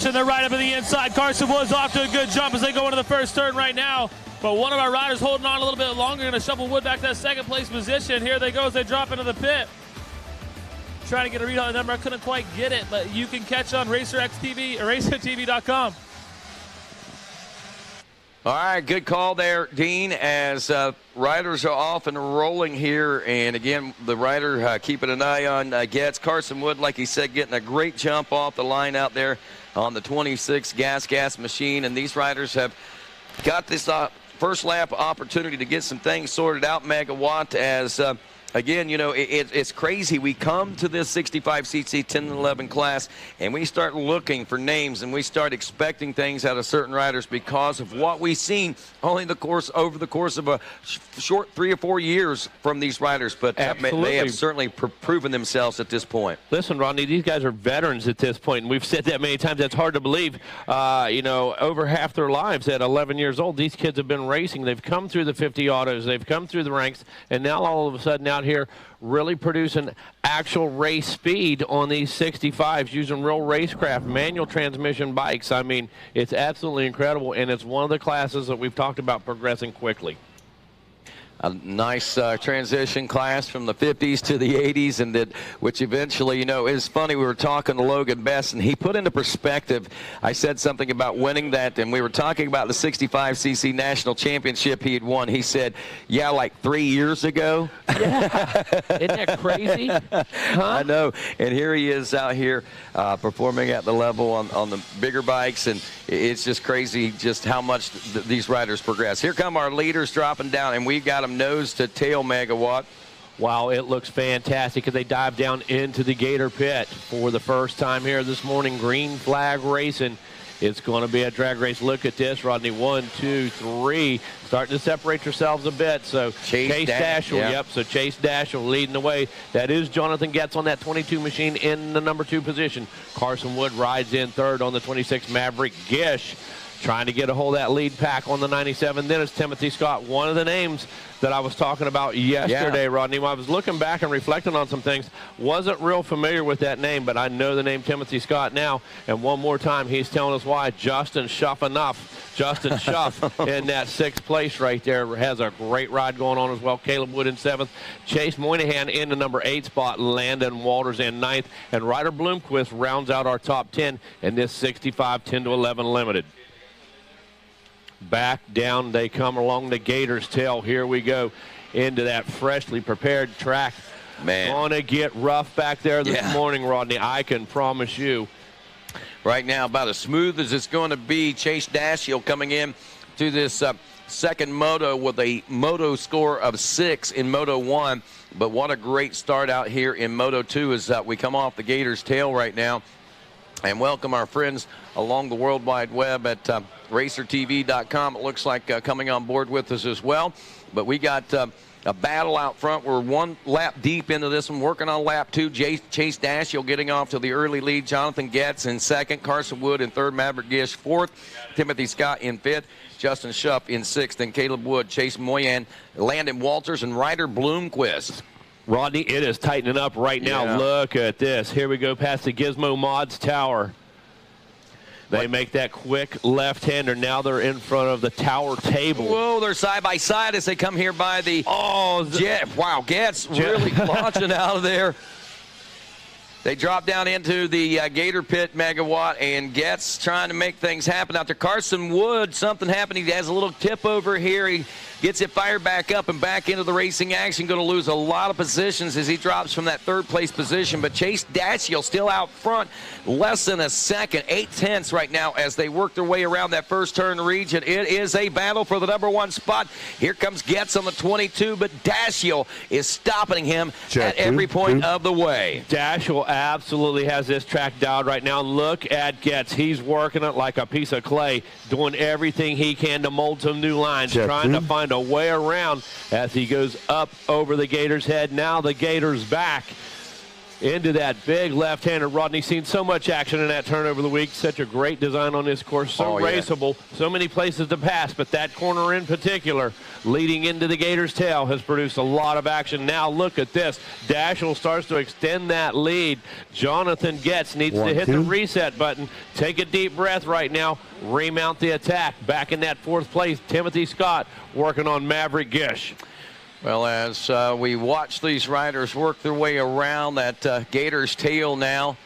They're right up in the inside. Carson Woods off to a good jump as they go into the first turn right now. But one of our riders holding on a little bit longer, going to shuffle Wood back to that second place position. Here they go as they drop into the pit. Trying to get a read on the number. I couldn't quite get it, but you can catch on RacerXTV or RacerTV.com. All right, good call there, Dean, as riders are off and rolling here. And, again, the rider keeping an eye on Getz. Carson Wood, like he said, getting a great jump off the line out there on the 26 gas machine. And these riders have got this first lap opportunity to get some things sorted out, Megawatt, as again, you know, it's crazy. We come to this 65cc 10 and 11 class, and we start looking for names, and we start expecting things out of certain riders because of what we've seen only over the course of a short 3 or 4 years from these riders. But they have certainly proven themselves at this point. Listen, Rodney, these guys are veterans at this point, and we've said that many times. That's hard to believe. You know, over half their lives at 11 years old, these kids have been racing. They've come through the 50 autos. They've come through the ranks, and now all of a sudden out here really producing actual race speed on these 65s using real racecraft, manual transmission bikes. I mean, it's absolutely incredible, and it's one of the classes that we've talked about progressing quickly. A nice transition class from the 50s to the 80s, and which eventually, you know, is funny. We were talking to Logan Best, and he put into perspective, I said something about winning that, and we were talking about the 65cc national championship he had won. He said, yeah, like 3 years ago. Yeah. Isn't that crazy? Huh? I know. And here he is out here performing at the level on the bigger bikes, and it's just crazy just how much these riders progress. Here come our leaders dropping down, and we've got them nose to tail, Megawatt. Wow, it looks fantastic as they dive down into the Gator pit for the first time here this morning. Green flag racing. It's going to be a drag race. Look at this, Rodney. 1, 2, 3. Starting to separate yourselves a bit. So Chase Dashel, yeah. So Chase Dashel leading the way. That is Jonathan Getz on that 22 machine in the number 2 position. Carson Wood rides in third on the 26 Maverick. Gish trying to get a hold of that lead pack on the 97. Then it's Timothy Scott, one of the names that I was talking about yesterday, Rodney. When I was looking back and reflecting on some things, wasn't real familiar with that name, but I know the name Timothy Scott now. And one more time, he's telling us why. Justin Schuff Justin Schuff in that 6th place right there. Has a great ride going on as well. Caleb Wood in 7th. Chase Moynihan in the number 8 spot. Landon Walters in 9th. And Ryder Bloomquist rounds out our top 10 in this 65 10 to 11 limited. Back down they come along the Gator's tail. Here we go into that freshly prepared track. Man, gonna get rough back there this morning, Rodney. I can promise you. Right now, about as smooth as it's going to be. Chase Dashel coming in to this second moto with a moto score of 6 in Moto 1. But what a great start out here in Moto 2 as we come off the Gator's tail right now. And welcome our friends along the World Wide Web at RacerTV.com. It looks like coming on board with us as well. But we got a battle out front. We're 1 lap deep into this one, working on lap 2. Chase Dashel getting off to the early lead. Jonathan Getz in 2nd. Carson Wood in 3rd. Maverick Gish 4th. Timothy Scott in 5th. Justin Schuff in 6th. And Caleb Wood, Chase Moyan, Landon Walters, and Ryder Bloomquist. Rodney, it is tightening up right now. Yeah. Look at this. Here we go past the Gizmo Mods Tower. They make that quick left-hander. Now they're in front of the tower table. Whoa, they're side by side as they come here by the... wow, Getz really launching out of there. They drop down into the Gator pit, Megawatt, and Getz trying to make things happen out there. Carson Wood, something happened. He has a little tip over here. He gets it fired back up and back into the racing action. Going to lose a lot of positions as he drops from that 3rd place position. But Chase Dashel still out front, less than a second, 8/10 right now as they work their way around that first turn region. It is a battle for the number 1 spot. Here comes Getz on the 22, but Dashel is stopping him at every point of the way. Dashel absolutely has this track dialed right now. Look at Getz. He's working it like a piece of clay, doing everything he can to mold some new lines, trying to find a way around as he goes up over the Gator's head. Now the Gator's back. into that big left-hander. Rodney, seen so much action in that turn over the week. Such a great design on this course. So raceable. So many places to pass, but that corner in particular, leading into the Gator's tail, has produced a lot of action. Now look at this. Dashel starts to extend that lead. Jonathan Getz needs to hit the reset button. Take a deep breath right now. Remount the attack. Back in that 4th place, Timothy Scott working on Maverick Gish. Well, as we watch these riders work their way around that Gator's tail now,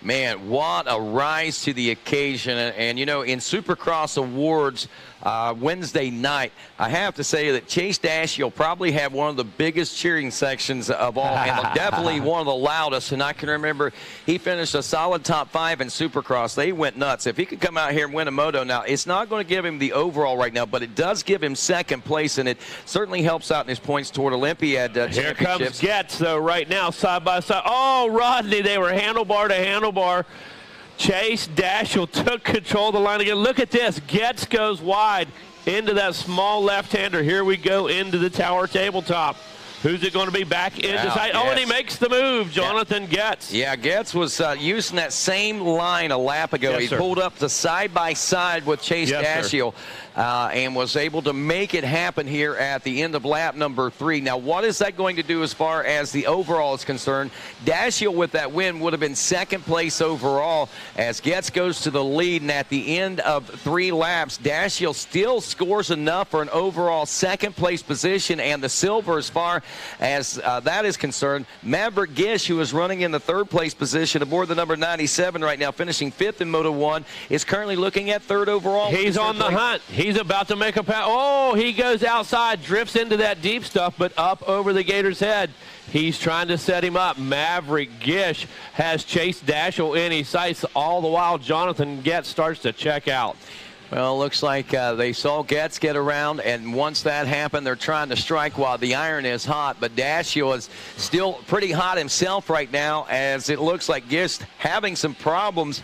man, what a rise to the occasion. And you know, in Supercross Awards Wednesday night, I have to say that Chase Dash will probably have one of the biggest cheering sections of all, and definitely one of the loudest. And I can remember he finished a solid top 5 in Supercross. They went nuts. If he could come out here and win a moto now, it's not going to give him the overall right now, but it does give him 2nd place, and it certainly helps out in his points toward Olympiad championships. Here comes Getz, though, right now, side by side. Oh, Rodney, they were handlebar to handlebar. Chase Dashel took control of the line again. Look at this. Getz goes wide into that small left-hander. Here we go into the tower tabletop. Who's it going to be back into sight? Oh, and he makes the move, Jonathan Getz. Yeah, Getz was using that same line a lap ago. He pulled up to side-by-side with Chase Dashiell and was able to make it happen here at the end of lap number 3. Now, what is that going to do as far as the overall is concerned? Dashiell with that win would have been 2nd place overall as Getz goes to the lead, and at the end of 3 laps, Dashiell still scores enough for an overall 2nd place position and the silver as far as that is concerned. Maverick Gish, who is running in the 3rd place position aboard the number 97 right now, finishing 5th in Moto 1, is currently looking at 3rd overall. He's on the hunt. He's about to make a pass. Oh, he goes outside, drifts into that deep stuff, but up over the Gator's head. He's trying to set him up. Maverick Gish has Chase Dashel in his sights. All the while, Jonathan Getz starts to check out. Well, it looks like they saw Getz get around, and once that happened, they're trying to strike while the iron is hot. But Dashiell is still pretty hot himself right now, as it looks like Gish having some problems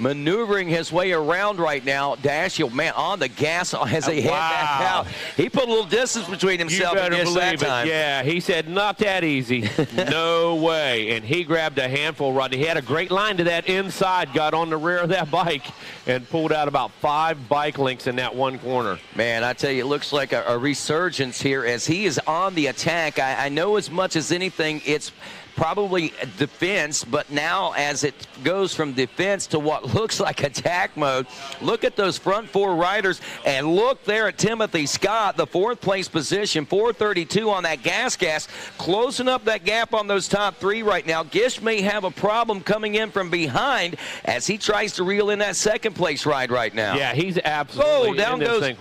maneuvering his way around right now. Dashiell, man, on the gas as they head back out. He put a little distance between himself and Gish that time. Yeah, he said, not that easy. No way. And he grabbed a handful, Rodney. He had a great line to that inside, got on the rear of that bike, and pulled out about 5 bike lengths in that one corner. Man, I tell you, it looks like a resurgence here as he is on the attack. I know as much as anything, it's probably defense, but now as it goes from defense to what looks like attack mode, look at those front 4 riders, and look there at Timothy Scott, the 4th place position, 432 on that gas, closing up that gap on those top 3 right now. Gish may have a problem coming in from behind as he tries to reel in that 2nd place ride right now. Yeah, he's absolutely down goes. Thing.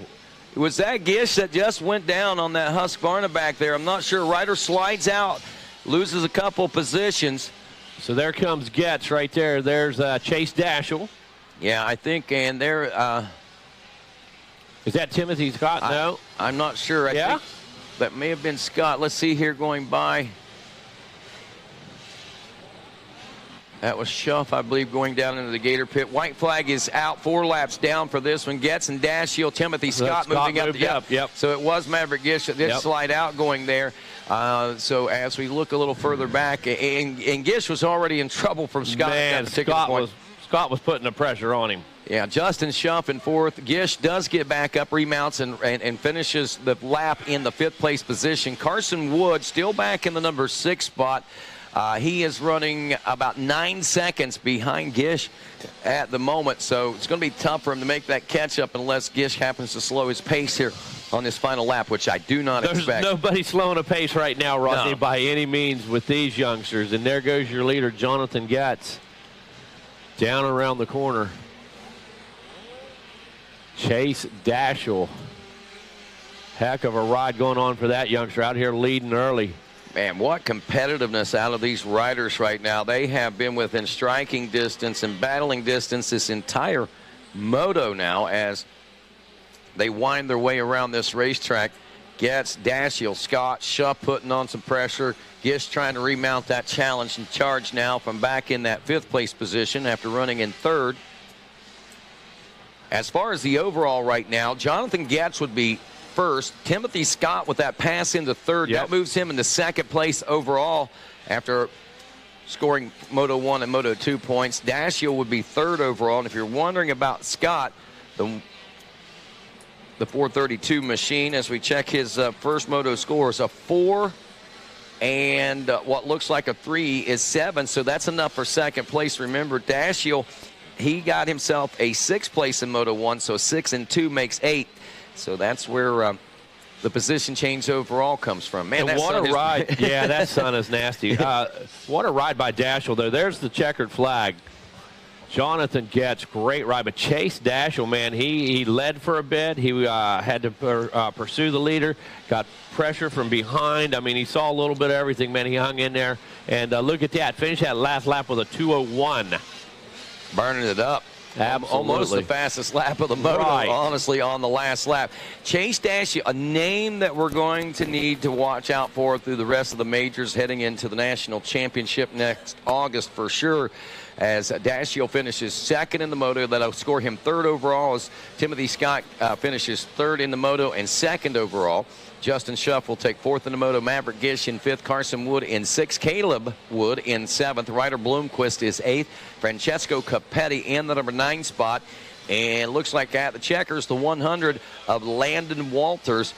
Was that Gish that just went down on that Husqvarna back there? I'm not sure. Rider slides out, loses a couple positions. So there comes Getz right there. There's Chase Dashel. Yeah, I think, and there. Is that Timothy Scott? No. I'm not sure. I think that may have been Scott. Let's see here going by. That was Schuff, I believe, going down into the Gator pit. White flag is out, 4 laps down for this one. Getz and Dashiell, Timothy Scott moving up. Yep. So it was Maverick Gish that did slide out going there. So as we look a little further back, and Gish was already in trouble from Scott at that particular point. Scott was putting the pressure on him. Yeah, Justin Schuff in 4th. Gish does get back up, remounts, and finishes the lap in the 5th place position. Carson Wood still back in the number 6 spot. He is running about 9 seconds behind Gish at the moment, so it's going to be tough for him to make that catch up unless Gish happens to slow his pace here on this final lap, which I do not expect. There's nobody slowing a pace right now, Rodney, by any means with these youngsters. And there goes your leader, Jonathan Getz, down around the corner. Chase Dashel. Heck of a ride going on for that youngster out here leading early. Man, what competitiveness out of these riders right now. They have been within striking distance and battling distance this entire moto now as they wind their way around this racetrack. Getz, Dashiell, Scott, Schuff putting on some pressure. Gish trying to remount that challenge and charge now from back in that 5th place position after running in 3rd. As far as the overall right now, Jonathan Getz would be 1st. Timothy Scott with that pass into 3rd. That moves him into 2nd place overall after scoring Moto 1 and Moto 2 points. Dashiell would be third overall. And if you're wondering about Scott, the 432 machine, as we check his first Moto scores, a 4 and what looks like a 3 is 7. So that's enough for second place. Remember, Dashiell, he got himself a 6th place in Moto 1, so 6 and 2 makes 8. So that's where the position change overall comes from. Man, and what a ride. Yeah, that sun is nasty. What a ride by Dashiell, though. There's the checkered flag. Jonathan Getz, great ride. But Chase Dashiell, man, he led for a bit. He had to pursue the leader, got pressure from behind. I mean, he saw a little bit of everything, man. He hung in there. And look at that. Finished that last lap with a 2:01. Burning it up. Absolutely. Almost the fastest lap of the moto, honestly, on the last lap. Chase Dashiell, a name that we're going to need to watch out for through the rest of the majors heading into the national championship next August for sure. As Dashiell finishes second in the moto, that'll score him third overall as Timothy Scott finishes third in the moto and second overall. Justin Schuff will take fourth in the moto. Maverick Gish in fifth. Carson Wood in sixth. Caleb Wood in seventh. Ryder Bloomquist is eighth. Francesco Capetti in the number 9 spot. And looks like at the checkers, the 100 of Landon Walters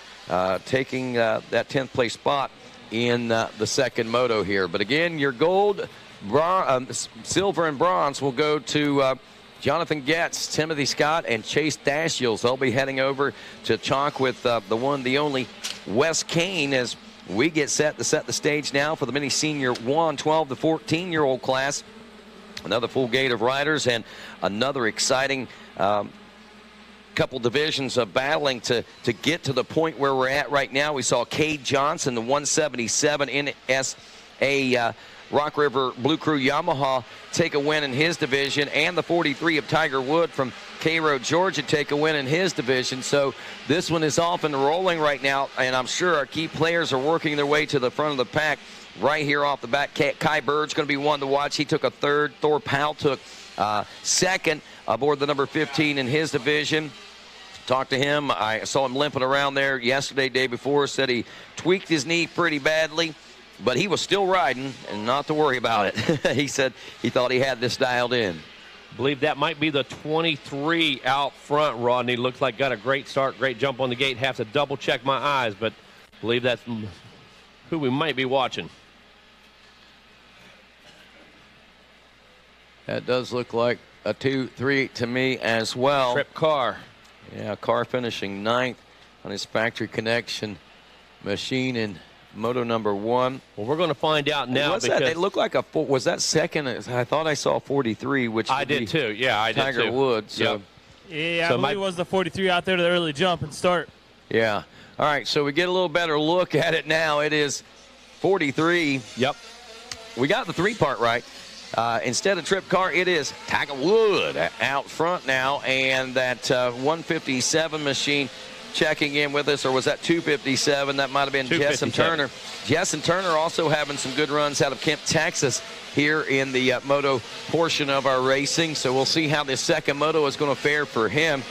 taking that 10th place spot in the second moto here. But again, your gold, silver, and bronze will go to Jonathan Getz, Timothy Scott, and Chase Dashiell. They'll be heading over to chalk with the one, the only Wes Kane as we get set to set the stage now for the mini senior 1, 12 to 14-year-old class. Another full gate of riders and another exciting couple divisions of battling to get to the point where we're at right now. We saw Cade Johnson, the 177 NSA Rock River Blue Crew Yamaha, take a win in his division, and the 43 of Tiger Wood from Cairo, Georgia, take a win in his division. So this one is off and rolling right now, and I'm sure our key players are working their way to the front of the pack right here off the bat. Kai Bird's going to be one to watch. He took a third. Thor Powell took second aboard the number 15 in his division. Talked to him. I saw him limping around there yesterday, day before. Said he tweaked his knee pretty badly, but he was still riding and not to worry about it. He said he thought he had this dialed in. I believe that might be the 23 out front, Rodney. Looks like got a great start, great jump on the gate. Have to double check my eyes, but I believe that's who we might be watching. That does look like a 2-3 to me as well. Trip Carr. Yeah, Carr finishing 9th on his factory connection machine in moto number 1. Well, we're going to find out now. What's that? It looked like a was that second? I thought I saw 43, which I did too. Yeah, I did too. Tiger Woods. So. Yep. Yeah, I believe it was the 43 out there to the early jump and start. Yeah. All right, so we get a little better look at it now. It is 43. Yep. We got the 3 part right. Instead of Trip Carr, it is Tiger Wood out front now, and that 157 machine checking in with us, or was that 257? That might have been Jessen Turner. Jessen Turner also having some good runs out of Kemp, Texas here in the moto portion of our racing. So we'll see how this second moto is going to fare for him.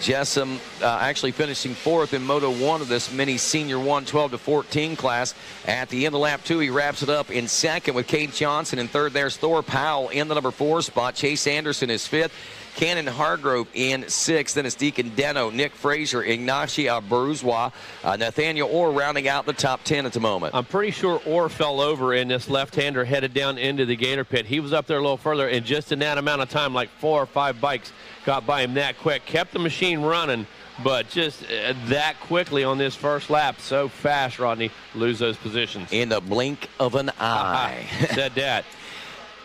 Jessen actually finishing 4th in Moto 1 of this mini senior 1, 12 to 14 class. At the end of lap 2, he wraps it up in 2nd with Cade Johnson. In 3rd, there's Thor Powell in the number 4 spot. Chase Anderson is 5th. Cannon Hargrove in 6th. Then it's Deacon Deno, Nick Frazier, Ignacio Bourgeois, Nathaniel Orr rounding out the top 10 at the moment. I'm pretty sure Orr fell over in this left-hander headed down into the Gator pit. He was up there a little further, and just in that amount of time, like 4 or 5 bikes got by him that quick. Kept the machine running, but just that quickly on this first lap, so fast, Rodney, lose those positions. In the blink of an eye. Said that.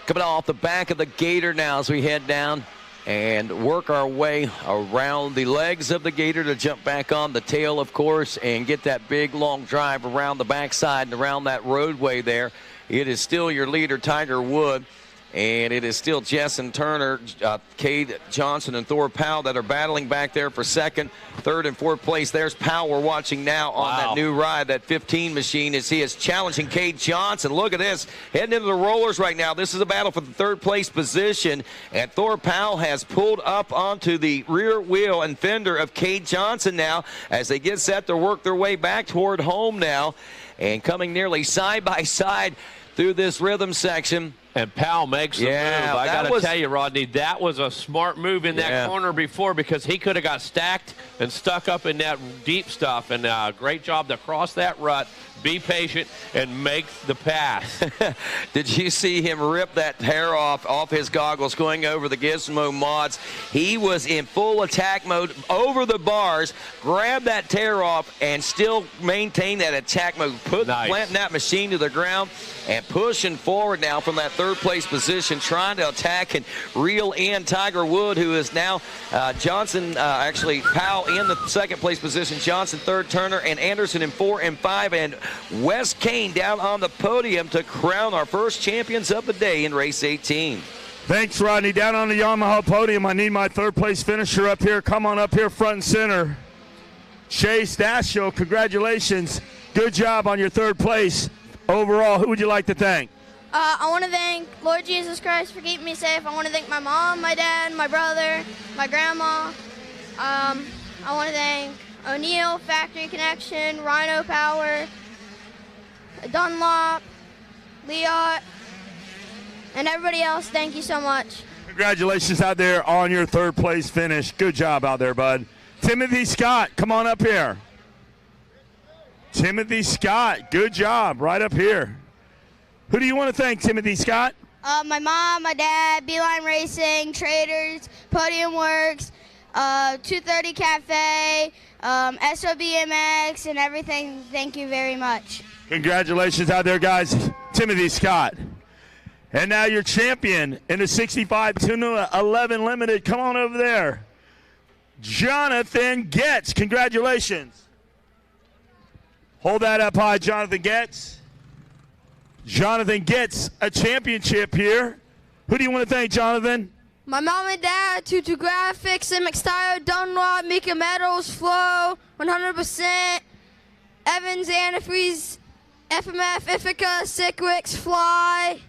Coming off the back of the Gator now as we head down and work our way around the legs of the Gator to jump back on the tail, of course, and get that big long drive around the backside and around that roadway there. It is still your leader, Tiger Wood, and it is still Jessen Turner, Cade Johnson, and Thor Powell that are battling back there for 2nd, 3rd, and 4th place. There's Powell we're watching now on that new ride, that 15 machine, as he is challenging Cade Johnson. Look at this, heading into the rollers right now. This is a battle for the 3rd place position, and Thor Powell has pulled up onto the rear wheel and fender of Cade Johnson now as they get set to work their way back toward home now, and coming nearly side by side through this rhythm section. And Powell makes the move. I got to tell you, Rodney, that was a smart move in that corner before, because he could have got stacked and stuck up in that deep stuff. And great job to cross that rut, be patient, and make the pass. Did you see him rip that hair off his goggles going over the Gizmo mods? He was in full attack mode over the bars, grabbed that tear off, and still maintain that attack mode. Planting that machine to the ground and pushing forward now from that third-place position, trying to attack and reel in Tiger Wood, who is now actually Powell in the second-place position, Johnson third, Turner and Anderson in 4 and 5, and Wes Kane down on the podium to crown our first champions of the day in race 18. Thanks, Rodney. Down on the Yamaha podium, I need my third-place finisher up here. Come on up here front and center. Chase Dashiell, congratulations. Good job on your third place. Overall, who would you like to thank? I want to thank Lord Jesus Christ for keeping me safe. I want to thank my mom, my dad, my brother, my grandma. I want to thank O'Neill, Factory Connection, Rhino Power, Dunlop, Leot, and everybody else. Thank you so much. Congratulations out there on your third place finish. Good job out there, bud. Timothy Scott, come on up here. Timothy Scott, good job right up here. Who do you want to thank, Timothy Scott? My mom, my dad, Beeline Racing, Traders, Podium Works, 230 Cafe, SOBMX, and everything. Thank you very much. Congratulations out there, guys. Timothy Scott. And now your champion in the 65 to 11 limited. Come on over there. Jonathan Getz. Congratulations. Hold that up high, Jonathan Getz. Jonathan gets a championship here. Who do you want to thank, Jonathan? My mom and dad, Tutu Graphics, MX Tire, Dunlop, Mika Metals, Flow, 100%, Evans, Antifreeze, FMF, Ithaca, Sickwix, Fly.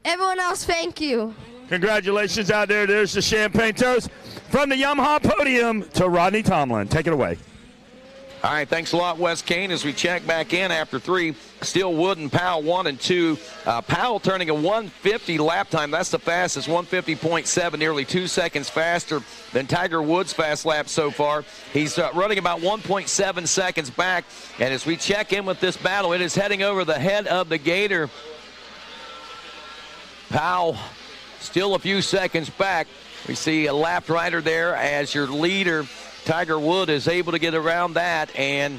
Everyone else, thank you. Congratulations out there. There's the champagne toast from the Yamaha podium to Rodney Tomlin. Take it away. All right, thanks a lot, Wes Kane. As we check back in after 3, still Wood and Powell 1 and 2. Powell turning a 150 lap time. That's the fastest, 150.7, nearly 2 seconds faster than Tiger Woods' fast lap so far. He's running about 1.7 seconds back. And as we check in with this battle, it is heading over the head of the Gator. Powell still a few seconds back. We see a lapped rider there as your leader. Tiger Wood is able to get around that and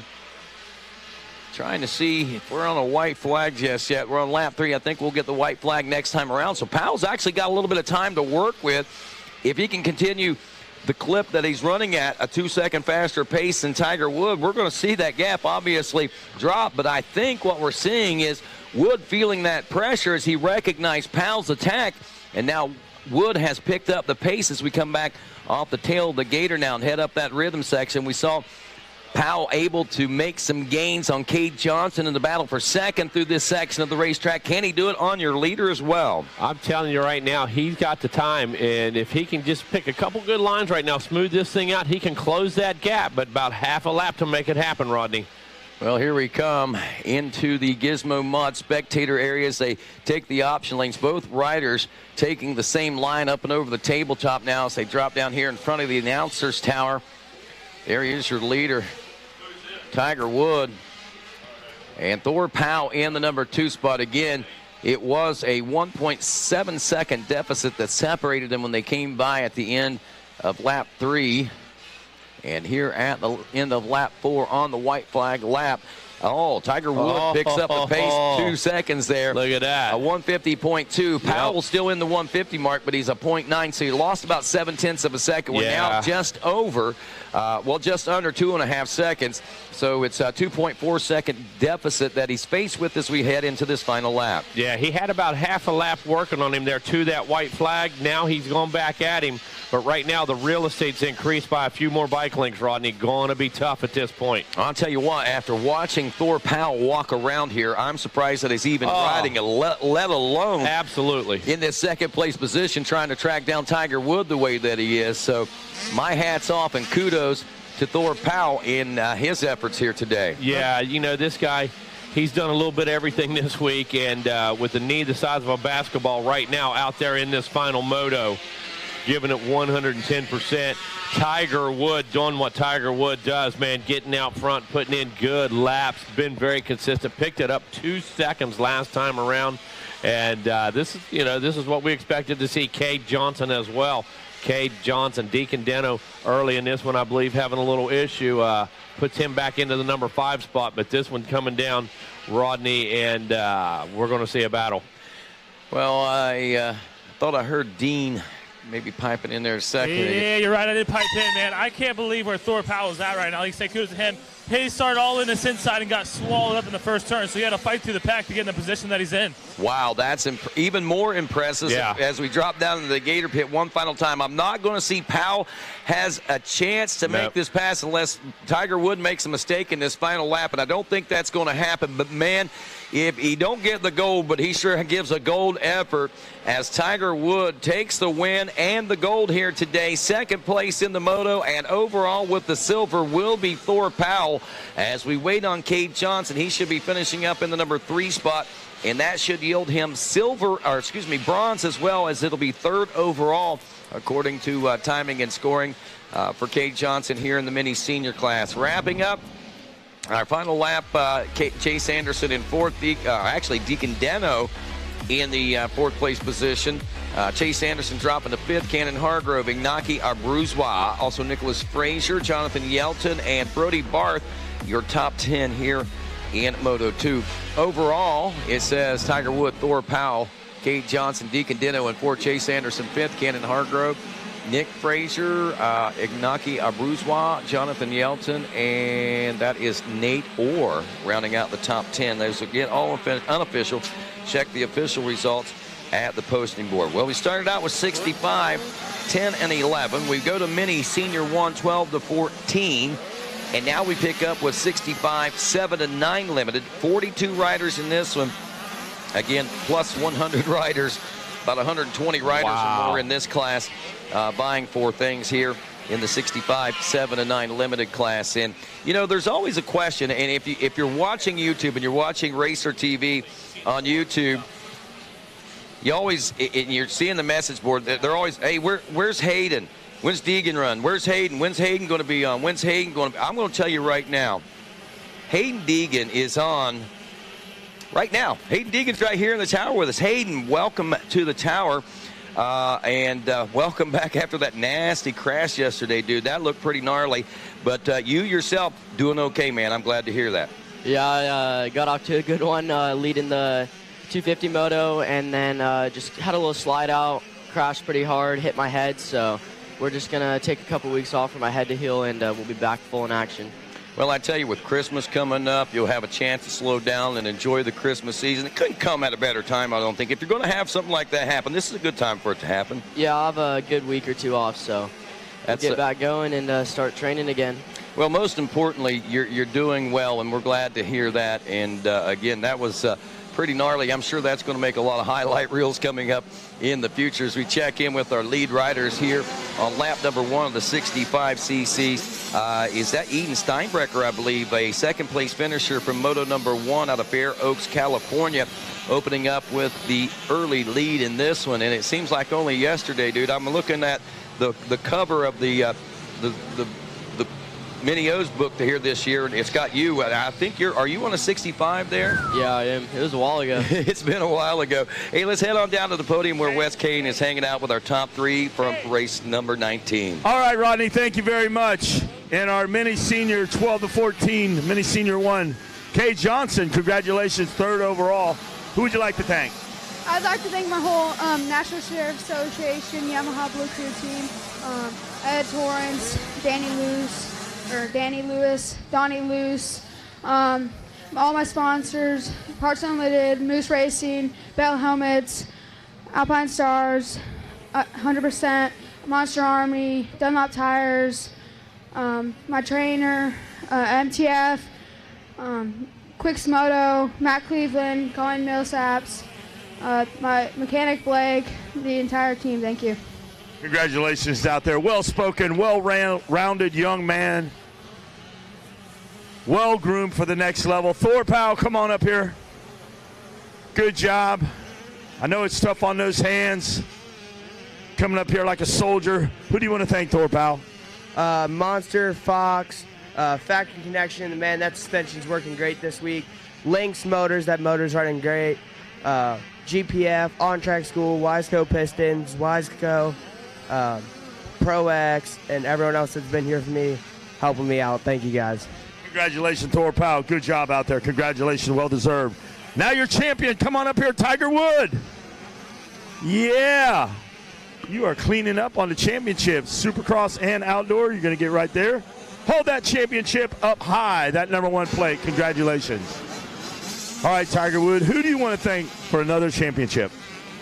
trying to see if we're on a white flag just yet. We're on lap 3. I think we'll get the white flag next time around. So Powell's actually got a little bit of time to work with. If he can continue the clip that he's running at, a 2-second faster pace than Tiger Wood, we're going to see that gap obviously drop. But I think what we're seeing is Wood feeling that pressure as he recognized Powell's attack. And now Wood has picked up the pace as we come back off the tail of the Gator now and head up that rhythm section. We saw Powell able to make some gains on Cade Johnson in the battle for second through this section of the racetrack. Can he do it on your leader as well? I'm telling you right now, he's got the time, and if he can just pick a couple good lines right now, smooth this thing out, he can close that gap, but about half a lap to make it happen, Rodney. Well, here we come into the Gizmo Mod spectator areas. They take the option lanes. Both riders taking the same line up and over the tabletop now as they drop down here in front of the announcer's tower. There he is, your leader, Tiger Wood. And Thor Powell in the number 2 spot. Again, it was a 1.7 second deficit that separated them when they came by at the end of lap 3. And here at the end of lap 4 on the white flag lap, Tiger Wood picks up the pace 2 seconds there. Look at that. A 150.2. Powell's still in the 150 mark, but he's a 0.9, so he lost about 0.7 of a second. We're now just over, just under 2.5 seconds. So it's a 2.4 second deficit that he's faced with as we head into this final lap. Yeah, he had about half a lap working on him there to that white flag. Now he's gone back at him. But right now the real estate's increased by a few more bike links, Rodney. Going to be tough at this point. I'll tell you what, after watching Thor Powell walk around here, I'm surprised that he's even riding, let alone absolutely in this second place position trying to track down Tiger Wood the way that he is. So my hat's off and kudos to Thor Powell in his efforts here today. Yeah, you know, this guy, He's done a little bit of everything this week, and with a knee the size of a basketball right now out there in this final moto, giving it 110%. Tiger Wood doing what Tiger Wood does, man, getting out front, putting in good laps, been very consistent, picked it up 2 seconds last time around, and this is what we expected to see. Cade Johnson as well. Cade Johnson, Deacon Deno early in this one, I believe, having a little issue. Puts him back into the number 5 spot, but this one coming down, Rodney, and we're going to see a battle. Well, I thought I heard Dean maybe piping in there a second. Yeah, you're right. I did pipe in, man. I can't believe where Thor Powell's at right now. Like, say kudos to him. He started all in this inside and got swallowed up in the first turn, so he had to fight through the pack to get in the position that he's in. Wow, that's even more impressive. Yeah. As we drop down into the Gator Pit one final time. I'm not going to see Powell has a chance to make this pass unless Tiger Wood makes a mistake in this final lap, and I don't think that's going to happen. But, man, if he don't get the gold, but he sure gives a gold effort as Tiger Wood takes the win and the gold here today. Second place in the moto, and overall with the silver will be Thor Powell. As we wait on Cade Johnson, he should be finishing up in the number 3 spot, and that should yield him bronze, as well, as it'll be 3rd overall according to timing and scoring for Cade Johnson here in the mini senior class. Wrapping up our final lap, Chase Anderson in 4th, Deacon Deno in the 4th place position. Chase Anderson dropping to 5th. Cannon Hargrove, Ignaki Abruzwa, also Nicholas Frazier, Jonathan Yelton, and Brody Barth, your top 10 here in Moto 2. Overall, it says Tiger Wood, Thor Powell, Cade Johnson, Deacon Deno, and 4th. Chase Anderson 5th. Cannon Hargrove, Nick Frazier, Ignaki Abruzwa, Jonathan Yelton, and that is Nate Orr rounding out the top 10. Those again all unofficial. Check the official results at the posting board. Well, we started out with 65, 10, and 11. We go to mini senior 1, 12 to 14. And now we pick up with 65, 7 to 9 limited. 42 riders in this one. Again, plus 100 riders, about 120 riders or more in this class, vying for things here in the 65, 7 to 9 limited class. And, you know, there's always a question, and if you're watching YouTube and you're watching Racer TV on YouTube, you're seeing the message board. They're always, hey, where's Hayden? When's Deegan run? Where's Hayden? When's Hayden going to be on? When's Hayden going to be? I'm going to tell you right now, Hayden Deegan is on right now. Hayden Deegan's right here in the tower with us. Hayden, welcome to the tower. And welcome back after that nasty crash yesterday, dude. That looked pretty gnarly. But you yourself doing okay, man. I'm glad to hear that. Yeah, I got off to a good one leading the 250 moto, and then just had a little slide out, crashed pretty hard, hit my head. So we're just going to take a couple weeks off for my head to heal, and we'll be back full in action. Well, I tell you, with Christmas coming up, you'll have a chance to slow down and enjoy the Christmas season. It couldn't come at a better time, I don't think. If you're going to have something like that happen, this is a good time for it to happen. Yeah, I'll have a good week or two off, so we'll get back going and start training again. Well, most importantly, you're doing well, and we're glad to hear that. And, again, that was pretty gnarly. I'm sure that's going to make a lot of highlight reels coming up in the future as we check in with our lead riders here on lap number 1 of the 65cc. Is that Eden Steinbrecher, I believe, a second-place finisher from moto number 1 out of Fair Oaks, California, opening up with the early lead in this one. And it seems like only yesterday, dude, I'm looking at the cover of the Mini O's book to here this year, and it's got you. I think are you on a 65 there? Yeah, I am. It was a while ago. It's been a while ago. Hey, let's head on down to the podium where Wes Kane is hanging out with our top 3 from race number 19. All right, Rodney, thank you very much. In our mini senior 12 to 14, mini senior 1, Cade Johnson, congratulations, 3rd overall. Who would you like to thank? I'd like to thank my whole National Sheriff Association, Yamaha Blue Crew team, Ed Torrance, Danny Lewis, Donnie Luce, all my sponsors, Parts Unlimited, Moose Racing, Bell Helmets, Alpine Stars, 100%, Monster Army, Dunlop Tires, my trainer, MTF, Quicks Moto, Matt Cleveland, Colin Millsaps, my mechanic Blake, the entire team. Thank you. Congratulations out there. Well-spoken, well-rounded young man. well groomed for the next level. Thor Powell, come on up here. Good job. I know it's tough on those hands. Coming up here like a soldier. Who do you want to thank, Thor Powell? Monster, Fox, Factory Connection, man, that suspension's working great this week. Lynx Motors, that motor's running great. GPF, On Track School, Wiseco Pistons, Wiseco, Pro X, and everyone else that's been here for me, helping me out. Thank you guys. Congratulations, Thor Powell. Good job out there. Congratulations, well deserved. Now your champion, come on up here, Tiger Wood. Yeah. You are cleaning up on the championship. Supercross and outdoor, you're going to get right there. Hold that championship up high, that #1 plate. Congratulations. All right, Tiger Wood, who do you want to thank for another championship?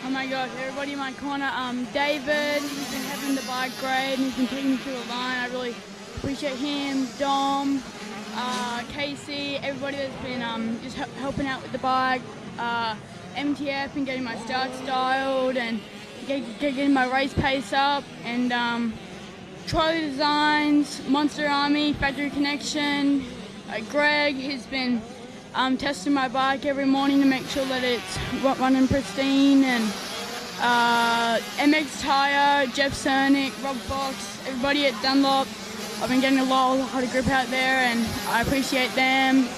Oh my gosh, everybody in my corner. David, he's been having the bike great, and he's been taking me through the line. I really appreciate him. Dom, Casey, everybody that's been just helping out with the bike. MTF and getting my start styled and getting my race pace up. And Trolley Designs, Monster Army, Factory Connection. Greg, he's been testing my bike every morning to make sure that it's running pristine. And MX Tire, Jeff Cernick, Rob Fox, everybody at Dunlop. I've been getting a lot of grip out there, and I appreciate them.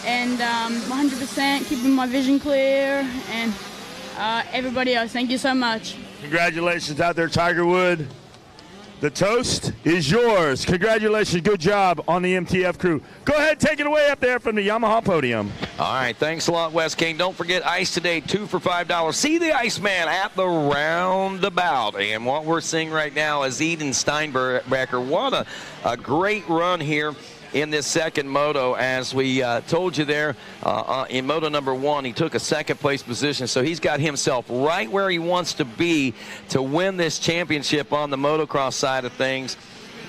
And 100% keeping my vision clear, and everybody else, thank you so much. Congratulations out there, Tiger Wood. The toast is yours. Congratulations, good job on the MTF crew. Go ahead, take it away up there from the Yamaha podium. All right, thanks a lot, Wes King. Don't forget Ice Today, 2 for $5. See the Iceman at the roundabout. And what we're seeing right now is Eden Steinbecker. What a great run here in this second moto. As we told you there in moto #1, he took a second place position, so he's got himself right where he wants to be to win this championship on the motocross side of things.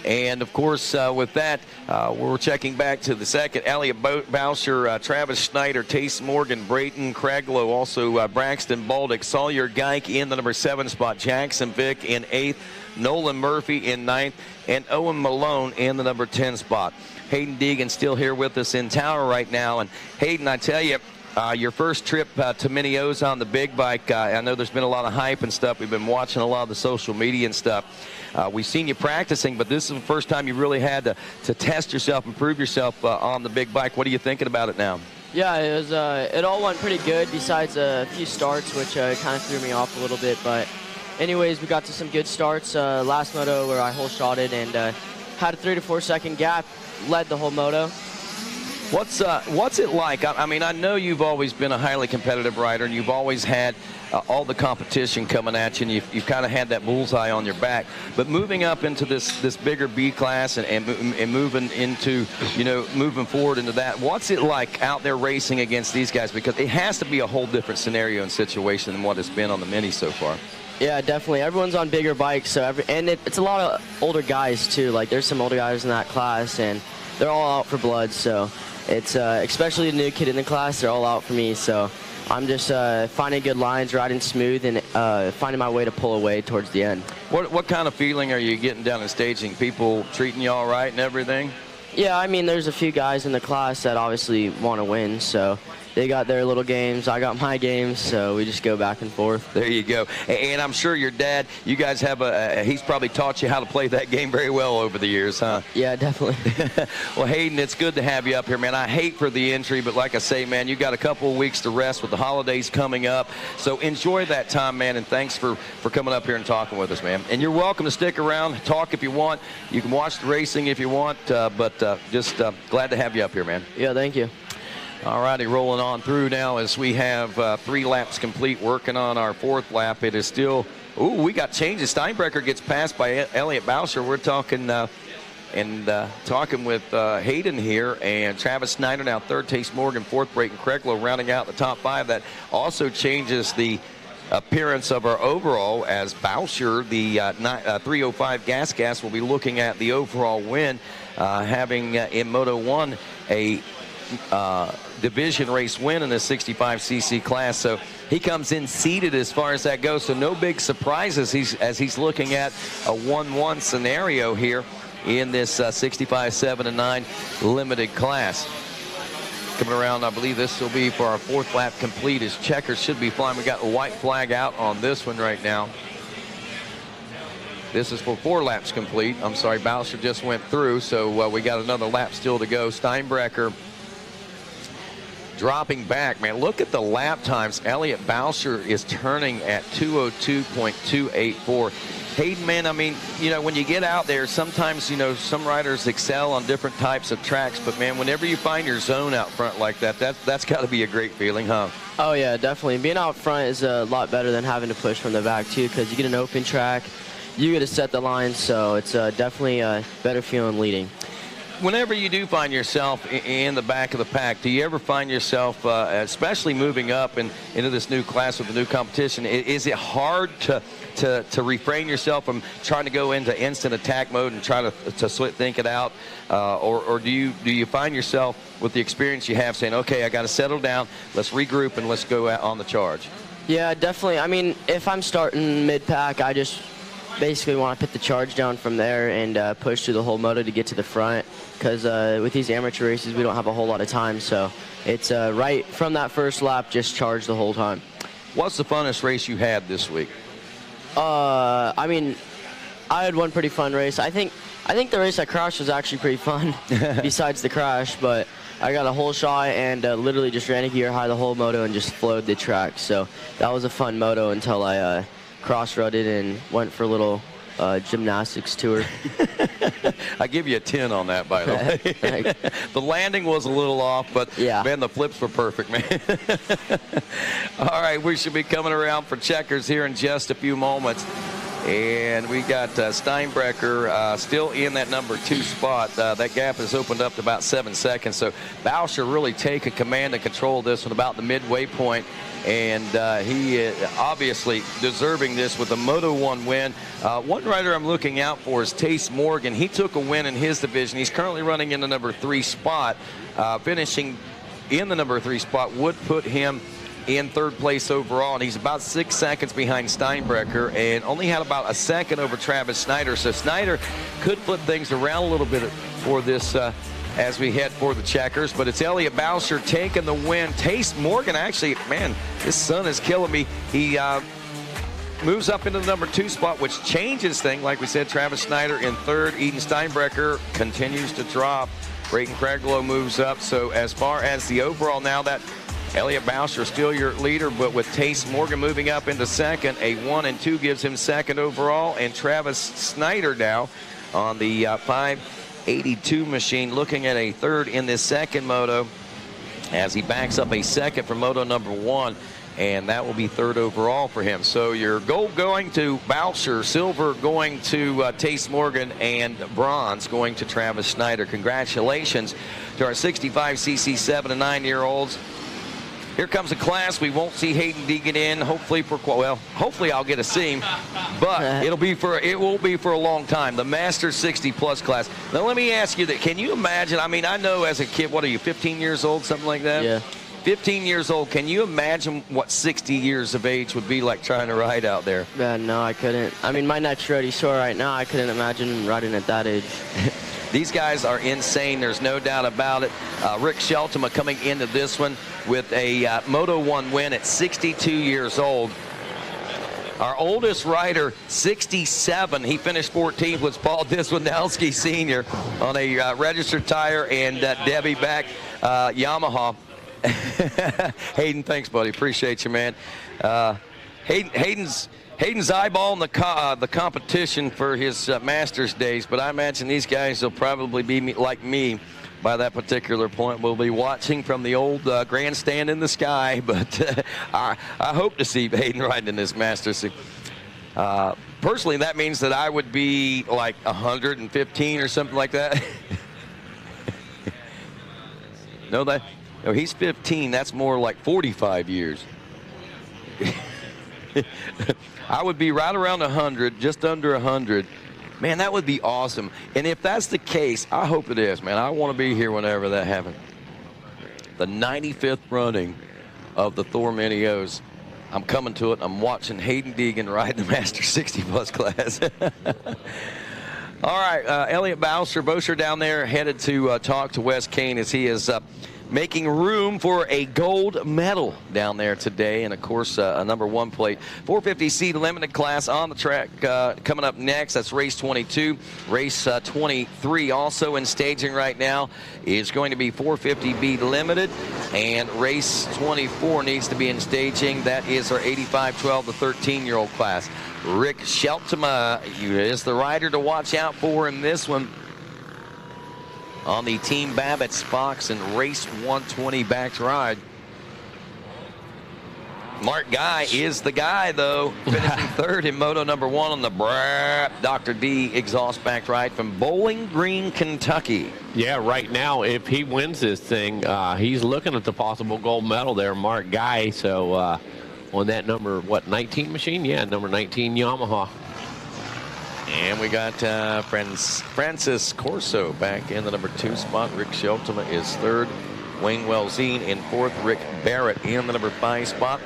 And of course, with that, we're checking back to the second. Elliot Boucher, Travis Schneider, Tace Morgan, Brayton Craiglow, also Braxton Baldick, Sawyer Geik in the #7 spot, Jackson Vick in 8th, Nolan Murphy in 9th, and Owen Malone in the #10 spot. Hayden Deegan still here with us in Tower right now. And Hayden, I tell you, your first trip to Minneosa on the big bike, I know there's been a lot of hype and stuff. We've been watching a lot of the social media and stuff. We've seen you practicing, but this is the first time you really had to test yourself and prove yourself on the big bike. What are you thinking about it now? Yeah, it was. It all went pretty good, besides a few starts, which kind of threw me off a little bit. But anyways, we got to some good starts. Last moto where I hole shotted and had a 3 to 4 second gap, led the whole moto. What's it like? I mean, I know you've always been a highly competitive rider, and you've always had all the competition coming at you, and you've kind of had that bullseye on your back. But moving up into this bigger B class and moving into, moving forward into that, what's it like out there racing against these guys? Because it has to be a whole different scenario and situation than what it's been on the Mini so far. Yeah, definitely. Everyone's on bigger bikes, so it's a lot of older guys too. Like, there's some older guys in that class, and they're all out for blood. So it's especially the new kid in the class. They're all out for me. So I'm just finding good lines, riding smooth, and finding my way to pull away towards the end. What kind of feeling are you getting down in staging? People treating you all right and everything? Yeah, I mean, there's a few guys in the class that obviously want to win, so they got their little games, I got my games, so we just go back and forth. There you go. And I'm sure your dad, you guys have he's probably taught you how to play that game very well over the years, huh? Yeah, definitely. Well, Hayden, it's good to have you up here, man. I hate for the injury, but like I say, man, you got a couple of weeks to rest with the holidays coming up. So enjoy that time, man, and thanks for coming up here and talking with us, man. And you're welcome to stick around, talk if you want. You can watch the racing if you want, but just glad to have you up here, man. Yeah, thank you. All righty, rolling on through now as we have 3 laps complete, working on our 4th lap. It is still, we got changes. Steinbecker gets passed by Elliot Boucher. We're talking talking with Hayden here, and Travis Snyder now 3rd, Tace Morgan 4th, Brayton Craiglow rounding out the top 5. That also changes the appearance of our overall, as Boucher, the 305 Gas will be looking at the overall win, having in Moto 1 a division race win in the 65cc class. So he comes in seated as far as that goes. So no big surprises as he's looking at a 1-1 scenario here in this 65 7-9 limited class. Coming around, I believe this will be for our 4th lap complete as Checkered should be flying. We got a white flag out on this one right now. This is for 4 laps complete. I'm sorry, Bowser just went through, so we got another lap still to go. Steinbrecher dropping back. Man, look at the lap times. Elliott Bowser is turning at 202.284. Hayden, man, I mean, you know, when you get out there, sometimes, you know, some riders excel on different types of tracks, but man, whenever you find your zone out front like that, that's got to be a great feeling, huh? Oh yeah, definitely. Being out front is a lot better than having to push from the back too, because you get an open track, you get to set the line, so it's definitely a better feeling leading. Whenever you do find yourself in the back of the pack, do you ever find yourself, especially moving up into this new class with the new competition, is it hard to refrain yourself from trying to go into instant attack mode and try to think it out, or do you find yourself with the experience you have saying, okay, I got to settle down, let's regroup and let's go out on the charge? Yeah, definitely. I mean, if I'm starting mid-pack, I just basically want to put the charge down from there and push through the whole moto to get to the front, because with these amateur races we don't have a whole lot of time, so it's right from that first lap, just charge the whole time. What's the funnest race you had this week? I mean, I had one pretty fun race. I think the race I crashed was actually pretty fun besides the crash, but I got a whole shot and literally just ran a gear high the whole moto and just flowed the track, so that was a fun moto until I cross-rutted and went for a little gymnastics tour. I give you a 10 on that, by the way. The landing was a little off, but yeah, man, the flips were perfect, man. All right, we should be coming around for Checkers here in just a few moments. And we got Steinbrecher still in that number 2 spot. That gap has opened up to about 7 seconds. So Bowser really taking command and control of this one about the midway point. And he is obviously deserving this with a Moto 1 win. One rider I'm looking out for is Tace Morgan. He took a win in his division. He's currently running in the number 3 spot. Finishing in the number 3 spot would put him in 3rd place overall, and he's about 6 seconds behind Steinbrecher and only had about a second over Travis Snyder. So Snyder could flip things around a little bit for this as we head for the Checkers, but it's Elliott Bowser taking the win. Tace Morgan, actually, man, this sun is killing me. He moves up into the number 2 spot, which changes things. Like we said, Travis Snyder in 3rd. Eden Steinbrecher continues to drop. Brayton Craiglow moves up. So as far as the overall now, that Elliott Bowser still your leader, but with Tace Morgan moving up into 2nd, a 1 and 2 gives him 2nd overall, and Travis Snyder now on the 582 machine looking at a 3rd in this 2nd moto as he backs up a 2nd for moto number 1, and that will be 3rd overall for him. So your gold going to Bowser, silver going to Tace Morgan, and bronze going to Travis Snyder. Congratulations to our 65cc 7 and 9-year-olds. Here comes a class we won't see Hayden Deegan in. Hopefully hopefully I'll get to see him, but it won't be for a long time. The Master 60 Plus class. Now let me ask you that. Can you imagine? I mean, I know as a kid, what are you, 15 years old, something like that? Yeah. 15 years old. Can you imagine what 60 years of age would be like trying to ride out there? No, I couldn't. I mean, my neck's already sore right now. I couldn't imagine riding at that age. These guys are insane. There's no doubt about it. Rick Sheltema coming into this one with a Moto 1 win at 62 years old. Our oldest rider, 67, he finished 14th, was Paul Diswanelski Sr. on a registered tire and Debbie Beck Yamaha. Hayden, thanks, buddy. Appreciate you, man. Hayden's eyeballing the competition for his Masters days, but I imagine these guys will probably be like me by that particular point. We'll be watching from the old grandstand in the sky, but I hope to see Hayden riding in this Masters. Personally, that means that I would be like 115 or something like that. No, he's 15. That's more like 45 years. I would be right around 100, just under 100. Man, that would be awesome. And if that's the case, I hope it is, man. I want to be here whenever that happens. The 95th running of the Thor Mini-O's. I'm coming to it. I'm watching Hayden Deegan ride the Master 60 Plus class. All right, Elliot Boucher down there headed to talk to Wes Kane as he is making room for a gold medal down there today. And, of course, a number 1 plate. 450C limited class on the track coming up next. That's race 22. Race 23 also in staging right now is going to be 450B limited. And race 24 needs to be in staging. That is our 85, 12 to 13-year-old class. Rick Sheltema is the rider to watch out for in this one on the Team Babbitt's Fox and Race 120 backed ride. Mark Guy is the guy, though, finishing third in Moto number 1 on the Dr. D exhaust backed ride from Bowling Green, Kentucky. Yeah, right now, if he wins this thing, he's looking at the possible gold medal there, Mark Guy. So on that number, 19 machine? Yeah, number 19 Yamaha. And we got Francis Corso back in the number 2 spot. Rick Sheltema is third. Wayne Welzine in fourth. Rick Barrett in the number 5 spot.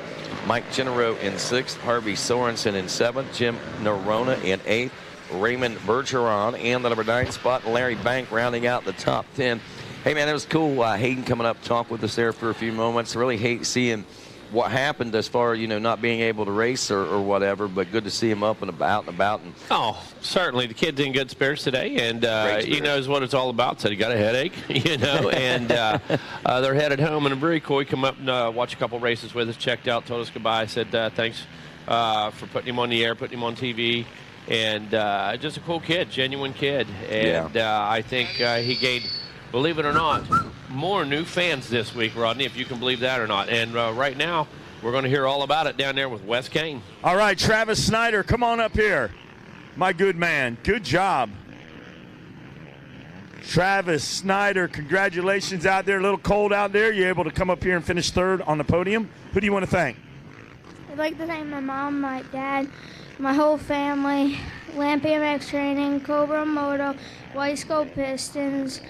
Mike Genero in 6th. Harvey Sorensen in 7th. Jim Norona in 8th. Raymond Bergeron in the number 9 spot. Larry Bank rounding out the top 10. Hey, man, that was cool. Hayden coming up to talk with us there for a few moments. Really hate seeing what happened as far, not being able to race or whatever, but good to see him up and about. And oh, certainly. The kid's in good spirits today, and he knows what it's all about. Said he got a headache, and they're headed home. And very cool. He come up and watch a couple races with us, checked out, told us goodbye, said thanks for putting him on the air, putting him on TV. And just a cool kid, genuine kid. And I think he gained, believe it or not, more new fans this week, Rodney, if you can believe that or not. And right now, we're going to hear all about it down there with Wes Kane. All right, Travis Snyder, come on up here. My good man. Good job. Travis Snyder, congratulations out there. A little cold out there. You're able to come up here and finish third on the podium. Who do you want to thank? I'd like to thank my mom, my dad, my whole family, Lamp MX Training, Cobra Moto, Weisco Pistons,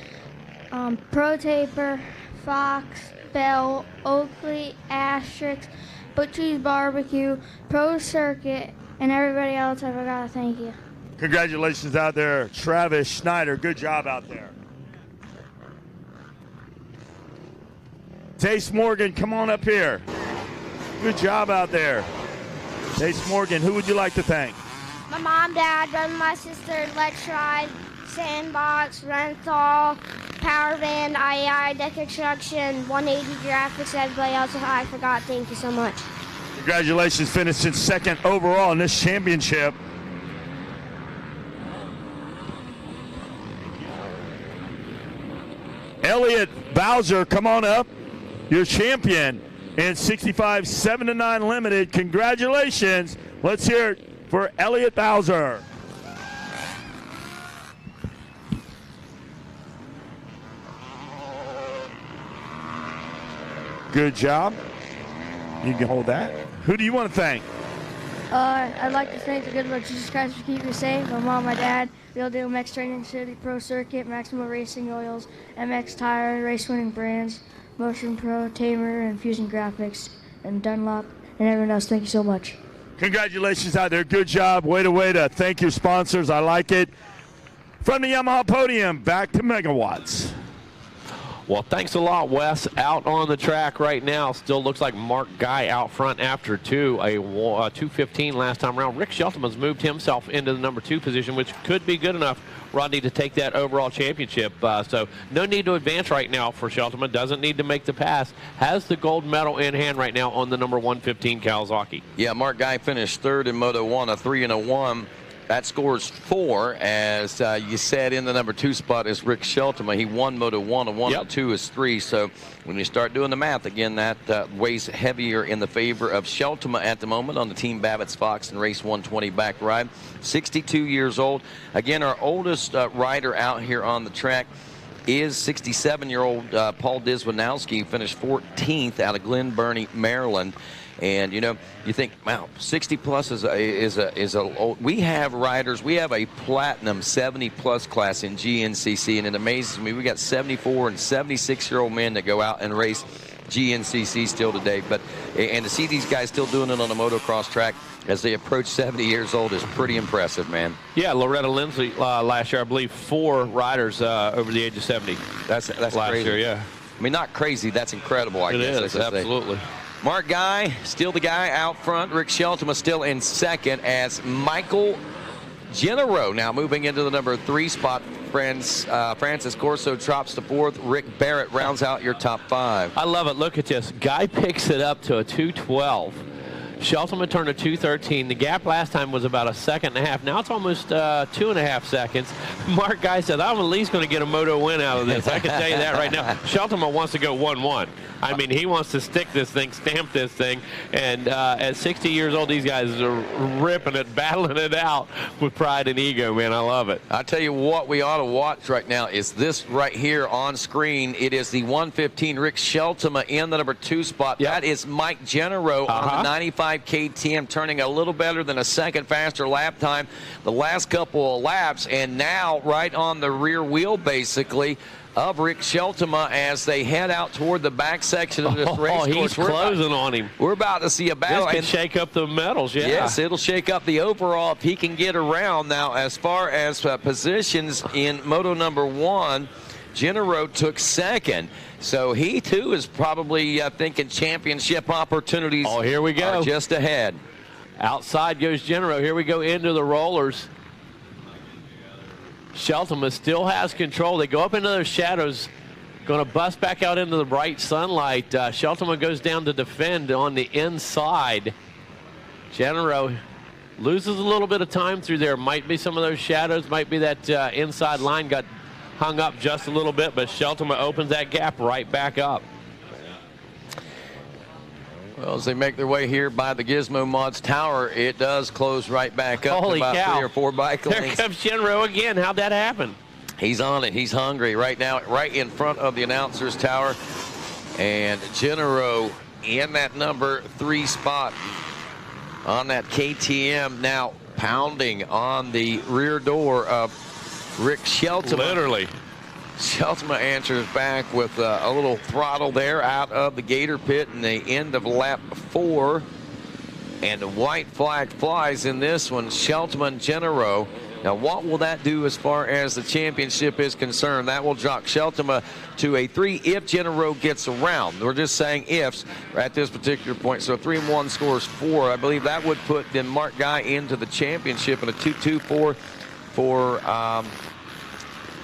Pro Taper, Fox, Bell, Oakley, Asterix, Butchie's Barbecue, Pro Circuit, and everybody else. I forgot to thank you. Congratulations out there, Travis Schneider. Good job out there. Tace Morgan, come on up here. Good job out there. Tace Morgan, who would you like to thank? My mom, dad, brother, my sister, Let's Ride, Sandbox, Renthal, Power Band, IEI, Deck Construction, 180 Graphics, everybody else I forgot. Thank you so much. Congratulations, finishing second overall in this championship. Elliot Bowser, come on up. Your champion in 65 7-9 limited. Congratulations. Let's hear it for Elliot Bowser. Good job. You can hold that. Who do you want to thank? I'd like to thank the good Lord Jesus Christ for keeping me safe. My mom, my dad, Real Deal MX Training City, Pro Circuit, Maximo Racing Oils, MX Tire, Race Winning Brands, Motion Pro, Tamer, and Fusion Graphics, and Dunlop, and everyone else. Thank you so much. Congratulations out there. Good job. Way to thank your sponsors. I like it. From the Yamaha Podium, back to Megawatts. Well, thanks a lot, Wes. Out on the track right now, still looks like Mark Guy out front after two, a 2:15 last time around. Rick Sheltman's moved himself into the number 2 position, which could be good enough, Rodney, to take that overall championship. So no need to advance right now for Sheltman. Doesn't need to make the pass. Has the gold medal in hand right now on the number 115 Kawasaki. Yeah, Mark Guy finished third in Moto 1, a 3 and a 1. That scores 4, as you said, in the number 2 spot is Rick Sheltman. He won Moto 1, and 1 and 2 is 3. So when you start doing the math again, that weighs heavier in the favor of Sheltman at the moment on the Team Babbitt's Fox and Race 120 back ride. 62 years old. Again, our oldest rider out here on the track is 67-year-old Paul Diswanowski, who finished 14th out of Glen Burnie, Maryland. And, you know, you think, wow, 60 plus is a old. We have riders. We have a platinum 70-plus class in GNCC, and it amazes me. We got 74 and 76-year-old men that go out and race GNCC still today. And to see these guys still doing it on a motocross track as they approach 70 years old is pretty impressive, man. Yeah, Loretta Lindsley last year, I believe 4 riders over the age of 70. That's last crazy. year, yeah. I mean, not crazy. That's incredible, I guess. It is, absolutely. Mark Guy, still the guy out front. Rick Shelton was still in second as Michael Genero now moving into the number 3 spot. Francis Corso drops to 4th. Rick Barrett rounds out your top 5. I love it. Look at this. Guy picks it up to a 2:12. Shelton would turn to 2:13. The gap last time was about a second and a half. Now it's almost 2.5 seconds. Mark Guy said, I'm at least going to get a moto win out of this. I can tell you that right now. Shelton wants to go 1-1. I mean, he wants to stick this thing, stamp this thing. And at 60 years old, these guys are ripping it, battling it out with pride and ego, man. I love it. I tell you what we ought to watch right now is this right here on screen. It is the 115 Rick Shelton in the number 2 spot. Yep. That is Mike Genero on the 95 KTM, turning a little better than a second faster lap time the last couple of laps. And now right on the rear wheel, basically, of Rick Shelton as they head out toward the back section of this race course. He's closing on him. We're about to see a battle. This could shake up the medals, yeah. Yes, it'll shake up the overall if he can get around. Now, as far as positions in Moto number 1, Genero took second. So he, too, is probably thinking championship opportunities here we go. Are just ahead. Outside goes Genero. Here we go into the rollers. Shelton still has control. They go up into those shadows, going to bust back out into the bright sunlight. Shelton goes down to defend on the inside. Genero loses a little bit of time through there. Might be some of those shadows, might be that inside line got hung up just a little bit, but Shelton opens that gap right back up. Well, as they make their way here by the Gizmo Mods Tower, it does close right back up Holy to about cow. 3 or 4 bike lanes. There comes Genero again. How'd that happen? He's on it. He's hungry right now, right in front of the announcer's tower. And Genero in that number 3 spot on that KTM, now pounding on the rear door of Rick Shelton. Literally. Shelton answers back with a little throttle there out of the Gator pit in the end of lap 4. And the white flag flies in this one, Shelton Genero. Now, what will that do as far as the championship is concerned? That will drop Shelton to a 3 if Genero gets around. We're just saying ifs at this particular point. So 3-1 scores 4. I believe that would put then Mark Guy into the championship and a 2-2-4 for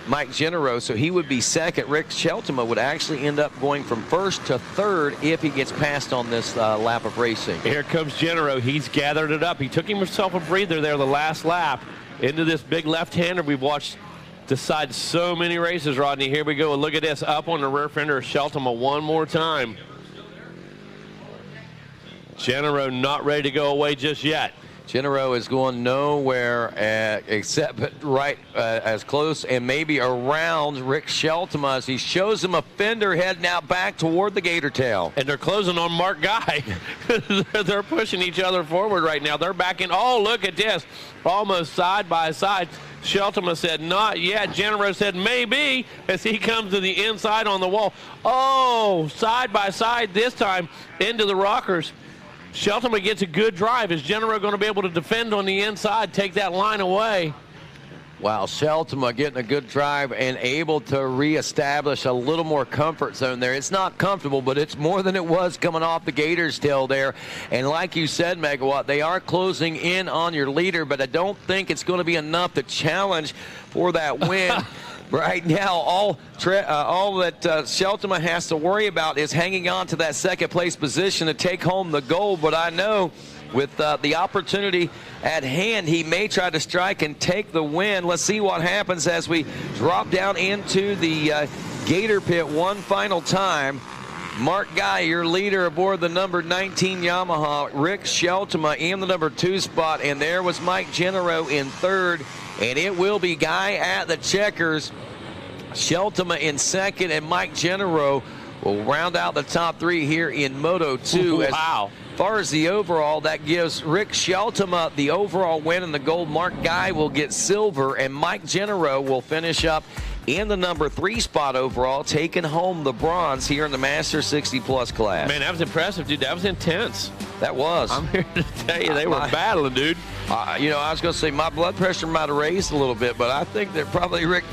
Mike Genero, so he would be second. Rick Shelton would actually end up going from 1st to 3rd if he gets passed on this lap of racing. Here comes Genero. He's gathered it up. He took himself a breather there the last lap into this big left-hander we've watched decide so many races, Rodney. Here we go. Look at this. Up on the rear fender of Shelton one more time. Genero not ready to go away just yet. Genero is going nowhere except right as close and maybe around Rick Shelton as he shows him a fender heading out back toward the Gator tail. And they're closing on Mark Guy. They're pushing each other forward right now. They're backing. Oh, look at this. Almost side by side. Shelton said not yet. Genero said maybe as he comes to the inside on the wall. Oh, side by side this time into the rockers. Shelton gets a good drive. Is Genero going to be able to defend on the inside, take that line away? Wow, Shelton getting a good drive and able to reestablish a little more comfort zone there. It's not comfortable, but it's more than it was coming off the Gator's tail there. And like you said, Megawatt, they are closing in on your leader, but I don't think it's going to be enough to challenge for that win. Right now, all that Shelton has to worry about is hanging on to that second place position to take home the gold. But I know with the opportunity at hand, he may try to strike and take the win. Let's see what happens as we drop down into the Gator pit one final time. Mark Guy, your leader aboard the number 19 Yamaha. Rick Shelton in the number 2 spot. And there was Mike Genero in 3rd. And it will be Guy at the checkers. Shelton in 2nd. And Mike Genero will round out the top 3 here in Moto 2. Wow. As far as the overall, that gives Rick Shelton the overall win and the gold. Mark Guy will get silver. And Mike Genero will finish up in the number 3 spot overall, taking home the bronze here in the Master 60-plus class. Man, that was impressive, dude. That was intense. That was. I'm here to tell you, they were battling, dude. You know, I was going to say my blood pressure might have raised a little bit, but I think that probably Rick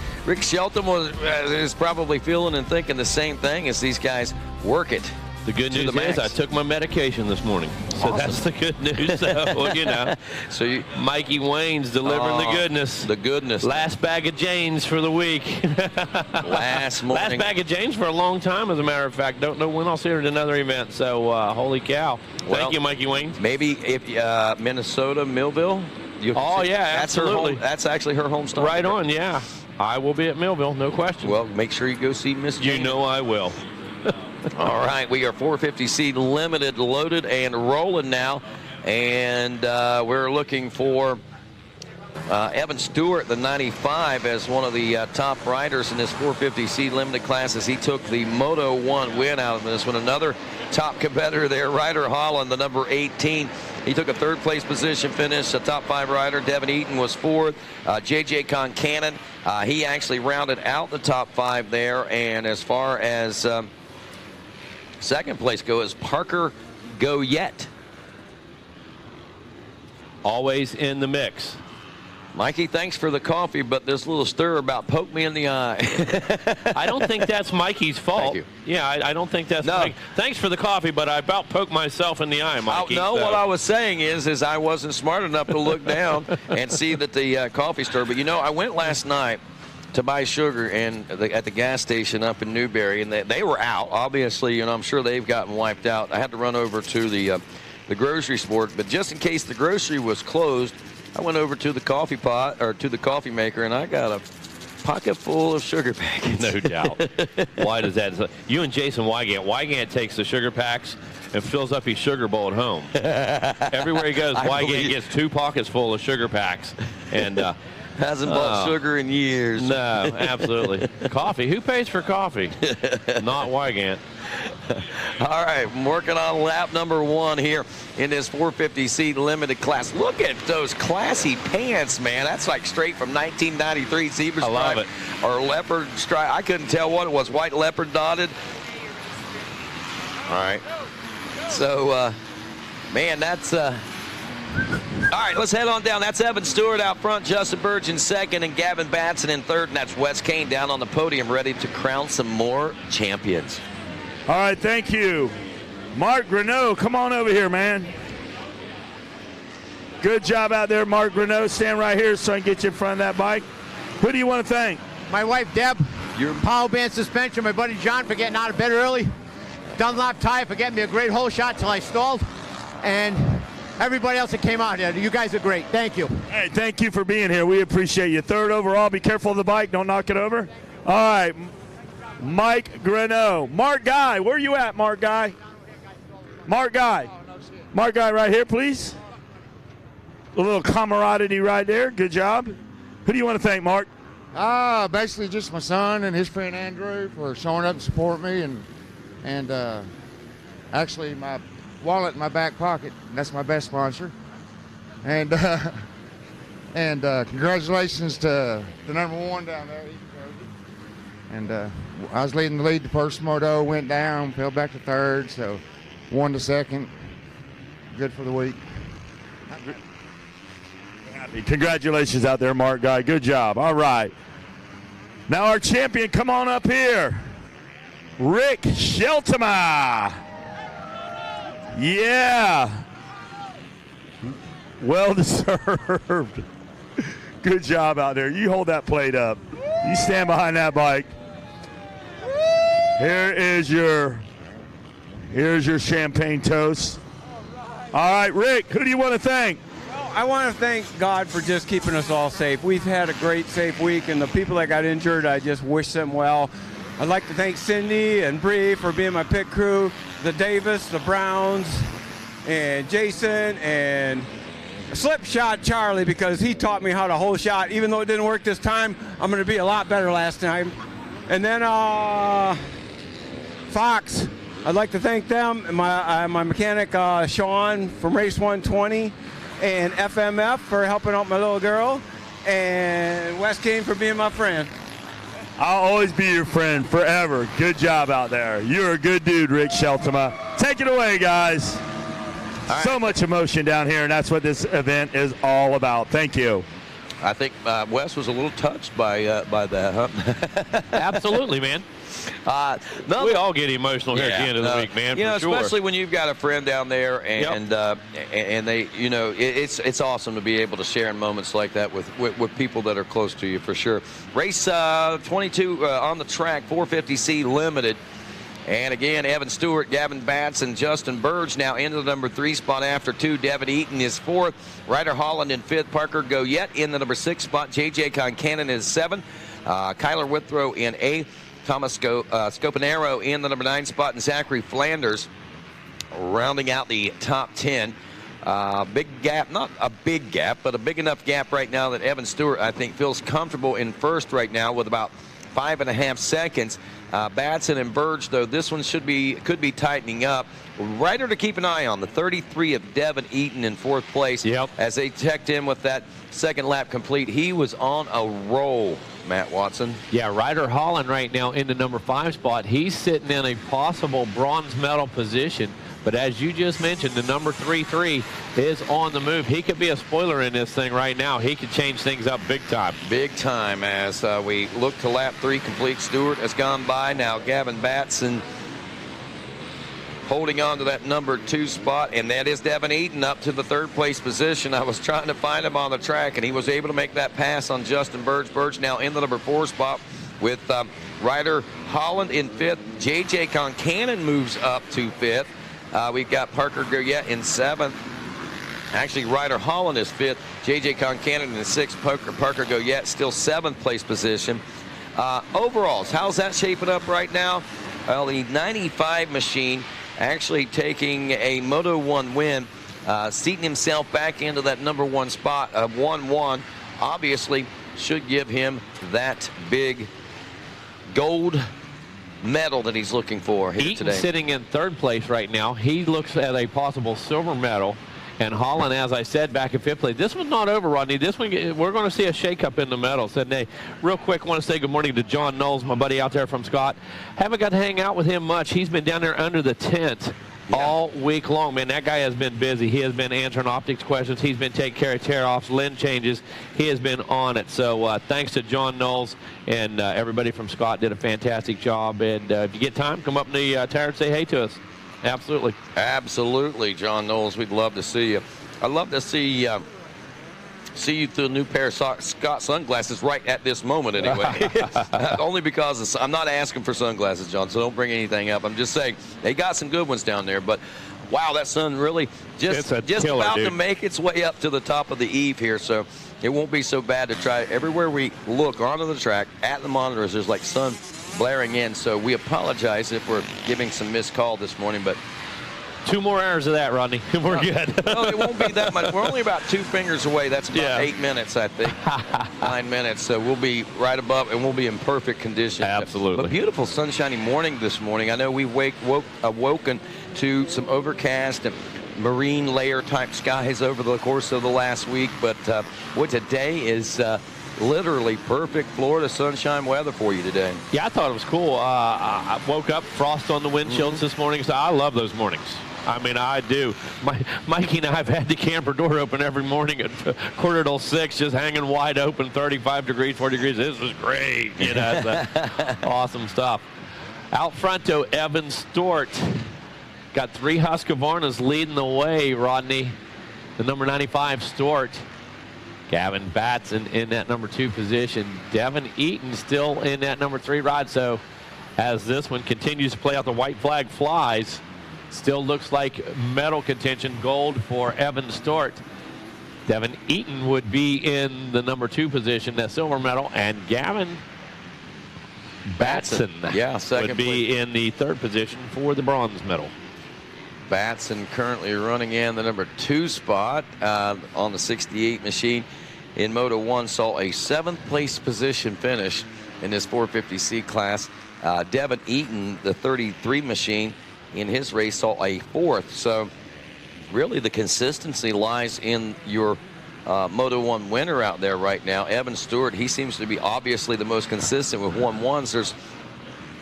Shelton is probably feeling and thinking the same thing as these guys work it. The good news is I took my medication this morning. So Awesome. That's the good news. So, you know. So Mikey Wayne's delivering the goodness. The goodness. Last bag of Janes for the week. Last morning. Last bag of Janes for a long time, as a matter of fact. Don't know when I'll see her at another event. So, holy cow. Thank you, Mikey Wayne. Maybe if Minnesota, Millville. Absolutely. That's actually her home stop. Right on, yeah. I will be at Millville, no question. Well, make sure you go see Miss Jane. You know I will. All right, we are 450C limited, loaded, and rolling now. And we're looking for Evan Stewart, the 95, as one of the top riders in this 450C limited class as he took the Moto 1 win out of this one. Another top competitor there, Ryder Holland, the number 18. He took a third-place position finish, a top 5 rider. Devin Eaton was fourth. J.J. Concannon, he actually rounded out the top 5 there. And as far as second place goes, Parker Goyette. Always in the mix. Mikey, thanks for the coffee, but this little stir about poked me in the eye. I don't think that's Mikey's fault. Thank you. Yeah, I don't think that's Mikey. Thanks for the coffee, but I about poked myself in the eye, Mikey. No, what I was saying is I wasn't smart enough to look down and see that the coffee stirred. But, you know, I went last night to buy sugar at the gas station up in Newberry, and they were out. Obviously, you know, I'm sure they've gotten wiped out. I had to run over to the grocery store, but just in case the grocery was closed, I went over to the coffee pot or to the coffee maker, and I got a pocket full of sugar packets. No doubt. Why does that? You and Jason Wygant takes the sugar packs and fills up his sugar bowl at home. Everywhere he goes, Wygant gets 2 pockets full of sugar packs, and hasn't bought sugar in years. No, absolutely. Coffee. Who pays for coffee? Not Wygant. All right, I'm working on lap number 1 here in this 450C limited class. Look at those classy pants, man. That's like straight from 1993 zebra stripe. I love it. Or leopard stripe. I couldn't tell what it was. White leopard dotted. All right. So, man, that's all right, let's head on down. That's Evan Stewart out front, Justin Burge in second, and Gavin Batson in third. And that's Wes Kane down on the podium, ready to crown some more champions. All right, thank you. Mark Greneau, come on over here, man. Good job out there, Mark Greneau. Stand right here so I can get you in front of that bike. Who do you want to thank? My wife, Deb. Your power band suspension. My buddy, John, for getting out of bed early. Dunlop Tire for getting me a great hole shot till I stalled. And everybody else that came out here. You guys are great. Thank you. Hey, thank you for being here. We appreciate you. Third overall. Be careful of the bike. Don't knock it over. All right. Mike Greneau. Mark Guy. Where are you at, Mark Guy? Mark Guy. Mark Guy right here, please. A little camaraderie right there. Good job. Who do you want to thank, Mark? Basically just my son and his friend Andrew for showing up and supporting me, and actually my wallet in my back pocket. That's my best sponsor. And congratulations to the number 1 down there. And I was leading the lead the first moto, went down, fell back to third, so won the second. Good for the week. Congratulations out there, Mark Guy. Good job. All right. Now our champion, come on up here. Rick Sheltema. Yeah. Well deserved. Good job out there. You hold that plate up. You stand behind that bike. Here's your champagne toast. All right, Rick, who do you want to thank? I want to thank God for just keeping us all safe. We've had a great, safe week, and the people that got injured, I just wish them well. I'd like to thank Cindy and Bree for being my pit crew, the Davis, the Browns, and Jason, and Slip Shot Charlie, because he taught me how to hold shot. Even though it didn't work this time, I'm going to be a lot better last time. And then Fox, I'd like to thank them, my mechanic Sean from Race 120, and FMF for helping out my little girl, and Wes Kane for being my friend. I'll always be your friend forever. Good job out there. You're a good dude, Rick Sheltema. Take it away, guys. Right. So much emotion down here, and that's what this event is all about. Thank you. I think Wes was a little touched by that, huh? Absolutely, man. We all get emotional here at the end of the week, man. You know, for sure. especially when you've got a friend down there, and they, you know, it's awesome to be able to share in moments like that with people that are close to you, for sure. Race 22 on the track, 450C limited. And again, Evan Stewart, Gavin Batts, and Justin Burge now into the number 3 spot after 2. Devin Eaton is 4th. Ryder Holland in 5th. Parker Goyette in the number 6 spot. J.J. Concannon is 7th. Kyler Withrow in 8th. Thomas Scopanero in the number 9 spot. And Zachary Flanders rounding out the top 10. Big gap, not a big gap, but a big enough gap right now that Evan Stewart, I think, feels comfortable in first right now with about 5.5 seconds. Batson and Burge, though, this one could be tightening up. Rider to keep an eye on, the 33 of Devin Eaton in 4th place. As they checked in with that second lap complete. He was on a roll, Matt Watson. Yeah, Ryder Holland right now in the number 5 spot. He's sitting in a possible bronze medal position. But as you just mentioned, the number 33 is on the move. He could be a spoiler in this thing right now. He could change things up big time. Big time as we look to lap 3 complete. Stewart has gone by. Now Gavin Batson holding on to that number 2 spot, and that is Devin Eaton up to the 3rd place position. I was trying to find him on the track, and he was able to make that pass on Justin Burge. Burge now in the number 4 spot with Ryder Holland in 5th. J.J. Concannon moves up to 5th. We've got Parker Goyette in 7th. Actually, Ryder Holland is 5th. J.J. Concannon in 6th. Parker Goyette still 7th place position. Overalls, how's that shaping up right now? Well, the 95 machine actually taking a Moto 1 win, seating himself back into that number 1 spot of 1-1. Obviously, should give him that big gold medal that he's looking for here Eaton today. Sitting in 3rd place right now. He looks at a possible silver medal. And Holland, as I said, back in 5th place. This one's not over, Rodney. This one, we're going to see a shakeup in the medals. And they, real quick, want to say good morning to John Knowles, my buddy out there from Scott. Haven't got to hang out with him much. He's been down there under the tent all week long. Man, that guy has been busy. He has been answering optics questions. He's been taking care of tear-offs, lens changes. He has been on it. So thanks to John Knowles and everybody from Scott did a fantastic job. And if you get time, come up in the tower and say hey to us. Absolutely. Absolutely, John Knowles. We'd love to see you. I'd love to see you through a new pair of Scott sunglasses right at this moment anyway. Only because I'm not asking for sunglasses, John, so don't bring anything up. I'm just saying they got some good ones down there. But, wow, that sun really just killer, about dude. to make its way up to the top of the eve here. So it won't be so bad to try. Everywhere we look onto the track, at the monitors, there's like sun blaring in. So we apologize if we're giving some missed call this morning, but 2 more hours of that, Rodney. We're good. Well, it won't be that much. We're only about 2 fingers away. That's about 8 minutes, I think. 9 minutes. So we'll be right above, and we'll be in perfect condition. Absolutely. But beautiful sunshiny morning this morning. I know we awoken to some overcast and marine layer type skies over the course of the last week. But what today is literally perfect Florida sunshine weather for you today. Yeah, I thought it was cool. I woke up, frost on the windshields this morning, so I love those mornings. I mean, I do. Mikey and I have had the camper door open every morning at 5:45, just hanging wide open, 35 degrees, 40 degrees. This was great. You know, it's, awesome stuff. Out front, though, Evan Stewart. Got 3 Husqvarnas leading the way, Rodney. The number 95 Stewart. Gavin Batson in that number 2 position. Devin Eaton still in that number 3 ride. So as this one continues to play out, the white flag flies. Still looks like medal contention, gold for Evan Stewart. Devin Eaton would be in the number 2 position, that silver medal, and Gavin Batson would be in the 3rd position for the bronze medal. Batson currently running in the number 2 spot on the 68 machine in Moto 1. Saw a 7th place position finish in this 450C class. Devin Eaton, the 33 machine, in his race saw a 4th. So really the consistency lies in your Moto 1 winner out there right now. Evan Stewart, he seems to be obviously the most consistent with 1-1s. There's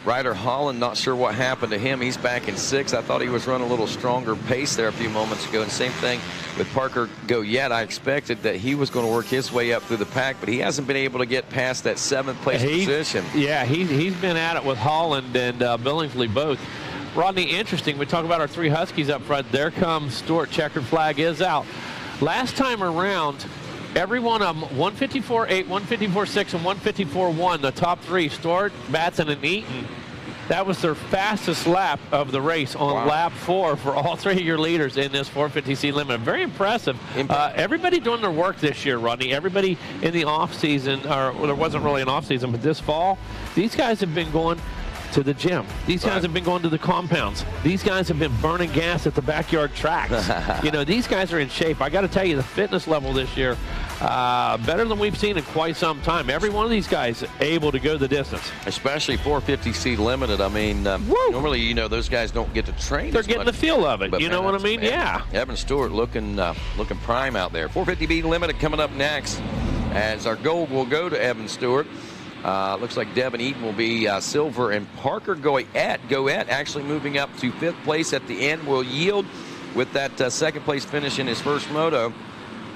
Ryder Holland, not sure what happened to him. He's back in 6th. I thought he was running a little stronger pace there a few moments ago. And same thing with Parker Goyette. I expected that he was going to work his way up through the pack, but he hasn't been able to get past that 7th place position. Yeah, he's been at it with Holland and Billingsley both. Rodney, interesting. We talk about our 3 Huskies up front. There comes Stewart. Checkered flag is out. Last time around, every one of them, 154.8, 154.6, and 154.1, the top 3, Stewart, Batson, and Eaton. That was their fastest lap of the race on lap 4 for all 3 of your leaders in this 450C Limited. Very impressive. Everybody doing their work this year, Rodney. Everybody in the off season, or well, there wasn't really an off season, but this fall, these guys have been going to the gym. These guys have been going to the compounds. These guys have been burning gas at the backyard tracks. You know, these guys are in shape. I got to tell you, the fitness level this year, better than we've seen in quite some time. Every one of these guys able to go the distance. Especially 450C Limited. I mean, normally, you know, those guys don't get to train. They're getting the feel of it. But you know what I mean? Yeah. Evan Stewart looking prime out there. 450B Limited coming up next, as our gold will go to Evan Stewart. Looks like Devin Eaton will be silver, and Parker Goyette actually moving up to 5th place at the end, will yield with that 2nd place finish in his first moto.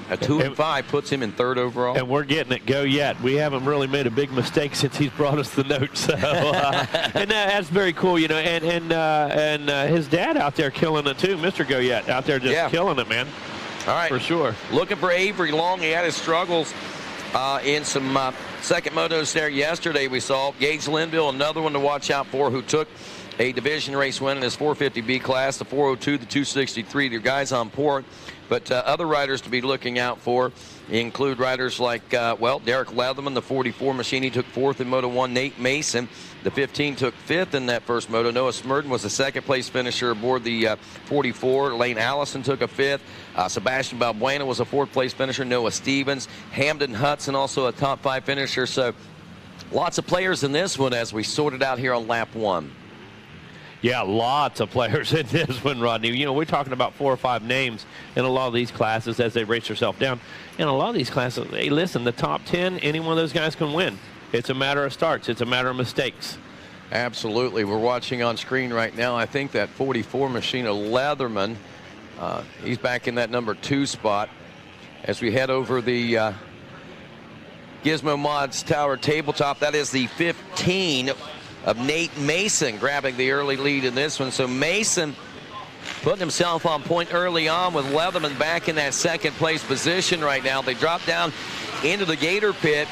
A 2-5 puts him in 3rd overall. And we're getting it Goyette. We haven't really made a big mistake since he's brought us the note. So, and that's very cool, you know. And his dad out there killing it too, Mr. Goyette, out there just killing it, man. All right, for sure. Looking for Avery Long. He had his struggles in some second motos there yesterday. We saw Gage Linville, another one to watch out for, who took a division race win in his 450B class, the 402, the 263. They're guys on port. But other riders to be looking out for include riders like, Derek Leatherman, the 44 machine. He took 4th in Moto 1. Nate Mason, the 15, took 5th in that first moto. Noah Smurden was the 2nd place finisher aboard the 44. Lane Allison took a 5th. Sebastian Balbuena was a 4th place finisher. Noah Stevens. Hamden Hudson also a top 5 finisher. So lots of players in this one as we sorted out here on lap 1. Yeah, lots of players in this one, Rodney. You know, we're talking about 4 or 5 names in a lot of these classes as they race themselves down. In a lot of these classes, hey, listen, the top 10, any one of those guys can win. It's a matter of starts. It's a matter of mistakes. Absolutely. We're watching on screen right now, I think that 44 machine of Leatherman, he's back in that number 2 spot. As we head over the Gizmo Mods Tower tabletop, that is the 15 of Nate Mason grabbing the early lead in this one. So Mason putting himself on point early on with Leatherman back in that 2nd place position right now. They drop down into the Gator pit,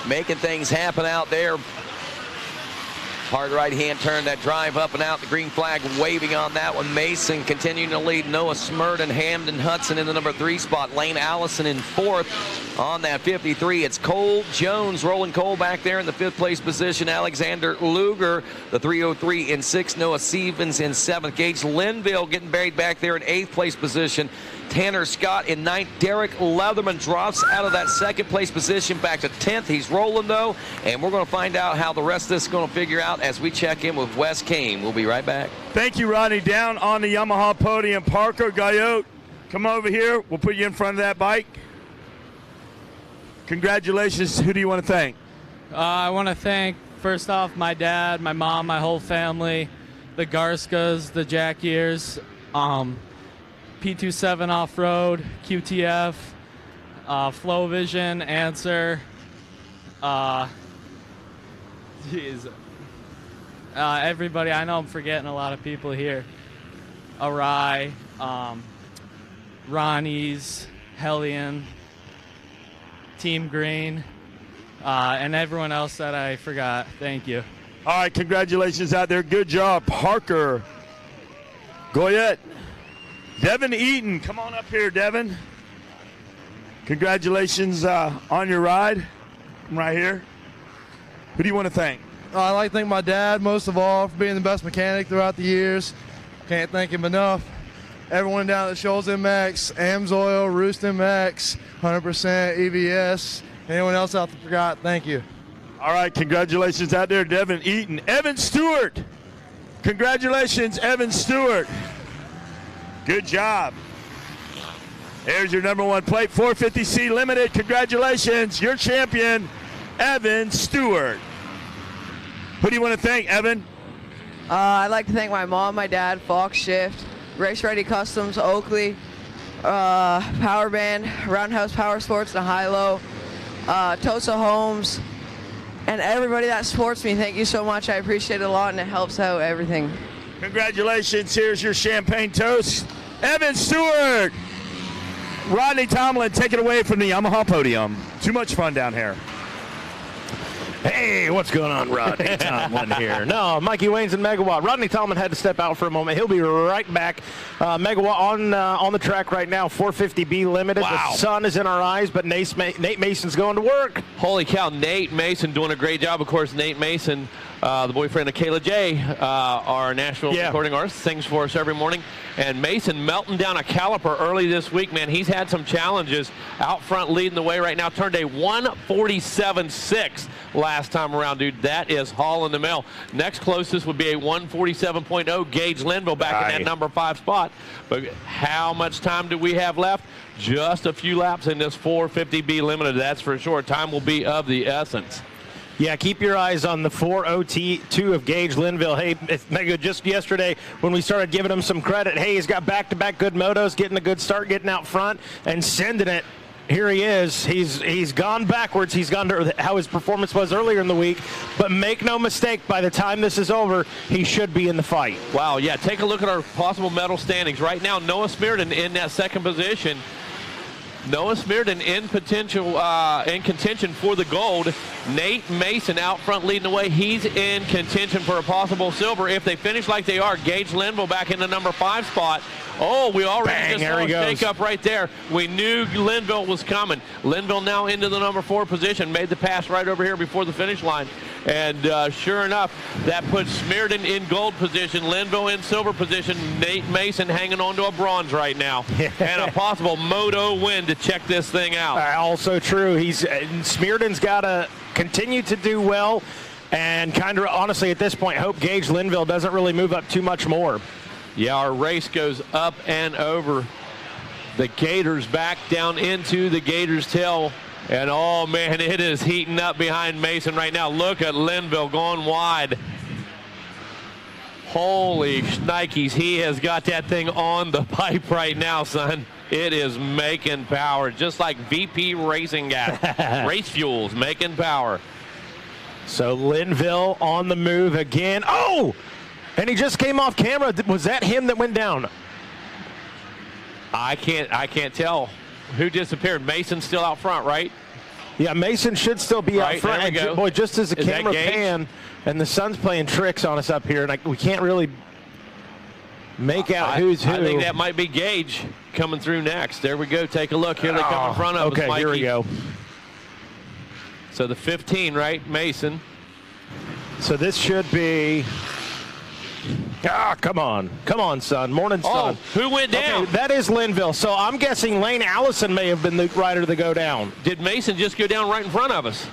making things happen out there. Hard right-hand turn, that drive up and out. The green flag waving on that one. Mason continuing to lead. Noah Smurden, Hamden Hudson in the number 3 spot. Lane Allison in 4th on that 53. It's Cole Jones, Roland Cole back there in the 5th place position. Alexander Luger, the 303 in 6th. Noah Stevens in 7th. Gage Linville getting buried back there in 8th place position. Tanner Scott in 9th. Derek Leatherman drops out of that 2nd place position back to 10th. He's rolling though, and we're going to find out how the rest of this is going to figure out as we check in with Wes Kane. We'll be right back. Thank you, Rodney. Down on the Yamaha podium, Parker Goyette, come over here. We'll put you in front of that bike. Congratulations. Who do you want to thank? I want to thank, first off, my dad, my mom, my whole family, the Garskas, the Jack Ears, P27 Off-Road, QTF, Flow Vision, Answer, everybody. I know I'm forgetting a lot of people here. Arai, Ronnie's, Hellion, Team Green, and everyone else that I forgot. Thank you. All right, congratulations out there. Good job, Parker Goyette. Devin Eaton, come on up here, Devin. Congratulations on your ride. I'm right here. Who do you want to thank? I'd like to thank my dad, most of all, for being the best mechanic throughout the years. Can't thank him enough. Everyone down at Shoals MX, Amsoil, Roost MX, 100% EVS. Anyone else out there forgot, thank you. All right, congratulations out there, Devin Eaton. Evan Stewart. Congratulations, Evan Stewart. Good job. There's your number 1 plate, 450C Limited. Congratulations, your champion, Evan Stewart. Who do you want to thank, Evan? I'd like to thank my mom, my dad, Fox Shift, Race Ready Customs, Oakley, Power Band, Roundhouse Power Sports, and Hilo, Tosa Homes, and everybody that supports me. Thank you so much. I appreciate it a lot, and it helps out everything. Congratulations. Here's your champagne toast. Evan Stewart. Rodney Tomlin, take it away from the Yamaha podium. Too much fun down here. Hey, what's going on? Rodney Tomlin here. No, Mikey Wayne's in Megawatt. Rodney Tomlin had to step out for a moment. He'll be right back. Megawatt on the track right now, 450B Limited. Wow. The sun is in our eyes, but Nate Mason's going to work. Holy cow, Nate Mason doing a great job. Of course, Nate Mason, the boyfriend of Kayla J, our Nashville recording artist, sings for us every morning. And Mason melting down a caliper early this week, man. He's had some challenges out front leading the way right now. Turned a 147.6 last time around, dude. That is hauling the mail. Next closest would be a 147.0 Gage Linville back in that number 5 spot. But how much time do we have left? Just a few laps in this 450B Limited, that's for sure. Time will be of the essence. Yeah, keep your eyes on the 402 of Gage Linville. Hey, Mega, just yesterday when we started giving him some credit, hey, he's got back-to-back good motos, getting a good start, getting out front, and sending it. Here he is. He's gone backwards. He's gone to how his performance was earlier in the week. But make no mistake, by the time this is over, he should be in the fight. Wow, yeah, take a look at our possible medal standings. Right now, Noah Smearden in that second position. Noah Smearden in contention for the gold. Nate Mason out front leading the way. He's in contention for a possible silver. If they finish like they are, Gage Linville back in the number 5 spot. Oh, we already just saw a shake-up right there. We knew Linville was coming. Linville now into the number 4 position. Made the pass right over here before the finish line. And sure enough, that puts Smearden in gold position, Linville in silver position, Nate Mason hanging on to a bronze right now. And a possible moto win to check this thing out. Also true. Smearden's got to continue to do well. And kind of honestly at this point, hope Gage Linville doesn't really move up too much more. Yeah, our race goes up and over the Gators back down into the Gators' tail. And, oh, man, it is heating up behind Mason right now. Look at Linville going wide. Holy shnikes, he has got that thing on the pipe right now, son. It is making power, just like VP Racing gas. Race Fuels making power. So Linville on the move again. Oh! And he just came off camera. Was that him that went down? I can't tell who disappeared. Mason's still out front, right? Yeah, Mason should still be out front. There we go. Boy, just as the camera pan, and the sun's playing tricks on us up here, and we can't really make out who's who. I think that might be Gage coming through next. There we go. Take a look. Here they come in front of us, Mikey. Here we go. So the 15, right? Mason. So this should be... come on, son. Morning, son. Who went down? Okay, that is Linville. So I'm guessing Lane Allison may have been the rider to go down. Did Mason just go down right in front of us?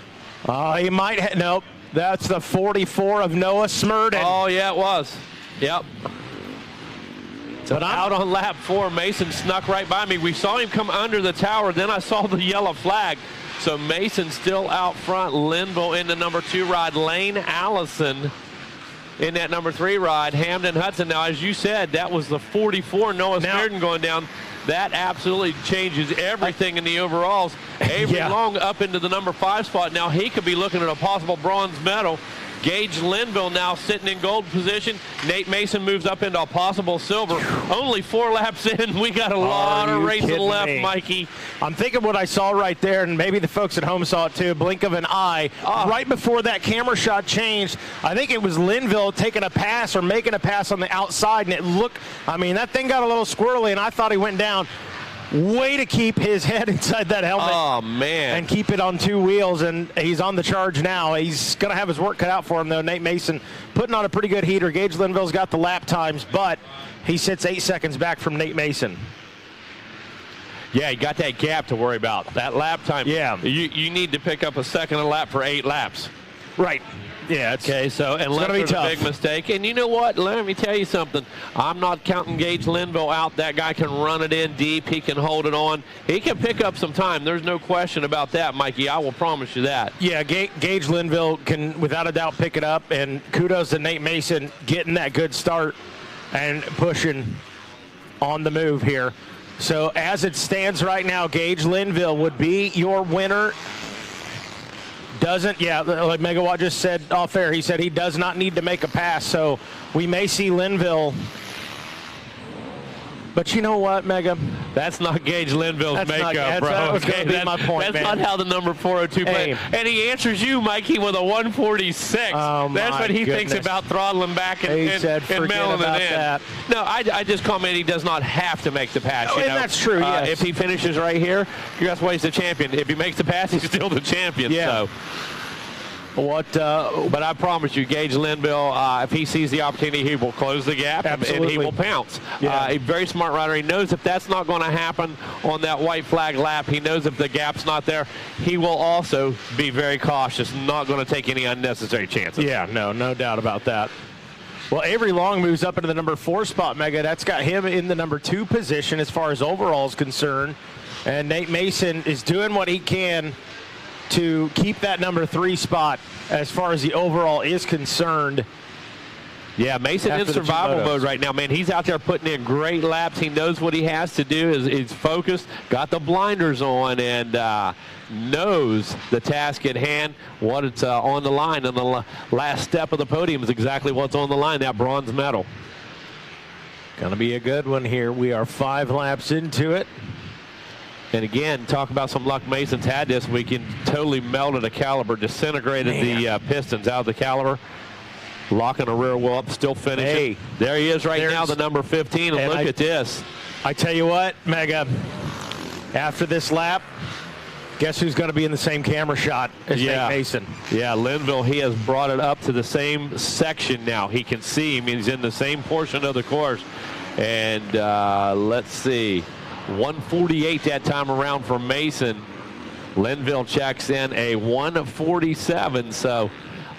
He might. Nope. That's the 44 of Noah Smearden. Oh, yeah, it was. Yep. So out on lap 4, Mason snuck right by me. We saw him come under the tower. Then I saw the yellow flag. So Mason still out front. Linville in the number 2 ride. Lane Allison in that number 3 ride. Hamden Hudson. Now, as you said, that was the 44 Noah Smearden going down. That absolutely changes everything in the overalls. Avery Long up into the number 5 spot. Now he could be looking at a possible bronze medal. Gage Linville now sitting in gold position. Nate Mason moves up into a possible silver. Only 4 laps in. We got a lot of racing left, Mikey. I'm thinking what I saw right there, and maybe the folks at home saw it too, blink of an eye. Right before that camera shot changed, I think it was Linville taking a pass or making a pass on the outside, and it looked, I mean, that thing got a little squirrely, and I thought he went down. Way to keep his head inside that helmet. Oh, man. And keep it on 2 wheels, and he's on the charge now. He's going to have his work cut out for him, though. Nate Mason putting on a pretty good heater. Gage Linville's got the lap times, but he sits 8 seconds back from Nate Mason. Yeah, you got that gap to worry about. That lap time. Yeah. You need to pick up a second a lap for 8 laps. Right. Yeah, okay, so unless there's a big mistake. And you know what? Let me tell you something. I'm not counting Gage Linville out. That guy can run it in deep. He can hold it on. He can pick up some time. There's no question about that, Mikey. I will promise you that. Yeah, Gage Linville can, without a doubt, pick it up. And kudos to Nate Mason getting that good start and pushing on the move here. So as it stands right now, Gage Linville would be your winner. Doesn't, yeah, like Megawatt just said off air, he said he does not need to make a pass, so we may see Linville. But you know what, Mega? That's not Gage Linville's makeup, bro. That was going to be my point, That's not how the number 402 plays. And he answers you, Mikey, with a 146. That's what he thinks about throttling back and mailing it in. That. No, I just comment he does not have to make the pass. And that's true, yes. If he finishes right here, that's why he's the champion. If he makes the pass, he's still the champion. Yeah. So. But I promise you, Gage Linville, if he sees the opportunity, he will close the gap and he will pounce. Yeah. A very smart rider. He knows if that's not going to happen on that white flag lap, he knows if the gap's not there, he will also be very cautious, not going to take any unnecessary chances. Yeah, no doubt about that. Well, Avery Long moves up into the number 4 spot, Mega. That's got him in the number 2 position as far as overall is concerned. And Nate Mason is doing what he can to keep that number 3 spot as far as the overall is concerned. Yeah, Mason in survival mode right now, man. He's out there putting in great laps. He knows what he has to do. He's focused, got the blinders on, and knows the task at hand, what it's on the line. And the last step of the podium is exactly what's on the line, that bronze medal. Going to be a good one here. We are 5 laps into it. And again, talk about some luck Mason's had this weekend. Totally melted a caliper, disintegrated the pistons out of the caliper. Locking a rear wheel up, still finishing. Hey, there he is right now, the number 15. And look at this. I tell you what, Mega, after this lap, guess who's going to be in the same camera shot as Nate Mason? Yeah, Linville, he has brought it up to the same section now. He can see him. He's in the same portion of the course. And let's see. 148 that time around for Mason. Linville checks in a 147. So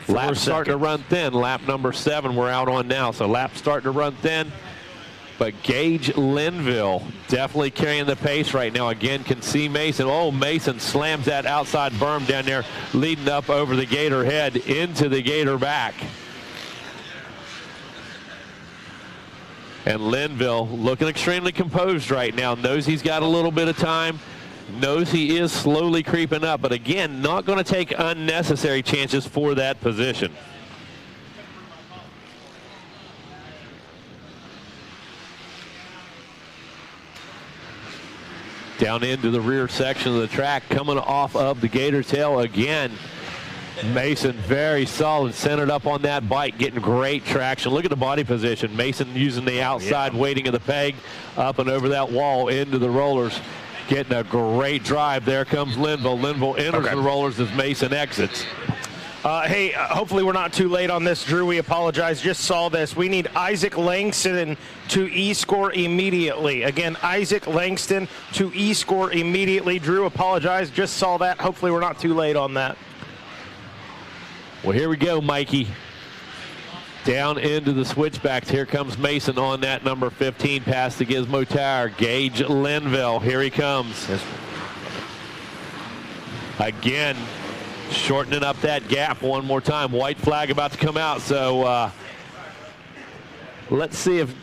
lap starting to run thin. Lap number 7 we're out on now. So lap starting to run thin. But Gage Linville definitely carrying the pace right now. Again, can see Mason. Oh, Mason slams that outside berm down there, leading up over the Gator head into the Gator back. And Linville looking extremely composed right now. Knows he's got a little bit of time. Knows he is slowly creeping up. But again, not going to take unnecessary chances for that position. Down into the rear section of the track, coming off of the Gator tail again. Mason very solid, centered up on that bike, getting great traction. Look at the body position. Mason using the outside weighting of the peg up and over that wall into the rollers. Getting a great drive. There comes Linville. Linville enters the rollers as Mason exits. Hey, hopefully we're not too late on this, Drew. We apologize. Just saw this. We need Isaac Langston to E-score immediately. Again, Isaac Langston to E-score immediately. Drew, apologize. Just saw that. Hopefully we're not too late on that. Well, here we go, Mikey. Down into the switchbacks. Here comes Mason on that number 15 past the Gizmo Tower. Gage Linville. Here he comes. Again, shortening up that gap one more time. White flag about to come out. So let's see if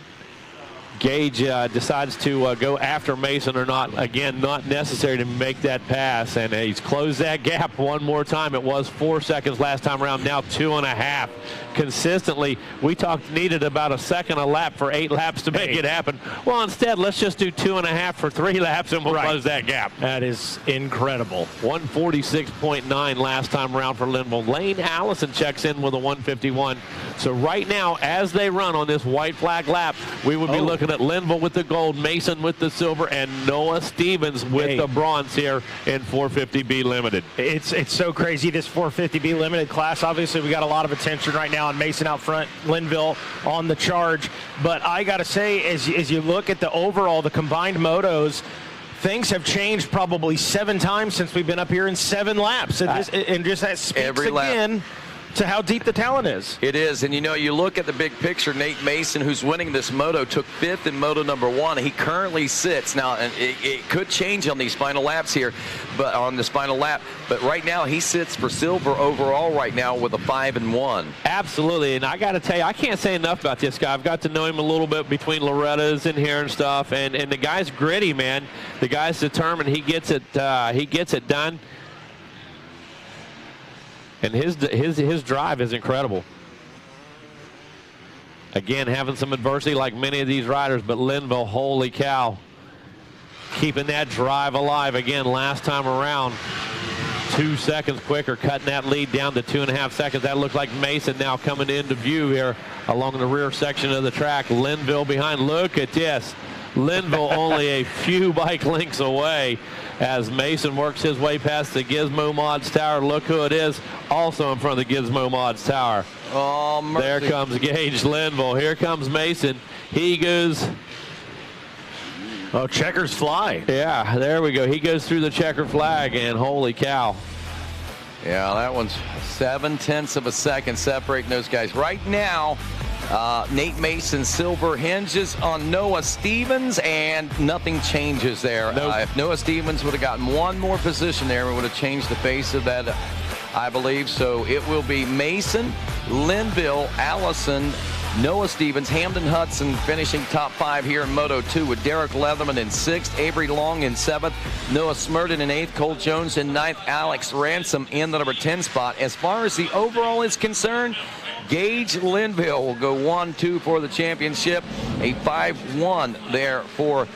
Gage decides to go after Mason or not. Again, not necessary to make that pass. And he's closed that gap one more time. It was 4 seconds last time around, now 2.5. Consistently, we needed about a second a lap for 8 laps to make it happen. Well, instead, let's just do 2.5 for 3 laps and we'll close that gap. That is incredible. 146.9 last time around for Linville. Lane Allison checks in with a 151. So right now, as they run on this white flag lap, we would be looking at Linville with the gold, Mason with the silver, and Noah Stevens with the bronze here in 450B Limited. It's so crazy, this 450B Limited class. Obviously, we got a lot of attention right now on Mason out front, Linville on the charge. But I got to say, as you look at the overall, the combined motos, things have changed probably 7 times since we've been up here in 7 laps. And just that speaks again to how deep the talent is. It is, and you look at the big picture. Nate Mason, who's winning this moto, took 5th in moto number 1. He currently sits now, and it could change on these final laps here, but on this final lap. But right now, he sits for silver overall right now with a 5-1. Absolutely, and I got to tell you, I can't say enough about this guy. I've got to know him a little bit between Loretta's in here and stuff, and the guy's gritty, man. The guy's determined. He gets it done. And his drive is incredible. Again, having some adversity like many of these riders, but Linville, holy cow, keeping that drive alive again last time around. 2 seconds quicker, cutting that lead down to 2.5 seconds. That looks like Mason now coming into view here along the rear section of the track. Linville behind. Look at this. Linville only a few bike lengths away as Mason works his way past the Gizmo Mods Tower. Look who it is, also in front of the Gizmo Mods Tower. Oh, mercy. There comes Gage Linville. Here comes Mason. He goes. Oh, checkers fly. Yeah, there we go. He goes through the checker flag, and holy cow. Yeah, that one's 0.7 of a second separating those guys. Right now, Nate Mason silver hinges on Noah Stevens, and nothing changes there. Nope. If Noah Stevens would have gotten one more position there, it would have changed the face of that, I believe. So it will be Mason, Linville, Allison, Noah Stevens, Hamden Hudson finishing top 5 here in Moto 2 with Derek Leatherman in 6th, Avery Long in 7th, Noah Smurden in 8th, Cole Jones in 9th, Alex Ransom in the number 10 spot. As far as the overall is concerned, Gage Linville will go 1-2 for the championship, a 5-1 there for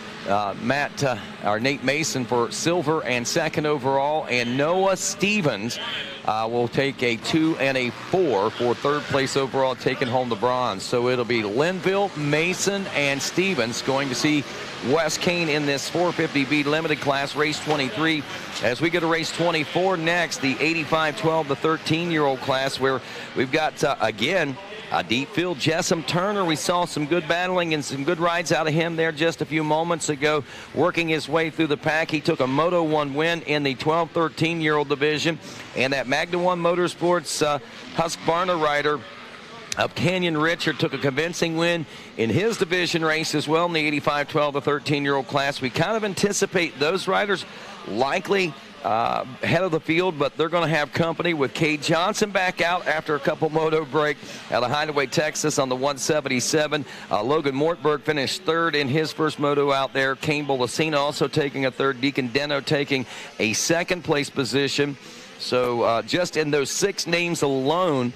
Nate Mason for silver and 2nd overall, and Noah Stevens will take a 2 and a 4 for 3rd place overall, taking home the bronze. So it'll be Linville, Mason, and Stevens going to see Wes Kane in this 450B limited class, race 23. As we go to race 24 next, the 85-12, the 13-year-old class, where we've got, again, a deep field. Jessam Turner, we saw some good battling and some good rides out of him there just a few moments ago, working his way through the pack. He took a Moto 1 win in the 12-13-year-old division. And that Magna 1 Motorsports Husqvarna rider of Canyon Richard took a convincing win in his division race as well in the 85-12, the 13-year-old class. We kind of anticipate those riders likely head of the field, but they're going to have company with Cade Johnson back out after a couple moto break out of Hideaway, Texas on the 177. Logan Mortberg finished 3rd in his first moto out there. Kane Bolasina also taking a 3rd. Deacon Deno taking a 2nd place position. So just in those 6 names alone,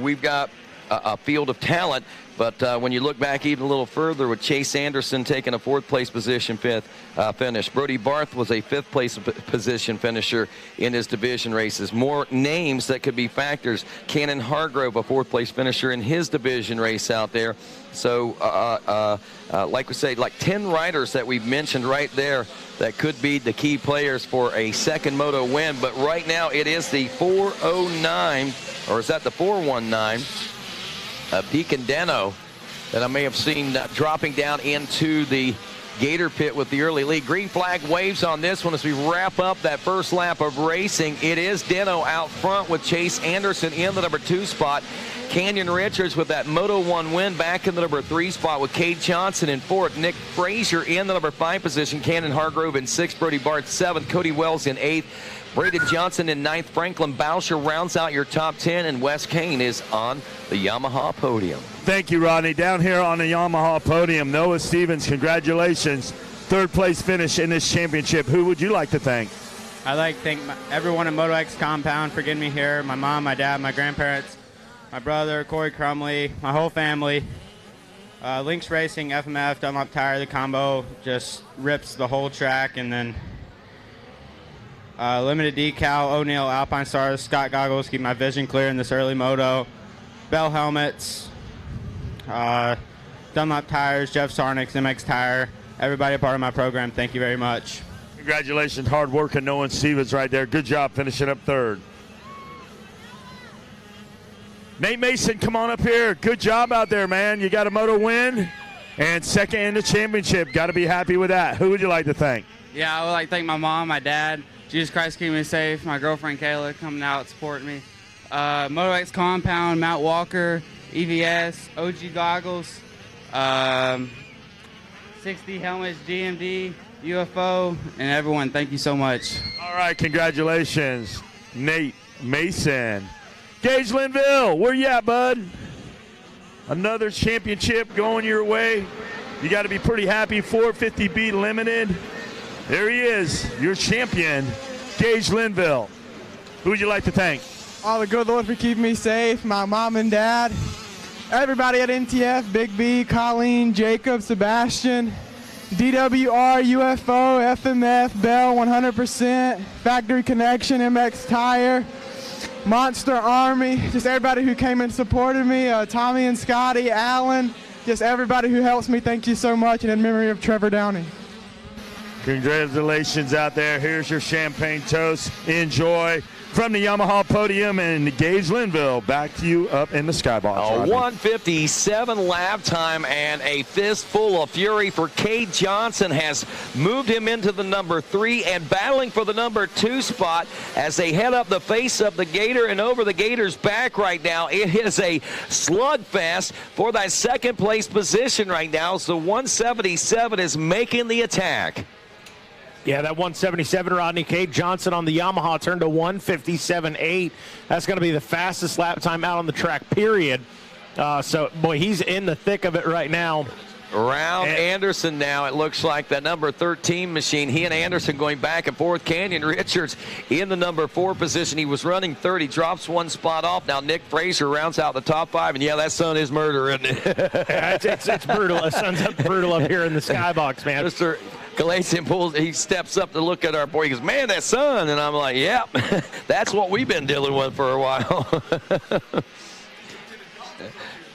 we've got a field of talent. But when you look back even a little further with Chase Anderson taking a 4th place position finish. Brody Barth was a 5th place position finisher in his division races. More names that could be factors. Cannon Hargrove, a 4th place finisher in his division race out there. So like we say, like 10 riders that we've mentioned right there that could be the key players for a 2nd moto win. But right now it is the 409, or is that the 419? Deacon Deno that I may have seen dropping down into the Gator pit with the early lead. Green flag waves on this one as we wrap up that first lap of racing. It is Deno out front with Chase Anderson in the number 2 spot. Canyon Richards with that Moto 1 win back in the number 3 spot with Cade Johnson in 4th. Nick Frazier in the number 5 position. Cannon Hargrove in 6th. Brody Barth 7th. Cody Wells in 8th. Braden Johnson in 9th. Franklin Boucher rounds out your top 10, and Wes Kane is on the Yamaha podium. Thank you, Rodney. Down here on the Yamaha podium, Noah Stevens, congratulations. 3rd place finish in this championship. Who would you like to thank? I'd like to thank everyone at Moto X Compound for getting me here. My mom, my dad, my grandparents, my brother, Corey Crumley, my whole family. Lynx Racing, FMF, Dunlop Tire, the combo just rips the whole track. And then Limited Decal, O'Neill, Alpine Stars, Scott Goggles, keep my vision clear in this early moto. Bell Helmets, Dunlop Tires, Jeff Sarnick's, MX Tire, everybody a part of my program. Thank you very much. Congratulations, hard work, and Noah Stevens right there. Good job finishing up 3rd. Nate Mason, come on up here. Good job out there, man. You got a moto win and 2nd in the championship. Got to be happy with that. Who would you like to thank? Yeah, I would like to thank my mom, my dad, Jesus Christ keeping me safe, my girlfriend Kayla coming out supporting me. Moto X Compound, Mount Walker, EVS, OG Goggles, 60 Helmets, DMD, UFO, and everyone, thank you so much. All right, congratulations, Nate Mason. Gage Linville, where you at, bud? Another championship going your way. You got to be pretty happy. 450B Limited. There he is, your champion, Gage Linville. Who would you like to thank? All the good Lord for keeping me safe, my mom and dad, everybody at NTF, Big B, Colleen, Jacob, Sebastian, DWR, UFO, FMF, Bell, 100%, Factory Connection, MX Tire, Monster Army, just everybody who came and supported me, Tommy and Scotty, Alan, just everybody who helps me, thank you so much, and in memory of Trevor Downey. Congratulations out there. Here's your champagne toast. Enjoy. From the Yamaha Podium and Gage Linville, back to you up in the skybox. A 1:57 lap time and a fistful of fury for Cade Johnson has moved him into the number 3 and battling for the number 2 spot as they head up the face of the Gator and over the Gator's back right now. It is a slugfest for that second place position right now. So 177 is making the attack. Yeah, that 177, Rodney. Cade Johnson on the Yamaha turned to 157.8. That's going to be the fastest lap time out on the track, period. So, boy, he's in the thick of it right now. Around Anderson now, it looks like the number 13 machine. He and Anderson going back and forth. Canyon Richards in the number 4 position. He was running 30, drops 1 spot off. Now Nick Frazier rounds out the top 5, and yeah, that sun is murder, isn't it? it's brutal. The sun's brutal up here in the skybox, man. Mr. Galatian pulls, he steps up to look at our boy. He goes, man, that sun. And I'm like, yep, that's what we've been dealing with for a while.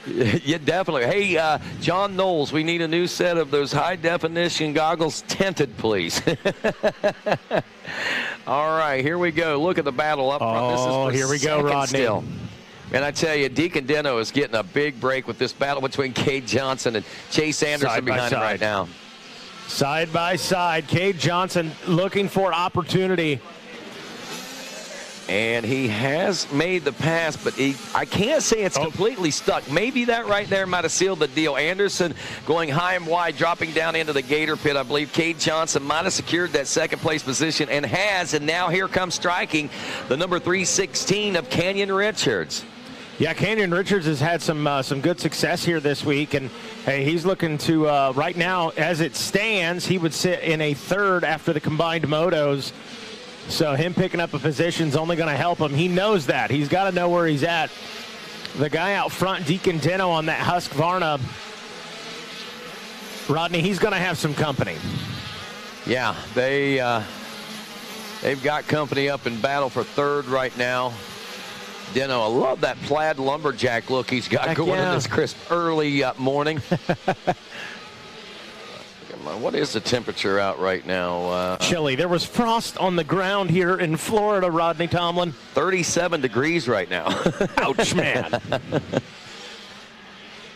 Yeah, definitely. Hey, John Knowles, we need a new set of those high-definition goggles, tinted, please. All right, here we go. Look at the battle up front. This is for here we go, Rodney. Still. And I tell you, Deacon Deno is getting a big break with this battle between Cade Johnson and Chase Anderson behind him right now. Side by side, Cade Johnson looking for opportunity. And he has made the pass, but I can't say it's completely stuck. Maybe that right there might have sealed the deal. Anderson going high and wide, dropping down into the Gator pit. I believe Cade Johnson might have secured that second place position and has. And now here comes striking the number 316 of Canyon Richards. Yeah, Canyon Richards has had some good success here this week, and hey, he's looking to right now, as it stands, he would sit in a 3rd after the combined motos. So him picking up a position is only going to help him. He knows that. He's got to know where he's at. The guy out front, Deacon Deno on that Husqvarna, Rodney, he's going to have some company. Yeah, they've got company up in battle for 3rd right now. Deno, I love that plaid lumberjack look he's got going in this crisp early morning. What is the temperature out right now? Chilly. There was frost on the ground here in Florida, Rodney Tomlin. 37 degrees right now. Ouch, man.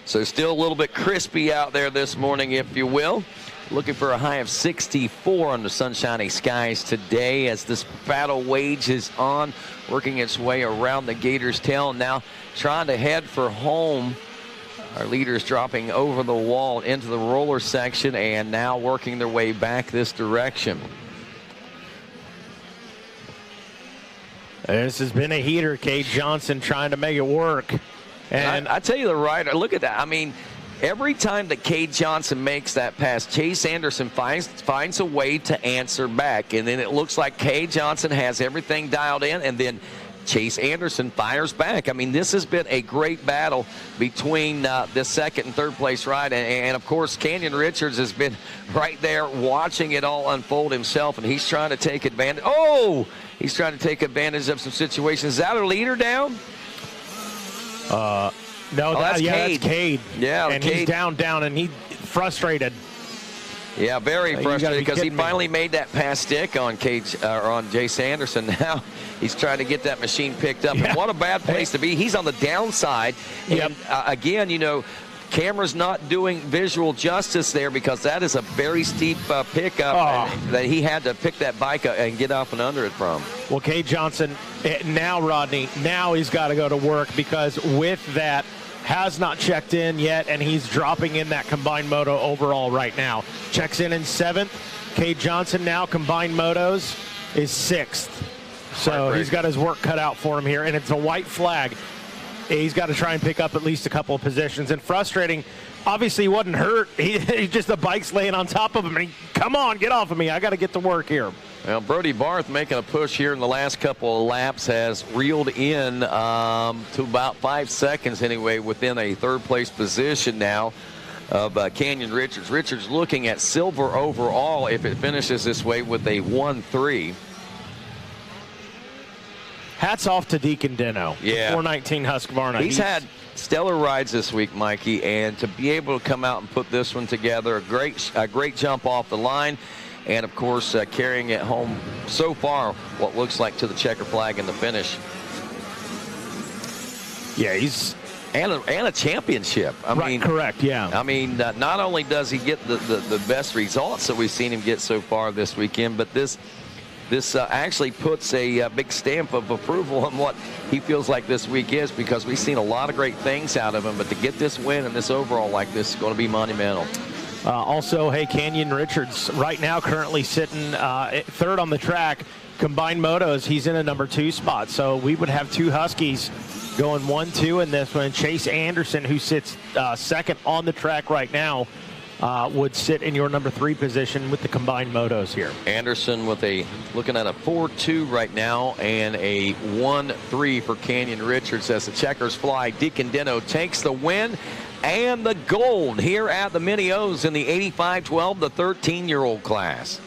So still a little bit crispy out there this morning, if you will. Looking for a high of 64 on the sunshiny skies today as this battle wages on, working its way around the Gator's tail. Now trying to head for home. Our leaders dropping over the wall into the roller section and now working their way back this direction. This has been a heater. Cade Johnson trying to make it work. And I tell you, the rider, look at that. I mean, every time that Cade Johnson makes that pass, Chase Anderson finds a way to answer back. And then it looks like Cade Johnson has everything dialed in, and then Chase Anderson fires back. I mean, this has been a great battle between the 2nd and 3rd place ride. And, of course, Canyon Richards has been right there watching it all unfold himself, and he's trying to take advantage. Oh! He's trying to take advantage of some situations. Is that our leader down? No, that's Cade. Yeah, and Cade. He's down, and he's frustrated. Yeah, very frustrated because he finally made that pass stick on Chase Anderson. Now he's trying to get that machine picked up. Yeah. And what a bad place to be. He's on the downside. And again, you know, camera's not doing visual justice there because that is a very steep pickup that he had to pick that bike up and get off and under it from. Well, Kay Johnson, now, Rodney, now he's got to go to work because with that, has not checked in yet, and he's dropping in that combined moto overall right now. Checks in 7th. Kay Johnson now, combined motos, is 6th. So he's got his work cut out for him here, and it's a white flag. He's got to try and pick up at least a couple of positions. And frustrating, obviously he wasn't hurt. He just the bike's laying on top of him. And come on, get off of me. I got to get to work here. Well, Brody Barth making a push here in the last couple of laps has reeled in to about 5 seconds anyway within a third-place position now of Canyon Richards. Richards looking at silver overall if it finishes this way with a 1-3. Hats off to Deacon Deno. Yeah. 419 Husqvarna. He's had stellar rides this week, Mikey, and to be able to come out and put this one together, a great jump off the line, and of course carrying it home so far what looks like to the checker flag in the finish. Yeah, he's and a championship. I mean, correct. Yeah. I mean, not only does he get the best results that we've seen him get so far this weekend, but this actually puts a big stamp of approval on what he feels like this week is, because we've seen a lot of great things out of him, but to get this win and this overall like this is going to be monumental. Also, hey, Canyon Richards right now currently sitting third on the track. Combined motos, he's in a number 2 spot. So we would have 2 Huskies going 1-2 in this one. Chase Anderson, who sits second on the track right now, would sit in your number 3 position with the combined motos here. Anderson with looking at a 4-2 right now and a 1-3 for Canyon Richards as the checkers fly. Deacon Deno takes the win and the gold here at the Mini O's in the 85-12, the 13-year-old class.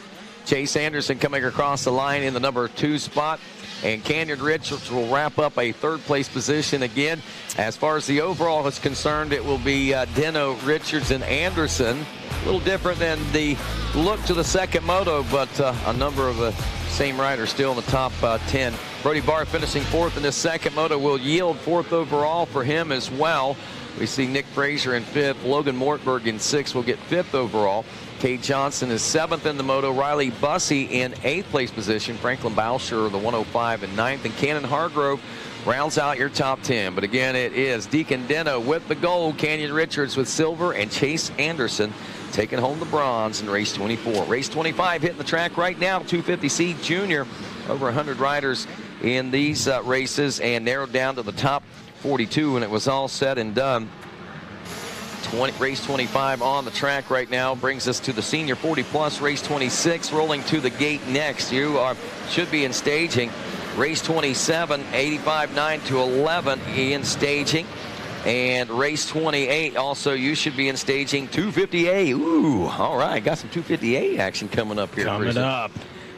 Chase Anderson coming across the line in the number 2 spot. And Canyon Richards will wrap up a third-place position again. As far as the overall is concerned, it will be Deno, Richards, and Anderson. A little different than the look to the second moto, but a number of the same riders still in the top 10. Brody Barr finishing 4th in this second moto will yield 4th overall for him as well. We see Nick Frazier in 5th. Logan Mortberg in 6th will get 5th overall. Kate Johnson is 7th in the moto. Riley Bussey in 8th place position. Franklin Bauscher, the 105 in 9th. And Cannon Hargrove rounds out your top 10. But again, it is Deacon Deno with the gold, Canyon Richards with silver, and Chase Anderson taking home the bronze in race 24. Race 25 hitting the track right now. 250C Junior. Over 100 riders in these races and narrowed down to the top 42 when it was all said and done. Race 25 on the track right now brings us to the senior 40-plus. Race 26 rolling to the gate next. You should be in staging. Race 27, 85-9 to 11 in staging. And race 28 also you should be in staging 250A. Ooh, all right, got some 250A action coming up here. Coming up.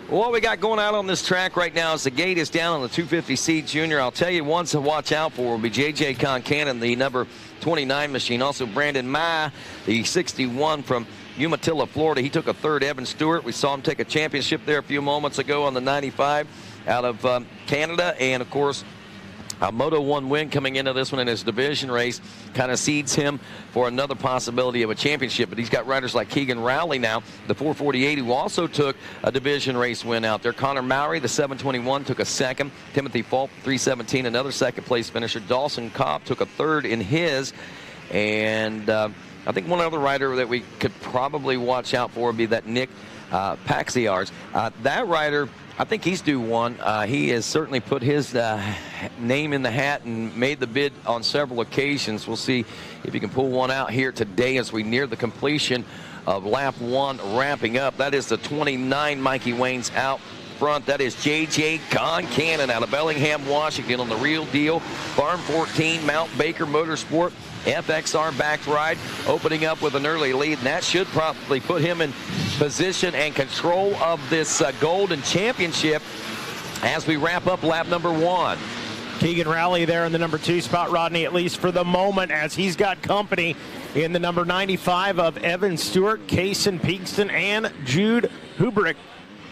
What we got going out on this track right now is the gate is down on the 250C Junior. I'll tell you ones to watch out for will be J.J. Concannon, the number 29 machine. Also Brandon Mai, the 61 from Umatilla, Florida. He took a 3rd. Evan Stewart, we saw him take a championship there a few moments ago on the 95 out of Canada. And, of course, a Moto 1 win coming into this one in his division race kind of seeds him for another possibility of a championship. But he's got riders like Keegan Rowley now, the 448, who also took a division race win out there. Connor Mowry, the 721, took a 2nd. Timothy Falk, 317, another 2nd place finisher. Dawson Cobb took a 3rd in his. And I think one other rider that we could probably watch out for would be that Nick Paxiars. That rider, I think he's due one. He has certainly put his name in the hat and made the bid on several occasions. We'll see if he can pull one out here today as we near the completion of lap 1 wrapping up. That is the 29 Mikey Wayne's out front. That is J.J. Concannon out of Bellingham, Washington on the Real Deal. Farm 14, Mount Baker Motorsport. FXR backed ride, opening up with an early lead, and that should probably put him in position and control of this golden championship as we wrap up lap number 1. Keegan Rowley there in the number 2 spot, Rodney, at least for the moment, as he's got company in the number 95 of Evan Stewart, Kaysen Peakston, and Jude Hubrick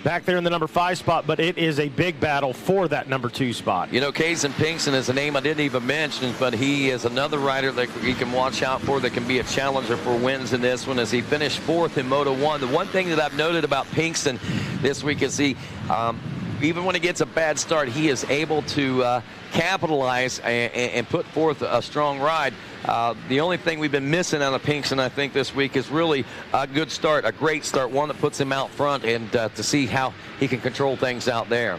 back there in the number 5 spot, but it is a big battle for that number 2 spot. You know, Kaysen Pinkston is a name I didn't even mention, but he is another rider that you can watch out for that can be a challenger for wins in this one as he finished 4th in Moto 1. The one thing that I've noted about Pinkston this week is he, even when he gets a bad start, he is able to capitalize and put forth a strong ride. The only thing we've been missing out of Pinkston, I think, this week is really a good start, a great start, one that puts him out front, and to see how he can control things out there.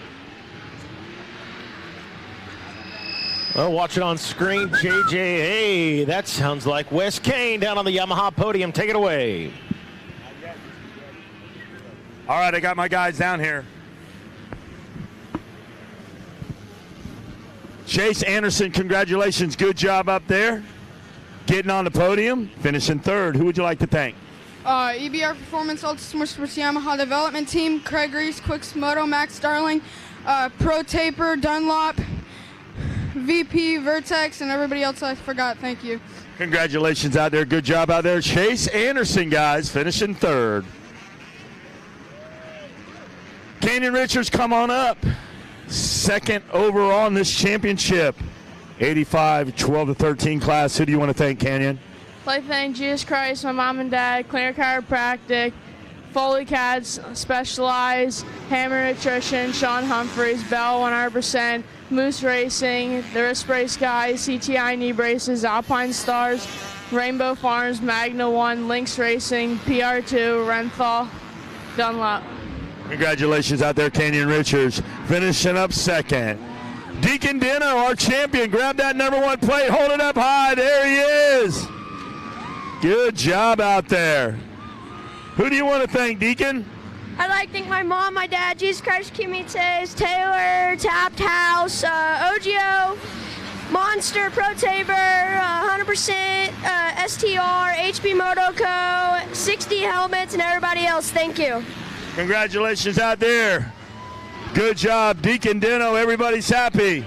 Well, watch it on screen. JJ, hey, that sounds like Wes Kane down on the Yamaha podium. Take it away. All right, I got my guys down here. Chase Anderson, congratulations. Good job up there. Getting on the podium, finishing 3rd. Who would you like to thank? EBR Performance, Ultimate Sports Yamaha Development Team, Craig Reese, Quicks Moto, Max Darling, Pro Taper, Dunlop, VP, Vertex, and everybody else I forgot. Thank you. Congratulations out there. Good job out there. Chase Anderson, guys, finishing 3rd. Canyon Richards, come on up. 2nd overall in this championship. 85, 12 to 13 class. Who do you want to thank, Canyon? I'd like to thank Jesus Christ, my mom and dad, Clear Chiropractic, Foley Cats, Specialized, Hammer Nutrition, Sean Humphreys, Bell 100%, Moose Racing, the Wrist Brace Guys, CTI Knee Braces, Alpine Stars, Rainbow Farms, Magna 1, Lynx Racing, PR2, Renthal, Dunlop. Congratulations out there, Canyon Richards, finishing up 2nd. Deacon Dino, our champion, grab that number 1 plate, hold it up high, there he is. Good job out there. Who do you want to thank, Deacon? I'd like to thank my mom, my dad, Jesus Christ, Kimites, Taylor, Tapped House, OGO, Monster, Pro Taper, 100%, STR, HB Moto Co., 60 helmets, and everybody else. Thank you. Congratulations out there. Good job, Deacon Dino. Everybody's happy.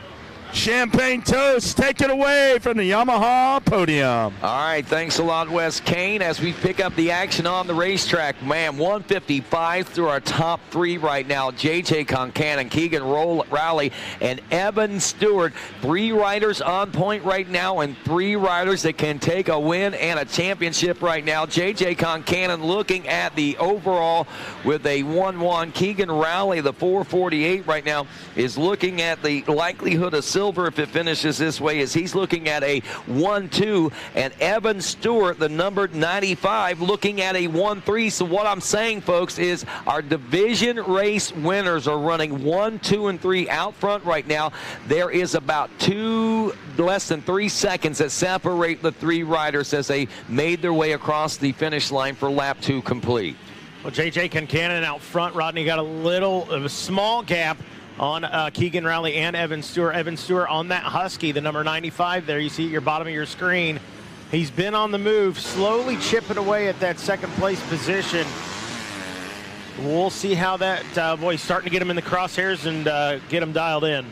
Champagne toast, take it away from the Yamaha podium. All right, thanks a lot, Wes Kane, as we pick up the action on the racetrack. Man, 155 through our top 3 right now. JJ Concannon, Keegan Rowley, and Evan Stewart. 3 riders on point right now, and 3 riders that can take a win and a championship right now. JJ Concannon looking at the overall with a 1-1. Keegan Rowley, the 448 right now, is looking at the likelihood of silver if it finishes this way, as he's looking at a 1-2, and Evan Stewart, the numbered 95, looking at a 1-3. So what I'm saying, folks, is our division race winners are running 1, 2, and 3 out front right now. There is about less than 3 seconds that separate the 3 riders as they made their way across the finish line for lap 2 complete. Well, JJ Concannon out front. Rodney got a small gap on Keegan Rowley and Evan Stewart. Evan Stewart on that Husky, the number 95 there. You see at your bottom of your screen. He's been on the move, slowly chipping away at that 2nd place position. We'll see how that, he's starting to get him in the crosshairs and get him dialed in.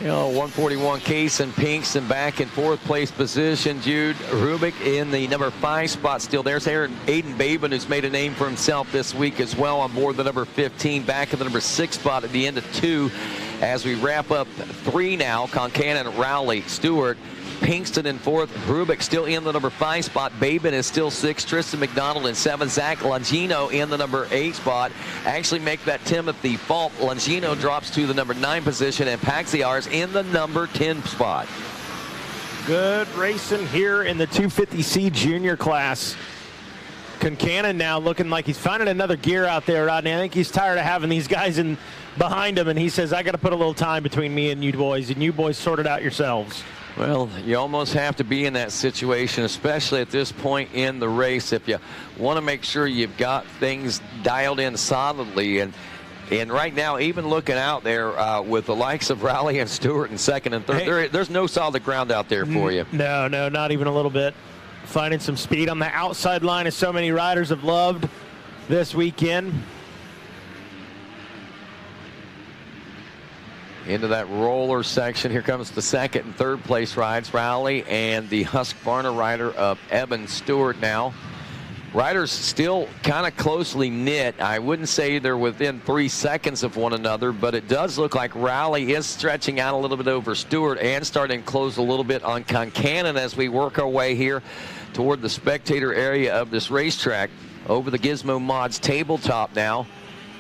You know, 141 Kaysen Pinkston back in 4th place position. Jude Rubik in the number 5 spot still. There's Hayden Deegan, who's made a name for himself this week as well, on board the number 15, back in the number 6 spot at the end of 2. As we wrap up 3 now, Concannon, Rowley, Stewart, Pinkston in 4th, Rubik still in the number 5 spot. Babin is still 6. Tristan McDonald in 7. Zach Longino in the number 8 spot. Actually make that Timothy Falk. Longino drops to the number 9 position, and Paxiar's in the number 10 spot. Good racing here in the 250C junior class. Concannon now looking like he's finding another gear out there, Rodney. I think he's tired of having these guys in behind him, and he says, I got to put a little time between me and you boys sort it out yourselves. Well, you almost have to be in that situation, especially at this point in the race, if you want to make sure you've got things dialed in solidly. And right now, even looking out there with the likes of Rowley and Stewart in 2nd and 3rd, there's no solid ground out there for you. No, not even a little bit. Finding some speed on the outside line, as so many riders have loved this weekend. Into that roller section. Here comes the 2nd and 3rd place rides. Rowley and the Husqvarna rider of Evan Stewart now. Riders still kind of closely knit. I wouldn't say they're within 3 seconds of one another, but it does look like Rowley is stretching out a little bit over Stewart and starting to close a little bit on Concannon as we work our way here toward the spectator area of this racetrack over the Gizmo Mods tabletop now.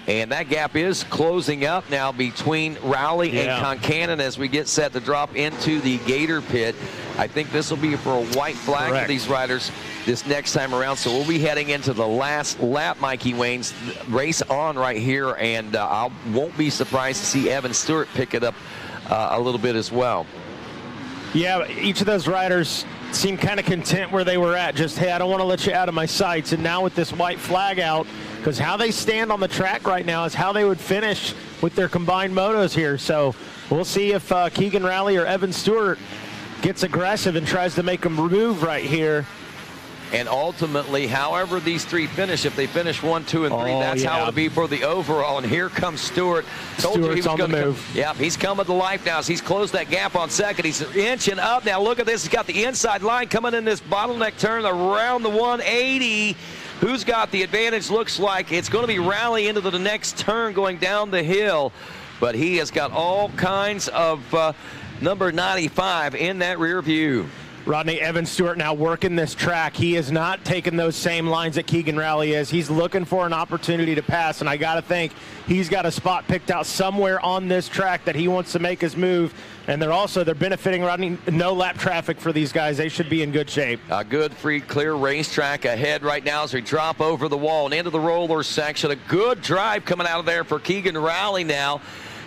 And that gap is closing up now between Rowley and Concannon as we get set to drop into the Gator pit. I think this will be for a white flag for these riders this next time around. So we'll be heading into the last lap, Mikey Waynes. Race on right here, and I won't be surprised to see Evan Stewart pick it up a little bit as well. Yeah, each of those riders seem kind of content where they were at. Just, hey, I don't want to let you out of my sights. And now with this white flag out, because how they stand on the track right now is how they would finish with their combined motos here. So we'll see if Keegan Rowley or Evan Stewart gets aggressive and tries to make them move right here. And ultimately, however these three finish, if they finish 1, 2, and 3, that's how it'll be for the overall. And here comes Stewart. Stewart's on the move. Yep, he's coming to life now as he's closed that gap on second. He's inching up now. Look at this. He's got the inside line coming in this bottleneck turn around the 180. Who's got the advantage? Looks like it's going to be Rowley into the next turn going down the hill. But he has got all kinds of number 95 in that rear view. Rodney, Evan Stewart now working this track. He is not taking those same lines that Keegan Rowley is. He's looking for an opportunity to pass, and I got to think he's got a spot picked out somewhere on this track that he wants to make his move. And they're benefiting, Rodney. No lap traffic for these guys. They should be in good shape. A good, free, clear racetrack ahead right now as we drop over the wall and into the roller section. A good drive coming out of there for Keegan Rowley now,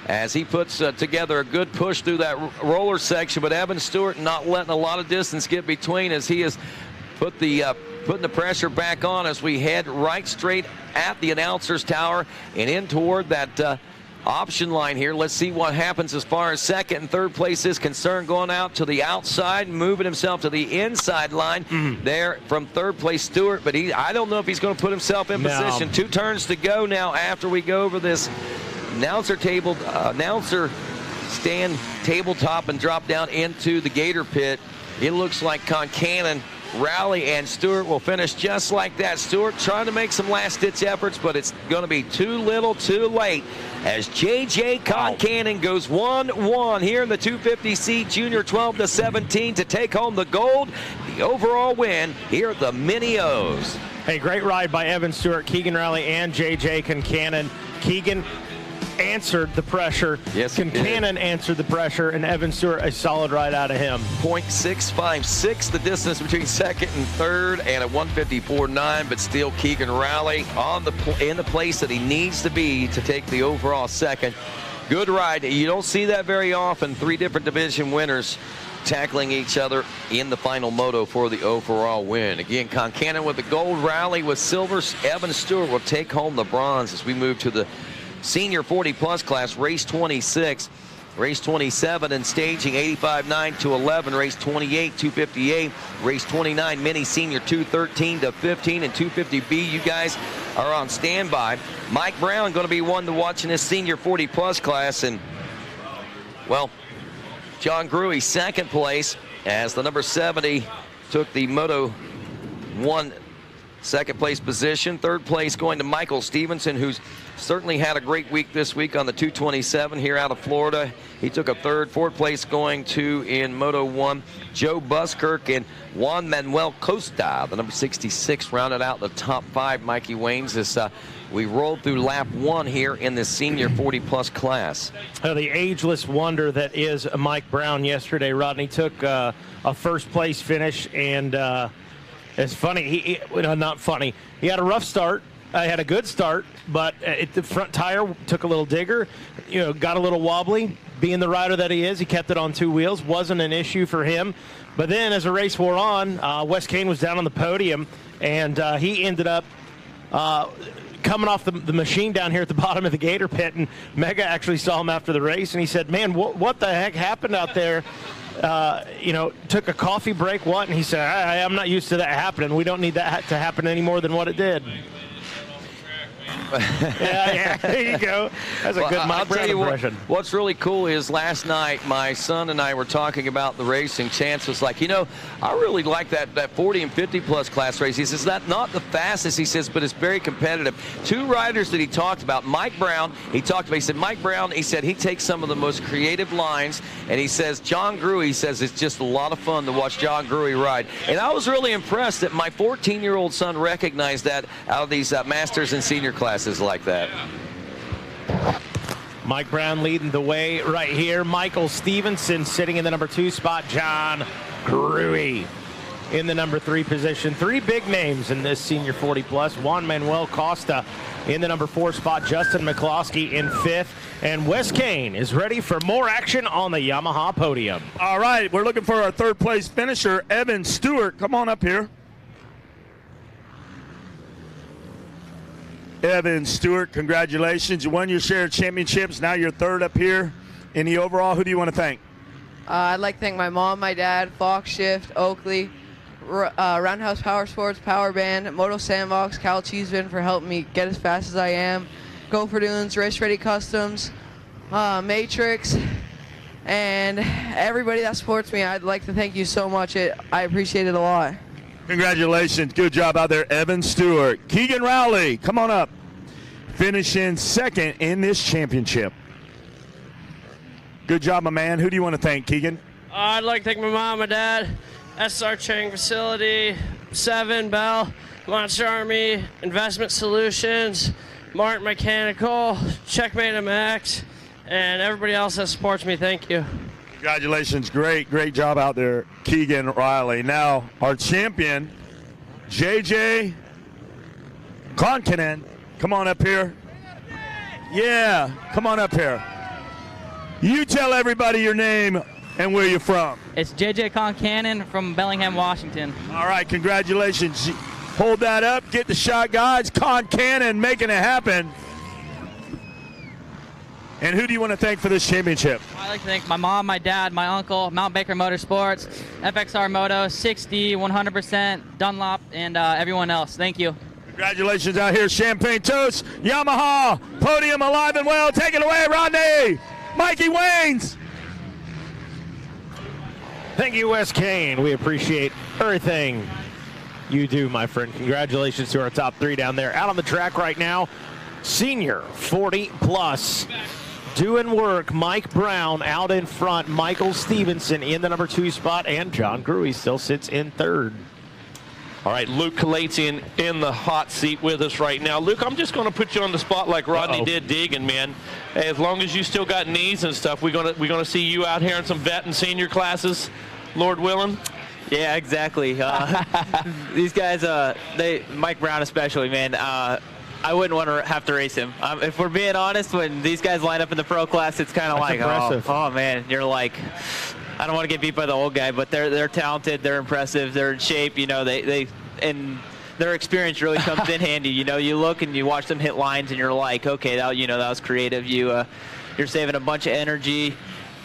as he puts together a good push through that roller section. But Evan Stewart not letting a lot of distance get between as he has put the putting the pressure back on as we head right straight at the announcer's tower and in toward that option line here. Let's see what happens as far as second and third place is concerned. Going out to the outside, moving himself to the inside line there from third place Stewart. But I don't know if he's going to put himself in position. 2 turns to go now after we go over this announcer stand tabletop and drop down into the Gator pit. It looks like Concannon, Rowley, and Stewart will finish just like that. Stewart trying to make some last-ditch efforts, but it's going to be too little too late as J.J. Concannon goes 1-1 here in the 250C Junior 12-17 to take home the gold, the overall win here at the Mini-O's. Hey, great ride by Evan Stewart, Keegan Rowley, and J.J. Concannon. Keegan answered the pressure. Yes, Concannon answered the pressure, and Evan Stewart, a solid ride out of him. 0.656 the distance between second and third, and a 154.9, but still Keegan Rowley in the place that he needs to be to take the overall second. Good ride. You don't see that very often. 3 different division winners tackling each other in the final moto for the overall win. Again, Concannon with the gold, Rowley with silver. Evan Stewart will take home the bronze as we move to the Senior 40-plus class, race 26, race 27, and staging 85-9 to 11, race 28, 258, race 29, mini senior 213 to 15, and 250B. You guys are on standby. Mike Brown going to be one to watch in this senior 40-plus class, and well, John Gruey second place as the number 70 took the Moto 1 second place position. Third place going to Michael Stevenson, who's certainly had a great week this week on the 227 here out of Florida. He took a third. Fourth place going to, in Moto 1, Joe Buskirk and Juan Manuel Costa, the number 66, rounded out the top 5, Mikey Waynes, as we rolled through lap 1 here in the senior 40-plus class. The ageless wonder that is Mike Brown yesterday, Rodney, took a first-place finish, and it's funny. Not funny. He had a rough start. Had a good start, but the front tire took a little digger, got a little wobbly. Being the rider that he is, he kept it on 2 wheels. Wasn't an issue for him. But then as the race wore on, Wes Kane was down on the podium, and he ended up coming off the machine down here at the bottom of the Gator pit, and Mega actually saw him after the race, and he said, man, what the heck happened out there? Took a coffee break, what? And he said, I'm not used to that happening. We don't need that to happen any more than what it did. Yeah, there you go. That's a good Mike Brown impression. What's really cool is last night my son and I were talking about the racing. Chance was like, I really like that 40 and 50 plus class race. He says that's not the fastest, he says, but it's very competitive. Two riders that he talked about, Mike Brown, he said Mike Brown, he said he takes some of the most creative lines, and he says John Gruey, he says it's just a lot of fun to watch John Gruey ride. And I was really impressed that my 14-year-old son recognized that out of these masters and senior classes like that. Mike Brown leading the way right here. Michael Stevenson sitting in the number 2 spot. John Gruey in the number 3 position. 3 big names in this senior 40 plus. Juan Manuel Costa in the number 4 spot. Justin McCloskey in 5th. And Wes Kane is ready for more action on the Yamaha podium. All right, we're looking for our 3rd place finisher, Evan Stewart. Come on up here. Evan Stewart, congratulations. You won your share of championships. Now you're 3rd up here in the overall. Who do you want to thank? I'd like to thank my mom, my dad, Fox Shift, Oakley, Roundhouse Power Sports, Power Band, Moto Sandbox, Cal Cheeseman for helping me get as fast as I am, Gopher Dunes, Race Ready Customs, Matrix, and everybody that supports me. I'd like to thank you so much. I appreciate it a lot. Congratulations. Good job out there, Evan Stewart. Keegan Rowley, come on up. Finishing 2nd in this championship. Good job, my man. Who do you want to thank, Keegan? I'd like to thank my mom, my dad, SR Training Facility, 7, Bell, Monster Army, Investment Solutions, Martin Mechanical, Checkmate MX, and everybody else that supports me. Thank you. Congratulations. Great job out there, Keegan Riley. Now, our champion, JJ Konkanen. Come on up here. Yeah, come on up here. You tell everybody your name and where you're from. It's JJ Konkanen from Bellingham, Washington. All right, congratulations. Hold that up. Get the shot, guys. Konkanen making it happen. And who do you want to thank for this championship? I'd like to thank my mom, my dad, my uncle, Mount Baker Motorsports, FXR Moto, 60, 100%, Dunlop, and everyone else. Thank you. Congratulations out here, Champagne Toast, Yamaha, Podium alive and well. Take it away, Rodney. Mikey Waynes. Thank you, Wes Kane. We appreciate everything you do, my friend. Congratulations to our top 3 down there. Out on the track right now, senior 40 plus. Doing work, Mike Brown out in front, Michael Stevenson in the number 2 spot, and John Gruey still sits in 3rd. All right, Luke Kalatian in the hot seat with us right now. Luke, I'm just going to put you on the spot like Rodney did Deegan, man. Hey, as long as you still got knees and stuff, we're gonna see you out here in some vet and senior classes, Lord willing. Yeah, exactly. These guys, Mike Brown especially, man. I wouldn't want to have to race him. If we're being honest, when these guys line up in the pro class, it's kind of like, oh man, you're like, I don't want to get beat by the old guy, but they're talented, they're impressive, they're in shape. You know, and their experience really comes in handy. You know, you look and you watch them hit lines, and you're like, okay, that was creative. You're saving a bunch of energy,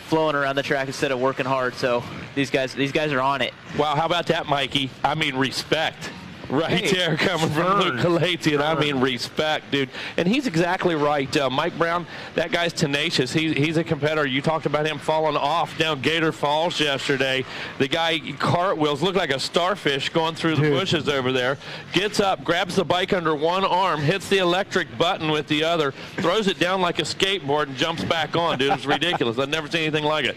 flowing around the track instead of working hard. So these guys are on it. Wow, how about that, Mikey? I mean, respect. Right there coming from Luke Kalatian. I mean, respect, dude. And he's exactly right. Mike Brown, that guy's tenacious. He's a competitor. You talked about him falling off down Gator Falls yesterday. The guy cartwheels, looked like a starfish going through the bushes over there. Gets up, grabs the bike under one arm, hits the electric button with the other, throws it down like a skateboard, and jumps back on, dude. It's ridiculous. I've never seen anything like it.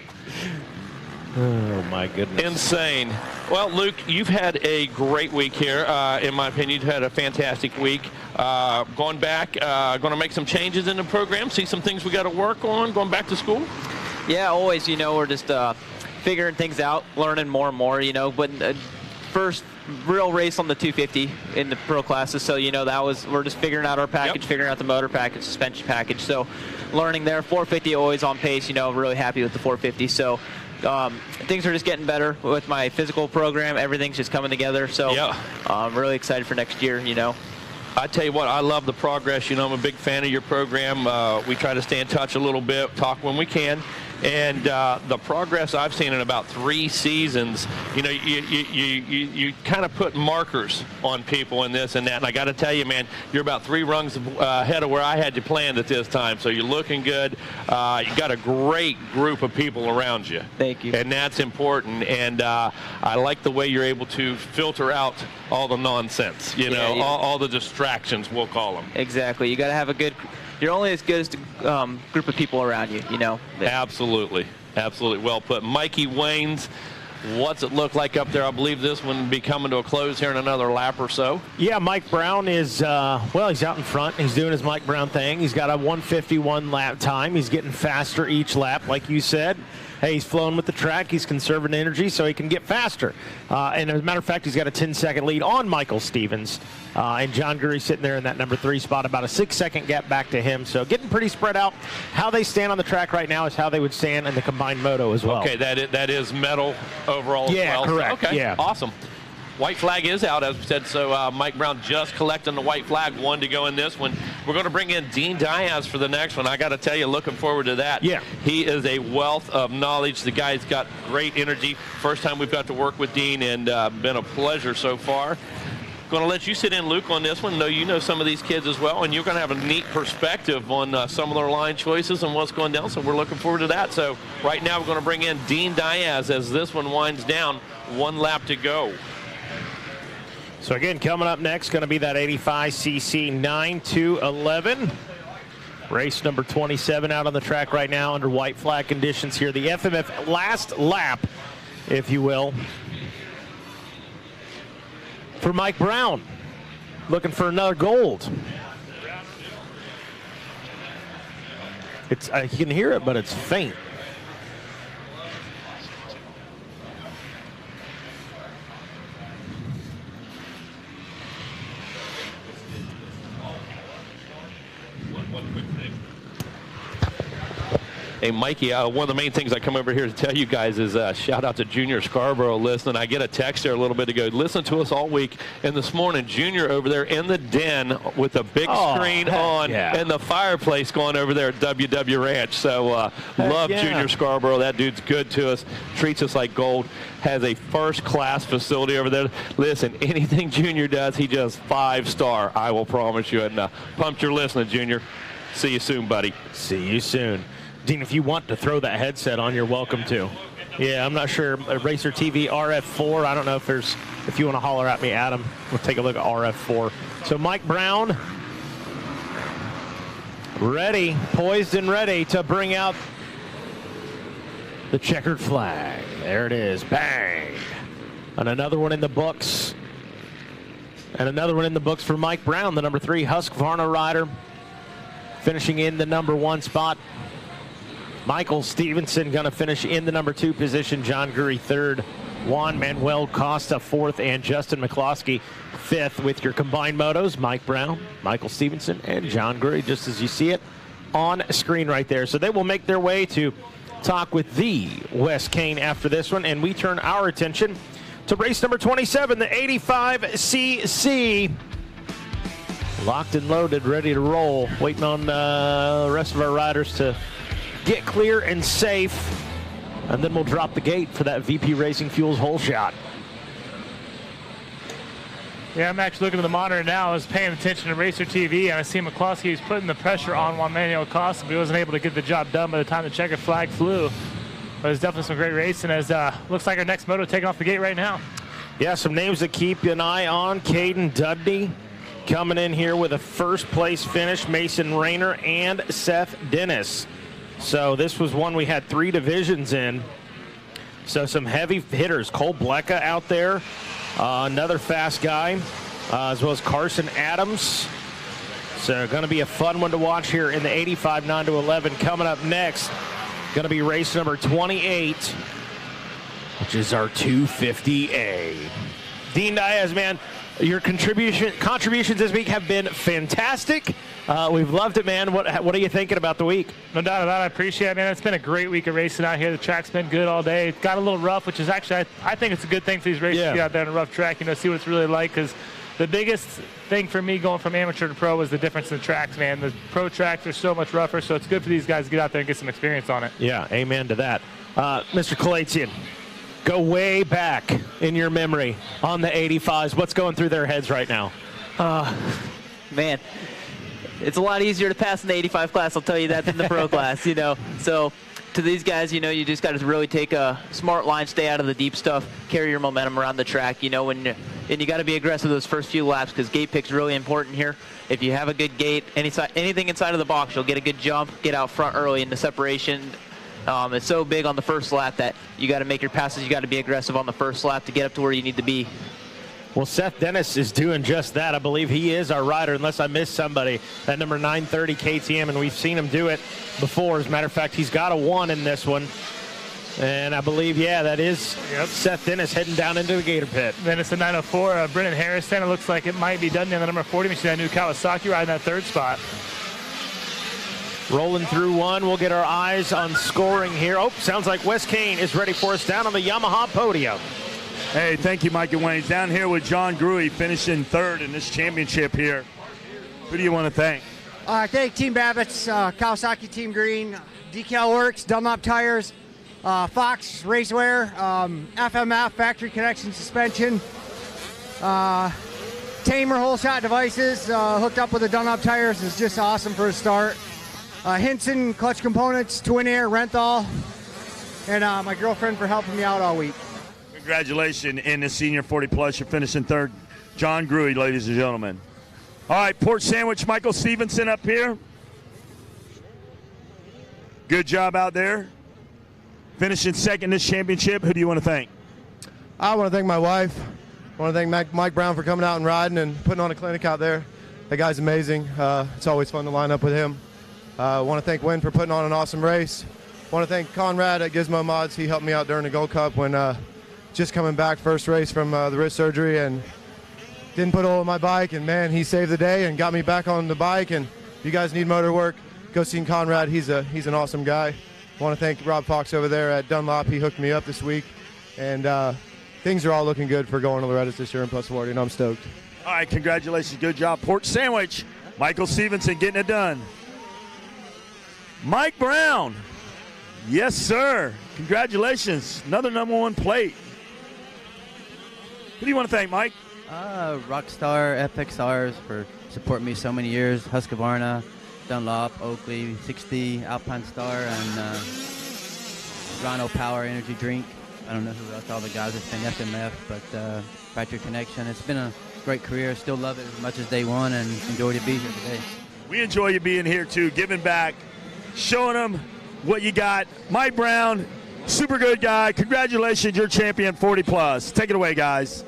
Oh, my goodness. Insane. Well, Luke, you've had a great week here. In my opinion, you've had a fantastic week. Going back, going to make some changes in the program, see some things we got to work on, going back to school? Yeah, always, we're just figuring things out, learning more and more, but first real race on the 250 in the pro classes. So, we're just figuring out our package, figuring out the motor package, suspension package. So learning there, 450 always on pace, really happy with the 450. So things are just getting better with my physical program. Everything's just coming together. So I'm really excited for next year, I tell you what, I love the progress. I'm a big fan of your program. We try to stay in touch a little bit, talk when we can. And the progress I've seen in about 3 seasons, you know, you kind of put markers on people in this and that. And I got to tell you, man, you're about 3 rungs ahead of where I had you planned at this time. So you're looking good. You got a great group of people around you. Thank you. And that's important. And I like the way you're able to filter out all the nonsense, you know, yeah. all the distractions, we'll call them. Exactly. You got to have a good. You're only as good as the group of people around you. You know. Absolutely. Absolutely. Well put. Mikey Waynes, what's it look like up there? I believe this one will be coming to a close here in another lap or so. Yeah, Mike Brown is, well, he's out in front. He's doing his Mike Brown thing. He's got a 1:51 lap time. He's getting faster each lap, like you said. Hey, he's flowing with the track. He's conserving energy so he can get faster. And as a matter of fact, he's got a 10-second lead on Michael Stevens. And John Gurry sitting there in that number 3 spot, about a 6-second gap back to him. So getting pretty spread out. How they stand on the track right now is how they would stand in the combined moto as well. Okay, that is medal overall yeah, as well. Correct. Okay, yeah. Awesome. White flag is out, as we said, so Mike Brown just collecting the white flag, 1 to go in this one. We're going to bring in Dean Diaz for the next one. I got to tell you, looking forward to that. Yeah. He is a wealth of knowledge. The guy's got great energy. First time we've got to work with Dean, and been a pleasure so far. Going to let you sit in, Luke, on this one. You know some of these kids as well, and you're going to have a neat perspective on some of their line choices and what's going down, so we're looking forward to that. So right now we're going to bring in Dean Diaz as this one winds down. 1 lap to go. So again, coming up next, going to be that 85cc 9-11. Race number 27 out on the track right now under white flag conditions here. The FMF last lap, if you will, for Mike Brown. Looking for another gold. It's you can hear it, but it's faint. Hey, Mikey, one of the main things I come over here to tell you guys is shout out to Junior Scarborough listening. I get a text there a little bit ago. Listen to us all week. And this morning, Junior over there in the den with a big screen on and the fireplace going over there at WW Ranch. So love Junior Scarborough. That dude's good to us, treats us like gold, has a first-class facility over there. Listen, anything Junior does, he does 5-star, I will promise you. And pumped you're listening, Junior. See you soon, buddy. See you soon. Dean, if you want to throw that headset on, you're welcome to. Yeah, I'm not sure. Racer TV RF4. I don't know if you want to holler at me, Adam. We'll take a look at RF4. So Mike Brown, ready, poised and ready to bring out the checkered flag. There it is. Bang. And another one in the books. And another one in the books for Mike Brown, the number 3 Husqvarna rider, finishing in the number 1 spot. Michael Stevenson going to finish in the number 2 position. John Gurry 3rd. Juan Manuel Costa 4th. And Justin McCloskey 5th with your combined motos. Mike Brown, Michael Stevenson, and John Gurry, just as you see it on screen right there. So they will make their way to talk with the Wes Kane after this one. And we turn our attention to race number 27, the 85cc. Locked and loaded, ready to roll. Waiting on the rest of our riders to get clear and safe, and then we'll drop the gate for that VP Racing Fuels hole shot. Yeah, I'm actually looking at the monitor now. I was paying attention to Racer TV, and I see McCloskey was putting the pressure on Juan Manuel Costa, but he wasn't able to get the job done by the time the checkered flag flew. But it's definitely some great racing, as looks like our next moto taking off the gate right now. Yeah, some names to keep an eye on. Caden Dudney coming in here with a first place finish. Mason Rayner and Seth Dennis. So this was one we had 3 divisions in. So some heavy hitters. Cole Blecka out there, another fast guy, as well as Carson Adams. So going to be a fun one to watch here in the 85 9-11. Coming up next, going to be race number 28, which is our 250A. Dean Diaz, man, your contributions this week have been fantastic. We've loved it, man. What are you thinking about the week? No doubt about it. I appreciate it, man. It's been a great week of racing out here. The track's been good all day. It got a little rough, which is actually, I think it's a good thing for these racers to get out there on a rough track, see what it's really like, because The biggest thing for me going from amateur to pro was the difference in the tracks, man. The pro tracks are so much rougher, so it's good for these guys to get out there and get some experience on it. Yeah, amen to that. Mr. Kalatian, go way back in your memory on the 85s. What's going through their heads right now? Man, it's a lot easier to pass in the 85 class, I'll tell you that, than the pro class, you know. So to these guys, you know, you just got to really take a smart line, stay out of the deep stuff, carry your momentum around the track, you know, and you got to be aggressive those first few laps because gate pick's really important here. If you have a good gate, anything inside of the box, you'll get a good jump, get out front early in the separation. It's so big on the first lap that you got to make your passes, you got to be aggressive on the first lap to get up to where you need to be. Well, Seth Dennis is doing just that. I believe he is our rider, unless I missed somebody, at number 930 KTM, and we've seen him do it before. As a matter of fact, he's got a 1 in this one. And I believe, yeah, that is Seth Dennis heading down into the Gator pit. Then it's the 904, Brennan Harrison. It looks like it might be Dudney on the number 40 machine. I knew Kawasaki riding that 3rd spot. Rolling through 1, we'll get our eyes on scoring here. Oh, sounds like Wes Kane is ready for us down on the Yamaha podium. Hey, thank you, Mike and Wayne. Down here with John Gruey, finishing 3rd in this championship here. Who do you want to thank? I thank Team Babbitts, Kawasaki Team Green, Decal Works, Dunlop Tires, Fox Racewear, FMF, Factory Connection Suspension, Tamer Whole Shot Devices, hooked up with the Dunlop Tires is just awesome for a start. Hinson Clutch Components, Twin Air, Renthal, and my girlfriend for helping me out all week. Congratulations in the Senior 40 Plus. You're finishing 3rd. John Gruey, ladies and gentlemen. All right, Port Sandwich, Michael Stevenson up here. Good job out there. Finishing 2nd in this championship. Who do you want to thank? I want to thank my wife. I want to thank Mike Brown for coming out and riding and putting on a clinic out there. That guy's amazing. It's always fun to line up with him. I want to thank Wynn for putting on an awesome race. I want to thank Conrad at Gizmo Mods. He helped me out during the Gold Cup when just coming back, first race from the wrist surgery, and didn't put oil in my bike, and man, he saved the day and got me back on the bike. And if you guys need motor work, go see Conrad. He's an awesome guy. I want to thank Rob Fox over there at Dunlop. He hooked me up this week, and things are all looking good for going to Loretta's this year in Plus 40, and I'm stoked. All right, congratulations. Good job. Port Sandwich, Michael Stevenson getting it done. Mike Brown. Yes, sir. Congratulations. Another #1 plate. Who do you want to thank, Mike? Rockstar FXRs for supporting me so many years. Husqvarna, Dunlop, Oakley, 60, Alpine Star, and Rhino Power Energy Drink. I don't know who else, all the guys. It's been FMF, but Factory Connection. It's been a great career. Still love it as much as day one and enjoy to be here today. We enjoy you being here, too, giving back, showing them what you got. Mike Brown, super good guy. Congratulations, you're champion 40 plus. Take it away, guys.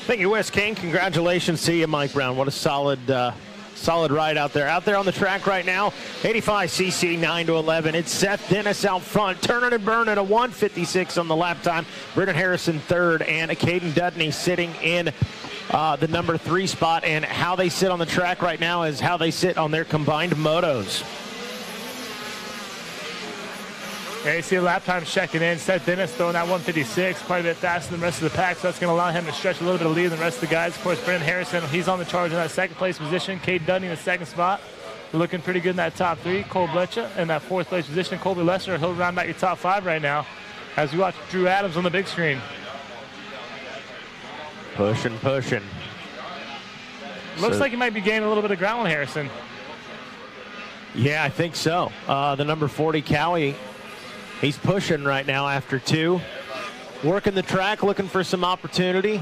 Thank you, Wes King. Congratulations to you, Mike Brown. What a solid ride out there. Out there on the track right now, 85cc 9-11. It's Seth Dennis out front, turning and burning a 1:56 on the lap time. Brennan Harrison 3rd, and Caden Dudney sitting in the number 3 spot. And how they sit on the track right now is how they sit on their combined motos. Yeah, you see the lap time checking in. Seth Dennis throwing that 1:56, quite a bit faster than the rest of the pack, so that's going to allow him to stretch a little bit of lead than the rest of the guys. Of course, Brennan Harrison, he's on the charge in that 2nd place position. Cade Dudney in the 2nd spot. They're looking pretty good in that top 3. Cole Bletcha in that 4th place position. Colby Lesser, he'll round out your top 5 right now as we watch Drew Adams on the big screen. Pushing. Looks like he might be gaining a little bit of ground on Harrison. Yeah, I think so. The number 40, Cowie, he's pushing right now after 2. Working the track, looking for some opportunity.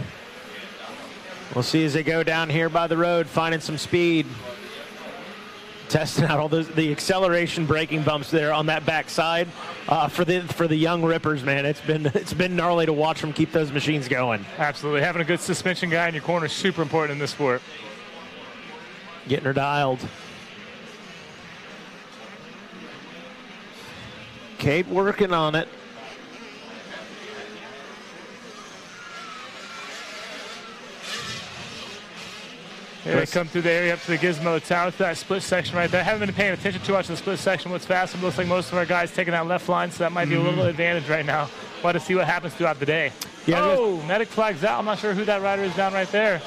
We'll see as they go down here by the road, finding some speed. Testing out all the acceleration braking bumps there on that backside for the young rippers, man. It's been gnarly to watch them keep those machines going. Absolutely. Having a good suspension guy in your corner is super important in this sport. Getting her dialed. Kate working on it. Here they come through the area up to the Gizmo Tower, to that split section right there. Haven't been paying attention too much to the split section, what's faster. Looks like most of our guys taking that left line, so that might be a little advantage right now. We'll have to see what happens throughout the day. Yeah, medic flags out. I'm not sure who that rider is down right there.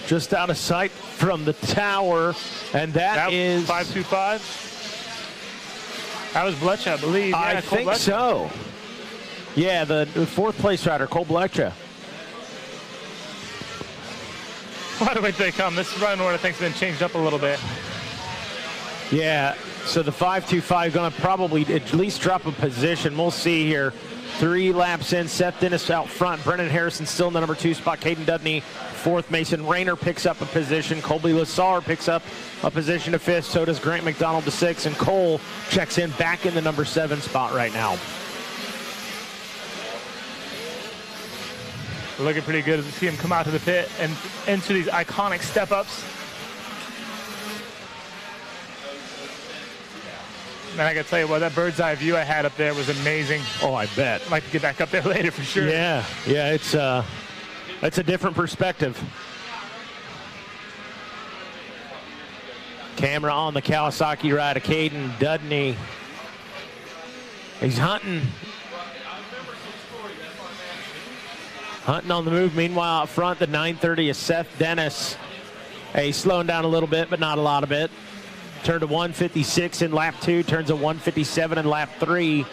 just out of sight from the tower, and that is 525. That was Blecha, I believe. Yeah, I think Blecha. so. Yeah, the fourth place rider, Cole Blecha. Why do we wait till they come? This run order, I think, has been changed up a little bit. Yeah, so the 525 going to probably at least drop a position. We'll see here. 3 laps in, Seth Dennis out front. Brennan Harrison still in the number 2 spot. Caden Dudney fourth. Mason Rayner picks up a position. Colby Lassar picks up a position to 5th. So does Grant McDonald to 6th. And Cole checks in back in the number 7 spot right now. Looking pretty good as we see him come out to the pit and into these iconic step-ups. Man, I gotta tell you what, that bird's eye view I had up there was amazing. Oh, I bet. I'd like to get back up there later for sure. Yeah, it's a different perspective. Camera on the Kawasaki ride of Caden Dudney. He's hunting on the move. Meanwhile, out front, the 930 is Seth Dennis. He's slowing down a little bit, but not a lot of it. Turned to 156 in lap 2, turns to 157 in lap 3.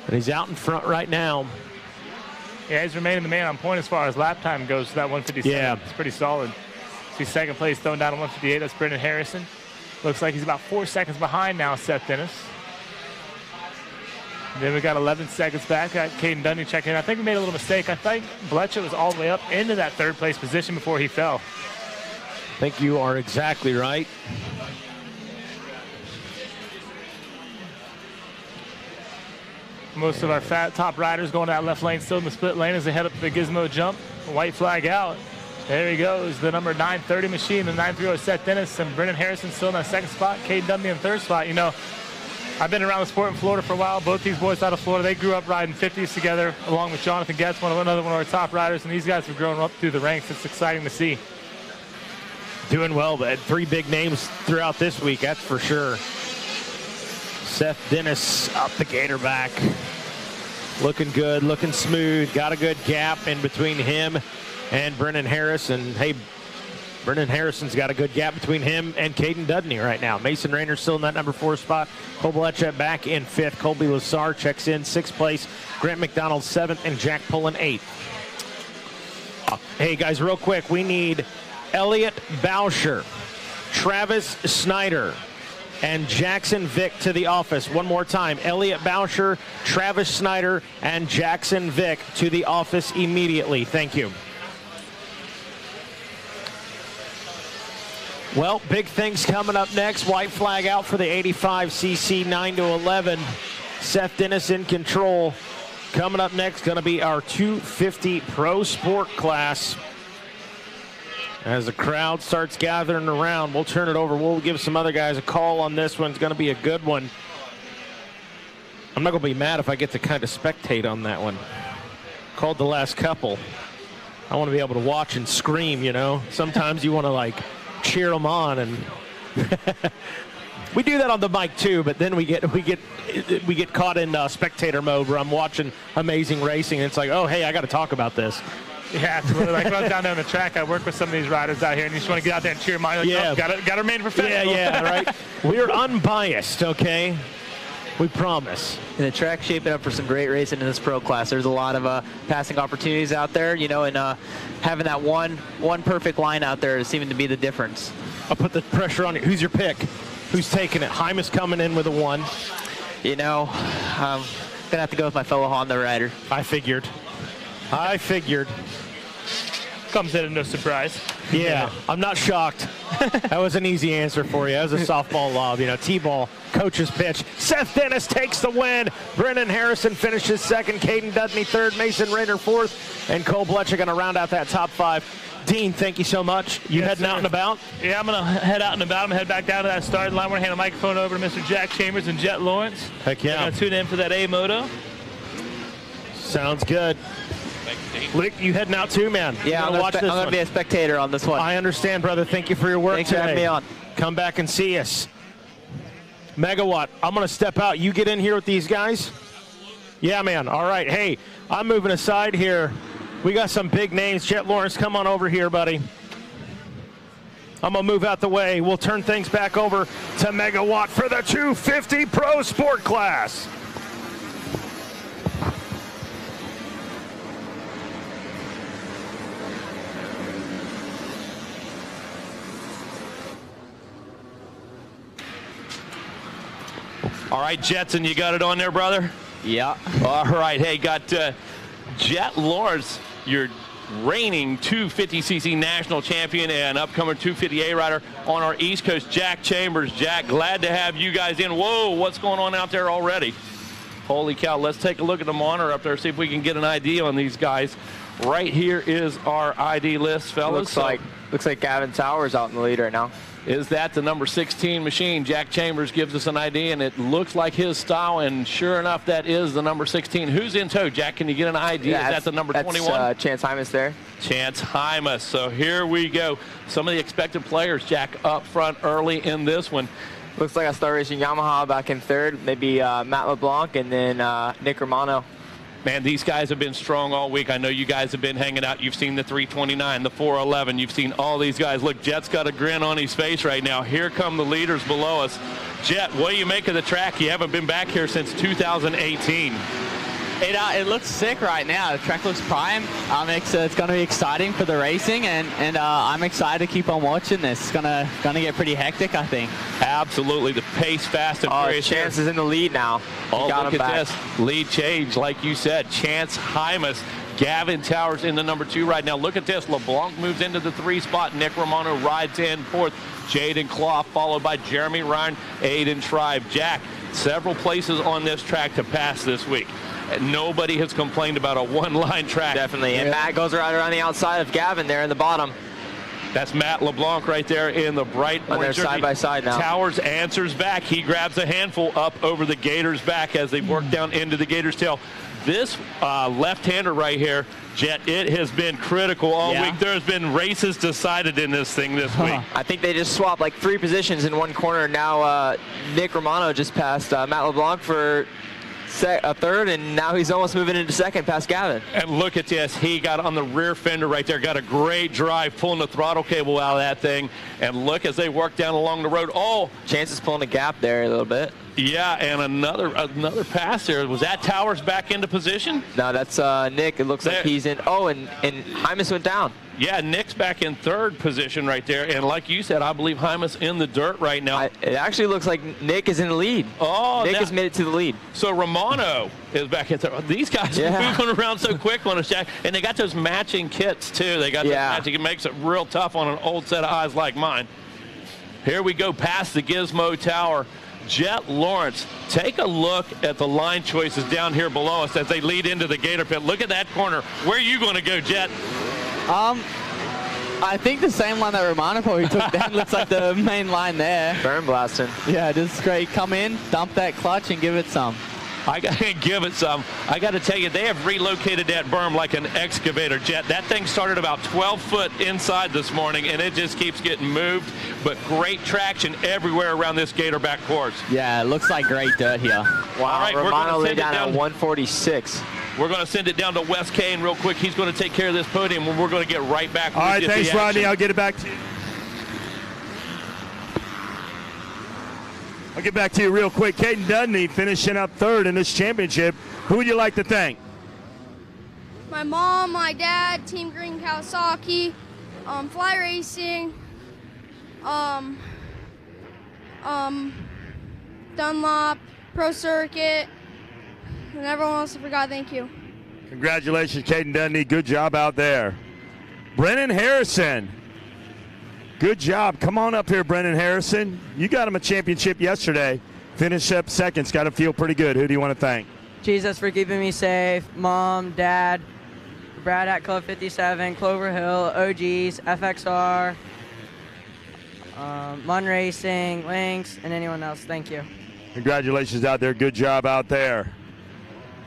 And he's out in front right now. Yeah, he's remaining the man on point as far as lap time goes to that 157. Yeah. It's pretty solid. See second place thrown down to 158. That's Brendan Harrison. Looks like he's about 4 seconds behind now, Seth Dennis. Then we got 11 seconds back. Got Caden Dudney checking in. I think we made a little mistake. I think Blecha was all the way up into that 3rd place position before he fell. I think you are exactly right. Most of our fat top riders going to that left lane still in the split lane as they head up to the Gizmo jump. White flag out. There he goes, the number 930 machine, the 930 Seth Dennis, and Brendan Harrison still in that 2nd spot. Caden Dudney in 3rd spot. You know, I've been around the sport in Florida for a while. Both these boys out of Florida, they grew up riding 50s together, along with Jonathan Getz, another one of our top riders, and these guys have grown up through the ranks. It's exciting to see. Doing well, but 3 big names throughout this week, that's for sure. Seth Dennis up the gator back. Looking good, looking smooth. Got a good gap in between him and Brennan Harrison. Hey, Brennan Harrison's got a good gap between him and Caden Dudney right now. Mason Rayner still in that number 4 spot. Cole Blecha back in 5th. Colby Lassar checks in 6th place. Grant McDonald 7th and Jack Pullen 8th. Hey guys, real quick, we need Elliot Bauscher, Travis Snyder, and Jackson Vick to the office. One more time, Elliot Bauscher, Travis Snyder, and Jackson Vick to the office immediately. Thank you. Well, big things coming up next. White flag out for the 85cc 9 to 11. Seth Dennis in control. Coming up next, going to be our 250 Pro Sport class. As the crowd starts gathering around, we'll turn it over. We'll give some other guys a call on this one. It's going to be a good one. I'm not going to be mad if I get to kind of spectate on that one. Called the last couple. I want to be able to watch and scream, you know. Sometimes you want to, like, cheer them on, and we do that on the mic too, but then we get caught in spectator mode where I'm watching amazing racing, and it's like, oh, hey, I got to talk about this. Yeah, absolutely. Like when I was down there on the track, I work with some of these riders out here, and you just want to get out there and cheer them on. Like, yeah, oh, got to remain professional. Yeah, right. We're unbiased, okay? We promise. And the track's shaping up for some great racing in this pro class. There's a lot of passing opportunities out there, you know, and having that one perfect line out there is seeming to be the difference. I'll put the pressure on you. Who's your pick? Who's taking it? Hymas coming in with a 1. You know, I'm going to have to go with my fellow Honda rider. I figured. Comes in at no surprise. Yeah, I'm not shocked. That was an easy answer for you. That was a softball lob, you know, T-ball, coach's pitch. Seth Dennis takes the win. Brendan Harrison finishes 2nd. Caden Dudney 3rd. Mason Rayner 4th. And Cole Blecha going to round out that top 5. Dean, thank you so much. You heading out and about? Yeah, I'm going to head out and about. I'm going to head back down to that starting line. We're going to hand the microphone over to Mr. Jack Chambers and Jet Lawrence. Heck yeah. We're going to tune in for that A-Moto. Sounds good. Lick, you heading out too, man? Yeah, I'm going to be a spectator on this one. I understand, brother. Thank you for your work Thanks today. for having me on. Come back and see us. Megawatt, I'm going to step out. You get in here with these guys? Yeah, man. All right. Hey, I'm moving aside here. We got some big names. Jet Lawrence, come on over here, buddy. I'm going to move out the way. We'll turn things back over to Megawatt for the 250 Pro Sport class. All right, Jetson, you got it on there, brother? Yeah. All right, hey, got Jet Lawrence, your reigning 250cc national champion and upcoming 250A rider on our East Coast, Jack Chambers. Jack, glad to have you guys in. Whoa, what's going on out there already? Holy cow, let's take a look at the monitor up there, see if we can get an ID on these guys. Right here is our ID list, fellas. Looks like Gavin Towers out in the lead right now. Is that the number 16 machine? Jack Chambers gives us an ID, and it looks like his style, and sure enough, that is the number 16. Who's in tow? Jack, can you get an ID? Yeah, is that the number 21? That's Chance Hymas there. Chance Hymas. So here we go. Some of the expected players, Jack, up front early in this one. Looks like I start racing Yamaha back in third, maybe Matt LeBlanc, and then Nick Romano. Man, these guys have been strong all week. I know you guys have been hanging out. You've seen the 329, the 411. You've seen all these guys. Look, Jet's got a grin on his face right now. Here come the leaders below us. Jet, what do you make of the track? You haven't been back here since 2018. It looks sick right now. The track looks prime. It's going to be exciting for the racing, and I'm excited to keep on watching this. It's gonna get pretty hectic, I think. Absolutely, the pace fast and furious. Chance is in the lead now. Oh, look at this lead change, like you said. Chance Hymas, Gavin Towers in the number 2 right now. Look at this. LeBlanc moves into the 3 spot. Nick Romano rides in 4th. Jaden Clough followed by Jeremy Ryan, Aiden Tribe. Jack, several places on this track to pass this week. And nobody has complained about a one-line track. Definitely, and Matt goes right around the outside of Gavin there in the bottom. That's Matt LeBlanc right there in the bright orange jersey. Side by side now. Towers answers back. He grabs a handful up over the Gators' back as they work down into the Gators' tail. This left-hander right here, Jet, it has been critical all week. There's been races decided in this thing this week. I think they just swapped like 3 positions in one corner. Now Nick Romano just passed Matt LeBlanc for a third, and now he's almost moving into second past Gavin. And look at this. He got on the rear fender right there, got a great drive, pulling the throttle cable out of that thing. And look as they work down along the road. Oh, Chance is pulling a gap there a little bit. Yeah, and another pass there. Was that Towers back into position? No, that's Nick. It looks like he's in. Oh, and Hymas went down. Yeah, Nick's back in 3rd position right there. And like you said, I believe Hymas in the dirt right now. It actually looks like Nick is in the lead. Oh, Nick has made it to the lead. So Romano is back in 3rd. These guys are moving around so quick on us, Jack. And they got those matching kits, too. They got those matching. It makes it real tough on an old set of eyes like mine. Here we go past the Gizmo Tower. Jet Lawrence, take a look at the line choices down here below us as they lead into the Gator Pit. Look at that corner. Where are you going to go, Jet? I think the same line that Romano probably took down looks like the main line there. Burn blasting. Yeah, just great. Come in, dump that clutch, and give it some. I got to give it some. I got to tell you, they have relocated that berm like an excavator, Jet. That thing started about 12 foot inside this morning, and it just keeps getting moved. But great traction everywhere around this Gatorback course. Yeah, it looks like great dirt here. Wow, all right, Romano laid down at 146. We're going to send it down to Wes Kane real quick. He's going to take care of this podium, and we're going to get right back. All right, thanks, Rodney. I'll get it back to you. I'll get back to you real quick. Hayden Deegan finishing up 3rd in this championship. Who would you like to thank? My mom, my dad, Team Green Kawasaki, Fly Racing, Dunlop, Pro Circuit, and everyone else I forgot. Thank you. Congratulations, Hayden Deegan. Good job out there. Brennan Harrison. Good job. Come on up here, Brennan Harrison. You got him a championship yesterday. Finished up 2nd. It's got to feel pretty good. Who do you want to thank? Jesus for keeping me safe. Mom, Dad, Brad at Club 57, Clover Hill, OGs, FXR, Mun Racing, Lynx, and anyone else. Thank you. Congratulations out there. Good job out there.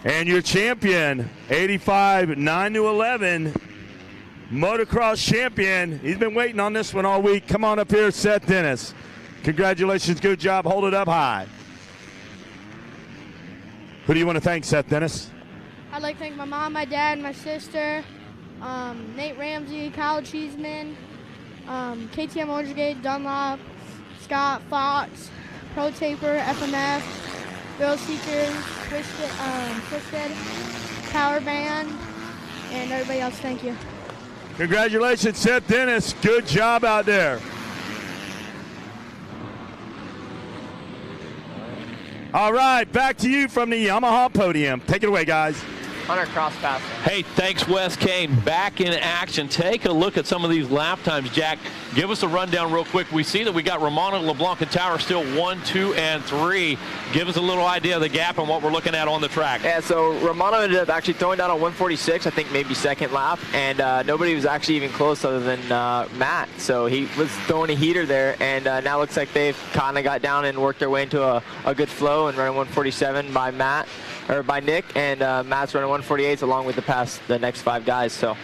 And your champion, 85 9-11. Motocross champion. He's been waiting on this one all week. Come on up here, Seth Dennis. Congratulations. Good job. Hold it up high. Who do you want to thank, Seth Dennis? I'd like to thank my mom, my dad, my sister, Nate Ramsey, Kyle Cheeseman, KTM Orange Dunlop, Scott, Fox, Pro Taper, FMF, Bill Seeker, Twisted, Power Band, and everybody else. Thank you. Congratulations, Seth Dennis. Good job out there. All right, back to you from the Yamaha podium. Take it away, guys. Hunter cross pass. Hey, thanks, Wes Kane. Back in action. Take a look at some of these lap times, Jack. Give us a rundown real quick. We see that we got Romano, LeBlanc, and Tower still 1, 2, and 3. Give us a little idea of the gap and what we're looking at on the track. Yeah, so Romano ended up actually throwing down on 146, I think maybe second lap, and nobody was actually even close other than Matt. So he was throwing a heater there, and now looks like they've kind of got down and worked their way into a good flow and running 147 by Nick, and Matt's running 148s along with the next 5 guys. So.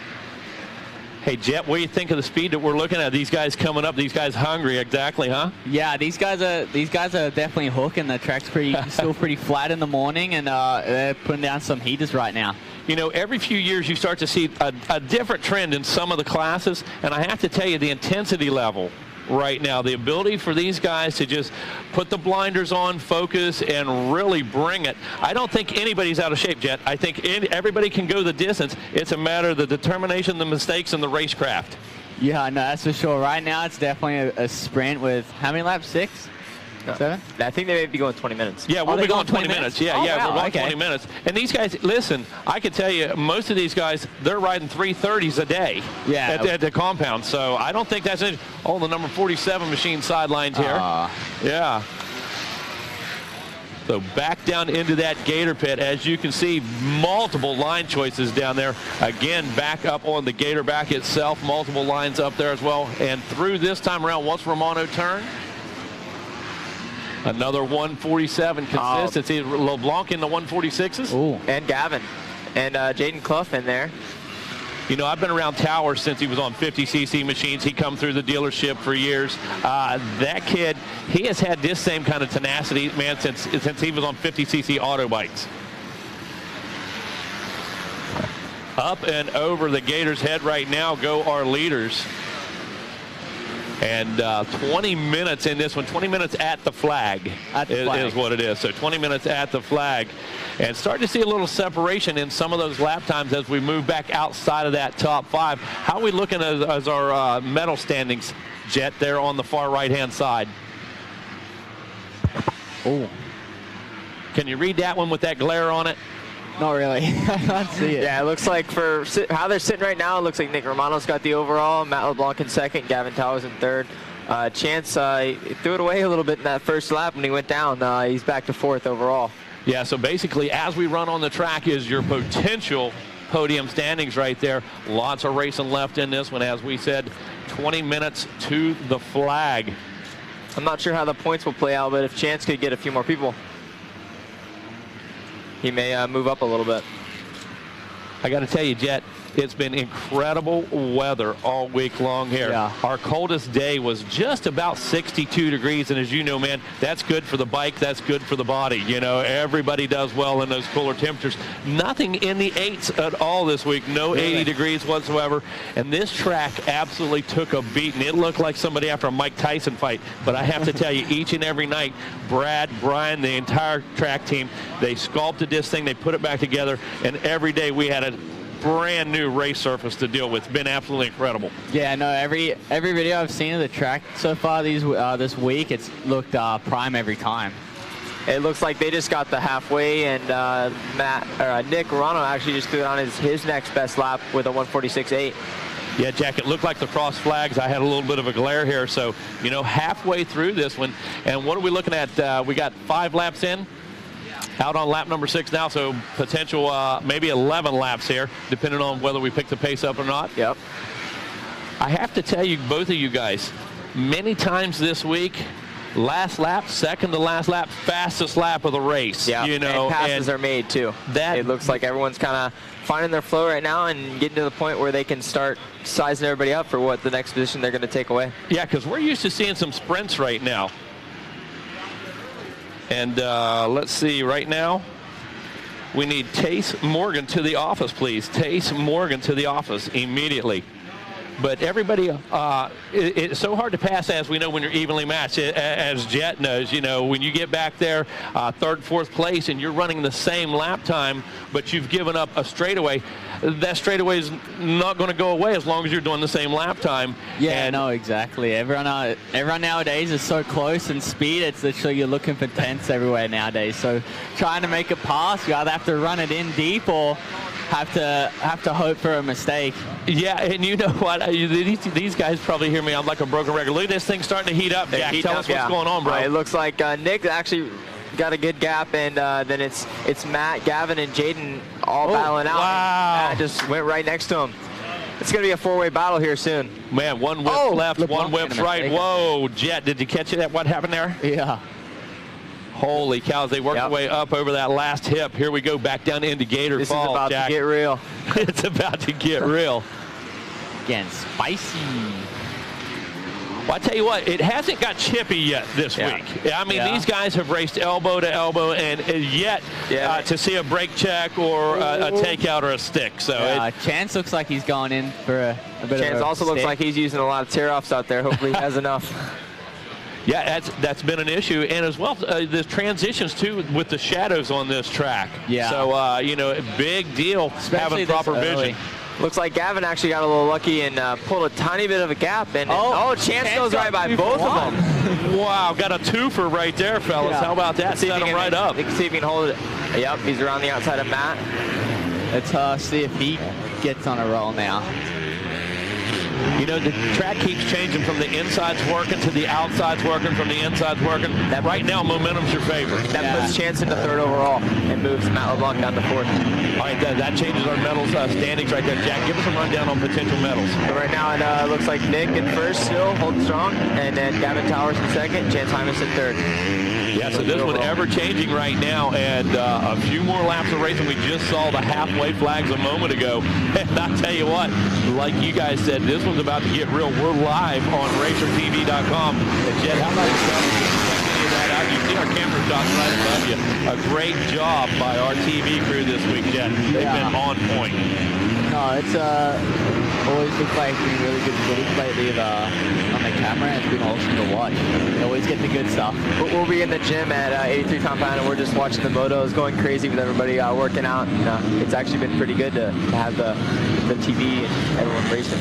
Hey, Jet, what do you think of the speed that we're looking at? These guys coming up, these guys hungry, exactly, huh? Yeah, these guys are definitely hooking. The track's still pretty flat in the morning, and they're putting down some heaters right now. You know, every few years you start to see a different trend in some of the classes, and I have to tell you, the intensity level right now, the ability for these guys to just put the blinders on, focus, and really bring it. I don't think anybody's out of shape, Jet. I think everybody can go the distance. It's a matter of the determination, the mistakes, and the racecraft. Yeah, no, that's for sure. Right now, it's definitely a sprint with how many laps? 6? 7? I think they may be going 20 minutes. Yeah, we'll be going 20 minutes. Yeah, wow, we're going 20 minutes. And these guys, listen, I can tell you, most of these guys, they're riding 330s a day at the compound. So I don't think that's it. Oh, the number 47 machine sidelines here. Yeah. So back down into that gator pit. As you can see, multiple line choices down there. Again, back up on the gator back itself, multiple lines up there as well. And through this time around, once Romano turned, another 147 consistency. LeBlanc in the 146s. Ooh. And Gavin. And Jaden Clough in there. You know, I've been around Tower since he was on 50cc machines. He come through the dealership for years. That kid, he has had this same kind of tenacity, man, since he was on 50cc auto bikes. Up and over the Gators' head right now go our leaders. And 20 minutes in this one, 20 minutes at the flag, is what it is. So 20 minutes at the flag. And starting to see a little separation in some of those lap times as we move back outside of that top 5. How are we looking as our medal standings, Jet, there on the far right-hand side? Oh. Can you read that one with that glare on it? Not really. I can't see it. Yeah, it looks like for how they're sitting right now, it looks like Nick Romano's got the overall, Matt LeBlanc in second, Gavin Towers in third. Chance threw it away a little bit in that first lap when he went down. He's back to 4th overall. Yeah, so basically as we run on the track is your potential podium standings right there. Lots of racing left in this one. As we said, 20 minutes to the flag. I'm not sure how the points will play out, but if Chance could get a few more people, he may move up a little bit. I got to tell you, Jet, it's been incredible weather all week long here. Yeah. Our coldest day was just about 62 degrees, and as you know, man, that's good for the bike, that's good for the body. You know, everybody does well in those cooler temperatures. Nothing in the 8s at all this week, no 80 degrees whatsoever, and this track absolutely took a beating. It looked like somebody after a Mike Tyson fight, but I have to tell you, each and every night, Brad, Brian, the entire track team, they sculpted this thing, they put it back together, and every day we had a brand new race surface to deal with. It's been absolutely incredible. Yeah, no, every video I've seen of the track so far this week, it's looked prime every time. It looks like they just got the halfway, and Nick Romano actually just threw it on his next best lap with a 146.8. Yeah, Jack, it looked like the cross flags. I had a little bit of a glare here, so, you know, halfway through this one. And what are we looking at? We got 5 laps in. Out on lap number 6 now, so potential maybe 11 laps here, depending on whether we pick the pace up or not. Yep. I have to tell you, both of you guys, many times this week, last lap, second to last lap, fastest lap of the race. Yeah, you know, and passes are made too. It looks like everyone's kind of finding their flow right now and getting to the point where they can start sizing everybody up for what the next position they're going to take away. Yeah, because we're used to seeing some sprints right now. And let's see, right now, we need Tace Morgan to the office, please. Tace Morgan to the office immediately. but everybody, it's so hard to pass, as we know, when you're evenly matched. As Jet knows, you know, when you get back there, third, fourth place, and you're running the same lap time, but you've given up a straightaway, that straightaway is not going to go away as long as you're doing the same lap time. Yeah, no, exactly. Everyone nowadays is so close in speed. It's literally you're looking for tenths everywhere nowadays. So trying to make a pass, you either have to run it in deep or have to hope for a mistake. Yeah, and you know what? These guys probably hear me. I'm like a broken record. Look at this thing starting to heat up, Jack. Tell us what's going on, bro. It looks like Nick actually got a good gap, and then it's Matt, Gavin, and Jaden all battling out. Wow. Matt just went right next to him. It's going to be a four-way battle here soon. Man, one whip left, one whip's right. Whoa, Jet, did you catch it? What happened there? Yeah. Holy cows, they worked their way up over that last hip. Here we go back down into Gator Falls, This is about Jack. to get real. It's about to get real. Again, spicy. Well, I tell you what, it hasn't got chippy yet this week. I mean, these guys have raced elbow to elbow, and yet to see a brake check or a takeout or a stick. So Chance looks like he's going in for a bit of a Chance also looks stick. like he's using a lot of tear-offs out there. Hopefully he has enough. Yeah, that's been an issue, and as well the transitions too with the shadows on this track. Yeah. So you know, a big deal having proper vision. Looks like Gavin actually got a little lucky and pulled a tiny bit of a gap, and Chance goes right by both of them. Wow, got a twofer right there, fellas. How about that? Set him right up. See if he can hold it. Yep, he's around the outside of Matt. Let's see if he gets on a roll now. You know, the track keeps changing from the insides working to the outsides working, from the insides working. Right now, momentum's your favorite. That puts Chance into third overall and moves Matt LeBlanc down to fourth. All right, that changes our medals standings right there. Jack, give us a rundown on potential medals. So right now, it looks like Nick in first still, holding strong, and then Gavin Towers in second, Chance Hymas in third. Yeah, so this one ever changing right now, and a few more laps of racing. We just saw the halfway flags a moment ago, and I tell you what, like you guys said, this one's about to get real. We're live on racertv.com. And Jet, how about you that out? You see our camera shots right above you. A great job by our TV crew this week, Jet. They've been on point. No, it's always looked like really good footage lately on the camera. It's been awesome to watch. They always get the good stuff. We'll be in the gym at 83 Compound, and we're just watching the motos, going crazy with everybody working out. And, it's actually been pretty good to have the TV and everyone racing.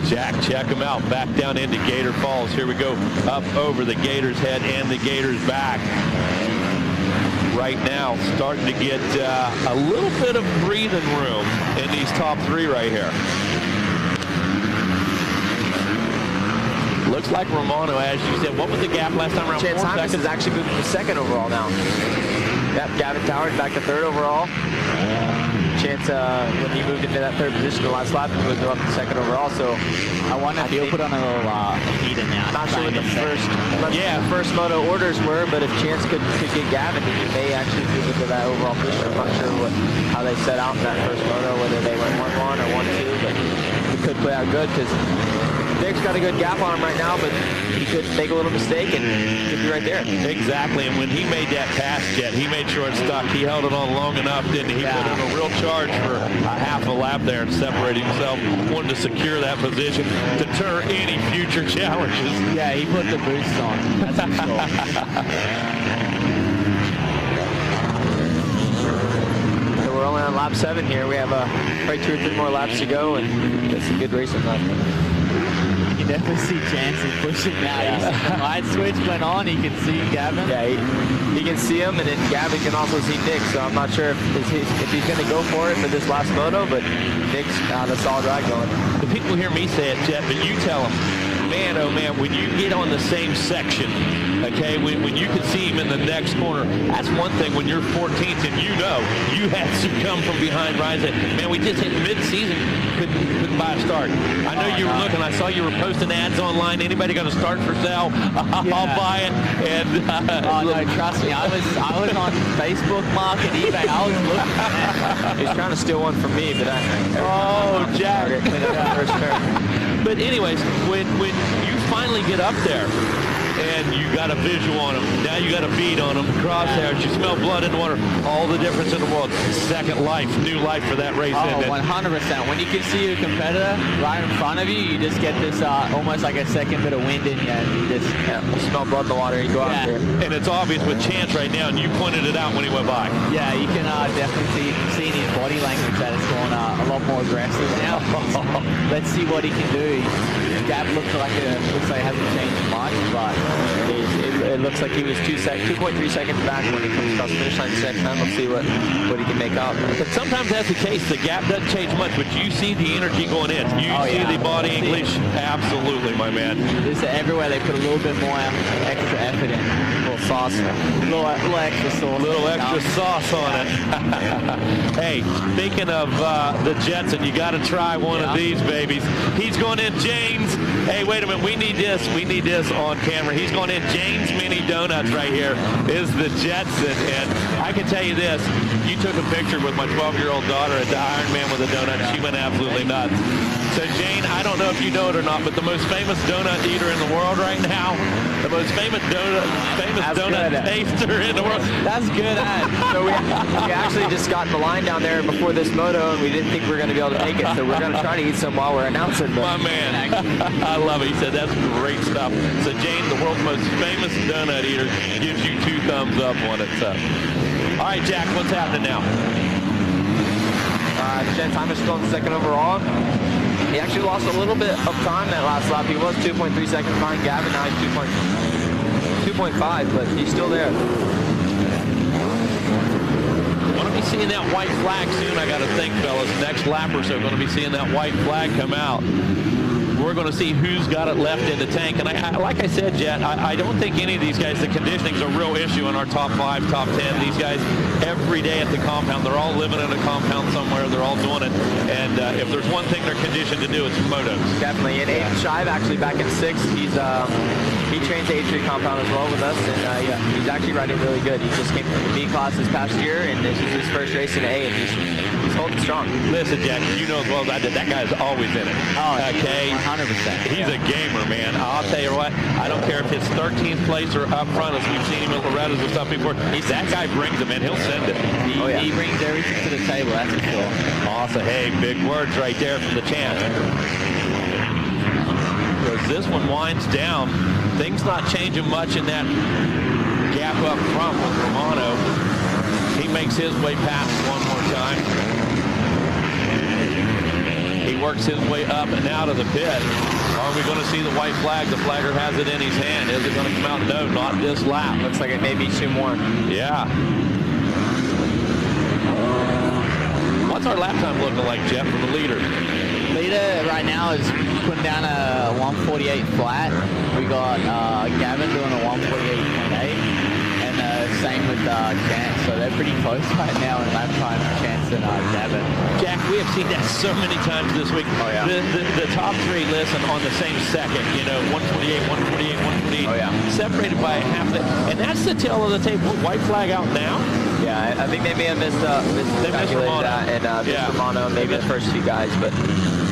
Jack, check them out. Back down into Gator Falls. Here we go. Up over the Gator's head and the Gator's back. Right now, starting to get a little bit of breathing room in these top three right here. Looks like Romano, as you said. What was the gap last time around? Chance 4 Hymas seconds? is actually moving to second overall now. Yep, Gavin Towers back to third overall. Chance, when he moved into that third position the last lap, he moved up to second overall. So I wonder if he'll put on a little heater now. Not sure what the first moto orders were, but if Chance could get Gavin, he may actually move into that overall position. I'm not sure how they set out in that first moto, whether they went 1-1 or 1-2, but it could play out good because Nick's got a good gap on him right now, but he could make a little mistake and could be right there. Exactly, and when he made that pass, Jet, he made sure it stuck. He held it on long enough, didn't he? He put in a real charge for a half a lap there and separated himself. Wanted to secure that position, deter any future challenges. Yeah, he put the boost on. That's for sure. So we're only on lap 7 here. We have probably 2 or 3 more laps to go, and it's a good racing lap. You can definitely see Jansen pushing now. Yeah. The light switch went on. He can see Gavin. Yeah, he can see him, and then Gavin can also see Nick. So I'm not sure if he's going to go for it for this last moto, but Nick's got a solid ride going. The people hear me say it, Jet, but you tell them, man, oh man, when you get on the same section, okay, when you can see him in the next corner, that's one thing when you're 14th and you know you had to come from behind rides that, man, we just hit mid-season, couldn't buy a start. I know you were looking, I saw you were posting ads online, anybody got a start for sale? I'll buy it. And oh no, trust me, I was on Facebook, Mark, and eBay. I was looking. He's trying to steal one from me, but Jack. But anyways, when you finally get up there and you got a visual on them. Now you got a bead on them, crosshairs, you smell blood in the water. All the difference in the world. Second life, new life for that race. Oh, 100%. When you can see your competitor right in front of you, you just get this almost like a second bit of wind in you, and you just smell blood in the water. You go out there. And it's obvious with Chance right now, and you pointed it out when he went by. Yeah, you can definitely see in his body language that it's going a lot more aggressive now. Let's see what he can do. His gap looks like it hasn't changed much, but it looks like he was 2.3 seconds back when he comes across the finish line the second time. Let's see what he can make up. But sometimes that's the case. The gap doesn't change much, but you see the energy going in. You see the body English. Absolutely, my man. Just everywhere they put a little bit more extra effort in. A little sauce. A little extra sauce. A little extra sauce on it. Hey, speaking of the Jetson, you got to try one of these babies. He's going in Jane's. Hey, wait a minute. We need this. We need this on camera. He's going in Jane's Mini Donuts right here. Is the Jetson. And I can tell you this. You took a picture with my 12-year-old daughter at the Ironman with a donut. She went absolutely nuts. So, Jane, I don't know if you know it or not, but the most famous donut eater in the world right now, the most famous donut taster in the world. That's good. So we actually just got in the line down there before this moto, and we didn't think we were going to be able to make it. So we're going to try to eat some while we're announcing. My man, I love it. He said that's great stuff. So, Jane, the world's most famous donut eater, gives you 2 thumbs up on it. So. All right, Jack, what's happening now? Chance Hyman still in second overall. He actually lost a little bit of time that last lap. He was 2.3 seconds behind Gavin. Now he's 2.5, but he's still there. Going to be seeing that white flag soon, I got to think, fellas. Next lap or so, going to be seeing that white flag come out. We're going to see who's got it left in the tank. And like I said, Jet, I don't think any of these guys, the conditioning's a real issue in our top 5, top 10. These guys, every day at the compound, they're all living in a compound somewhere. They're all doing it. And if there's one thing they're conditioned to do, it's motos. Definitely. And Aiden Shive actually back in 6th. He trains the H3 compound as well with us. And he's actually riding really good. He just came from the B class this past year, and this is his first race in A, and he's holding strong. Listen, Jack, you know as well as I did, that guy's always in it. Oh, okay. 100%. He's a gamer, man. I'll tell you what, I don't care if it's 13th place or up front, as we've seen him at Loretta's or stuff before. That guy brings them in. He'll send it. He brings everything to the table, that's for sure. Awesome. Hey, big words right there from the champ. Because this one winds down. Things not changing much in that gap up front with Romano. He makes his way past one more time. He works his way up and out of the pit. Are we going to see the white flag? The flagger has it in his hand. Is it going to come out? No, not this lap. Looks like it may be 2 more. Yeah. What's our lap time looking like, Jeff, from the leader? Leader right now is putting down a 148 flat. We got Gavin doing a 148.8, and same with Chance. So they're pretty close right now in lap time, Chance and Gavin. Jack, we have seen that so many times this week. Oh, yeah. The top 3 listen on the same second, 148, 148, 148. Oh, yeah. Separated by half that. And that's the tail of the tape. White flag out now. Yeah, I think they may have missed that, and missed Romano, maybe the first 2 guys, but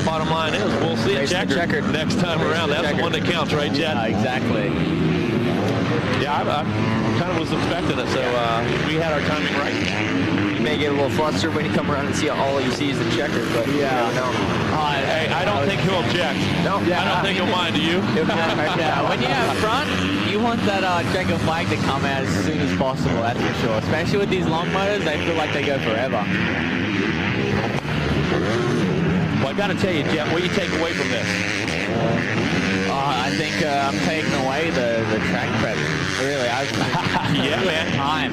bottom line is we'll see it checkered next time around. That's the one that counts, right, Jet? Yeah, exactly. Yeah, I kind of was expecting it, so we had our timing right. You may get a little flustered when you come around and see all you see is the checker, but you never know. Hey, I don't think he'll object. No, I don't think he'll mind. Do you? Yeah, when you're out front, you want that checker flag to come out as soon as possible, that's for sure. Especially with these long motors, they feel like they go forever. Well, I got to tell you, Jeff, what do you take away from this? I think I'm taking away the track prep. Really, yeah, man. Time.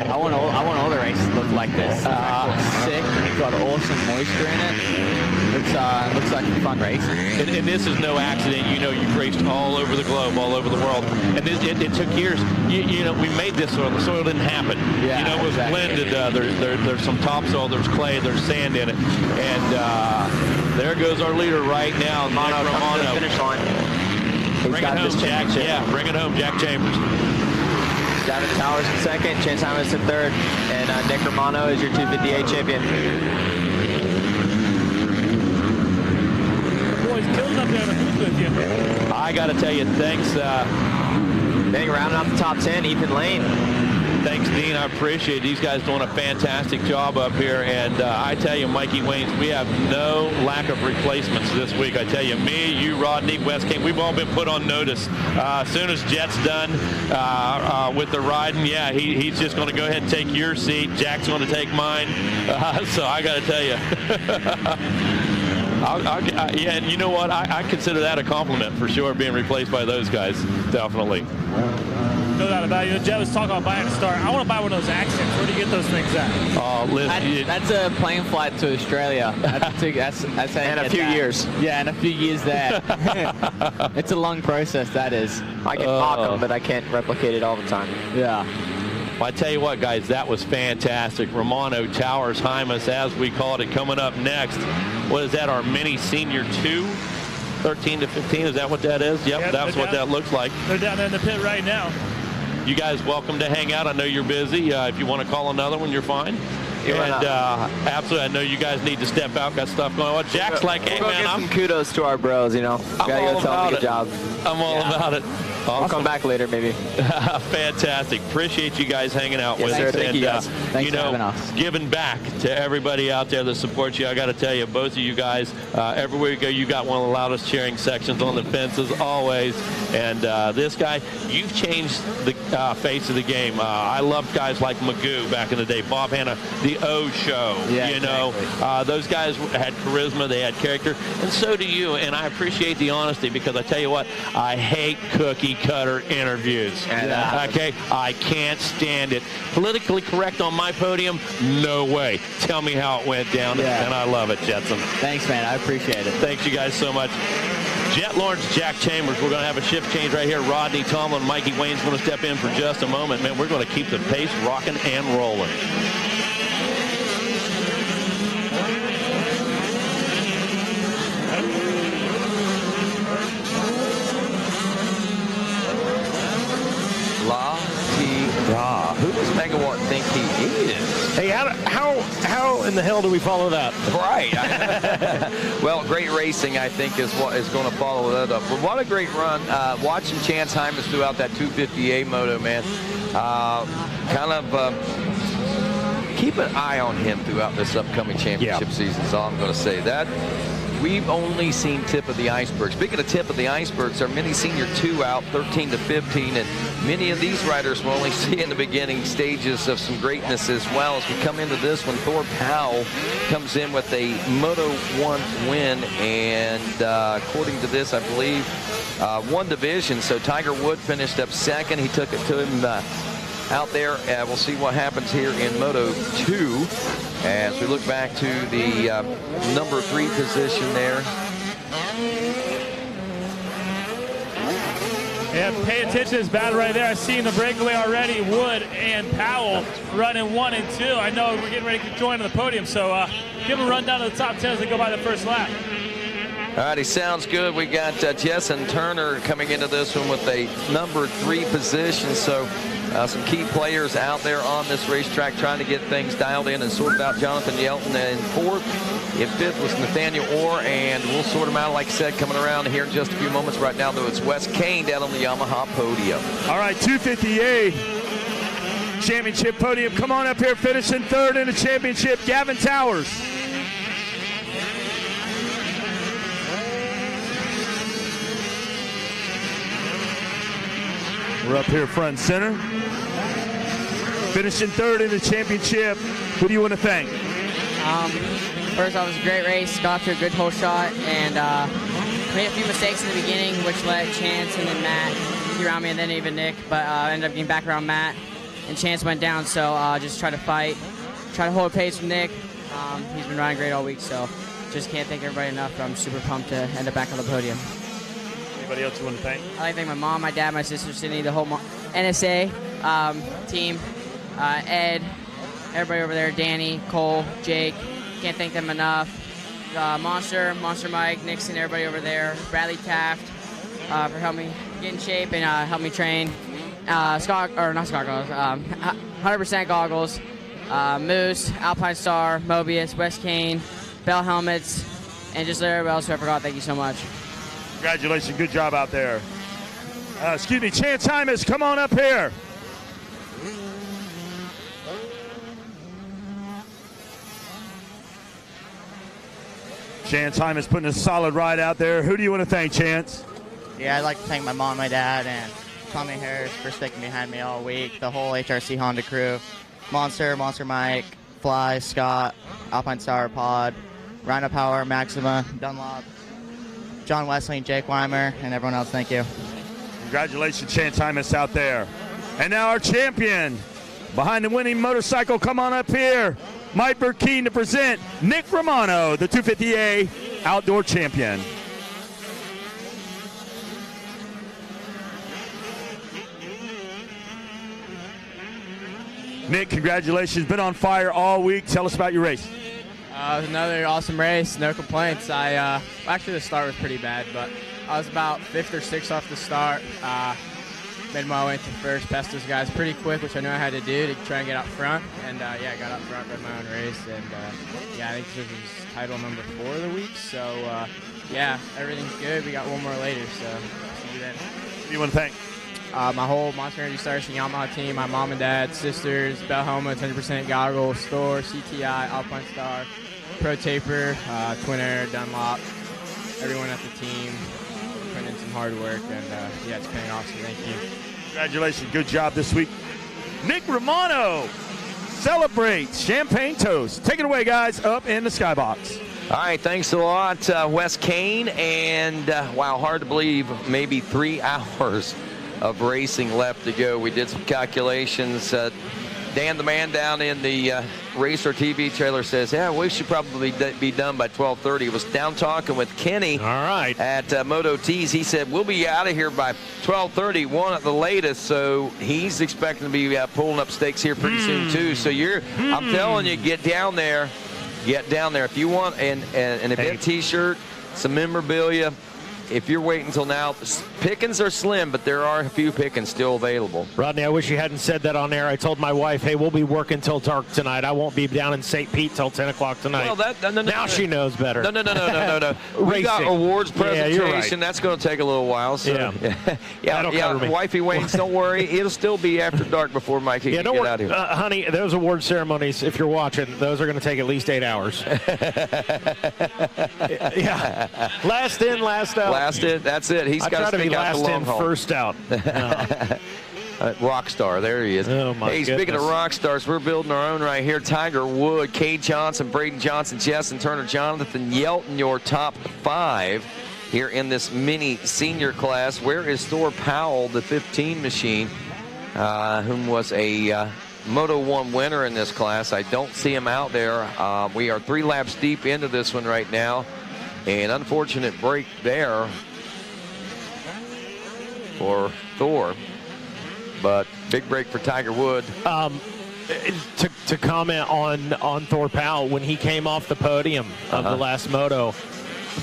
I want all the races to look like this. Sick. Got awesome moisture in it. Looks like fun racing. And this is no accident. You've raced all over the globe, all over the world. And it took years. We made this soil. The soil didn't happen. Yeah, it was blended. There's some topsoil, there's clay, there's sand in it. And there goes our leader right now, Nick Romano. Finish line. Bring it home, Jack. Yeah, bring it home, Jack Chambers. Gavin Towers in 2nd, Chance Hyman in 3rd, and Nick Romano is your 258 champion. Boys, killing up there on the booth with you. I got to tell you, thanks Then rounding out the top 10, Ethan Lane. Thanks, Dean. I appreciate it. These guys doing a fantastic job up here. And I tell you, Mikey Waynes, we have no lack of replacements this week. I tell you, me, you, Rodney, West King, we've all been put on notice. As soon as Jet's done with the riding, yeah, he's just going to go ahead and take your seat. Jack's going to take mine. So I got to tell you. Yeah, and you know what? I consider that a compliment for sure, being replaced by those guys. Definitely. No doubt about it. Jet was talking about buying a Star. I want to buy one of those accents. Where do you get those things at? Oh, listen. That's a plane flight to Australia. That's how and you a few get that. years. Yeah, and a few years there. It's a long process, that is. I can mock them, but I can't replicate it all the time. Yeah. Well, I tell you what, guys, that was fantastic. Romano Towers Hymas, as we called it, coming up next. What is that, our mini senior 2? 13 to 15, is that what that is? Yep, that's what that looks like. They're down there in the pit right now. You guys welcome to hang out. I know you're busy. If you want to call another one, you're fine. And absolutely, I know you guys need to step out. Got stuff going on. Jack's like, hey, man, some kudos to our bros, you know. Gotta go tell them good job. I'm all about it. I'll come back later, maybe. Fantastic. Appreciate you guys hanging out with us. Thank you guys. Thanks for having us. Giving back to everybody out there that supports you. I got to tell you, both of you guys, everywhere you go, you got one of the loudest cheering sections on the fences, always. And this guy, you've changed the face of the game. I loved guys like Magoo back in the day. Bob Hanna, the O Show. Yeah, you know, those guys had charisma, they had character, and so do you. And I appreciate the honesty, because I tell you what, I hate cookie cutter interviews. Okay, I can't stand it. Politically correct on my podium? No way. Tell me how it went down, and I love it, Jetson. Thanks, man. I appreciate it. Thanks, you guys, so much. Jet Lawrence, Jack Chambers. We're going to have a shift change right here. Rodney Tomlin, Mikey Wayne's going to step in for just a moment. Man, we're going to keep the pace rocking and rolling. Who does Megawatt think he is? Hey, how in the hell do we follow that? Right. Well, great racing, I think, is what is going to follow that up. But what a great run. Watching Chance Hymas throughout that 250A moto, man. Keep an eye on him throughout this upcoming championship season, is all I'm going to say. That we've only seen tip of the iceberg. Speaking of tip of the icebergs, our mini senior 2 out 13 to 15, and many of these riders will only see in the beginning stages of some greatness as well. As we come into this one, Thor Powell comes in with a Moto 1 win, and according to this, I believe, one division. So Tiger Wood finished up second. He took it to him out there. We'll see what happens here in Moto 2 as we look back to the number 3 position there. Yeah, pay attention to this battle right there. I see in the breakaway already Wood and Powell running 1 and 2. I know we're getting ready to join on the podium, so give them a run down to the top 10 as they go by the first lap. All righty, sounds good. We got Jessen Turner coming into this one with a number 3 position. So some key players out there on this racetrack trying to get things dialed in and sorted out. Jonathan Yelton in 4th. In 5th was Nathaniel Orr, and we'll sort them out, like I said, coming around here in just a few moments. Right now, though, it's Wes Kane down on the Yamaha podium. All right, 250A championship podium. Come on up here, finishing 3rd in the championship, Gavin Towers. We're up here front and center. Finishing 3rd in the championship. Who do you want to thank? First off, it was a great race. Got to a good hole shot, and made a few mistakes in the beginning, which let Chance and then Matt get around me, and then even Nick. But ended up getting back around Matt, and Chance went down. So just try to fight, try to hold pace with Nick. He's been riding great all week, so just can't thank everybody enough. I'm super pumped to end up back on the podium. Anybody else you want to thank? I'd like to thank my mom, my dad, my sister, Sydney, the whole NSA team, Ed, everybody over there, Danny, Cole, Jake. Can't thank them enough. Monster Mike, Nixon, everybody over there. Bradley Taft for helping me get in shape and help me train. Not Scott goggles, 100% goggles. Moose, Alpine Star, Mobius, West Kane, Bell Helmets, and just everybody else who I forgot. Thank you so much. Congratulations, good job out there. Chance Hymas, come on up here. Chance Hymas putting a solid ride out there. Who do you want to thank, Chance? Yeah, I'd like to thank my mom, my dad, and Tommy Harris for sticking behind me all week, the whole HRC Honda crew, Monster Mike, Fly, Scott, Alpine Star Pod, Rhino Power, Maxima, Dunlop, John Wesley, and Jake Weimer, and everyone else. Thank you. Congratulations, Chance Hymas out there. And now our champion behind the winning motorcycle. Come on up here. Mike Burkeen to present Nick Romano, the 250A outdoor champion. Nick, congratulations. Been on fire all week. Tell us about your race. It was another awesome race. No complaints. Actually, the start was pretty bad, but I was about 5th or 6th off the start. Made my way to first, passed those guys pretty quick, which I knew I had to do to try and get out front. And I got out front, ran my own race. And I think this was title number 4 of the week. So everything's good. We got one more later, so see you then. Who do you want to thank? My whole Monster Energy Stars and Yamaha team, my mom and dad, sisters, Bell Helmets, 100% Goggles, Store, CTI, Alpine Star, Pro Taper, Twin Air, Dunlop, everyone at the team. Putting in some hard work, and it's paying off, so thank you. Congratulations. Good job this week. Nick Romano celebrates Champagne Toast. Take it away, guys, up in the skybox. All right, thanks a lot, Wes Kane. And, wow, hard to believe, maybe 3 hours of racing left to go. We did some calculations. Dan, the man down in the Racer TV trailer, says, we should probably be done by 12:30. Was down talking with Kenny at Moto Tees. He said, we'll be out of here by 12:30, 1 at the latest. So he's expecting to be pulling up stakes here pretty soon, too. So I'm telling you, get down there. Get down there. If you want an event T-shirt, some memorabilia, if you're waiting until now, pickings are slim, but there are a few pickings still available. Rodney, I wish you hadn't said that on air. I told my wife, hey, we'll be working till dark tonight. I won't be down in St. Pete till 10 o'clock tonight. Well, now she knows better. No. We got awards presentation. Yeah, right. That's going to take a little while. So. Yeah. Wifey Wayne's, don't worry. It'll still be after dark before Mike can get out of here. Honey, those award ceremonies, if you're watching, those are going to take at least 8 hours. Last in, last out. Last in, that's it. He's got to be out last the long in, haul. first out. Rockstar, there he is. Oh my goodness. Speaking of rock stars, we're building our own right here. Tiger Wood, Cade Johnson, Braden Johnson, Justin Turner, Jonathan Yelton, your top 5 here in this mini senior class. Where is Thor Powell, the 15 machine, whom was a Moto 1 winner in this class? I don't see him out there. We are 3 laps deep into this one right now. An unfortunate break there for Thor, but big break for Tiger Wood. To comment on Thor Powell, when he came off the podium of the last moto,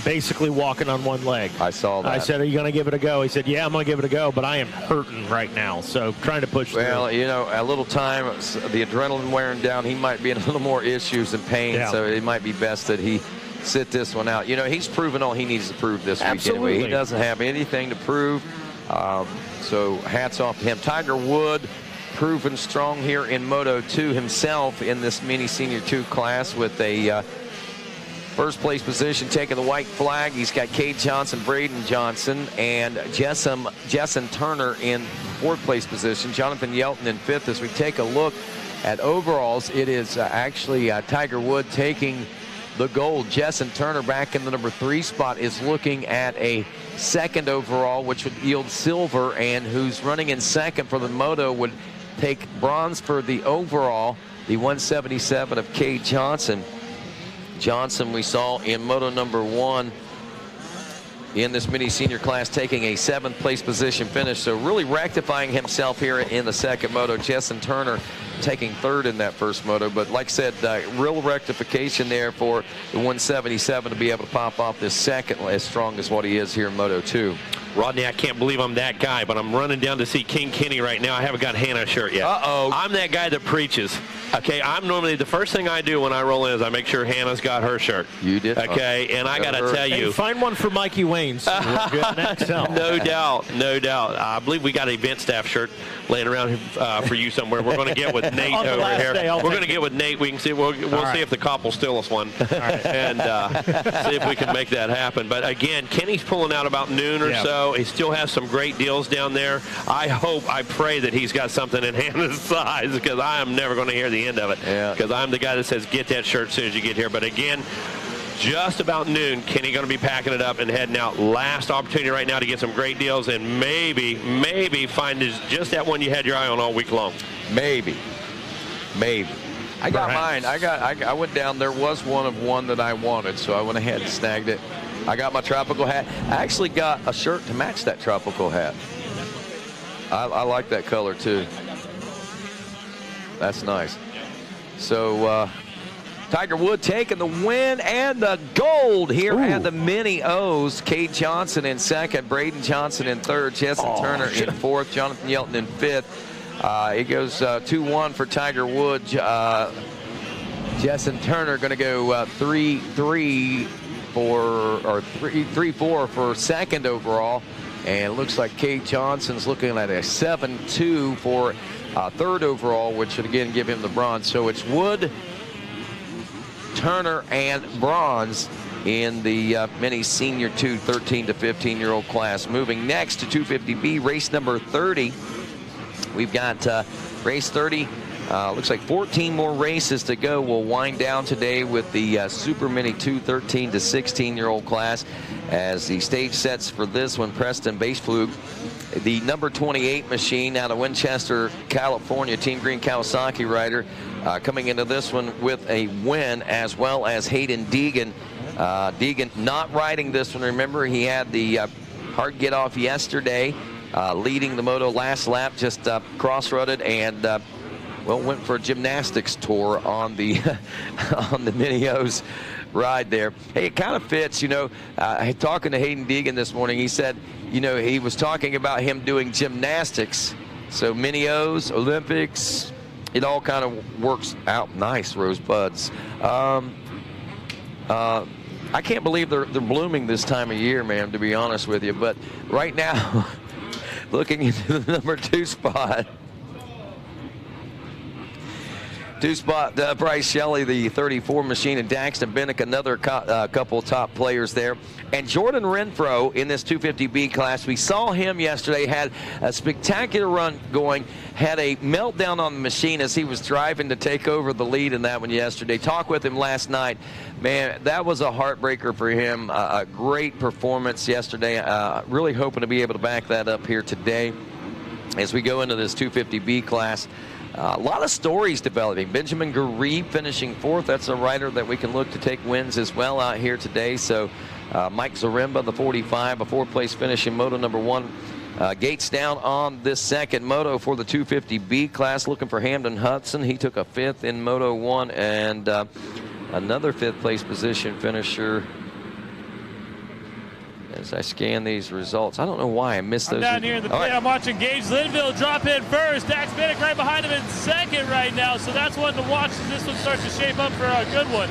basically walking on one leg. I saw that. I said, are you going to give it a go? He said, yeah, I'm going to give it a go, but I am hurting right now, so trying to push through. Well, a little time, the adrenaline wearing down, he might be in a little more issues and pain, so it might be best that he sit this one out. He's proven all he needs to prove this week anyway. He doesn't have anything to prove. So hats off to him. Tiger Wood proven strong here in Moto 2 himself in this mini senior 2 class with a first place position taking the white flag. He's got Cade Johnson, Braden Johnson, and Justin Turner in 4th place position. Jonathan Yelton in 5th. As we take a look at overalls, it is actually Tiger Wood taking the gold. Justin Turner back in the number 3 spot is looking at a 2nd overall, which would yield silver, and who's running in 2nd for the moto would take bronze for the overall, the 177 of Cade Johnson. Johnson we saw in moto number 1 in this mini senior class taking a 7th place position finish, so really rectifying himself here in the 2nd moto. Justin Turner taking 3rd in that first moto, but like I said, real rectification there for the 177 to be able to pop off this 2nd as strong as what he is here in Moto 2. Rodney, I can't believe I'm that guy, but I'm running down to see King Kenny right now. I haven't got Hannah's shirt yet. Uh-oh. I'm that guy that preaches. Okay, I'm normally, the first thing I do when I roll in is I make sure Hannah's got her shirt. You did? Okay, and I got to tell you. Hey, find one for Mikey Wayne's. No doubt, no doubt. I believe we got an event staff shirt laying around for you somewhere. We're going to get with Nate over here. We're going to get with Nate. We can see. We'll see if the cop will steal us one, and see if we can make that happen. But again, Kenny's pulling out about noon or so. He still has some great deals down there. I pray that he's got something in Hannah's size, because I am never going to hear the end of it. Because I'm the guy that says get that shirt as soon as you get here. But again, just about noon, Kenny going to be packing it up and heading out. Last opportunity right now to get some great deals and maybe find just that one you had your eye on all week long. Maybe. I got mine. I went down. There was one that I wanted, so I went ahead and snagged it. I got my tropical hat. I actually got a shirt to match that tropical hat. I like that color too. That's nice. So Tiger Wood taking the win and the gold here at the Mini O's. Cade Johnson in second, Braden Johnson in third, Jessen Turner in fourth, Jonathan Yelton in fifth. It goes 2-1 for Tiger Wood. Jessen Turner going to go 3-4 for second overall. And it looks like Cade Johnson's looking at a 7-2 for third overall, which should again give him the bronze. So it's Wood, Turner, and bronze in the Mini Senior 2 13 to 15-year-old class. Moving next to 250B, race number 30. We've got race 30. Looks like 14 more races to go. We'll wind down today with the Super Mini 2 13 to 16-year-old class. As the stage sets for this one, Preston Baseflug, the number 28 machine out of Winchester, California, Team Green Kawasaki rider, coming into this one with a win, as well as Hayden Deegan. Deegan not riding this one. Remember, he had the hard get off yesterday, leading the moto last lap, just cross-rutted and went for a gymnastics tour on the on the Mini O's ride there. Hey, it kind of fits, talking to Hayden Deegan this morning, he said, he was talking about him doing gymnastics. So Mini O's, Olympics, it all kind of works out nice, Rosebuds. I can't believe they're blooming this time of year, man, to be honest with you. But right now, looking into the number 2 spot, Bryce Shelley, the 34 machine, and Daxton Bennick, another couple top players there. And Jordan Renfro in this 250B class, we saw him yesterday, had a spectacular run going, had a meltdown on the machine as he was driving to take over the lead in that one yesterday. Talked with him last night. Man, that was a heartbreaker for him. A great performance yesterday. Really hoping to be able to back that up here today as we go into this 250B class. A lot of stories developing. Benjamin Garib finishing 4th. That's a rider that we can look to take wins as well out here today. So Mike Zaremba, the 45, a 4th-place finish in Moto number 1. Gates down on this second moto for the 250B class, looking for Hamden Hudson. He took a 5th in Moto 1, and another 5th-place position finisher. As I scan these results, I don't know why I missed those. Down here in the pit, I'm watching Gage Linville drop in first. Dax Bennick right behind him in second right now. So that's one to watch as this one starts to shape up for a good one.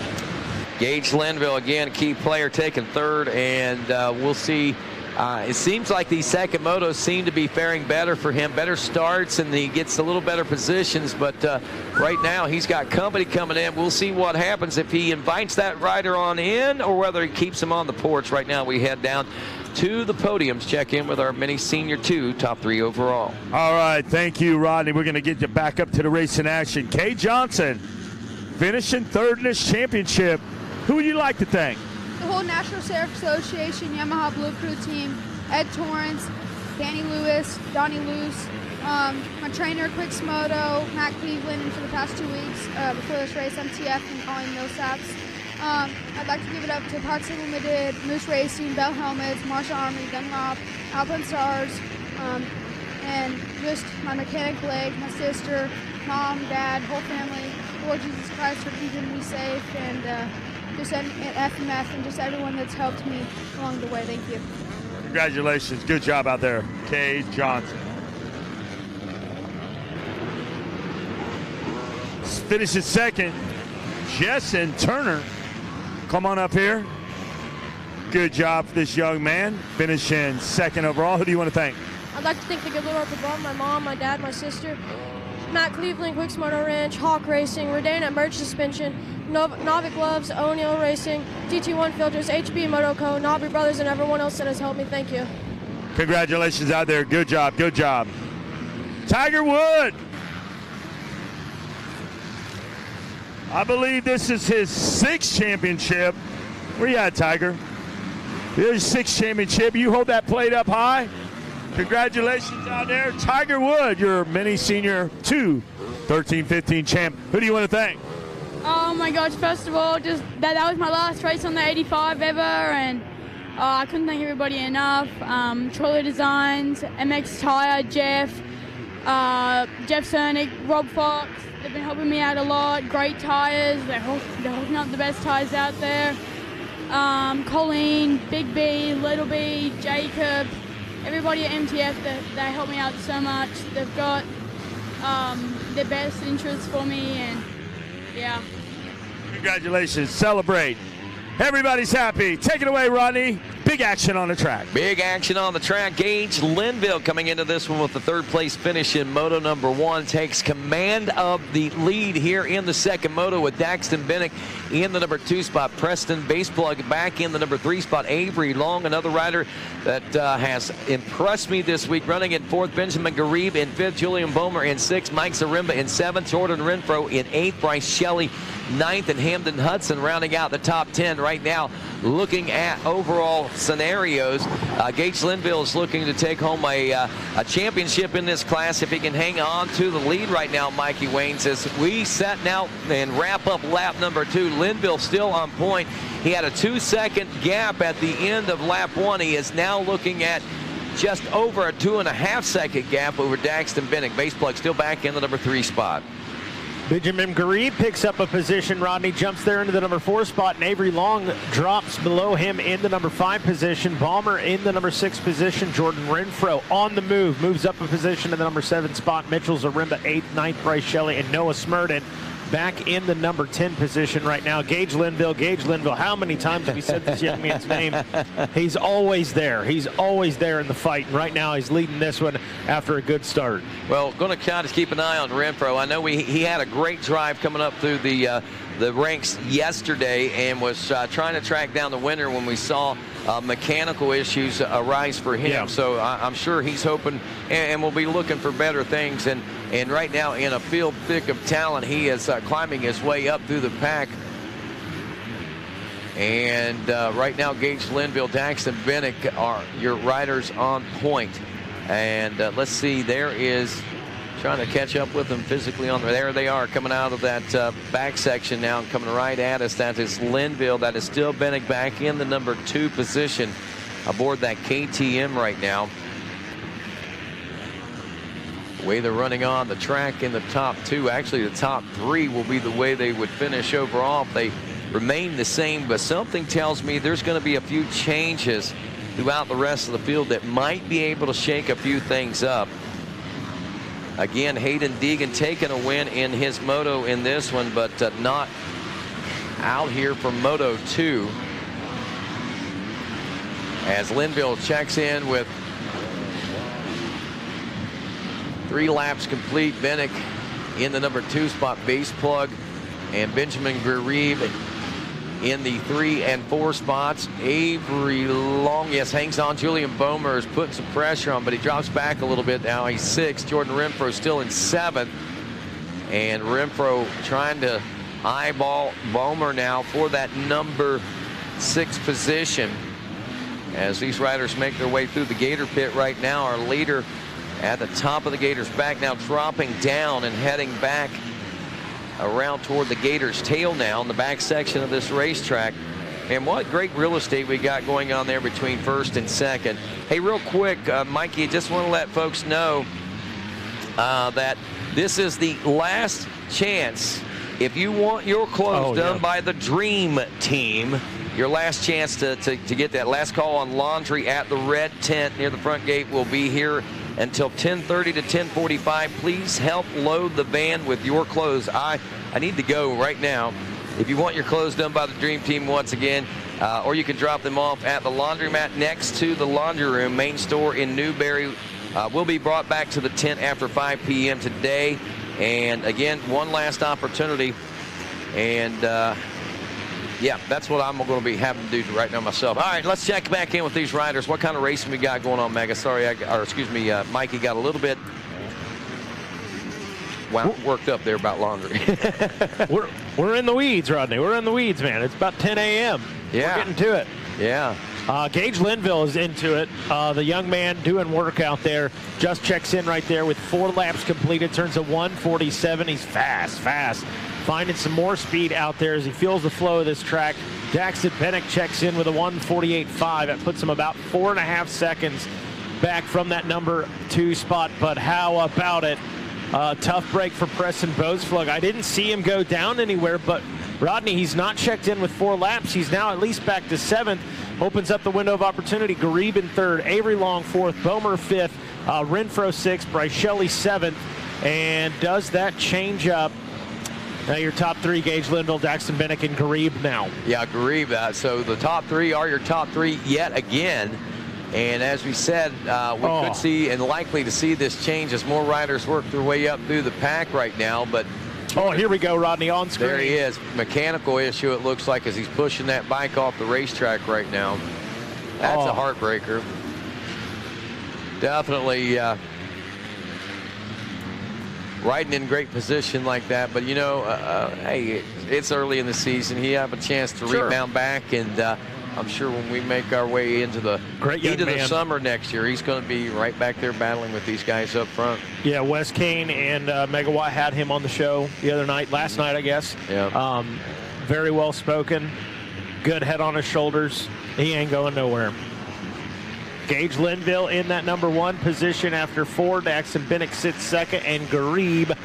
Gage Linville, again, key player, taking 3rd, and we'll see. It seems like these second motos seem to be faring better for him. Better starts, and he gets a little better positions. But right now, he's got company coming in. We'll see what happens if he invites that rider on in or whether he keeps him on the porch. Right now, we head down to the podiums. Check in with our Mini Senior 2 top 3 overall. All right, thank you, Rodney. We're going to get you back up to the race in action. Cade Johnson finishing 3rd in this championship. Who would you like to thank? The whole National Sheriff Association, Yamaha Blue Crew team, Ed Torrance, Danny Lewis, Donnie Luce, my trainer, Quicks Moto, Matt Cleveland, and for the past 2 weeks before this race, MTF and Colin Millsaps. I'd like to give it up to Parks Unlimited, Moose Racing, Bell Helmets, Marshall Army, Dunlop, Alpine Stars, and just my mechanic Blake, my sister, mom, dad, whole family, Lord Jesus Christ for keeping me safe, and just FMF and just everyone that's helped me along the way. Thank you. Congratulations. Good job out there, Kay Johnson. Finishes second, Jessen Turner. Come on up here. Good job for this young man, finishing second overall. Who do you want to thank? I'd like to thank the good Lord up above, my mom, my dad, my sister, Matt Cleveland, Quicks Moto Ranch, Hawk Racing, Rodana Merch Suspension, Novik Gloves, O'Neill Racing, DT1 Filters, HB Moto Co., Nobby Brothers, and everyone else that has helped me. Thank you. Congratulations out there. Good job. Good job. Tiger Wood. I believe this is his 6th championship. Where you at, Tiger? Here's 6th championship. You hold that plate up high. Congratulations out there. Tiger Wood, your mini senior 2 13-15 champ. Who do you want to thank? Oh my gosh, first of all, just that was my last race on the 85 ever, and I couldn't thank everybody enough. Trolley Designs, MX Tire, Jeff Cernick, Rob Fox, they've been helping me out a lot. Great tires, they're hooking up the best tires out there. Colleen, Big B, Little B, Jacob, everybody at MTF, they helped me out so much. They've got their best interests for me, and yeah. Congratulations. Celebrate. Everybody's happy. Take it away, Rodney. Big action on the track. Big action on the track. Gage Linville coming into this one with the 3rd place finish in Moto number 1. Takes command of the lead here in the 2nd Moto with Daxton Bennick in the number 2 spot. Preston Baseplug back in the number 3 spot. Avery Long, another rider that has impressed me this week. Running in 4th, Benjamin Garib in 5th. Julian Bomer in 6th. Mike Zaremba in 7th. Jordan Renfro in 8th. Bryce Shelley 9th, and Hamden Hudson rounding out the top 10 right now. Looking at overall scenarios, Gage Linville is looking to take home a championship in this class if he can hang on to the lead right now. Mikey Wayne says we set now and wrap up lap number 2. Linville still on point. He had a 2-second gap at the end of lap 1. He is now looking at just over a 2.5-second gap over Daxton Bennick. Baseplug still back in the number 3 spot. Benjamin Garib picks up a position. Rodney jumps there into the number 4 spot, and Avery Long drops below him in the number 5 position. Balmer in the number 6 position. Jordan Renfro on the move, moves up a position in the number 7 spot. Mitchell Zaremba 8th, 9th, Bryce Shelley, and Noah Smurden back in the number 10 position right now. Gage Linville. How many times have we said this young man's name? He's always there. He's always there in the fight. And right now he's leading this one after a good start. Well, going to kind of keep an eye on Renfro. I know he had a great drive coming up through the ranks yesterday and was trying to track down the winner when we saw mechanical issues arise for him. Yeah. So I'm sure he's hoping and will be looking for better things. And right now, in a field thick of talent, he is climbing his way up through the pack. And right now, Gage Linville, Daxton Bennick are your riders on point. And let's see, there is trying to catch up with them physically on there. They are coming out of that back section now and coming right at us. That is Linville. That is still Bennick back in the number 2 position aboard that KTM right now. The way they're running on the track in the top 2, actually the top 3 will be the way they would finish overall if they remain the same, but something tells me there's going to be a few changes throughout the rest of the field that might be able to shake a few things up. Again, Hayden Deegan taking a win in his moto in this one, but not out here from Moto 2. As Linville checks in with 3 laps complete. Bennick in the number 2 spot. Baseplug and Benjamin Garib in the 3 and 4 spots. Avery Long, yes, hangs on. Julian Bomer is putting some pressure on, but he drops back a little bit now. He's 6th. Jordan Renfro still in 7th. And Renfro trying to eyeball Bomer now for that number 6 position. As these riders make their way through the Gator pit right now, our leader at the top of the Gators back now, dropping down and heading back around toward the Gators tail now in the back section of this racetrack. And what great real estate we got going on there between 1st and 2nd. Hey, real quick, Mikey, just want to let folks know that this is the last chance. If you want your clothes done by the Dream Team, your last chance to get that last call on laundry at the red tent near the front gate will be here until 10:30 to 10:45. Please help load the van with your clothes. I need to go right now. If you want your clothes done by the Dream Team once again, or you can drop them off at the laundromat next to the Laundry Room main store in Newberry. Will be brought back to the tent after 5 p.m. today. And again, one last opportunity. And yeah, that's what I'm going to be having to do right now myself. All right, let's check back in with these riders. What kind of racing we got going on, Mega? Sorry, Mikey got a little bit worked up there about laundry. we're in the weeds, Rodney. We're in the weeds, man. It's about 10 a.m. Yeah. We're getting to it. Yeah. Gage Linville is into it. The young man doing work out there just checks in right there with 4 laps completed, turns a 1:47. He's fast. Finding some more speed out there as he feels the flow of this track. Daxton Bennick checks in with a 1:48.5. That puts him about 4.5 seconds back from that number 2 spot. But how about it? Tough break for Preston Boesflug. I didn't see him go down anywhere, but Rodney, he's not checked in with 4 laps. He's now at least back to 7th. Opens up the window of opportunity. Garib in 3rd, Avery Long 4th, Bomer 5th, Renfro 6th, Bryce Shelley 7th. And does that change up? Now your top 3, Gage Linville, Daxton Bennick, and Garib now. Yeah, Garib. So the top 3 are your top 3 yet again. And as we said, we could see and likely to see this change as more riders work their way up through the pack right now. But here we go, Rodney, on screen. There he is. Mechanical issue, it looks like, as he's pushing that bike off the racetrack right now. That's a heartbreaker. Definitely riding in great position like that. But, you know, hey, it's early in the season. He have a chance to rebound back, and I'm sure when we make our way into the heat of the summer next year, he's going to be right back there battling with these guys up front. Yeah, Wes Kane and Megawatt had him on the show the other night, last night, I guess. Yeah. Very well spoken, good head on his shoulders. He ain't going nowhere. Gage Linville in that number 1 position after 4. Daxton Bennick sits 2nd, and Garib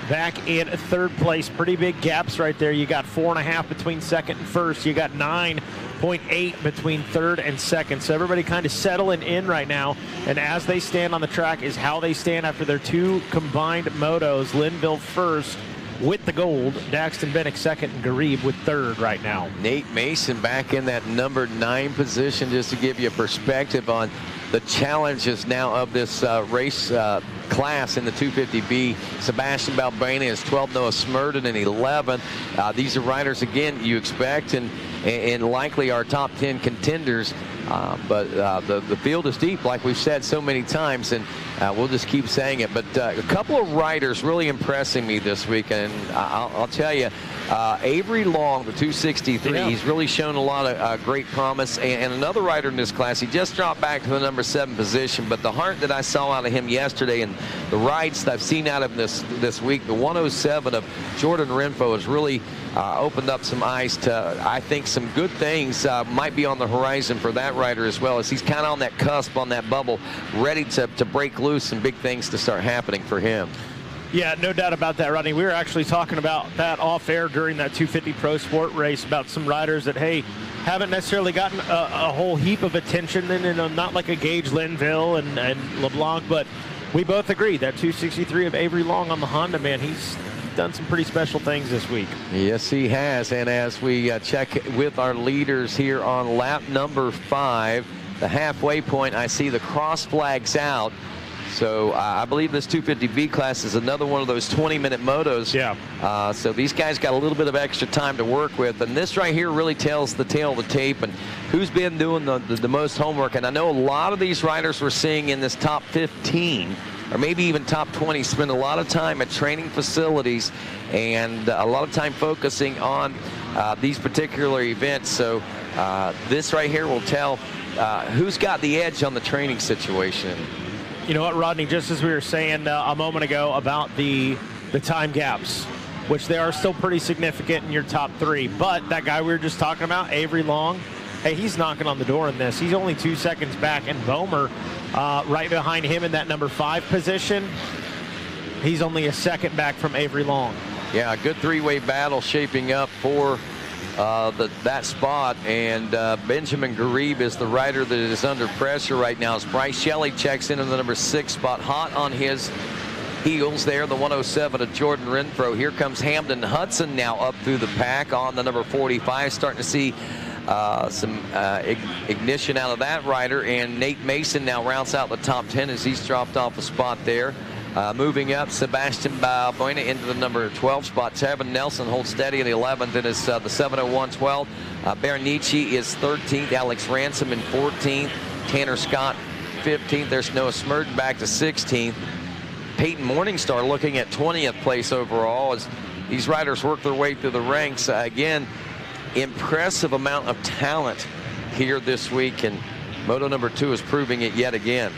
back in 3rd place. Pretty big gaps right there. You got 4.5 between 2nd and 1st. You got 9.8 between 3rd and 2nd. So everybody kind of settling in right now. And as they stand on the track is how they stand after their 2 combined motos. Linville 1st with the gold. Daxton Bennick 2nd, and Garib with 3rd right now. Nate Mason back in that number 9 position, just to give you a perspective on the challenges now of this race class in the 250B. Sebastian Balbania is 12, Noah Smurden in 11th. These are riders, again, you expect, and likely our top 10 contenders. But the field is deep, like we've said so many times, and we'll just keep saying it. But a couple of riders really impressing me this week, and I'll tell you, Avery Long, the 263, he's really shown a lot of great promise. And another rider in this class, he just dropped back to the number 7 position, but the heart that I saw out of him yesterday and the rides that I've seen out of him this week, the 107 of Jordan Renfro has really opened up some eyes to, I think, some good things might be on the horizon for that rider as well, as he's kind of on that cusp, on that bubble, ready to break loose and big things to start happening for him. Yeah, no doubt about that, Rodney. We were actually talking about that off air during that 250 Pro Sport race about some riders that, hey, haven't necessarily gotten a whole heap of attention, and not like a Gage Linville and LeBlanc, but we both agree that 263 of Avery Long on the Honda, man, he's done some pretty special things this week. Yes, he has. And as we check with our leaders here on lap number 5, the halfway point, I see the cross flags out. So I believe this 250B class is another one of those 20-minute motos. Yeah. So these guys got a little bit of extra time to work with. And this right here really tells the tale of the tape and who's been doing the most homework. And I know a lot of these riders we're seeing in this top 15 or maybe even top 20 spend a lot of time at training facilities and a lot of time focusing on these particular events. So this right here will tell who's got the edge on the training situation. You know what, Rodney, just as we were saying a moment ago about the time gaps, which they are still pretty significant in your top 3, but that guy we were just talking about, Avery Long, hey, he's knocking on the door in this. He's only 2 seconds back, and Bomer right behind him in that number 5 position. He's only a second back from Avery Long. Yeah, a good 3-way battle shaping up for that spot, and Benjamin Garib is the rider that is under pressure right now as Bryce Shelley checks into the number 6 spot, hot on his heels there, the 107 of Jordan Renfro. Here comes Hamden Hudson now up through the pack on the number 45, starting to see some ignition out of that rider, and Nate Mason now rounds out the top 10 as he's dropped off a spot there. Moving up, Sebastian Balbuena into the number 12 spot. Tevin Nelson holds steady in the 11th, and it's the 701-12. Berenici is 13th. Alex Ransom in 14th. Tanner Scott 15th. There's Noah Smurden back to 16th. Peyton Morningstar looking at 20th place overall as these riders work their way through the ranks. Again, impressive amount of talent here this week, and Moto number 2 is proving it yet again.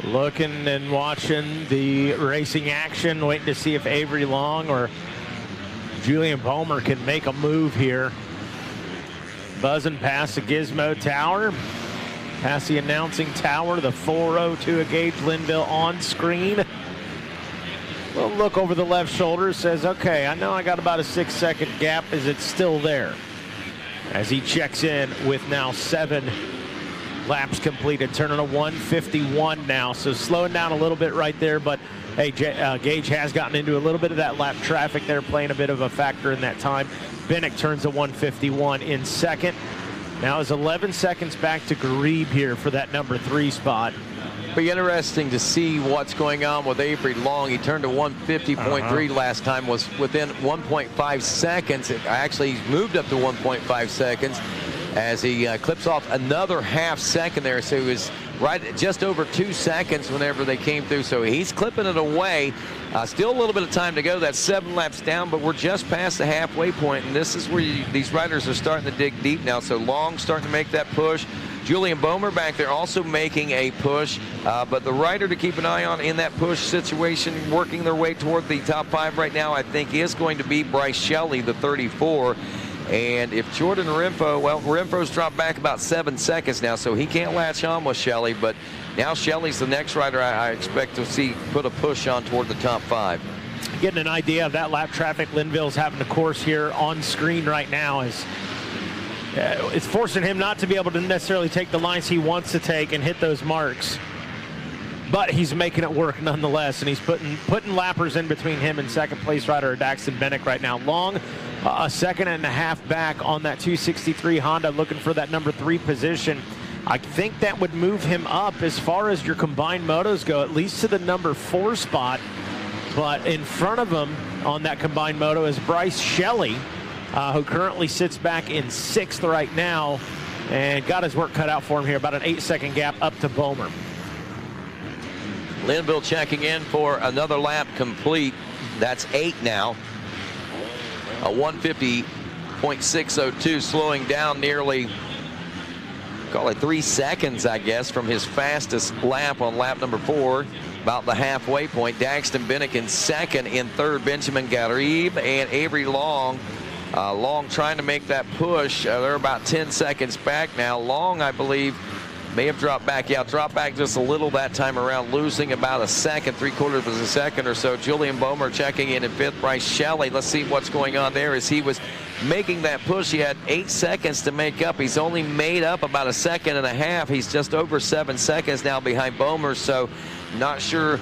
Looking and watching the racing action, waiting to see if Avery Long or Julian Bomer can make a move here. Buzzing past the Gizmo Tower, past the announcing tower, the 402 of Gage Linville on screen. Well, look over the left shoulder, says, okay, I know I got about a 6-second gap. Is it still there? As he checks in with now 7 laps completed, turning a 151 now, so slowing down a little bit right there, but hey, Gage has gotten into a little bit of that lap traffic there, playing a bit of a factor in that time. Bennick turns a 151 in second. Now is 11 seconds back to Garib here for that number 3 spot. Be interesting to see what's going on with Avery Long. He turned to 150.3 last time, was within 1.5 seconds. Actually, he's moved up to 1.5 seconds as he clips off another half second there. So he was right at just over 2 seconds whenever they came through. So he's clipping it away. Still a little bit of time to go. That's 7 laps down, but we're just past the halfway point, and this is where these riders are starting to dig deep now. So Long starting to make that push. Julian Bomer back there also making a push, but the rider to keep an eye on in that push situation, working their way toward the top 5 right now, I think is going to be Bryce Shelley, the 34. And if Jordan Renfro, well, Renfro's dropped back about 7 seconds now, so he can't latch on with Shelley, but now Shelley's the next rider I expect to see put a push on toward the top 5. Getting an idea of that lap traffic Linville's having to course here on screen right now is it's forcing him not to be able to necessarily take the lines he wants to take and hit those marks. But he's making it work nonetheless, and he's putting lappers in between him and second place rider Daxton Bennick right now. Long, a second and a half back on that 263 Honda, looking for that number 3 position. I think that would move him up as far as your combined motos go, at least to the number 4 spot. But in front of him on that combined moto is Bryce Shelley, who currently sits back in 6th right now and got his work cut out for him here, about an 8-second gap up to Bomer. Linville checking in for another lap complete. That's 8 now. A 150.602, slowing down nearly, call it 3 seconds, I guess, from his fastest lap on lap number 4. About the halfway point. Daxton Bennick in second. In third, Benjamin Garib and Avery Long. Long trying to make that push. They're about 10 seconds back now. Long, I believe, may have dropped back. Yeah, dropped back just a little that time around, losing about a second, 3/4 of a second or so. Julian Bomer checking in 5th. Bryce Shelley, let's see what's going on there as he was making that push. He had 8 seconds to make up. He's only made up about a second and a half. He's just over 7 seconds now behind Bomer, so not sure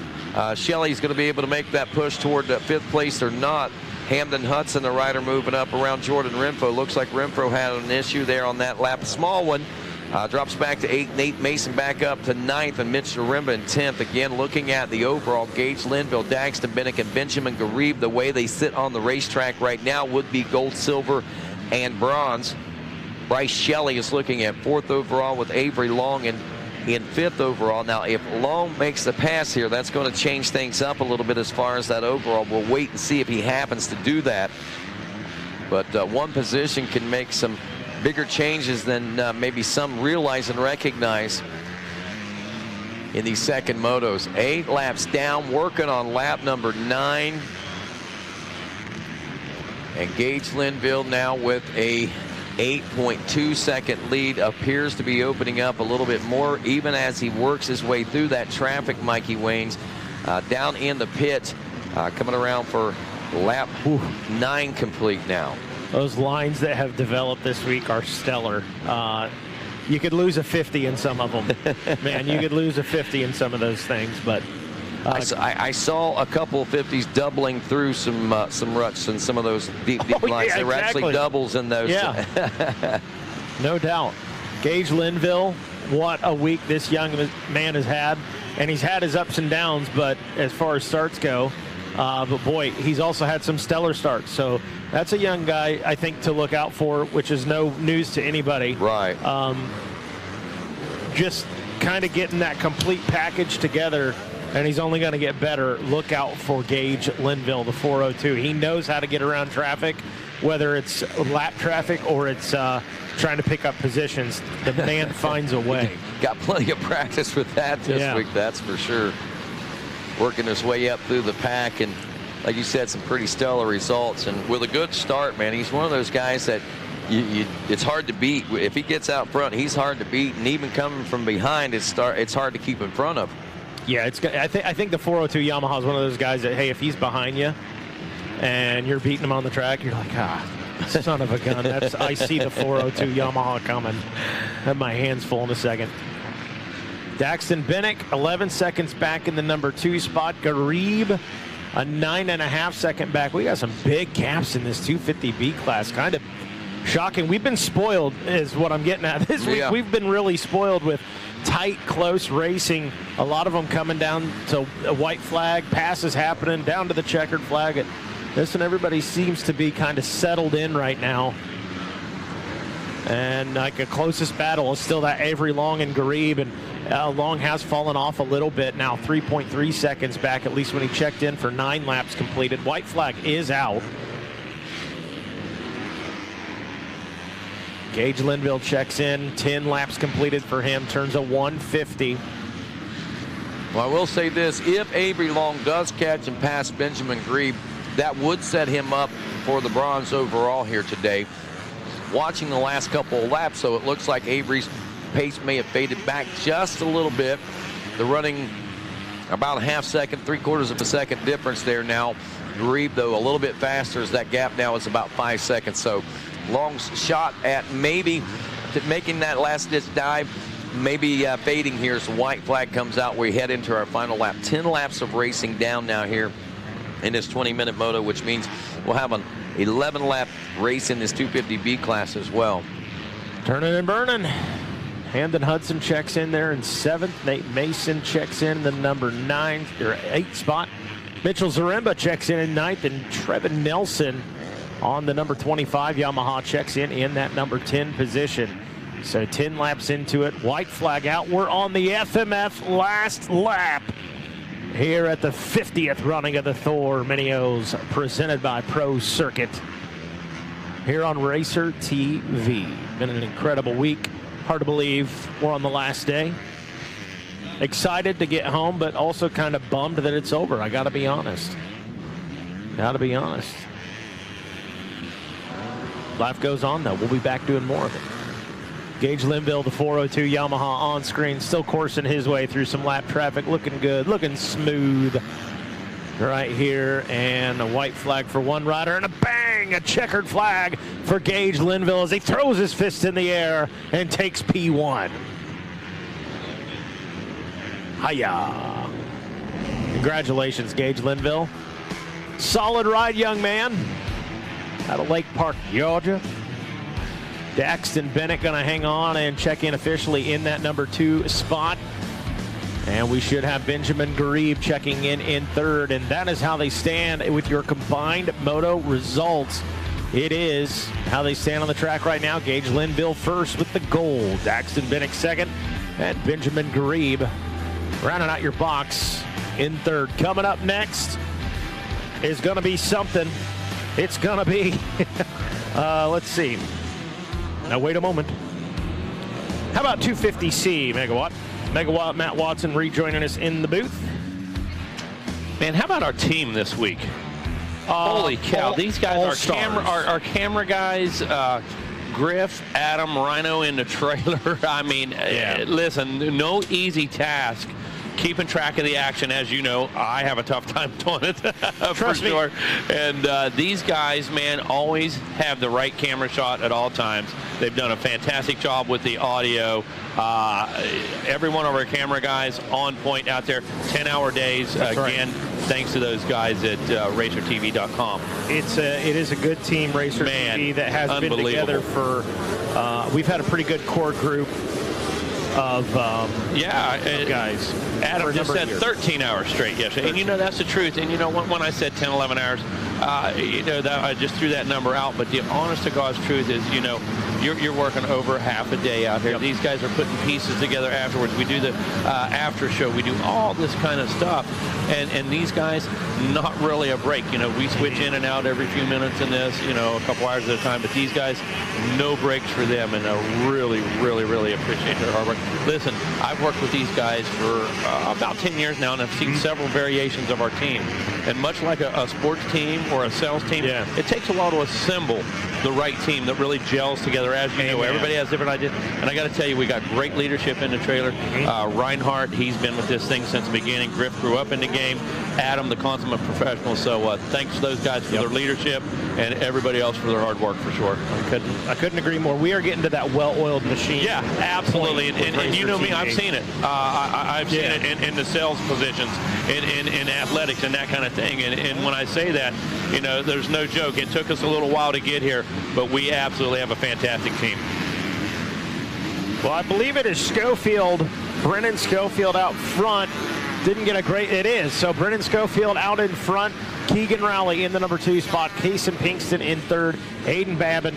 Shelley's going to be able to make that push toward 5th place or not. Hamden Hudson, the rider, moving up around Jordan Renfro. Looks like Renfro had an issue there on that lap. A small one. Drops back to 8th. Nate Mason back up to 9th, and Mitch Zaremba in 10th. Again, looking at the overall, Gage Linville, Daxton Bennick, and Benjamin Garib, the way they sit on the racetrack right now would be gold, silver, and bronze. Bryce Shelley is looking at 4th overall with Avery Long in 5th overall. Now, if Long makes the pass here, that's going to change things up a little bit as far as that overall. We'll wait and see if he happens to do that. But one position can make some bigger changes than maybe some realize and recognize in these second motos. 8 laps down, working on lap number 9. And Gage Linville now with a 8.2 second lead, appears to be opening up a little bit more even as he works his way through that traffic. Mikey Waynes down in the pit, coming around for Lap 9 complete now. Those lines that have developed this week are stellar. You could lose a 50 in some of them. Man, you could lose a 50 in some of those things, but I saw a couple of 50s doubling through some ruts and some of those deep lines. Yeah, they were actually doubles in those. Yeah. No doubt. Gage Linville, what a week this young man has had. And he's had his ups and downs, but as far as starts go, but boy, he's also had some stellar starts. So that's a young guy, I think, to look out for, which is no news to anybody. Right. Just kind of getting that complete package together, and he's only going to get better. Look out for Gage Linville, the 402. He knows how to get around traffic, whether it's lap traffic or it's trying to pick up positions. The man finds a way. Got plenty of practice with that this week, that's for sure. Working his way up through the pack, and like you said, some pretty stellar results. And with a good start, man, he's one of those guys that it's hard to beat. If he gets out front, he's hard to beat, and even coming from behind, it's hard to keep in front of. Yeah, I think the 402 Yamaha is one of those guys that, hey, if he's behind you and you're beating him on the track, you're like, son of a gun. I see the 402 Yamaha coming. I have my hands full in a second. Daxton Bennick, 11 seconds back in the number 2 spot. Garib, a 9.5 second back. We got some big gaps in this 250B class. Kind of shocking. We've been spoiled, is what I'm getting at. This week, we've been really spoiled with tight, close racing. A lot of them coming down to a white flag, passes happening, down to the checkered flag. This one, everybody seems to be kind of settled in right now. And like a closest battle is still that Avery Long and Garib, and Long has fallen off a little bit now, 3.3 seconds back, at least when he checked in for 9 laps completed. White flag is out. Gage Linville checks in, 10 laps completed for him, turns a 150. Well, I will say this, if Avery Long does catch and pass Benjamin Grebe, that would set him up for the bronze overall here today. Watching the last couple of laps, so it looks like Avery's pace may have faded back just a little bit. The running about a half second, 3/4 of a second difference there now. Grebe, though, a little bit faster as that gap now is about 5 seconds. So Long's shot at maybe making that last-ditch dive, maybe fading here as the white flag comes out. We head into our final lap. 10 laps of racing down now here in this 20-minute moto, which means we'll have an 11-lap race in this 250B class as well. Turning and burning. Hamden Hudson checks in there in 7th. Nate Mason checks in the number 9 or 8 spot. Mitchell Zaremba checks in 9th, and Trevin Nelson on the number 25 Yamaha checks in that number 10 position. So 10 laps into it. White flag out. We're on the FMF last lap here at the 50th running of the Thor Mini-O's, presented by Pro Circuit here on Racer TV. Been an incredible week. Hard to believe we're on the last day. Excited to get home, but also kind of bummed that it's over. I got to be honest. Life goes on, though. We'll be back doing more of it. Gage Linville, the 402 Yamaha on screen, still coursing his way through some lap traffic, looking good, looking smooth right here. And a white flag for one rider, and a bang, a checkered flag for Gage Linville as he throws his fist in the air and takes P1. Hiya. Congratulations, Gage Linville. Solid ride, young man. Out of Lake Park, Georgia. Daxton Bennick going to hang on and check in officially in that number 2 spot. And we should have Benjamin Garib checking in 3rd. And that is how they stand with your combined moto results. It is how they stand on the track right now. Gage Linville first with the gold. Daxton Bennick 2nd. And Benjamin Garib rounding out your box in 3rd. Coming up next is going to be something. It's going to be, let's see. Now, wait a moment. How about 250C, Megawatt? Megawatt Matt Watson rejoining us in the booth. Man, how about our team this week? Holy cow, these guys are camera guys. Griff, Adam, Rhino in the trailer. I mean, listen, no easy task keeping track of the action. As you know, I have a tough time doing it, for sure. And these guys, man, always have the right camera shot at all times. They've done a fantastic job with the audio. Every one of our camera guys on point out there, 10-hour days. Again, thanks to those guys at racertv.com. It is a good team, Racer TV, that has been together for. We've had a pretty good core group of guys. Adam just said 13 hours straight yesterday, and you know that's the truth. And you know when I said 10, 11 hours, you know that I just threw that number out. But the honest to God's truth is, you know, you're working over half a day out here. These guys are putting pieces together afterwards. We do the after show. We do all this kind of stuff, and these guys, not really a break. You know, we switch in and out every few minutes in this, you know, a couple hours at a time. But these guys, no breaks for them, and I really, really, really appreciate their hard work. Listen, I've worked with these guys for about 10 years now, and I've seen several variations of our team. And much like a sports team or a sales team, it takes a while to assemble the right team that really gels together. As you know, everybody has different ideas. And I got to tell you, we got great leadership in the trailer. Reinhardt, he's been with this thing since the beginning. Griff grew up in the game. Adam, the consummate professional. So thanks to those guys for their leadership, and everybody else for their hard work, for sure. I couldn't agree more. We are getting to that well-oiled machine. Yeah, absolutely. And you know me, I've seen it. I've seen it in the sales positions, in athletics, and that kind of thing. And when I say that, you know, there's no joke. It took us a little while to get here, but we absolutely have a fantastic team. Well, I believe it is Schofield, Brennan Schofield out front. Didn't get a great, it is. So Brennan Schofield out in front, Keegan Rowley in the number 2 spot, Kason Pinkston in 3rd, Hayden Babin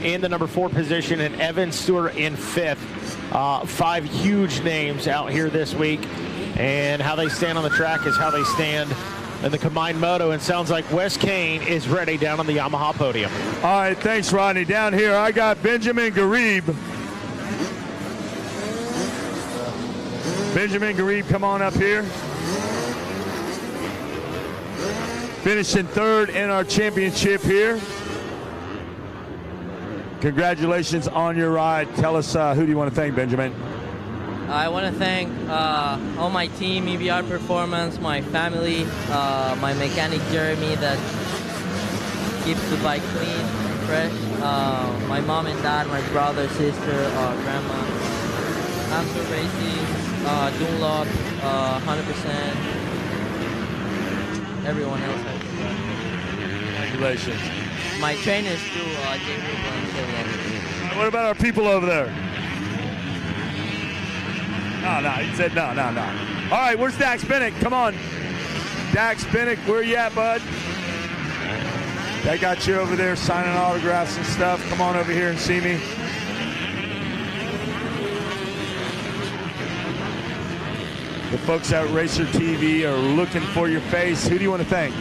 in the number 4 position, and Evan Stewart in 5th. 5 huge names out here this week, and how they stand on the track is how they stand in the combined moto, and sounds like Wes Kane is ready down on the Yamaha podium. All right, thanks, Rodney. Down here, I got Benjamin Garib. Benjamin Garib, come on up here. Finishing 3rd in our championship here. Congratulations on your ride. Tell us, who do you want to thank, Benjamin? I want to thank all my team, EBR Performance, my family, my mechanic Jeremy that keeps the bike clean, fresh, my mom and dad, my brother, sister, grandma, Amstel Racing, Dunlop, 100%, everyone else has. Congratulations. My trainers too, Jay Rubel and Chili. What about our people over there? No, he said no. All right, where's Dax Bennett? Come on. Dax Bennett, where you at, bud? They got you over there signing autographs and stuff. Come on over here and see me. The folks at Racer TV are looking for your face. Who do you want to thank?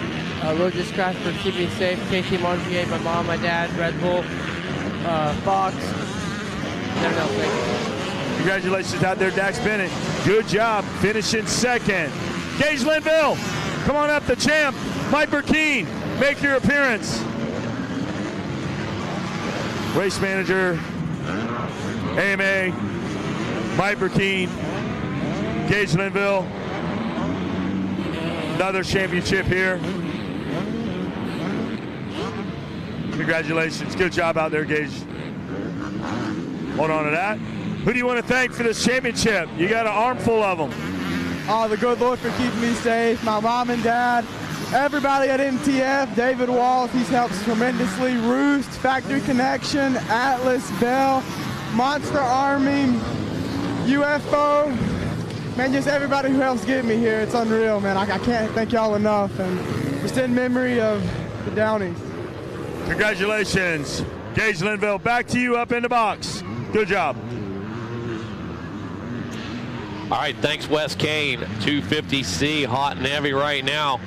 Roger Scratch for keeping me safe. KT Montier, my mom, my dad, Red Bull, Fox. Never know, thank you. Congratulations out there, Dax Bennett. Good job finishing 2nd. Gage Linville, come on up, the champ. Mike Burkeen, make your appearance. Race manager, AMA, Mike Burkeen, Gage Linville. Another championship here. Congratulations, good job out there, Gage. Hold on to that. Who do you want to thank for this championship? You got an armful of them. The good Lord for keeping me safe, my mom and dad, everybody at MTF, David Walls, he's helped tremendously, Roost, Factory Connection, Atlas, Bell, Monster Army, UFO, man, just everybody who helps get me here. It's unreal, man. I can't thank y'all enough, and just in memory of the Downies. Congratulations, Gage Linville. Back to you up in the box. Good job. All right, thanks, Wes Kane. 250C, hot and heavy right now.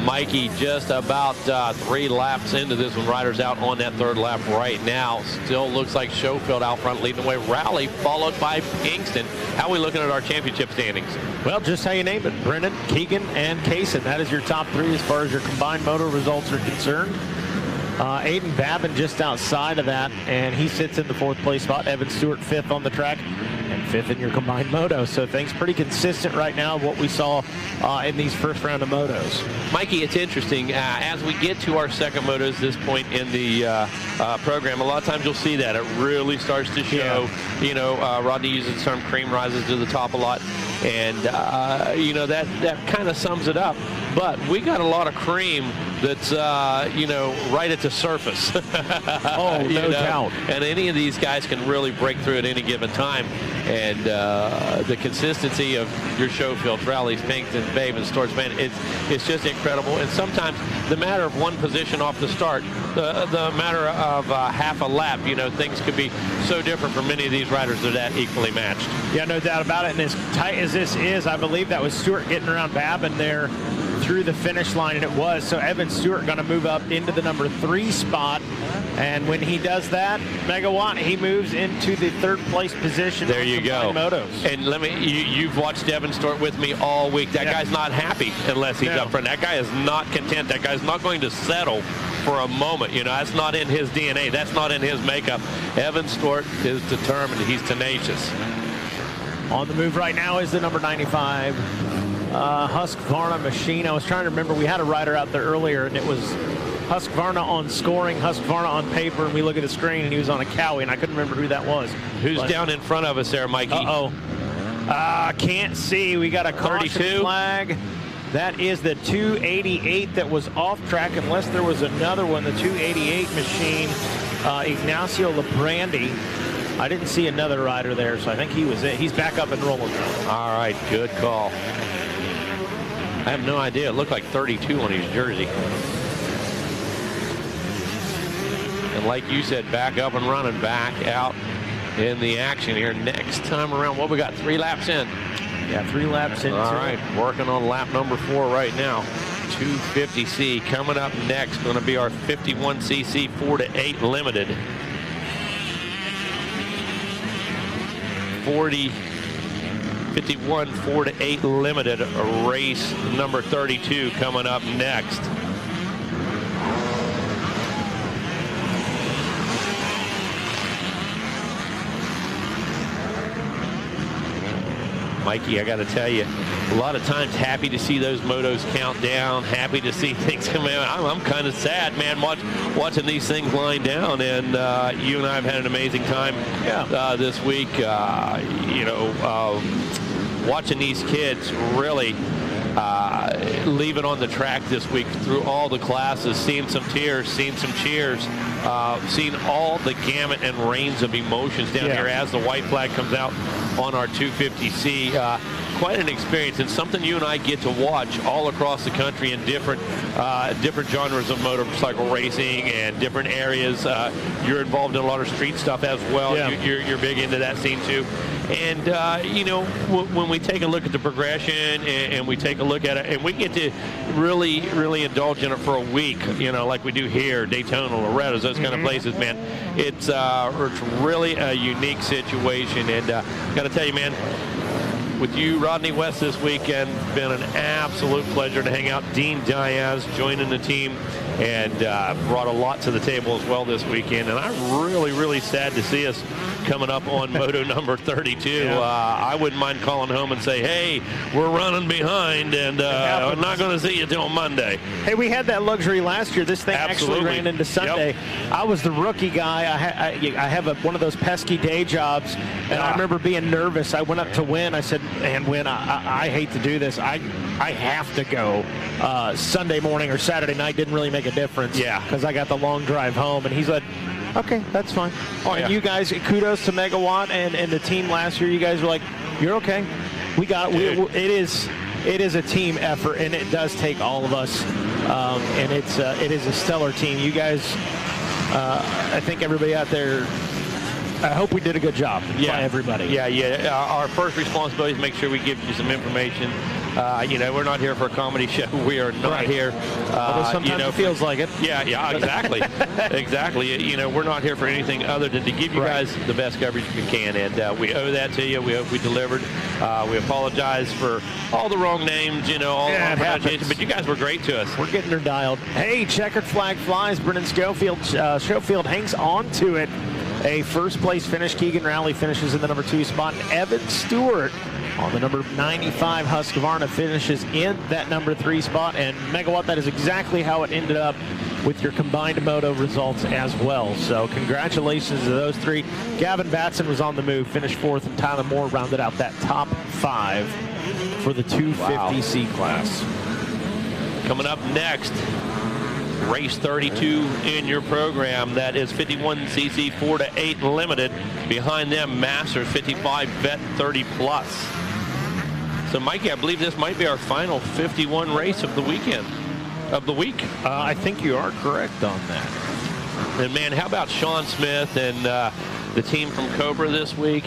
Mikey just about 3 laps into this one. Riders out on that 3rd lap right now. Still looks like Schofield out front leading the way. Rowley followed by Pinkston. How are we looking at our championship standings? Well, just how you name it. Brennan, Keegan, and Kaysen. That is your top 3 as far as your combined moto results are concerned. Aiden Babin just outside of that, and he sits in the 4th place spot. Evan Stewart 5th on the track, and 5th in your combined moto. So things pretty consistent right now of what we saw in these first round of motos. Mikey, it's interesting. As we get to our second motos this point in the program, a lot of times you'll see that. It really starts to show, you know, Rodney uses the term cream rises to the top a lot. And, you know, that kind of sums it up. But we got a lot of cream that's, you know, right at the surface. Oh, no doubt. And any of these guys can really break through at any given time. And the consistency of your show fields, rallies, Pinkston, Babe, and Storch, man, it's just incredible. And sometimes the matter of one position off the start, the matter of half a lap, you know, things could be so different for many of these riders that are that equally matched. Yeah, no doubt about it. And as tight as this is, I believe that was Stewart getting around Babin there through the finish line, and it was. So Evan Stewart going to move up into the number 3 spot, and when he does that, Megawatt, he moves into the 3rd place position. There you go. Motos. And let me, you've watched Evan Stewart with me all week. That guy's not happy unless he's up front. That guy is not content. That guy's not going to settle for a moment. You know, that's not in his DNA. That's not in his makeup. Evan Stewart is determined. He's tenacious. On the move right now is the number 95 Husqvarna machine. I was trying to remember, we had a rider out there earlier, and it was Husqvarna on scoring, Husqvarna on paper, and we look at the screen, and he was on a Cowie, and I couldn't remember who that was. Who's down in front of us there, Mikey? Can't see. We got a caution 32 flag. That is the 288 that was off track, unless there was another one, the 288 machine, Ignacio Labrandi. I didn't see another rider there, so I think he was it. He's back up and rolling. All right, good call. I have no idea. It looked like 32 on his jersey. And like you said, back up and running, back out in the action here. Next time around, what we got, 3 laps in? Yeah, 3 laps in. All right, working on lap number 4 right now. 250C coming up next. Going to be our 51cc 4-8 limited. 51 4-8 limited, race number 32 coming up next. Mikey, I got to tell you, a lot of times happy to see those motos count down, happy to see things come out. I'm kind of sad, man, watching these things line down. And you and I have had an amazing time this week. You know, watching these kids really leave it on the track this week through all the classes, seeing some tears, seeing some cheers, seeing all the gamut and range of emotions down here as the white flag comes out on our 250C. Quite an experience, and something you and I get to watch all across the country in different genres of motorcycle racing and different areas. You're involved in a lot of street stuff as well. You're big into that scene too. And you know, when we take a look at the progression and we take a look at it, and we get to really indulge in it for a week, you know, like we do here, Daytona, Loretta's, those kind of places, man. It's really a unique situation, and got to tell you, man, with you, Rodney West, this weekend, been an absolute pleasure to hang out. Dean Diaz joining the team, and brought a lot to the table as well this weekend. And I'm really sad to see us coming up on moto number 32. I wouldn't mind calling home and say, hey, we're running behind, and I'm not going to see you till Monday. Hey, we had that luxury last year. This thing actually ran into Sunday. I was the rookie guy. I have one of those pesky day jobs, and I remember being nervous. I went up to Win. I said, and Win, I hate to do this. I have to go. Sunday morning or Saturday night didn't really make a difference. Because I got the long drive home, and he's like, okay, that's fine. And you guys, kudos to Megawatt and the team last year. You guys were like, you're okay. We got it. It is a team effort, and it does take all of us. And it is a stellar team. You guys, I think everybody out there, I hope we did a good job by everybody. Our first responsibility is make sure we give you some information We're not here for a comedy show. We are not here. Although sometimes it feels like it. Yeah, exactly. Exactly. We're not here for anything other than to give you guys the best coverage we can, and we owe that to you. We hope we delivered. We apologize for all the wrong names, all the wrong pronunciation, but you guys were great to us. We're getting her dialed. Hey, checkered flag flies. Brennan Schofield hangs on to it. A first-place finish. Keegan Rowley finishes in the number 2 spot, and Evan Stewart on the number 95 Husqvarna finishes in that number 3 spot. And Megawatt, that is exactly how it ended up with your combined moto results as well. So congratulations to those 3. Gavin Batson was on the move, finished 4th, and Tyler Moore rounded out that top 5 for the 250C class. Coming up next, race 32 in your program. That is 51cc 4 to 8 limited. Behind them, Masters 55 Vet 30 plus. So, Mikey, I believe this might be our final 51 race of the weekend. Of the week. I think you are correct on that. And, man, how about Sean Smith and the team from Cobra this week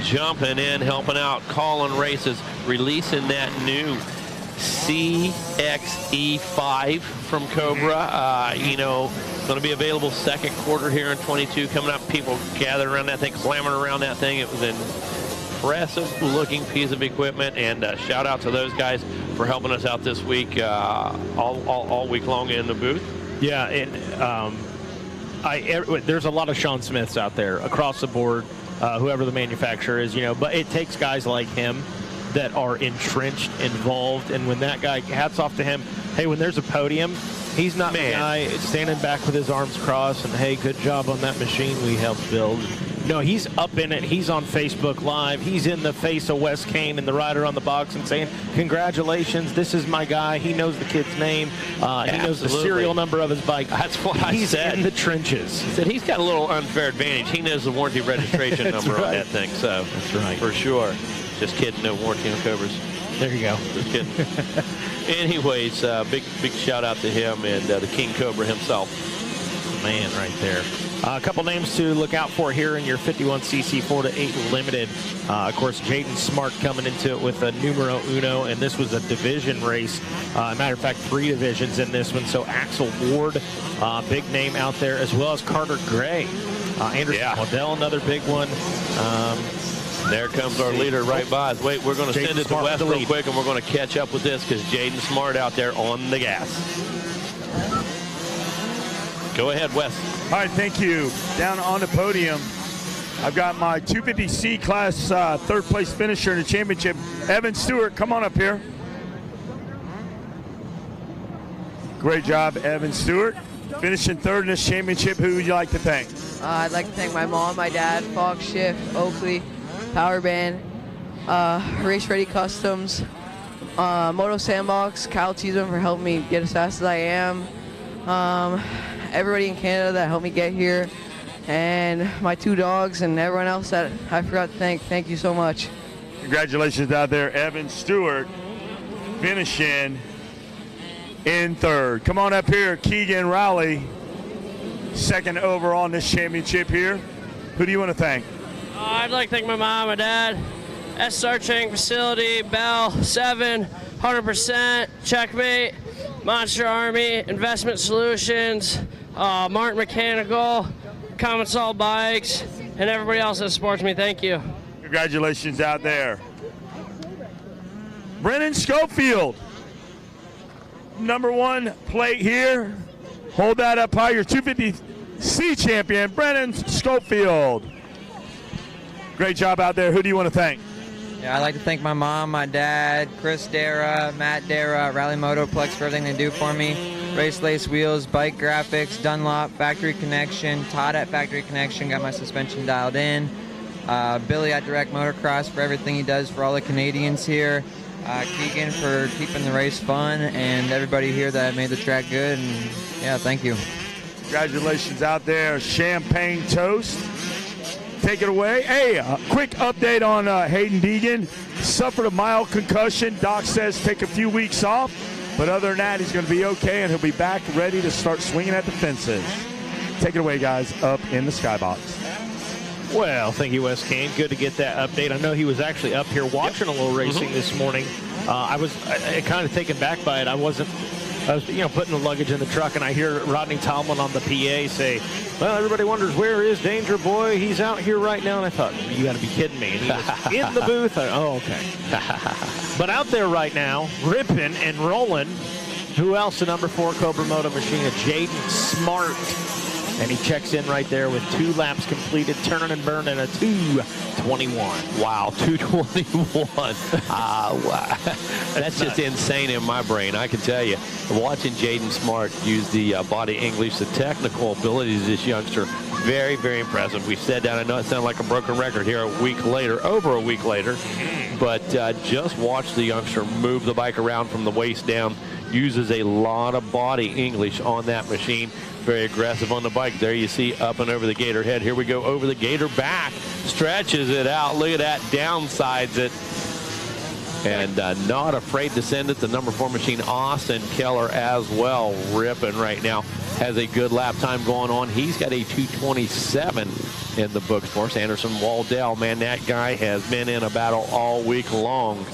jumping in, helping out, calling races, releasing that new CXE5 from Cobra. Going to be available second quarter here in 22 coming up. People gathered around that thing, clamoring around that thing. It was an impressive looking piece of equipment, and shout out to those guys for helping us out this week, all week long in the booth. Yeah, and there's a lot of Sean Smiths out there across the board, whoever the manufacturer is, but it takes guys like him that are entrenched, involved, and when that guy, hats off to him. Hey, when there's a podium, he's not the guy standing back with his arms crossed and, hey, good job on that machine we helped build. No, he's up in it. He's on Facebook Live. He's in the face of Wes Kane and the rider on the box and saying, congratulations, this is my guy. He knows the kid's name. He knows the serial number of his bike. That's what I said. He's in the trenches. He said he's got a little unfair advantage. He knows the warranty registration number on that thing. So that's right. For sure. Just kidding, no warranty on Cobras. There you go. Just kidding. Anyways, big shout out to him and the King Cobra himself. Man, right there. A couple names to look out for here in your 51cc 4 to 8 limited. Of course, Jaden Smart coming into it with a numero uno, and this was a division race. Matter of fact, 3 divisions in this one. So Axel Ward, big name out there, as well as Carter Gray. Anderson Waddell, another big one. There comes our leader right by us. Wait, we're going to send it to Wes real quick, and we're going to catch up with this because Jaden Smart out there on the gas. Go ahead, Wes. All right, thank you. Down on the podium, I've got my 250C class third place finisher in the championship, Evan Stewart. Come on up here. Great job, Evan Stewart. Finishing third in this championship. Who would you like to thank? I'd like to thank my mom, my dad, Fox Shift, Oakley, Power Band, Race Ready Customs, Moto Sandbox, Kyle Cheeseman for helping me get as fast as I am. Everybody in Canada that helped me get here, and my 2 dogs and everyone else that I forgot to thank you so much. Congratulations out there, Evan Stewart, finishing in third. Come on up here, Keegan Rowley, second overall in this championship here. Who do you want to thank? I'd like to thank my mom, my dad, SR Training Facility, Bell, 7, 100%, Checkmate, Monster Army, Investment Solutions, Martin Mechanical, Commensol Bikes, and everybody else that supports me. Thank you. Congratulations out there. Brennan Schofield, number 1 plate here. Hold that up high. Your 250C champion, Brennan Schofield. Great job out there. Who do you want to thank? Yeah, I'd like to thank my mom, my dad, Chris Dara, Matt Dara, Rally Motoplex for everything they do for me. Race Lace Wheels, Bike Graphics, Dunlop, Factory Connection, Todd at Factory Connection, got my suspension dialed in. Billy at Direct Motocross for everything he does for all the Canadians here. Keegan for keeping the race fun, and everybody here that made the track good. And yeah, thank you. Congratulations out there. Champagne Toast. Take it away. Hey, a quick update on Hayden Deegan. Suffered a mild concussion. Doc says take a few weeks off. But other than that, he's going to be okay, and he'll be back ready to start swinging at the fences. Take it away, guys, up in the skybox. Well, thank you, Wes Kane. Good to get that update. I know he was actually up here watching a little racing this morning. I was kind of taken back by it. I was, putting the luggage in the truck, and I hear Rodney Tomlin on the PA say, well, everybody wonders, where is Danger Boy? He's out here right now. And I thought, you got to be kidding me. And he was in the booth. Okay. But out there right now, ripping and rolling. Who else? The number 4 Cobra Moto machine, Jaden Smart. And he checks in right there with 2 laps completed, turning and burning a 2:21. Wow, 2:21. Wow. That's just insane in my brain, I can tell you. Watching Jaden Smart use the body English, the technical abilities of this youngster, very, very impressive. We said that. I know it sounded like a broken record here over a week later. But just watch the youngster move the bike around from the waist down. Uses a lot of body English on that machine. Very aggressive on the bike. There you see up and over the gator head. Here we go over the gator back. Stretches it out. Look at that. Downsides it. And not afraid to send it. The number 4 machine, Austin Keller, as well. Ripping right now. Has a good lap time going on. He's got a 2:27 in the books for us. Anderson Waldell, man, that guy has been in a battle all week long.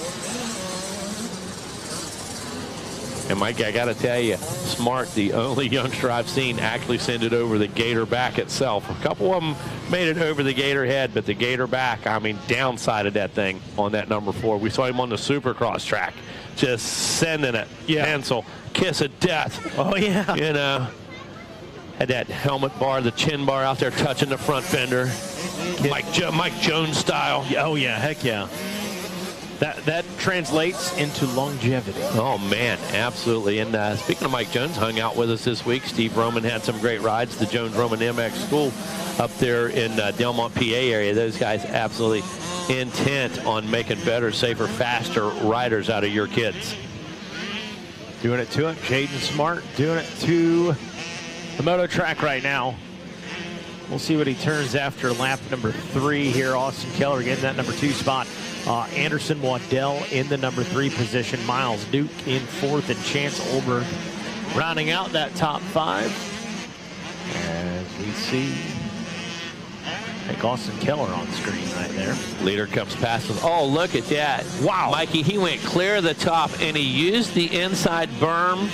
And Mike, I got to tell you, Smart, the only youngster I've seen actually send it over the gator back itself. A couple of them made it over the gator head, but the gator back, I mean, downsided that thing on that number 4. We saw him on the Supercross track, just sending it. Yeah. Pencil, kiss of death. Oh, yeah. You know, had that helmet bar, the chin bar out there touching the front fender. Mike Jones style. Oh, yeah, heck yeah. That translates into longevity. Oh, man, absolutely. And speaking of Mike Jones, hung out with us this week. Steve Roman had some great rides. The Jones-Roman MX School up there in Delmont, PA area. Those guys absolutely intent on making better, safer, faster riders out of your kids. Doing it to him. Jaden Smart doing it to the moto track right now. We'll see what he turns after lap number 3 here. Austin Keller getting that number 2 spot. Anderson Waddell in the number 3 position. Miles Duke in 4th, and Chance Olberg rounding out that top 5. As we see, I think Austin Keller on the screen right there. Leader comes past us. Oh, look at that. Wow. Mikey, he went clear of the top, and he used the inside berm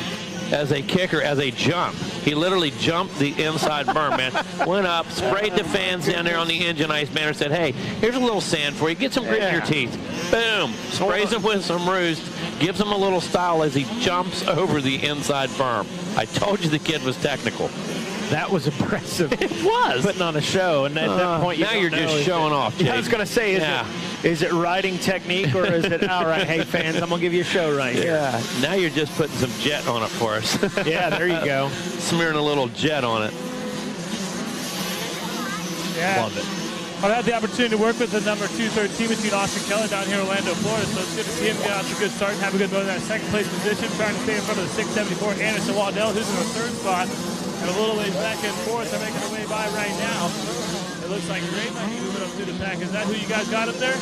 as a kicker, as a jump. He literally jumped the inside berm, man. Went up, sprayed the fans down there on the engine ice banner, said, hey, here's a little sand for you. Get some grit in your teeth. Boom. Sprays them with some roost, gives them a little style as he jumps over the inside berm. I told you the kid was technical. That was impressive. It was. Putting on a show, and at that point, now you're just showing off, Jake. I was going to say, is it riding technique, or is it, all right, hey, fans, I'm going to give you a show right here. Yeah, now you're just putting some jet on it for us. Yeah, there you go. Smearing a little jet on it. Yeah. Love it. I've had the opportunity to work with the number 213 between Austin Keller down here in Orlando, Florida, so it's good to see him get out to a good start and have a good motor in that 2nd place position, trying to stay in front of the 674 Anderson Waddell, who's in the 3rd spot. And a little ways back and forth. They're making their way by right now. It looks like Gray might be moving up through the pack. Is that who you guys got up there?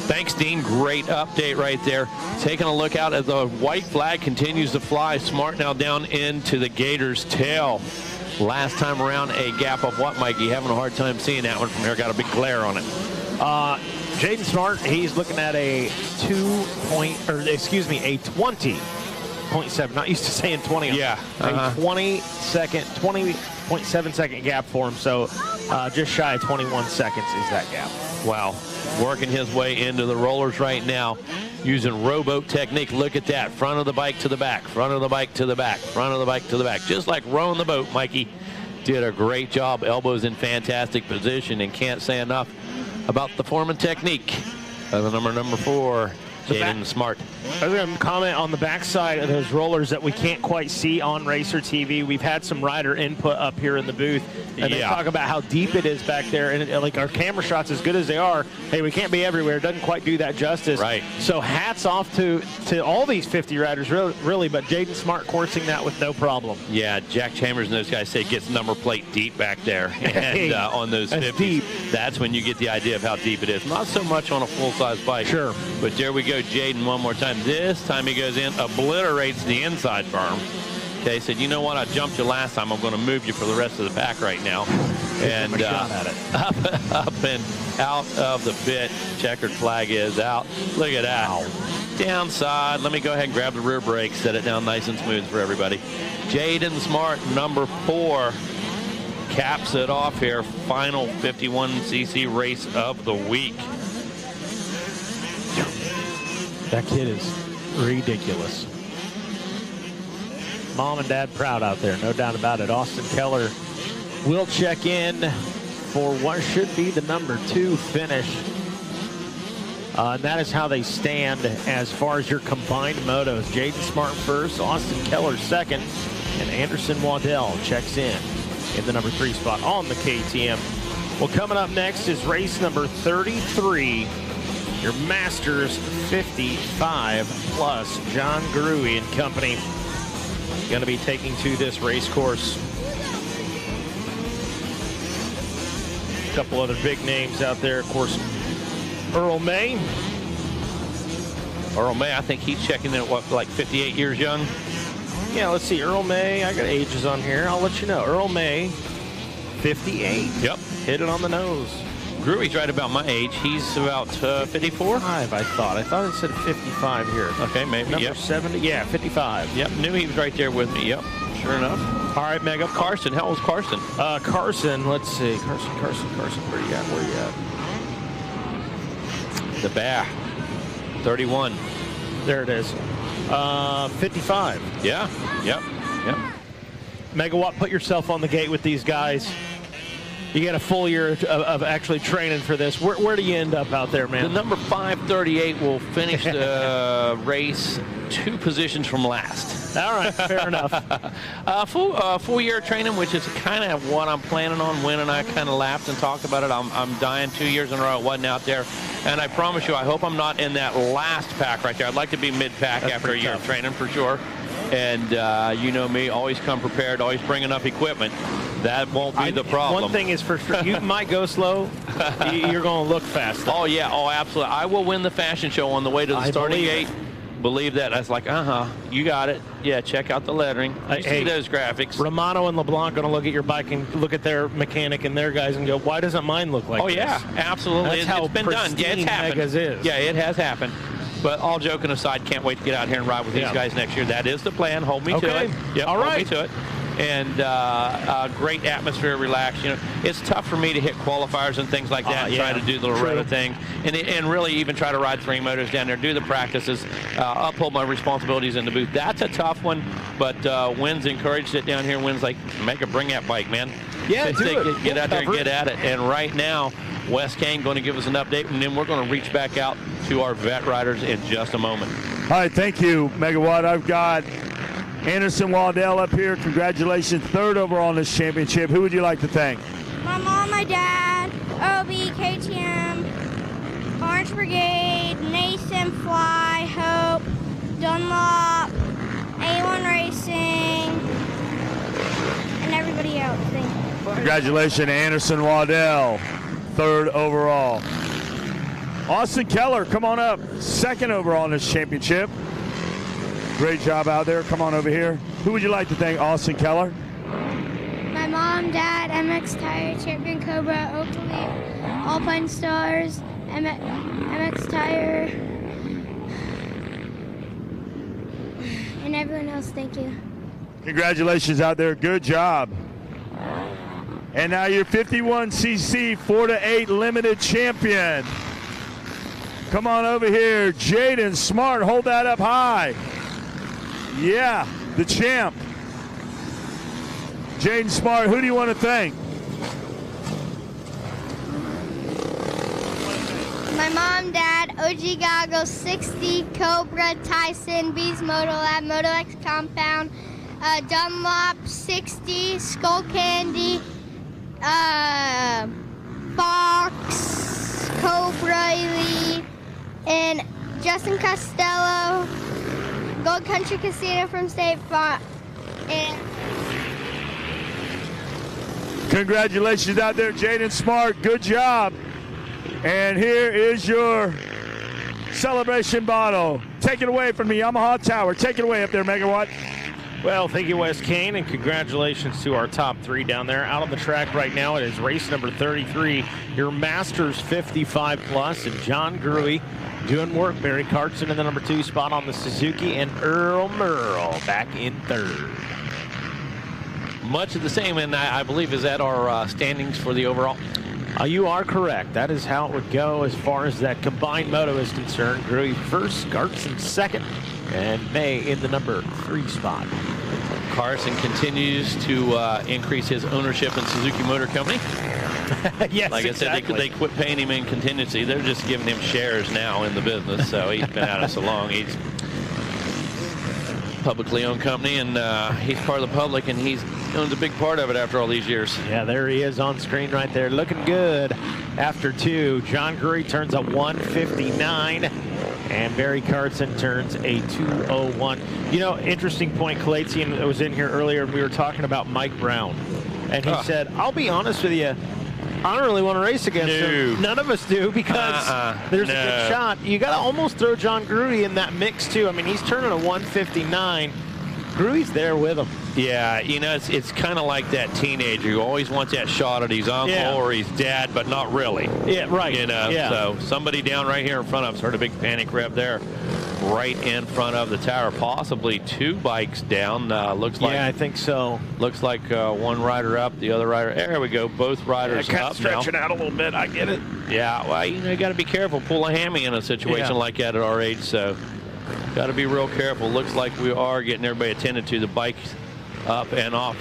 Thanks, Dean. Great update right there. Taking a look out as the white flag continues to fly. Smart now down into the Gator's tail. Last time around, a gap of what, Mikey? Having a hard time seeing that one from here. Got a big glare on it. Jaden Smart, he's looking at a 20.7. Not used to saying 20. Yeah. A 20.7 second gap for him. So just shy of 21 seconds is that gap. Wow. Working his way into the rollers right now using rowboat technique. Look at that. Front of the bike to the back. Front of the bike to the back. Front of the bike to the back. Just like rowing the boat, Mikey. Did a great job. Elbows in fantastic position, and can't say enough about the form and technique of the number 4. Jaden Smart. I was going to comment on the backside of those rollers that we can't quite see on Racer TV. We've had some rider input up here in the booth, and they talk about how deep it is back there. And like our camera shots, as good as they are, hey, we can't be everywhere. It doesn't quite do that justice. Right. So hats off to all these 50 riders, really. But Jaden Smart coursing that with no problem. Yeah, Jack Chambers and those guys say it gets number plate deep back there. And on those 50s, deep. That's when you get the idea of how deep it is. Not so much on a full-size bike. Sure. But there we go, Jaden, one more time. This time he goes in, obliterates the inside berm. Okay, said, you know what, I jumped you last time. I'm going to move you for the rest of the pack right now. And up and out of the pit. Checkered flag is out. Look at that. Downside. Let me go ahead and grab the rear brake, set it down nice and smooth for everybody. Hayden Smart, number 4, caps it off here. Final 51cc race of the week. That kid is ridiculous. Mom and Dad proud out there, no doubt about it. Austin Keller will check in for what should be the number 2 finish. And that is how they stand as far as your combined motos. Hayden Smart first, Austin Keller second, and Anderson Waddell checks in the number 3 spot on the KTM. Well, coming up next is race number 33, your Masters 55 plus. John Gruey and company going to be taking to this race course. A couple other big names out there, of course. Earl May. Earl May, I think he's checking in at what, like 58 years young? Yeah, let's see. Earl May, I got ages on here. I'll let you know. Earl May, 58. Yep. Hit it on the nose. Gruey's right about my age. He's about 54. I thought it said 55 here. Okay, maybe. Number 70. Yeah, 55. Yep. Knew he was right there with me. Yep. Sure enough. All right, Mega. Carson. How old's Carson? Carson. Let's see. Carson. Where you at? The Bah. 31. There it is. 55. Yeah. Yep. Megawatt, put yourself on the gate with these guys. You get a full year of actually training for this. Where do you end up out there, man? The number 538 will finish the race 2 positions from last. All right, fair enough. Full year of training, which is kind of what I'm planning on. Win and I kind of laughed and talked about it. I'm dying 2 years in a row. It wasn't out there. And I promise you, I hope I'm not in that last pack right there. I'd like to be mid-pack after a year of training for sure. And you know me, always come prepared, always bring enough equipment. That won't be the problem. One thing is for sure, you might go slow, you're going to look fast. Oh, yeah. Oh, absolutely. I will win the fashion show on the way to the starting gate. Believe that. I was like, you got it. Yeah, check out the lettering. See those graphics. Romano and LeBlanc going to look at your bike and look at their mechanic and their guys and go, why doesn't mine look like this? Yeah, absolutely. That's how it's been done. Yeah, it's happened. Megas is. Yeah, it has happened. But all joking aside, can't wait to get out here and ride with these guys next year. That is the plan. Hold me to it. Yep, all right. Hold me to it. And great atmosphere, relaxed. You know, it's tough for me to hit qualifiers and things like that and try to do the Loretta thing. And really even try to ride 3 motors down there, do the practices, uphold my responsibilities in the booth. That's a tough one, but Wynn's encouraged it down here. Wynn's like, bring that bike, man. Yeah, get out there and get at it. And right now, Wes Kane going to give us an update, and then we're going to reach back out to our vet riders in just a moment. All right, thank you, Megawatt. I've got Anderson Waddell up here. Congratulations, 3rd overall in this championship. Who would you like to thank? My mom, my dad, OB, KTM, Orange Brigade, Nathan, Fly, Hope, Dunlop, A1 Racing, and everybody else. Thank you. Congratulations, Anderson Waddell, 3rd overall. Austin Keller, come on up, 2nd overall in this championship. Great job out there. Come on over here. Who would you like to thank, Austin Keller? My mom, dad, MX Tire, Champion Cobra, Oakley, Alpine Stars, MX Tire, and everyone else. Thank you. Congratulations out there. Good job. And now your 51cc 4-8 limited champion. Come on over here, Hayden Smart. Hold that up high. Yeah, the champ. Hayden Smart, who do you want to thank? My mom, dad, OG Goggles, 60, Cobra, Tyson, Beast Moto Lab, Moto X Compound, Dunlop, 60, Skull Candy, Fox, Cobra Elite, and Justin Costello, Gold Country Casino from State Farm, and congratulations out there, Hayden Smart. Good job. And here is your celebration bottle. Take it away from the Yamaha Tower. Take it away up there, Megawatt. Well, thank you, Wes Kane, and congratulations to our top 3 down there. Out on the track right now, it is race number 33, your Masters 55 Plus, and John Gruey doing work. Barry Cartson in the number 2 spot on the Suzuki, and Earl Merle back in 3rd. Much of the same, and I believe is that our standings for the overall. You are correct. That is how it would go as far as that combined moto is concerned. Gruey first, Cartson second, and May in the number 3 spot. Carson continues to increase his ownership in Suzuki Motor Company. Yes, like exactly. I said, they quit paying him in contingency. They're just giving him shares now in the business. So he's been at it so long. He's a publicly owned company, and he's part of the public, and he owns a big part of it after all these years. Yeah, there he is on screen right there, looking good after 2. John Gruey turns a 159, and Barry Cartson turns a 201. You know, interesting point, Kalatian was in here earlier, and we were talking about Mike Brown, and he said, I'll be honest with you, I don't really want to race against him. None of us do, because there's a good shot. You got to almost throw John Gruey in that mix, too. I mean, he's turning a 159. Gruey's there with him. Yeah, you know, it's kind of like that teenager who always wants that shot at his uncle or his dad, but not really. Yeah, right. You know, so somebody down right here in front of us heard a big panic rev there, right in front of the tower. Possibly 2 bikes down. Looks like. Yeah, I think so. Looks like one rider up, the other rider. There we go. Both riders kind up of stretching out a little bit. I get it. Yeah, well, you know, you got to be careful. Pull a hammy in a situation like that at our age. So, got to be real careful. Looks like we are getting everybody attended to. The bike up and off.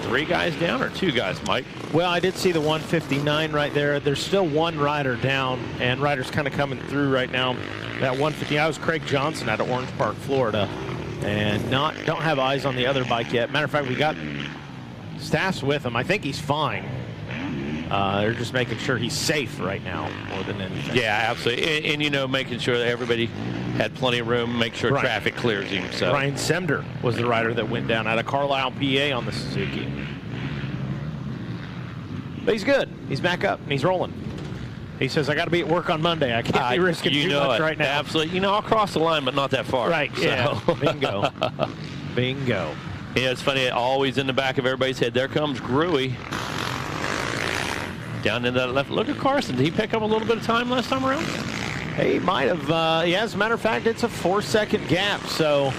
3 guys down or 2 guys, Mike? Well, I did see the 159 right there. There's still 1 rider down, and riders kind of coming through right now. That 150, that was Craig Johnson out of Orange Park, Florida, and don't have eyes on the other bike yet. Matter of fact, we got staffs with him. I think he's fine. They're just making sure he's safe right now more than anything. Yeah, absolutely. And you know, making sure that everybody had plenty of room, make sure traffic clears him. So Ryan Semder was the rider that went down out of Carlisle, PA on the Suzuki. But he's good. He's back up and he's rolling. He says, I got to be at work on Monday. I can't be risking too much right now. Absolutely. You know, I'll cross the line, but not that far. Right, yeah. Bingo. Bingo. Yeah, it's funny. Always in the back of everybody's head. There comes Gruey. Down in that left. Look at Carson. Did he pick up a little bit of time last time around? He might have. Yeah, as a matter of fact, it's a 4-second gap. So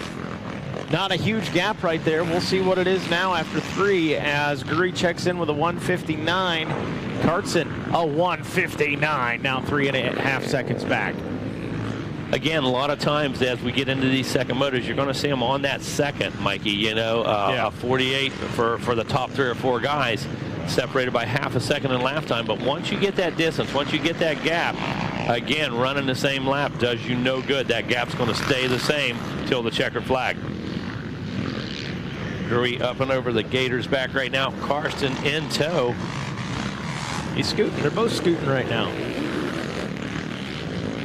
not a huge gap right there. We'll see what it is now after 3 as Gruey checks in with a 159. Cartson, a 159. Now 3.5 seconds back. Again, a lot of times as we get into these second motors, you're going to see them on that second, Mikey. You know, a 48 for the top 3 or 4 guys, separated by half a second in lap time. But once you get that distance, once you get that gap, again, running the same lap does you no good. That gap's going to stay the same till the checkered flag. Gruey up and over the Gators back right now. Carson in tow. He's scooting. They're both scooting right now.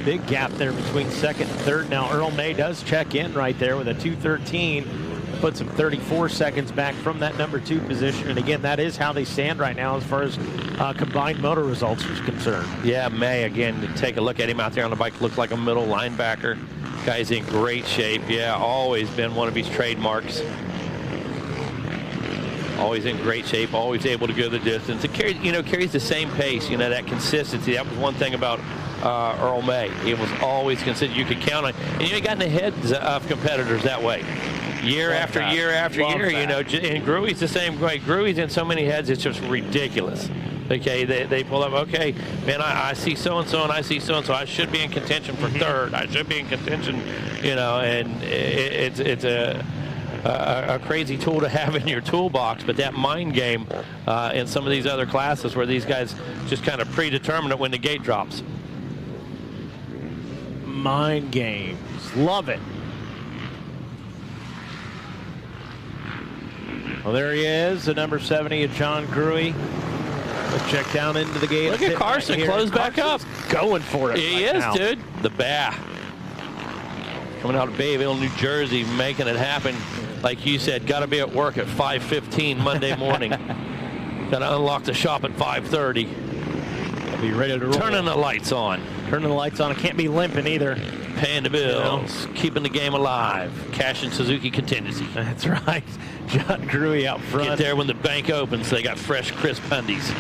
Big gap there between second and third. Now Earl May does check in right there with a 2:13. Puts him 34 seconds back from that number 2 position. And again, that is how they stand right now as far as combined motor results is concerned. Yeah, May, again, take a look at him out there on the bike. Looks like a middle linebacker. Guy's in great shape. Yeah, always been one of his trademarks. Always in great shape, always able to go the distance. It carries the same pace, you know, that consistency. That was one thing about Earl May. He was always consistent. You could count on, and you got in the heads of competitors that way. Year after year after year, you know, and Gruey's the same way. Gruey's in so many heads, it's just ridiculous. Okay, they pull up, okay, man, I see so-and-so and I see so-and-so. I should be in contention for 3rd. I should be in contention, you know, and it's a crazy tool to have in your toolbox, but that mind game in some of these other classes where these guys just kind of predetermine it when the gate drops. Mind games. Love it. Well, there he is, the number 70 of John Gruey. Let's check down into the gate. Look at Carson, close back up. Going for it. He right is, now. dude. The Bah. Coming out of Bayville, New Jersey, making it happen. Like you said, got to be at work at 5:15 Monday morning. Got to unlock the shop at 5:30. Be ready to roll. Turning the lights on. Turning the lights on. It can't be limping either. Paying the bills, keeping the game alive, cashing Suzuki contingency. That's right. John Gruey out front. Get there when the bank opens. They got fresh, crisp undies.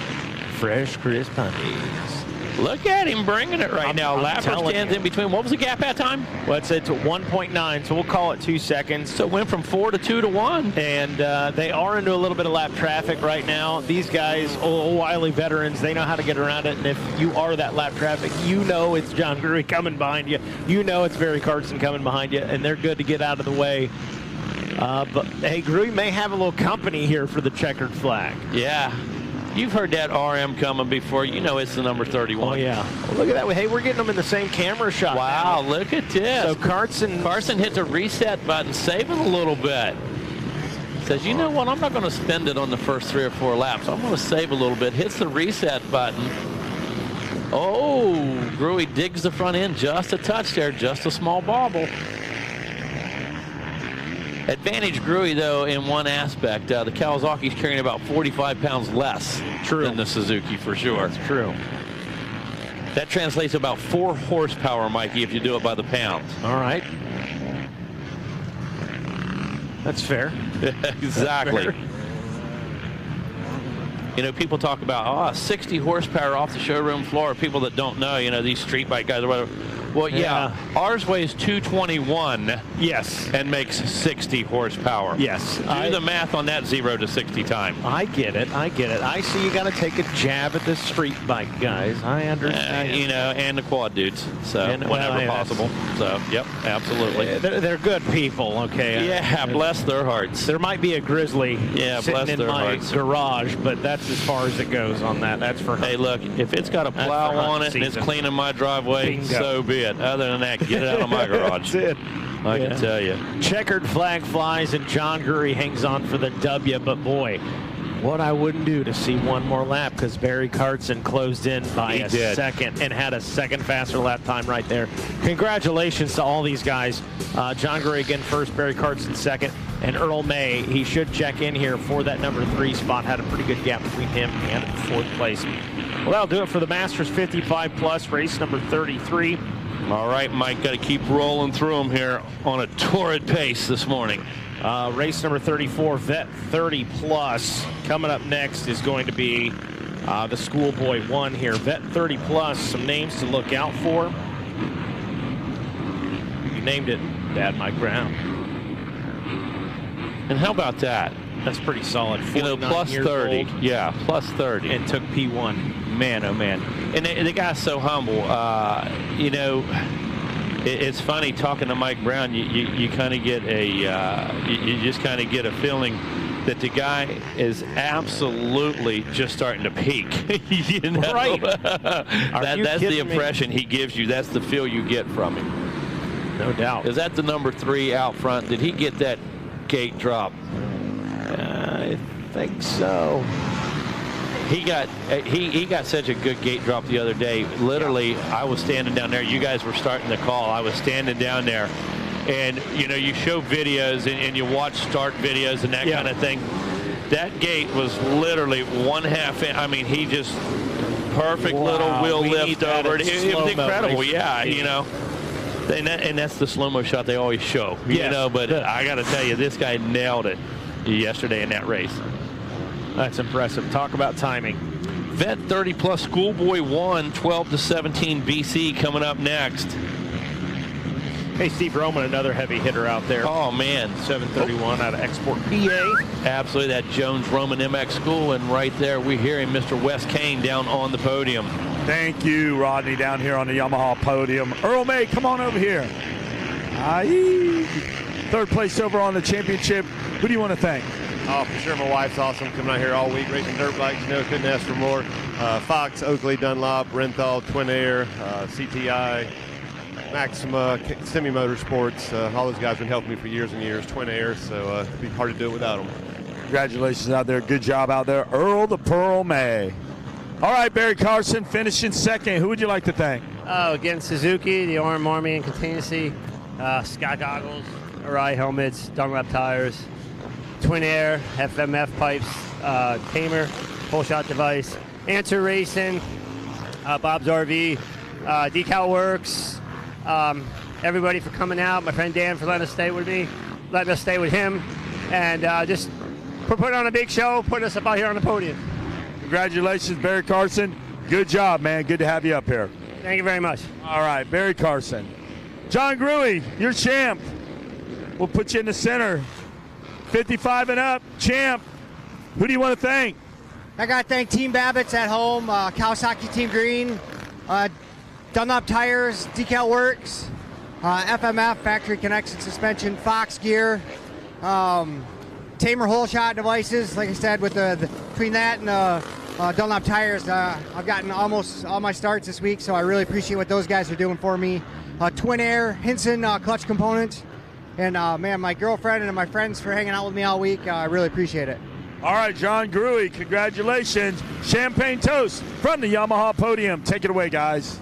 Fresh, crisp undies. Look at him bringing it right now. Lapper stands in between. What was the gap at time? Well, it's 1.9, so we'll call it 2 seconds. So it went from 4 to 2 to 1. And they are into a little bit of lap traffic right now. These guys, old wily veterans, they know how to get around it. And if you are that lap traffic, you know it's John Gruey coming behind you. You know it's Barry Carson coming behind you, and they're good to get out of the way. But, hey, Gruey may have a little company here for the checkered flag. Yeah. You've heard that RM coming before. You know it's the number 31. Oh, yeah. Well, look at that. Hey, we're getting them in the same camera shot. Wow, now. Look at this. So Carson hit the reset button, saving a little bit. Says, you know what, I'm not going to spend it on the first 3 or 4 laps. I'm going to save a little bit. Hits the reset button. Oh, Gruey digs the front end just a touch there, just a small bobble. Advantage Gruey, though, in one aspect. The Kawasaki's carrying about 45 pounds less than the Suzuki, for sure. That's true. That translates to about 4 horsepower, Mikey, if you do it by the pound. All right. That's fair. Exactly. That's fair. You know, people talk about, 60 horsepower off the showroom floor. People that don't know, you know, these street bike guys or whatever. Well, yeah, ours weighs 221. Yes. And makes 60 horsepower. Yes. Do the math on that 0 to 60 time. I get it. I get it. I see you got to take a jab at the street bike guys. I understand. You know, and the quad dudes. So, and, whenever possible. So, yep, absolutely. They're good people, okay? Yeah, bless their hearts. There might be a grizzly sitting in my garage, but that's as far as it goes on that. That's for her. Hey, look, if it's got a plow on it and it's cleaning my driveway, bingo. So be it. Other than that, get it out of my garage. That's it. I can tell you. Checkered flag flies and John Gruey hangs on for the W, but boy, what I wouldn't do to see one more lap, because Barry Carson closed in by a second and had a second faster lap time right there. Congratulations to all these guys. John Gruey again first, Barry Carson second, and Earl May, he should check in here for that number 3 spot. Had a pretty good gap between him and 4th place. Well, that'll do it for the Masters 55 Plus race number 33. All right, Mike, got to keep rolling through them here on a torrid pace this morning. Race number 34, Vet 30 Plus. Coming up next is going to be the Schoolboy 1 here. Vet 30 Plus, some names to look out for. You named it, Dad Mike Brown. And how about that? That's pretty solid. You know, plus 30. Old, yeah, plus 30. And took P1. Man, oh man. And the guy's so humble. You know, it's funny talking to Mike Brown. You kind of get you just kind of get a feeling that the guy is absolutely just starting to peak. You know? Right. That's the impression he gives you. That's the feel you get from him. No doubt. Is that the number 3 out front? Did he get that gate drop? I think so. He got such a good gate drop the other day. Literally, I was standing down there. You guys were starting the call. I was standing down there. And, you know, you show videos and you watch start videos and that kind of thing. That gate was literally 1/2 inch. I mean, he just perfect little wheel lift over it. It was incredible. Yeah, you know. And that's the slow-mo shot they always show. You know, but I got to tell you, this guy nailed it yesterday in that race. That's impressive. Talk about timing. Vet 30 Plus Schoolboy 1, 12 to 17 BC coming up next. Hey, Steve Roman, another heavy hitter out there. Oh, man. 731 out of Export PA. Absolutely, that Jones Roman MX School. And right there, we're hearing Mr. Wes Kane down on the podium. Thank you, Rodney, down here on the Yamaha podium. Earl May, come on over here. Aye. 3rd place over on the championship. Who do you want to thank? Oh, for sure. My wife's awesome. Coming out here all week racing dirt bikes. You know, couldn't ask for more. Fox, Oakley, Dunlop, Renthal, Twin Air, CTI, Maxima, Semi Motorsports. All those guys have been helping me for years and years. Twin Air, so it'd be hard to do it without them. Congratulations out there. Good job out there. Earl the Pearl May. All right, Barry Carson finishing 2nd. Who would you like to thank? Again, Suzuki, the Arm Army and Contingency, Sky Goggles, Arai helmets, Dunlop tires, Twin Air, FMF pipes, Tamer, full shot device, Answer Racing, Bob's RV, Decal Works, everybody for coming out. My friend Dan for letting us stay with him, and just for putting on a big show, putting us up out here on the podium. Congratulations, Barry Carson. Good job, man. Good to have you up here. Thank you very much. All right, Barry Carson. John Gruey, you're champ. We'll put you in the center. 55 and up, champ. Who do you want to thank? I got to thank Team Babbitts at home, Kawasaki Team Green, Dunlop Tires, Decal Works, FMF, Factory Connection Suspension, Fox Gear, Tamer Hole Shot Devices. Like I said, with between that and Dunlop Tires, I've gotten almost all my starts this week, so I really appreciate what those guys are doing for me. Twin Air, Hinson Clutch Components, and man, my girlfriend and my friends for hanging out with me all week. I really appreciate it. All right, John Gruey, congratulations. Champagne toast from the Yamaha podium. Take it away, guys.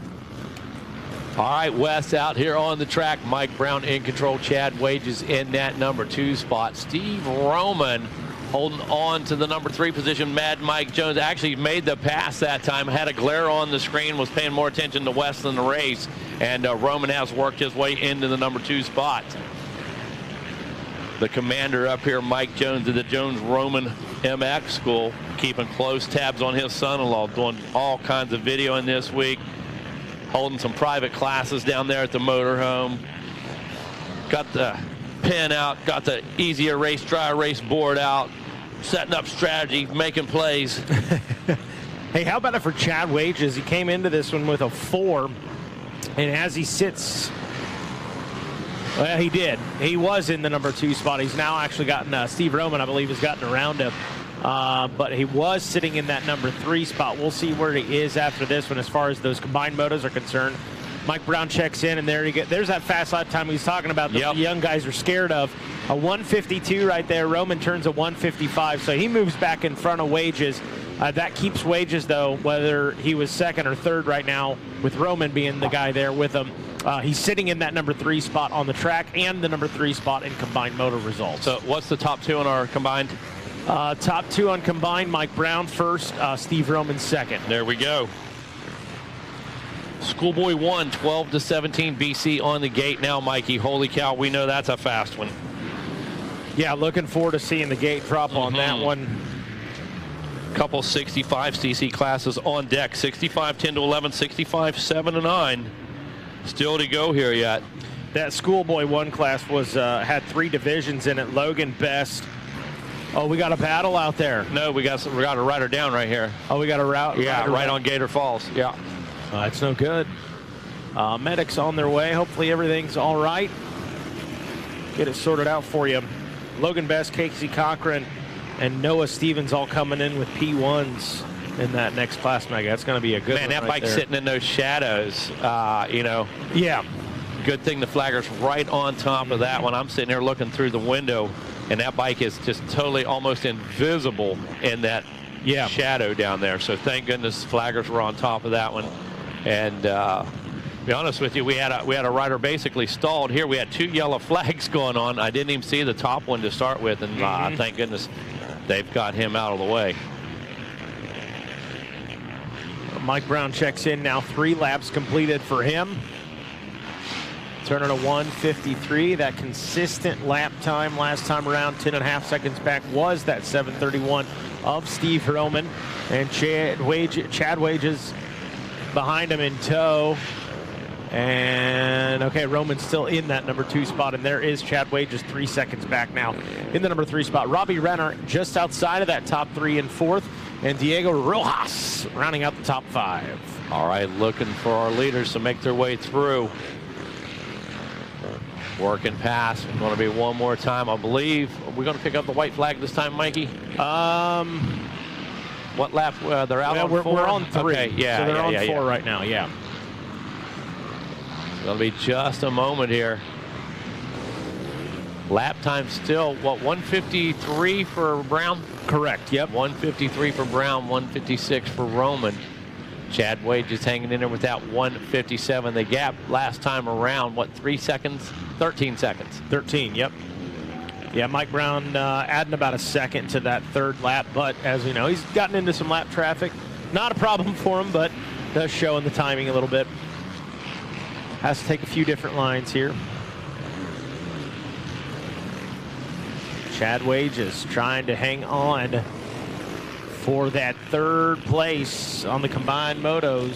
All right, Wes out here on the track. Mike Brown in control. Chad Wages in that number 2 spot. Steve Roman holding on to the number 3 position. Mad Mike Jones actually made the pass that time. Had a glare on the screen, was paying more attention to Wes than the race. And Roman has worked his way into the number 2 spot. The commander up here, Mike Jones of the Jones-Roman MX School, keeping close tabs on his son-in-law, doing all kinds of videoing this week, holding some private classes down there at the motorhome. Got the pen out, got the Easy Erase, Dry Erase board out, setting up strategy, making plays. Hey, how about it for Chad Wages? He came into this one with a 4, and as he sits, well, he did. He was in the number 2 spot. He's now actually gotten, Steve Roman, I believe, has gotten around him. But he was sitting in that number 3 spot. We'll see where he is after this one as far as those combined motos are concerned. Mike Brown checks in, and there's that fast lap time he's talking about that the young guys are scared of. A 152 right there. Roman turns a 155, so he moves back in front of Wages. That keeps Wages, though, whether he was second or third right now, with Roman being the guy there with him. He's sitting in that number 3 spot on the track and the number 3 spot in combined motor results. So what's the top 2 on our combined? Top 2 on combined, Mike Brown first, Steve Roman second. There we go. Schoolboy 1, 12-17 BC on the gate now, Mikey. Holy cow, we know that's a fast one. Yeah, looking forward to seeing the gate drop on that one. Couple 65cc classes on deck. 65 10-11, 65 7-9. Still to go here yet. That Schoolboy 1 class was had 3 divisions in it. Logan Best. Oh, we got a battle out there. No, we got a rider down right here. Oh, we got a route. Yeah, right on Gator Falls. Yeah. That's no good. Medics on their way. Hopefully everything's all right. Get it sorted out for you. Logan Best, Casey Cochran, and Noah Stevens all coming in with P1s in that next class, Mega. That's going to be a good one. Man, that bike's sitting in those shadows, you know. Yeah. Good thing the flagger's right on top of that one. I'm sitting here looking through the window, and that bike is just totally almost invisible in that shadow down there. So thank goodness flaggers were on top of that one. And to be honest with you, we had a rider basically stalled here. We had 2 yellow flags going on. I didn't even see the top one to start with, and thank goodness they've got him out of the way. Mike Brown checks in now. 3 laps completed for him. Turning a 153. That consistent lap time last time around, 10.5 seconds back, was that 7:31 of Steve Roman. And Chad Wages behind him in tow. And okay, Roman's still in that number 2 spot, and there is Chad Wages 3 seconds back now in the number 3 spot. Robbie Renner just outside of that top 3 and 4th, and Diego Rojas rounding out the top 5. All right, looking for our leaders to make their way through. Working past. It's going to be one more time, I believe. Are we going to pick up the white flag this time, Mikey? What lap? They're out on 4? We're on 3. Okay, yeah, so they're on 4 right now, yeah. It's going to be just a moment here. Lap time still, what, 153 for Brown? Correct, yep. 153 for Brown, 156 for Roman. Chad Wages hanging in there with that 157. The gap last time around, what, 3 seconds? 13 seconds. 13, yep. Yeah, Mike Brown adding about a second to that 3rd lap, but as we know, he's gotten into some lap traffic. Not a problem for him, but does show in the timing a little bit. Has to take a few different lines here. Chad Wages trying to hang on for that third place on the combined motos.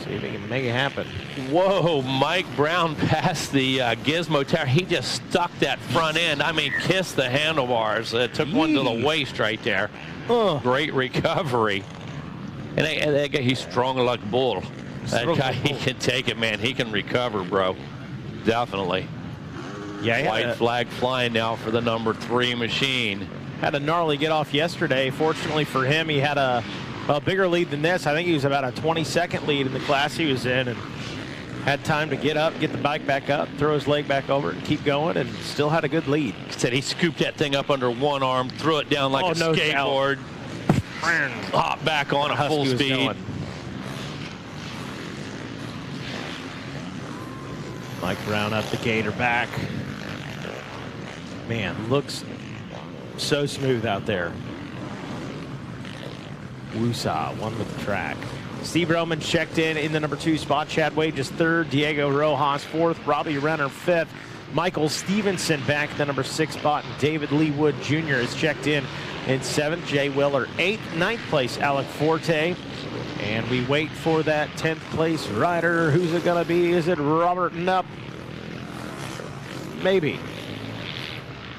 See if he can make it happen. Whoa, Mike Brown passed the Gizmo tire. He just stuck that front end. I mean, kissed the handlebars. Took one to the waist right there. Great recovery. And that guy, he's strong like a bull. That guy, he can take it, man. He can recover, bro. Definitely. Yeah, white flag flying now for the number 3 machine. Had a gnarly get off yesterday. Fortunately for him, he had a bigger lead than this. I think he was about a 22nd lead in the class he was in, and had time to get up, get the bike back up, throw his leg back over, and keep going, and still had a good lead. Said he scooped that thing up under one arm, threw it down like a skateboard, hop back on at full speed. Mike Brown up the gator back. Man, looks so smooth out there. Woosaw won with the track. Steve Roman checked in the number 2 spot. Chad Wages 3rd. Diego Rojas 4th. Robbie Renner 5th. Michael Stevenson back in the number 6 spot. And David Lee Wood Jr. is checked in 7th. Jay Willer 8th. 9th place Alec Forte. And we wait for that 10th place rider. Who's it going to be? Is it Robert Nupp? Maybe.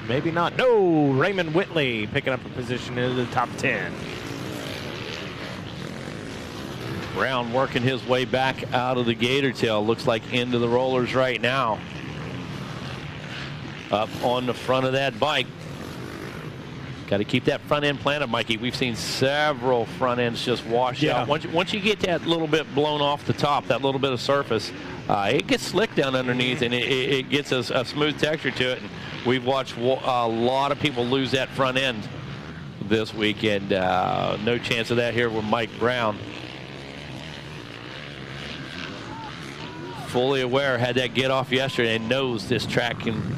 Maybe not. No, Raymond Whitley picking up a position in the top 10. Brown working his way back out of the gator tail. Looks like into the rollers right now. Up on the front of that bike. Got to keep that front end planted, Mikey. We've seen several front ends just wash out. Once you get that little bit blown off the top, that little bit of surface, it gets slick down underneath, and it gets a smooth texture to it. And we've watched a lot of people lose that front end this weekend. No chance of that here with Mike Brown. Fully aware, had that get off yesterday, and knows this track can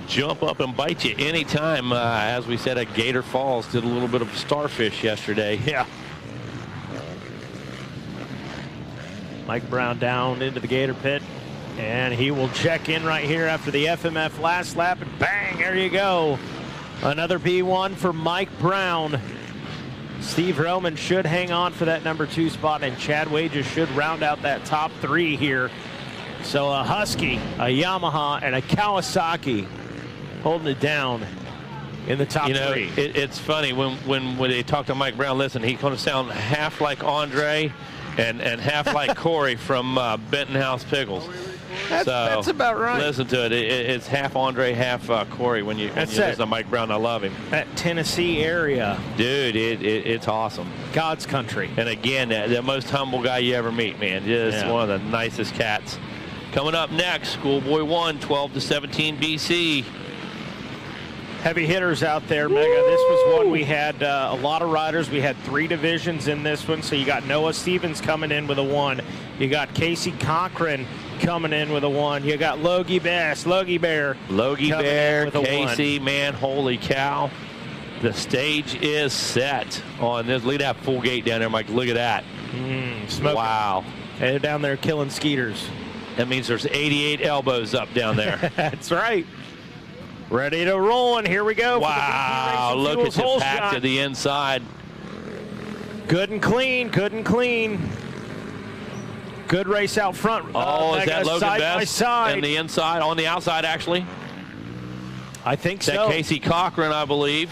jump up and bite you anytime. As we said at Gator Falls, did a little bit of starfish yesterday. Yeah. Mike Brown down into the gator pit, and he will check in right here after the FMF last lap, and bang, there you go. Another P1 for Mike Brown. Steve Roman should hang on for that number 2 spot, and Chad Wages should round out that top 3 here. So a Husky, a Yamaha, and a Kawasaki holding it down in the top 3. It's funny when they talk to Mike Brown. Listen, he's going to sound half like Andre and half like Corey from Benton House Pickles. That's about right. Listen to it. It's half Andre, half Corey when you listen to Mike Brown. I love him. That Tennessee area. Dude, it's awesome. God's country. And again, the most humble guy you ever meet, man. Just one of the nicest cats. Coming up next, Schoolboy 1, 12 to 17 BC. Heavy hitters out there, Mega. This was one we had a lot of riders. We had 3 divisions in this one. So you got Noah Stevens coming in with a 1. You got Casey Cochran coming in with a 1. You got Logie Bear, Casey, man, holy cow. The stage is set on this. Look at that full gate down there, Mike. Look at that. Wow. They're down there killing skeeters. That means there's 88 elbows up down there. That's right. Ready to roll, and here we go. Wow, look at the pack to the inside. Good and clean, good and clean. Good race out front. Oh, is that Logan Best? Side. And the inside, on the outside, actually? I think so. That Casey Cochran, I believe.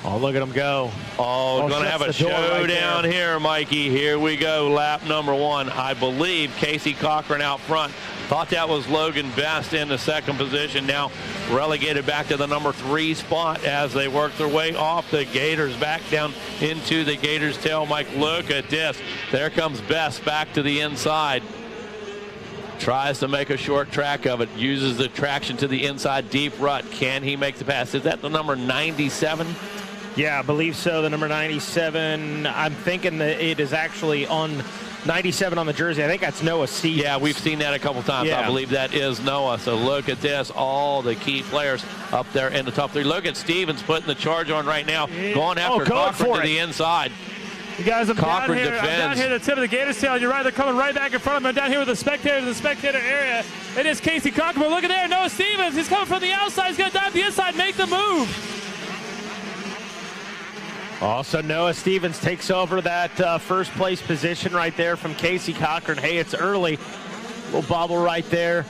Oh, look at him go. Oh, going to have a showdown here, Mikey. Here we go, lap number 1. I believe Casey Cochran out front. Thought that was Logan Best in the 2nd position. Now relegated back to the number 3 spot as they work their way off the Gators back down into the Gators tail. Mike, look at this. There comes Best back to the inside. Tries to make a short track of it. Uses the traction to the inside deep rut. Can he make the pass? Is that the number 97? Yeah, I believe so. The number 97. I'm thinking that it is actually on 97 on the jersey. I think that's Noah Stevens. Yeah, we've seen that a couple times. Yeah. I believe that is Noah. So look at this. All the key players up there in the top 3. Look at Stevens putting the charge on right now. Going after Cochran to the inside. You guys, I'm Cochran down here. I'm down defends. here at the tip of the Gator's tail. You're right. They're coming right back in front of me. I'm down here with the spectators in the spectator area. It is Casey Cochran. But look at there. Noah Stevens. He's coming from the outside. He's going to dive the inside, make the move. Also, Noah Stevens takes over that first place position right there from Casey Cochran. Hey, it's early. Little bobble right there.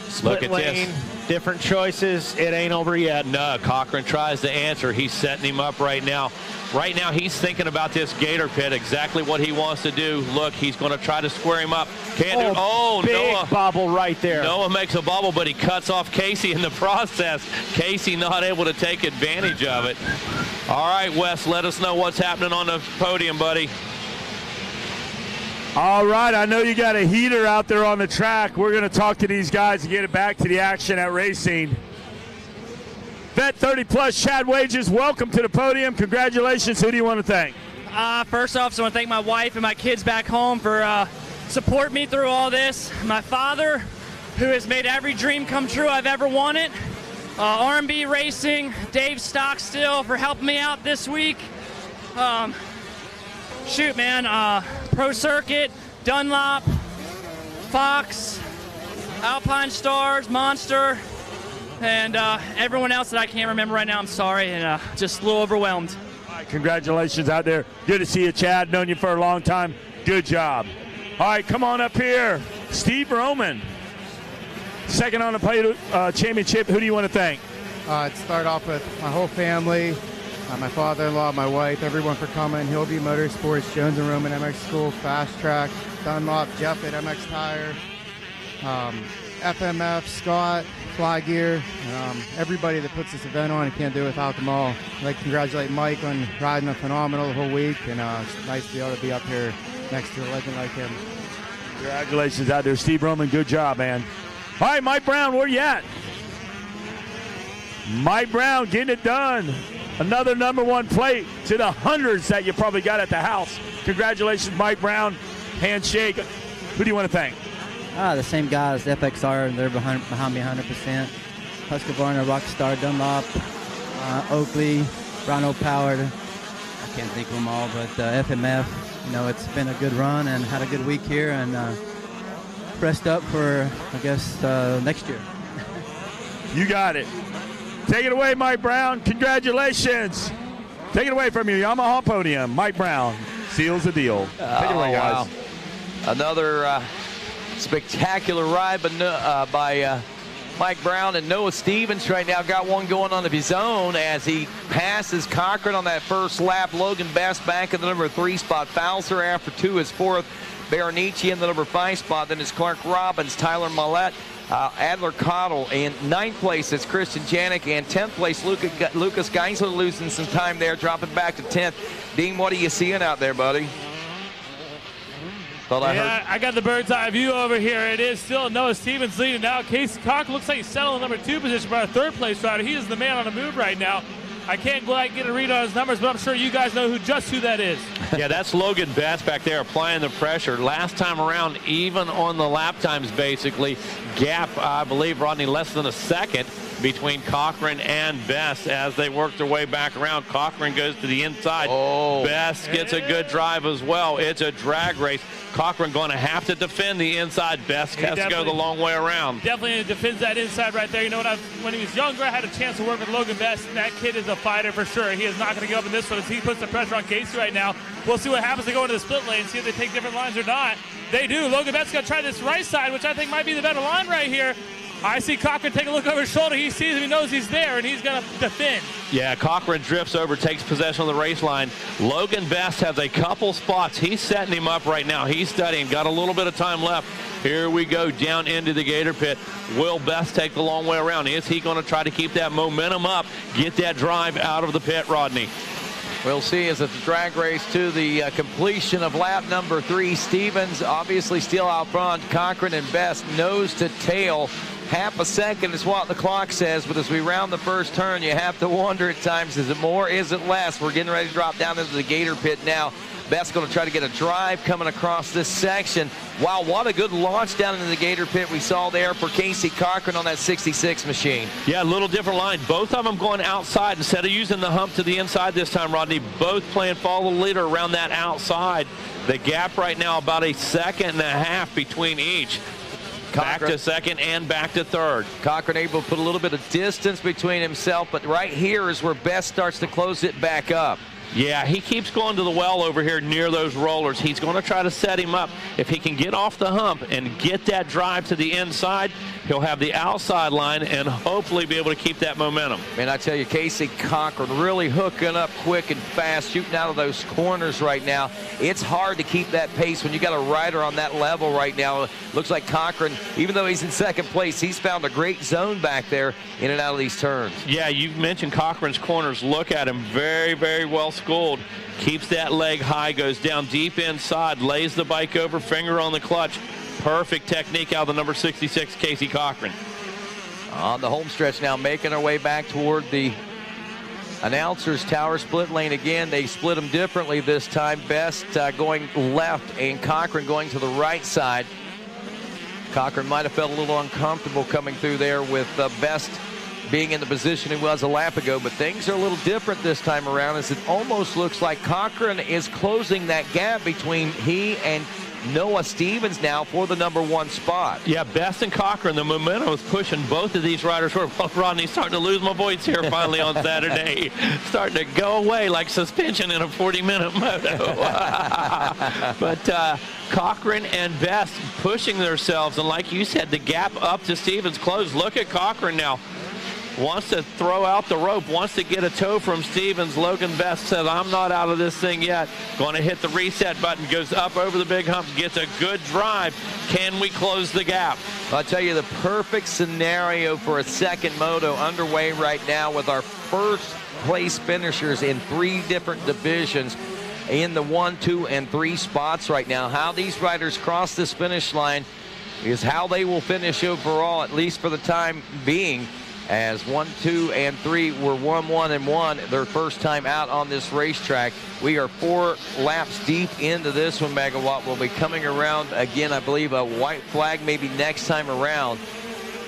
Split Look at lane, this. different choices. It ain't over yet. No, Cochran tries to answer. He's setting him up right now. Right now, he's thinking about this gator pit, exactly what he wants to do. Look, he's going to try to square him up. Can't do it. Oh, big Noah. bobble right there. Noah makes a bubble, but he cuts off Casey in the process. Casey not able to take advantage of it. All right, Wes, let us know what's happening on the podium, buddy. All right, I know you got a heater out there on the track. We're going to talk to these guys and get it back to the action at racing. Vet 30 Plus, Chad Wages, welcome to the podium. Congratulations. Who do you want to thank? First off, I want to thank my wife and my kids back home for supporting me through all this. My father, who has made every dream come true I've ever wanted. R&B Racing, Dave Stockstill for helping me out this week. Shoot, man, Pro Circuit, Dunlop, Fox, Alpine Stars, Monster, and everyone else that I can't remember right now. I'm sorry, and just a little overwhelmed. All right, congratulations out there. Good to see you, Chad. Known you for a long time. Good job. All right, come on up here. Steve Roman, second on the championship. Who do you want to thank? I'd start off with my whole family, my father-in-law, my wife, everyone for coming. Hillview Motorsports, Jones and Roman MX School, Fast Track, Dunlop, Jeff at MX Tire, FMF, Scott, Fly Gear, everybody that puts this event on. I can't do it without them all. I'd like to congratulate Mike on riding a phenomenal the whole week, and it's nice to be able to be up here next to a legend like him. Congratulations out there, Steve Roman. Good job, man. All right, Mike Brown, where you at? Mike Brown getting it done. Another #1 plate to the hundreds that you probably got at the house. Congratulations, Mike Brown. Handshake. Who do you want to thank? The same guys, FXR, they're behind me 100%. Husqvarna, Rockstar, Dunlop, Oakley, Rhino Powered. I can't think of them all, but FMF. You know, it's been a good run and had a good week here, and pressed up for, I guess, next year. You got it. Take it away, Mike Brown. Congratulations. Take it away from your Yamaha podium. Mike Brown seals the deal. Take it away, guys. Wow. Another spectacular ride by Mike Brown, and Noah Stevens right now got one going on of his own as he passes Cochran on that first lap. Logan Best back in the #3 spot. Fowler after 2 is 4th. Berenici in the #5 spot. Then it's Clark Robbins, Tyler Millette, Adler Cottle. In 9th place is Christian Janik, and 10th place Lucas Geisler losing some time there, dropping back to 10th. Dean, what are you seeing out there, buddy? I got the bird's eye view over here. It is still Noah Stevens leading now. Casey Cochran looks like he's settling #2 position by a 3rd place rider. He is the man on the move right now. I can't quite get a read on his numbers, but I'm sure you guys know who that is. Yeah, that's Logan Best back there applying the pressure. Last time around, even on the lap times, basically, gap, I believe, Rodney, less than a second between Cochran and Best as they work their way back around. Cochran goes to the inside. Best gets a good drive as well. It's a drag race. Cochran going to have to defend the inside. Best has to go the long way around. Definitely defends that inside right there. You know what? When he was younger, I had a chance to work with Logan Best, and that kid is a fighter for sure. He is not going to give up in this one as he puts the pressure on Casey right now. We'll see what happens to go into the split lane, see if they take different lines or not. They do. Logan Best's going to try this right side, which I think might be the better line right here. I see Cochran take a look over his shoulder. He sees him. He knows he's there, and he's going to defend. Yeah, Cochran drifts over, takes possession of the race line. Logan Best has a couple spots. He's setting him up right now. He's studying. Got a little bit of time left. Here we go down into the Gator Pit. Will Best take the long way around? Is he going to try to keep that momentum up, get that drive out of the pit, Rodney? We'll see as it's a drag race to the completion of lap #3. Stevens obviously still out front. Cochran and Best nose to tail. Half a second is what the clock says, but as we round the first turn, you have to wonder at times, is it more, is it less? We're getting ready to drop down into the Gator Pit now. Best going to try to get a drive coming across this section. Wow, what a good launch down into the Gator Pit we saw there for Casey Cochran on that 66 machine. Yeah, a little different line. Both of them going outside instead of using the hump to the inside this time, Rodney. Both playing follow the leader around that outside. The gap right now about a second and a half between each. Back to second and back to third. Cochran able to put a little bit of distance between himself, but right here is where Best starts to close it back up. Yeah, he keeps going to the well over here near those rollers. He's going to try to set him up. If he can get off the hump and get that drive to the inside, he'll have the outside line and hopefully be able to keep that momentum. Man, I tell you, Casey Cochran really hooking up quick and fast, shooting out of those corners right now. It's hard to keep that pace when you got a rider on that level right now. Looks like Cochran, even though he's in second place, he's found a great zone back there in and out of these turns. Yeah, you've mentioned Cochran's corners. Look at him, very, very well schooled. Keeps that leg high, goes down deep inside, lays the bike over, finger on the clutch. Perfect technique out of the number 66, Casey Cochran. On the home stretch now, making our way back toward the announcers tower split lane again. They split them differently this time. Best going left and Cochran going to the right side. Cochran might have felt a little uncomfortable coming through there with Best being in the position he was a lap ago, but things are a little different this time around, as it almost looks like Cochran is closing that gap between he and Noah Stevens now for the number 1 spot. Yeah, Best and Cochran, the momentum is pushing both of these riders. Well, Rodney's starting to lose my voice here finally on Saturday. Starting to go away like suspension in a 40-minute moto. But Cochran and Best pushing themselves, and like you said, the gap up to Stevens closed. Look at Cochran now. Wants to throw out the rope, wants to get a toe from Stevens. Logan Best said, I'm not out of this thing yet. Going to hit the reset button, goes up over the big hump, gets a good drive. Can we close the gap? I'll tell you, the perfect scenario for a second moto underway right now with our first place finishers in 3 different divisions in the 1, 2, and 3 spots right now. How these riders cross this finish line is how they will finish overall, at least for the time being, as 1, 2, and 3 were 1, 1, and 1, their first time out on this racetrack. We are 4 laps deep into this one. Megawatt will be coming around again, I believe, a white flag maybe next time around.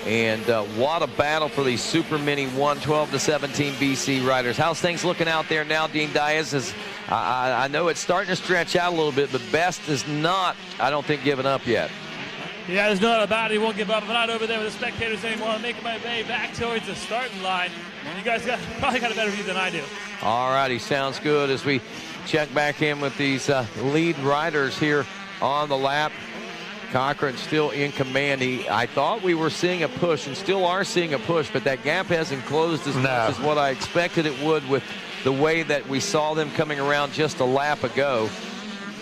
And what a battle for these Super Mini 112 to 17 BC riders. How's things looking out there now, Dean Diaz? Is I know it's starting to stretch out a little bit, but Best is not, I don't think, giving up yet. Yeah, there's no doubt about it. He won't give up. I'm not over there with the spectators anymore. I'm making my way back towards the starting line. You guys probably got a better view than I do. All righty, sounds good as we check back in with these lead riders here on the lap. Cochran still in command. I thought we were seeing a push and still are seeing a push, but that gap hasn't closed as much as what I expected it would with the way that we saw them coming around just a lap ago.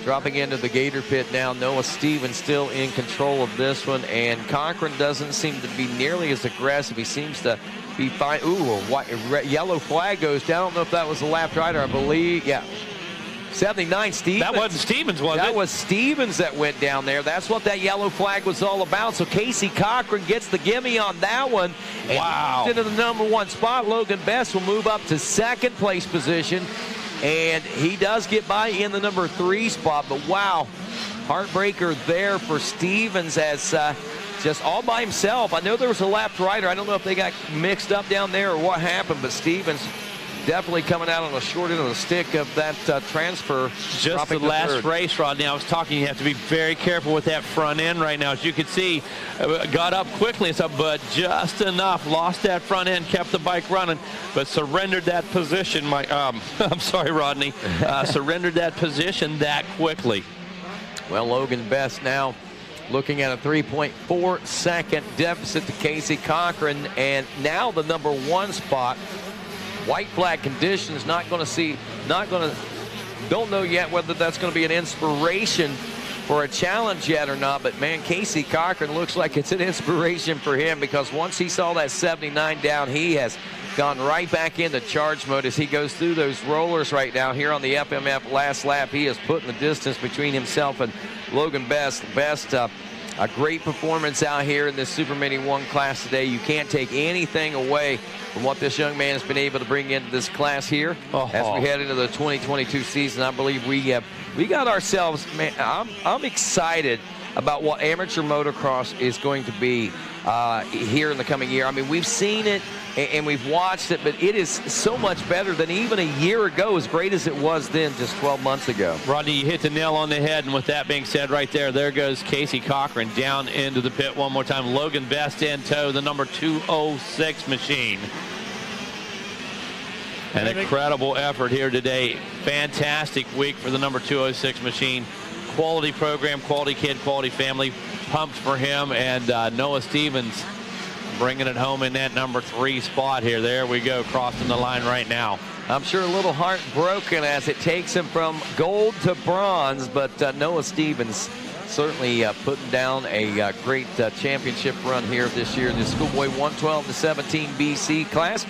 Dropping into the Gator Pit now, Noah Stevens still in control of this one, and Cochran doesn't seem to be nearly as aggressive. He seems to be fine. Ooh, a yellow flag goes down. I don't know if that was the lap rider. I believe, yeah. 79, Stevens. That wasn't Stevens, was it? That was Stevens that went down there. That's what that yellow flag was all about. So Casey Cochran gets the gimme on that one. And wow. Into the number 1 spot. Logan Best will move up to second place position. And he does get by in the number 3 spot, but wow, heartbreaker there for Stevens as just all by himself. I know there was a lap rider. I don't know if they got mixed up down there or what happened, but Stevens definitely coming out on the short end of the stick of that transfer. Just the last race, Rodney. I was talking, you have to be very careful with that front end right now. As you can see, got up quickly and stuff, but just enough. Lost that front end, kept the bike running, but surrendered that position. I'm sorry, Rodney. Surrendered that position that quickly. Well, Logan Best now looking at a 3.4 second deficit to Casey Cochran, and now the number 1 spot. White flag conditions, don't know yet whether that's going to be an inspiration for a challenge yet or not, but man, Casey Cochran looks like it's an inspiration for him, because once he saw that 79 down, he has gone right back into charge mode as he goes through those rollers right now here on the FMF last lap. He is putting the distance between himself and Logan Best. A great performance out here in this Super Mini 1 class today. You can't take anything away from what this young man has been able to bring into this class here. As we head into the 2022 season, I believe we have we got ourselves, man, I'm excited about what amateur motocross is going to be here in the coming year. I mean, we've seen it and we've watched it, but it is so much better than even a year ago, as great as it was then just 12 months ago. Rodney, you hit the nail on the head, and with that being said right there goes Casey Cochran down into the pit one more time. Logan Best in tow, the number 206 machine. An incredible effort here today. Fantastic week for the number 206 machine. Quality program, quality kid, quality family. Pumped for him, and Noah Stevens bringing it home in that number 3 spot here. There we go, crossing the line right now. I'm sure a little heartbroken as it takes him from gold to bronze, but Noah Stevens certainly putting down a great championship run here this year in the Schoolboy 112 to 17 BC class.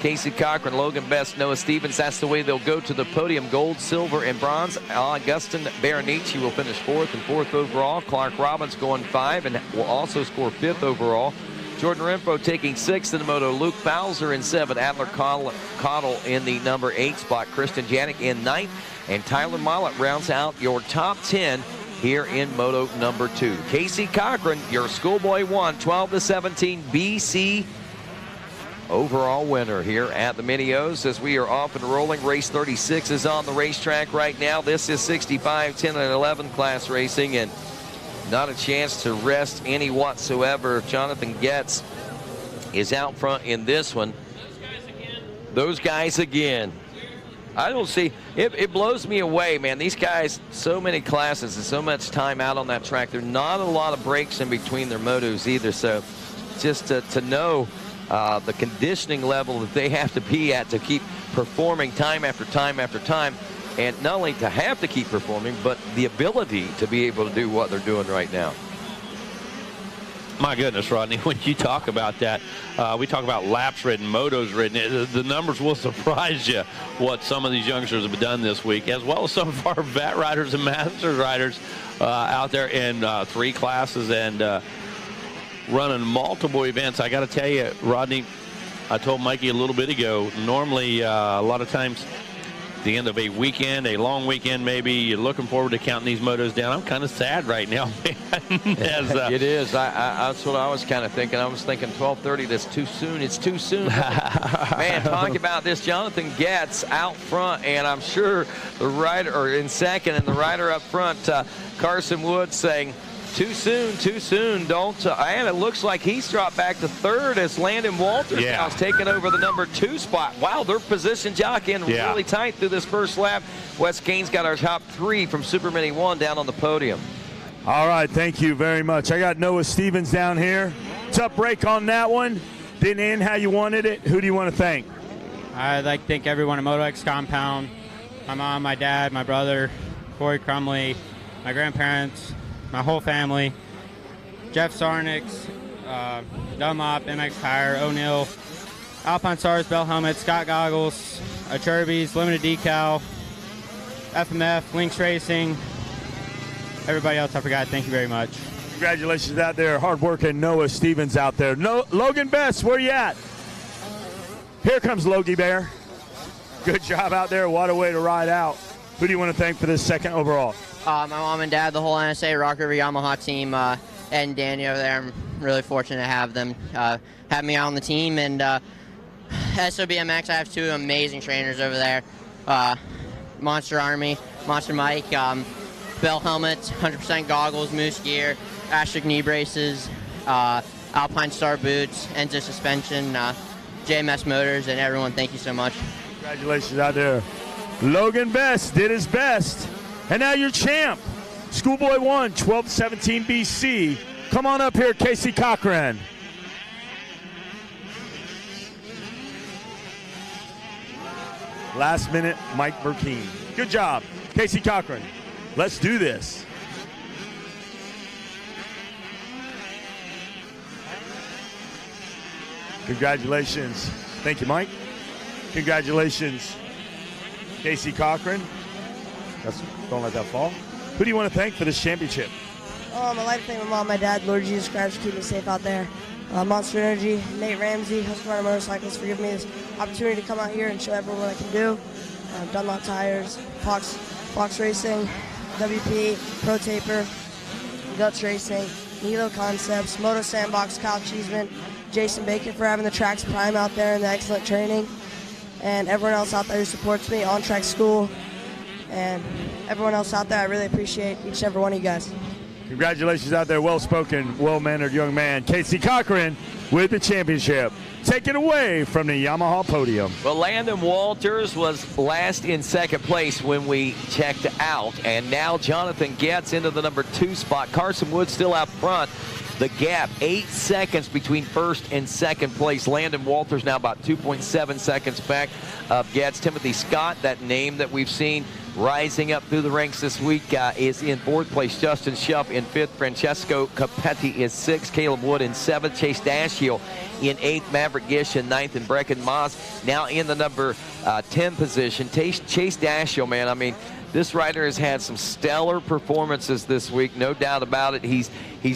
Casey Cochran, Logan Best, Noah Stevens, that's the way they'll go to the podium. Gold, silver, and bronze. Augustin Berenici will finish 4th and 4th overall. Clark Robbins going 5 and will also score 5th overall. Jordan Renfro taking 6th in the moto. Luke Bowser in 7. Adler Cottle in the number 8 spot. Kristen Janik in 9th. And Tyler Mollett rounds out your top 10 here in moto number 2. Casey Cochran, your Schoolboy 1, 12 to 17 BC overall winner here at the Mini-O's. As we are off and rolling, race 36 is on the racetrack right now. This is 65, 10, and 11 class racing, and not a chance to rest any whatsoever. Jonathan Getz is out front in this one. Those guys again. I don't see, it blows me away, man. These guys, so many classes and so much time out on that track. There's not a lot of breaks in between their motos either, so just to know the conditioning level that they have to be at to keep performing time after time after time, and not only to have to keep performing, but the ability to be able to do what they're doing right now. My goodness, Rodney, when you talk about that, we talk about laps ridden, motos ridden. The numbers will surprise you what some of these youngsters have done this week, as well as some of our vet riders and masters riders out there in 3 classes and running multiple events. I got to tell you, Rodney, I told Mikey a little bit ago, normally a lot of times the end of a weekend, a long weekend maybe, you're looking forward to counting these motos down. I'm kind of sad right now, man. It is. That's what I was kind of thinking. I was thinking 12:30, that's too soon. It's too soon. Man, talking about this, Jonathan Getz out front, and I'm sure the rider, or in second, and the rider up front, Carson Wood, saying, too soon, don't. And it looks like he's dropped back to 3rd as Landon Walters now is taking over the number 2 spot. Wow, they're position jockeying really tight through this first lap. Wes Gaines got our top 3 from Super Mini 1 down on the podium. All right, thank you very much. I got Noah Stevens down here. Tough break on that one. Didn't end how you wanted it. Who do you want to thank? I'd like to thank everyone at MotoX Compound, my mom, my dad, my brother, Corey Crumley, my grandparents, my whole family, Jeff Sarnix, Dunlop, MX Tire, O'Neill, Alpine Stars, Bell Helmet, Scott Goggles, Cherbys, Limited Decal, FMF, Lynx Racing, everybody else I forgot, thank you very much. Congratulations out there, hard-working Noah Stevens out there. Logan Best, where you at? Here comes Logie Bear. Good job out there, what a way to ride out. Who do you want to thank for this second overall? My mom and dad, the whole NSA Rock River Yamaha team, Ed and Danny over there. I'm really fortunate to have them have me on the team. And SOBMX, I have 2 amazing trainers over there. Monster Army, Monster Mike, Bell helmets, 100% goggles, Moose gear, Asterisk knee braces, Alpine Star boots, Enzo suspension, JMS motors, and everyone, thank you so much. Congratulations out there. Logan Best did his best. And now your champ, Schoolboy 1, 12-17 BC. Come on up here, Casey Cochran. Last minute, Mike Burkeen. Good job, Casey Cochran. Let's do this. Congratulations. Thank you, Mike. Congratulations, Casey Cochran. Don't let that fall. Who do you want to thank for this championship? I'd like to thank my mom, my dad, Lord Jesus Christ for keeping me safe out there. Monster Energy, Nate Ramsey, Husqvarna Motorcycles for giving me this opportunity to come out here and show everyone what I can do. Dunlop Tires, Fox Fox Racing, WP, Pro Taper, Guts Racing, Nilo Concepts, Moto Sandbox, Kyle Cheeseman, Jason Bacon for having the tracks prime out there and the excellent training, and everyone else out there who supports me, On Track School, and everyone else out there. I really appreciate each and every one of you guys. Congratulations out there, well-spoken, well-mannered young man. Casey Cochran with the championship. Take it away from the Yamaha podium. Well, Landon Walters was last in second place when we checked out, and now Jonathan gets into the number 2 spot. Carson Wood still out front. The gap, 8 seconds between first and second place. Landon Walters now about 2.7 seconds back of Getz. Timothy Scott, that name that we've seen rising up through the ranks this week, is in 4th place. Justin Schuff in 5th. Francesco Capetti is 6th. Caleb Wood in 7th. Chase Dashiell in 8th. Maverick Gish in 9th. And Brecken Moss now in the number 10 position. Chase Dashiell, man, I mean, this rider has had some stellar performances this week, no doubt about it. He's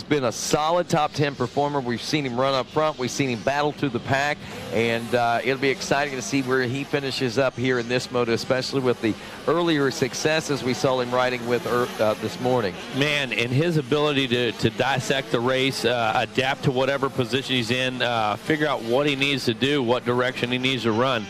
been a solid top 10 performer. We've seen him run up front. We've seen him battle through the pack, and it'll be exciting to see where he finishes up here in this moto, especially with the earlier successes we saw him riding with this morning. Man, and his ability to dissect the race, adapt to whatever position he's in, figure out what he needs to do, what direction he needs to run.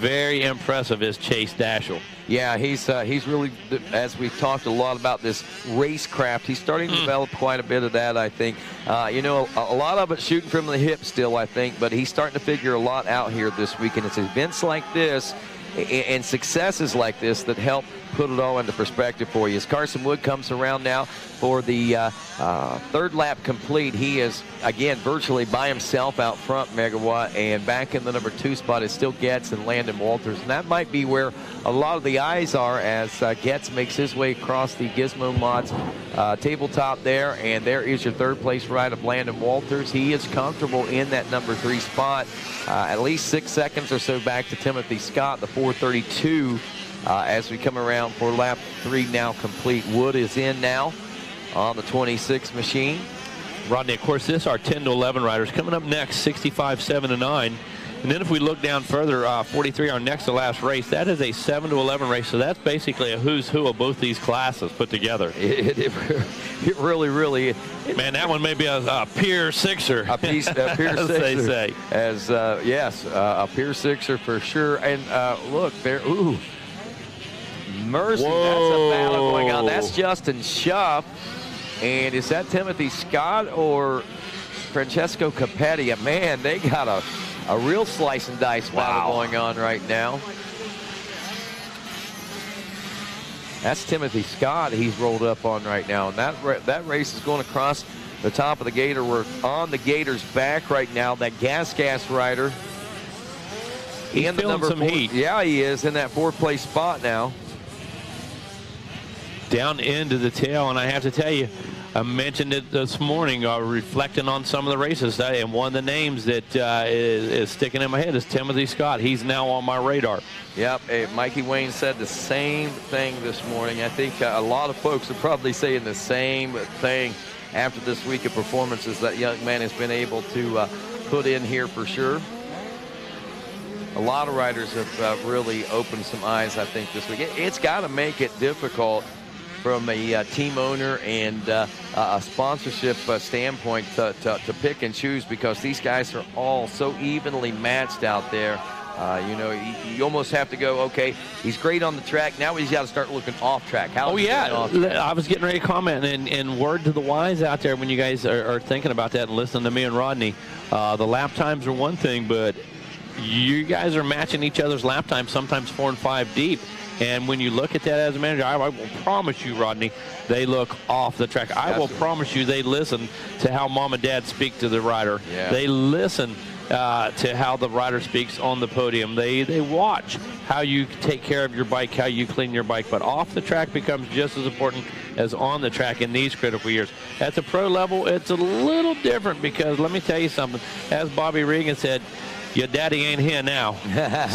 Very impressive is Chase Dashiell. Yeah, he's really, as we've talked a lot about this racecraft, he's starting to develop quite a bit of that, I think. You know, a lot of it shooting from the hip still, I think, but he's starting to figure a lot out here this week, and it's events like this and successes like this that help put it all into perspective for you. As Carson Wood comes around now for the 3rd lap complete, he is, again, virtually by himself out front, Megawatt, and back in the number 2 spot is still Getz and Landon Walters, and that might be where a lot of the eyes are as Getz makes his way across the Gizmo Mods tabletop there, and there is your 3rd place ride of Landon Walters. He is comfortable in that number 3 spot, at least 6 seconds or so back to Timothy Scott, the 4:32. As we come around for lap 3 now complete. Wood is in now on the 26 machine. Rodney, of course, this are 10 to 11 riders. Coming up next, 65, 7 to 9. And then if we look down further, 43, our next to last race, that is a 7 to 11 race. So that's basically a who's who of both these classes put together. It really is. Man, that one may be a Pier Sixer. A Pier Sixer, as they say. As, yes, a Pier Sixer for sure. And look, there, ooh. Mercy, Whoa. That's a battle going on. That's Justin Schuff. And is that Timothy Scott or Francesco Capetti? Man, they got a real slice and dice battle going on right now. That's Timothy Scott he's rolled up on right now. And that race is going across the top of the gator. We're on the gator's back right now. That Gas rider. He's in the feeling some heat. Yeah, he is in that 4th place spot now. Down into the tail, and I have to tell you, I mentioned it this morning, reflecting on some of the races, and one of the names that is sticking in my head is Timothy Scott. He's now on my radar. Yep, Mikey Wayne said the same thing this morning. I think a lot of folks are probably saying the same thing after this week of performances that young man has been able to put in here for sure. A lot of riders have really opened some eyes, I think, this week. It's got to make it difficult from a team owner and a sponsorship standpoint to pick and choose, because these guys are all so evenly matched out there. You know, you almost have to go, okay, he's great on the track. Now he's got to start looking off track. Oh, yeah. I was getting ready to comment, and word to the wise out there when you guys are thinking about that and listening to me and Rodney. The lap times are one thing, but you guys are matching each other's lap times, sometimes 4 and 5 deep. And when you look at that as a manager, I will promise you, Rodney, they look off the track. I will promise you they listen to how mom and dad speak to the rider. Yeah. They listen to how the rider speaks on the podium. They watch how you take care of your bike, how you clean your bike. But off the track becomes just as important as on the track in these critical years. At the pro level, it's a little different, because let me tell you something. As Bobby Regan said, your daddy ain't here now.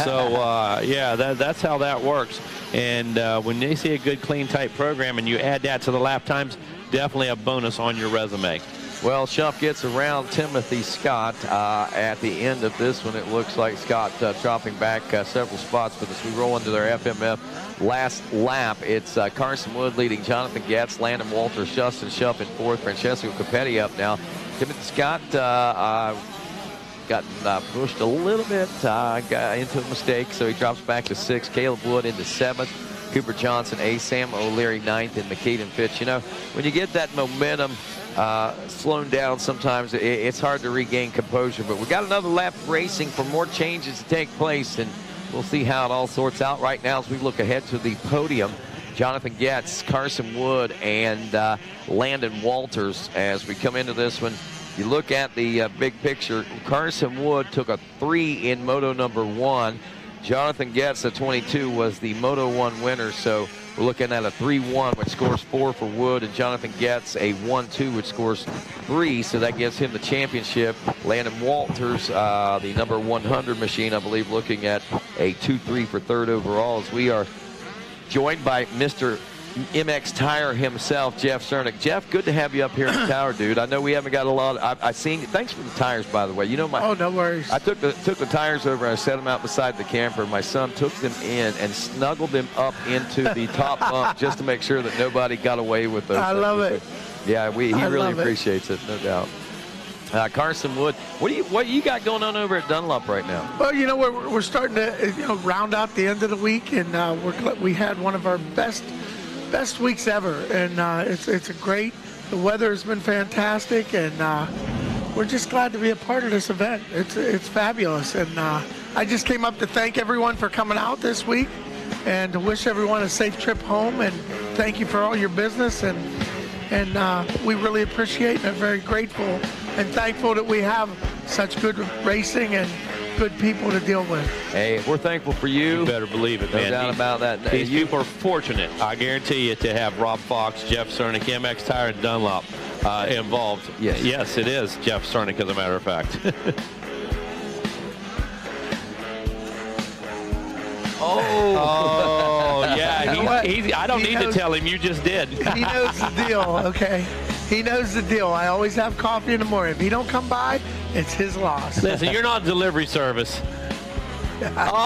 So, yeah, that's how that works. And when they see a good, clean, tight program and you add that to the lap times, definitely a bonus on your resume. Well, Schuff gets around Timothy Scott at the end of this one. It looks like Scott dropping back several spots, but as we roll into their FMF last lap, it's Carson Wood leading Jonathan Getz, Landon Walters, Justin Schuff in fourth, Francesco Capetti up now. Timothy Scott got pushed a little bit, got into a mistake, so he drops back to sixth. Caleb Wood into seventh. Cooper Johnson, eighth. Sam O'Leary, ninth, and McKeedon Fitch. You know, when you get that momentum slowing down, sometimes it's hard to regain composure. But we got another lap racing for more changes to take place, and we'll see how it all sorts out right now as we look ahead to the podium. Jonathan Getz, Carson Wood, and Landon Walters. As we come into this one, you look at the big picture. Carson Wood took a 3 in Moto number 1. Jonathan Getz at 22 was the Moto 1 winner, so we're looking at a 3-1, which scores 4 for Wood, and Jonathan Getz a 1-2, which scores 3, so that gives him the championship. Landon Walters, the number 100 machine, I believe, looking at a 2-3 for third overall, as we are joined by Mr. MX Tire himself, Jeff Cernick. Jeff, good to have you up here in the tower, dude. I know we haven't got a lot. I've seen. Thanks for the tires, by the way. You know my. Oh, no worries. I took the tires over and I set them out beside the camper. My son took them in and snuggled them up into the top bunk just to make sure that nobody got away with those. I love it. Yeah, he really appreciates it, no doubt. Carson Wood, what you got going on over at Dunlop right now? Well, you know, we're starting to round out the end of the week, and we had one of our best weeks ever, and it's a great. The weather has been fantastic, and we're just glad to be a part of this event. It's fabulous, and I just came up to thank everyone for coming out this week, and to wish everyone a safe trip home, and thank you for all your business, and we really appreciate and are very grateful and thankful that we have such good racing and good people to deal with. Hey, we're thankful for you. You better believe it, man. No doubt about that. These people are fortunate, I guarantee you, to have Rob Fox, Jeff Cernick, MX Tire, and Dunlop involved. Yes, it is Jeff Cernick, as a matter of fact. Oh, yeah. I don't need to tell him. You just did. He knows the deal, okay? He knows the deal. I always have coffee in the morning. If he don't come by, it's his loss. Listen, you're not delivery service. A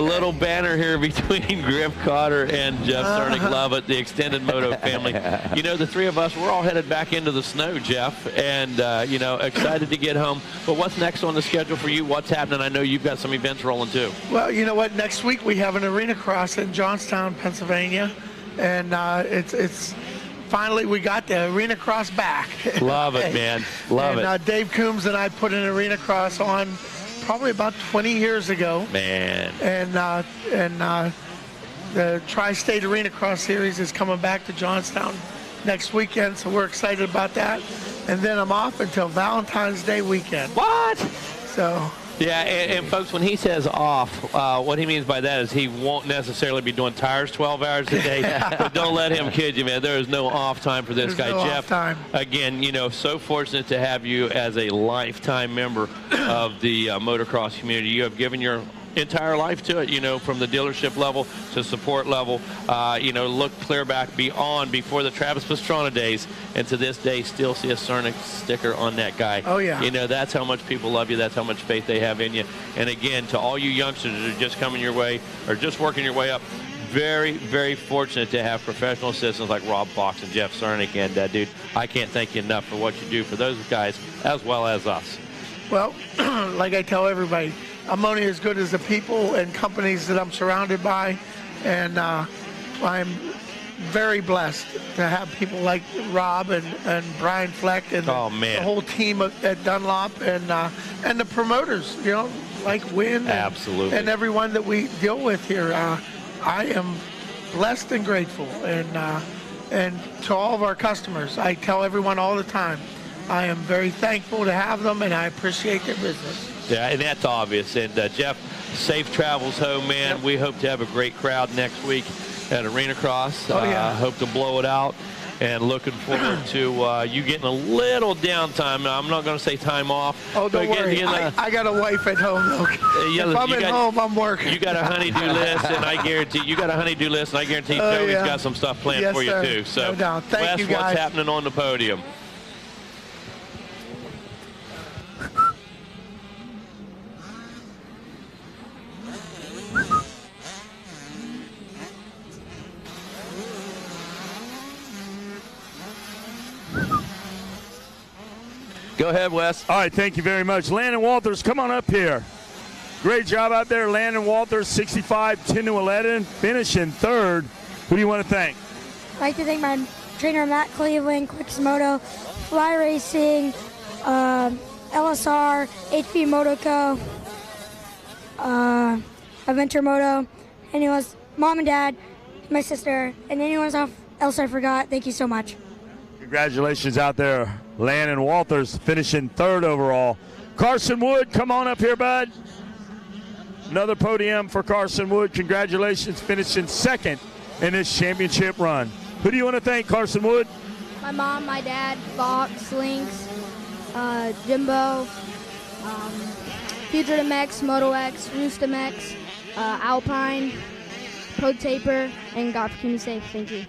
little banner here between Griff Cotter and Jeff Cernick. Love it, the extended Moto family. You know, the three of us, we're all headed back into the snow, Jeff, and excited to get home. But what's next on the schedule for you? What's happening? I know you've got some events rolling too. Well, you know what? Next week we have an arena cross in Johnstown, Pennsylvania, and it's finally we got the arena cross back. Love it, man. Love it. Dave Coombs and I put an arena cross on probably about 20 years ago. Man. And the Tri-State Arena Cross Series is coming back to Johnstown next weekend, so we're excited about that. And then I'm off until Valentine's Day weekend. What? So. Yeah, and folks, when he says off, what he means by that is he won't necessarily be doing tires 12 hours a day. But don't let him kid you, man. There is no off time for this guy. No Jeff, off time. Again, so fortunate to have you as a lifetime member of the motocross community. You have given your entire life to it, from the dealership level to support level. Look clear back before the Travis Pastrana days, and to this day still see a Cernick sticker on that guy. Oh, yeah. That's how much people love you. That's how much faith they have in you. And again, to all you youngsters that are just coming your way or just working your way up, very, very fortunate to have professional assistants like Rob Fox and Jeff Cernick. And, dude, I can't thank you enough for what you do for those guys as well as us. Well, like I tell everybody, I'm only as good as the people and companies that I'm surrounded by, and I'm very blessed to have people like Rob and Brian Fleck and the whole team at Dunlop and the promoters, like Wynn and everyone that we deal with here. I am blessed and grateful, and to all of our customers, I tell everyone all the time, I am very thankful to have them, and I appreciate their business. Yeah, and that's obvious. And Jeff, safe travels home, man. Yep. We hope to have a great crowd next week at Arena Cross. Oh, yeah. Hope to blow it out. and looking forward to you getting a little downtime. I'm not going to say time off. Oh, don't worry. I got a wife at home, though. If I'm at home, I'm working. You got a honey-do list, and I guarantee Joey's got some stuff planned for you, too. So, no doubt. Thank you, Wes, guys. what's happening on the podium? Go ahead, Wes. All right, thank you very much. Landon Walters, come on up here. Great job out there, Landon Walters, 65, 10-11, finishing third. Who do you want to thank? I'd like to thank my trainer, Matt Cleveland, Quicks Moto, Fly Racing, LSR, HP Moto Co., Adventure Moto, anyone's mom and dad, my sister, and anyone else I forgot. Thank you so much. Congratulations out there, Landon Walters, finishing third overall. Carson Wood, come on up here, bud. Another podium for Carson Wood. Congratulations, finishing second in this championship run. Who do you want to thank, Carson Wood? My mom, my dad, Fox, Lynx, Jimbo, Future MX, Moto X, Rooster MX, Alpine, Pro Taper, and God for Keep Me Safe. Thank you.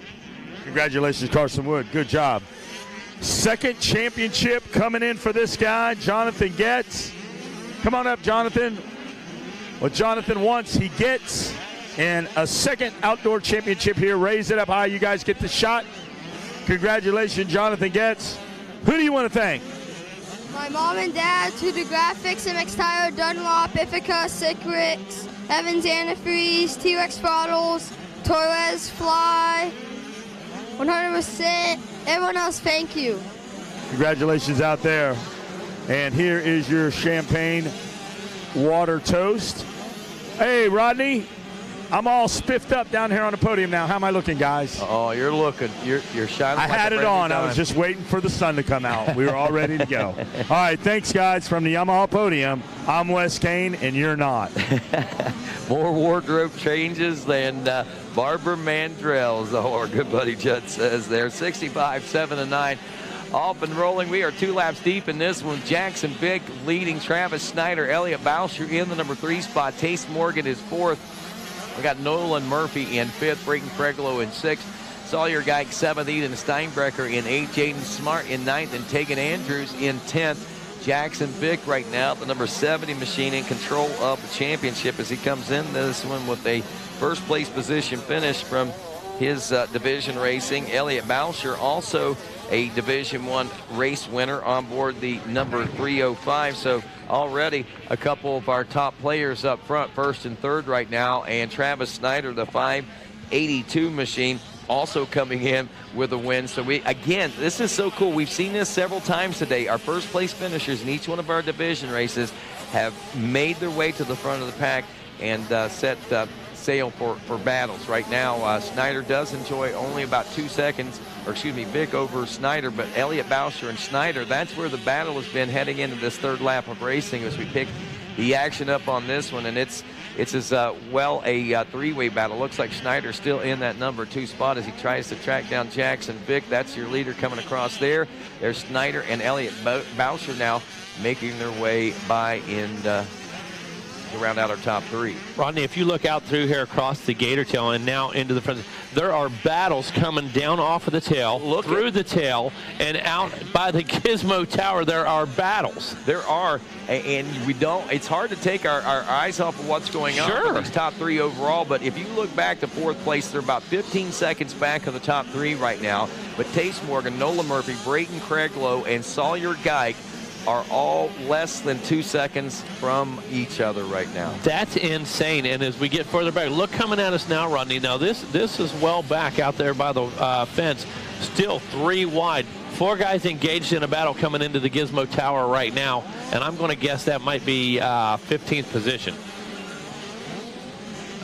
Congratulations, Carson Wood. Good job. Second championship coming in for this guy, Jonathan Getz. Come on up, Jonathan. What Jonathan wants, he gets. And a second outdoor championship here. Raise it up high. You guys get the shot. Congratulations, Jonathan Getz. Who do you want to thank? My mom and dad, 2D Graphics, MX Tire, Dunlop, Ithaca, Sikrix, Evans Antifreeze, T-Rex Throttles, Torres, Fly, 100%. Everyone else, thank you. Congratulations out there. And here is your champagne water toast. Hey, Rodney, I'm all spiffed up down here on the podium now. How am I looking, guys? Oh, you're looking. You're shining. I like had a it brand new on. I was dime. just waiting for the sun to come out. We were all ready to go. All right, thanks, guys, from the Yamaha podium. I'm Wes Kane, and you're not. More wardrobe changes than Barbara Mandrell's, our good buddy Judd says there. 65, 7-9. Off and rolling. We are 2 laps deep in this one. Jackson Vick leading Travis Snyder. Elliott Boucher in the number 3 spot. Tace Morgan is 4th. We got Nolan Murphy in 5th. Brayton Craiglow in 6th. Sawyer Geik 7th. Eden Steinbrecher in 8th. Jaden Smart in 9th. And Tegan Andrews in 10th. Jackson Vick right now, the number 70 machine, in control of the championship as he comes in this one with a first place position finish from his division racing. Elliott Boucher also a Division I race winner on board the number 305. So already a couple of our top players up front, first and third right now. And Travis Snyder, the 582 machine, also coming in with a win. So again, this is so cool. We've seen this several times today. Our first place finishers in each one of our division races have made their way to the front of the pack and set sail for battles. Right now, Snyder does enjoy only about 2 seconds, or excuse me, Vick over Snyder, but Elliott Boucher and Snyder, that's where the battle has been heading into this third lap of racing as we pick the action up on this one. And it's as well a three-way battle. Looks like Snyder's still in that number 2 spot as he tries to track down Jackson Vick. That's your leader coming across there. There's Snyder and Elliott Boucher now making their way by in to round out our top 3. Rodney, if you look out through here across the gator tail and now into the front, there are battles coming down off of the tail, through the tail, and out by the Gizmo Tower. There are battles. There are, and it's hard to take our eyes off of what's going on for these top 3 overall, but if you look back to 4th place, they're about 15 seconds back of the top 3 right now. But Tace Morgan, Nolan Murphy, Brayton Craiglow, and Sawyer Geik are all less than 2 seconds from each other right now. That's insane. And as we get further back, look coming at us now, Rodney. Now this is well back out there by the fence. Still 3 wide. 4 guys engaged in a battle coming into the Gizmo Tower right now. And I'm going to guess that might be 15th position.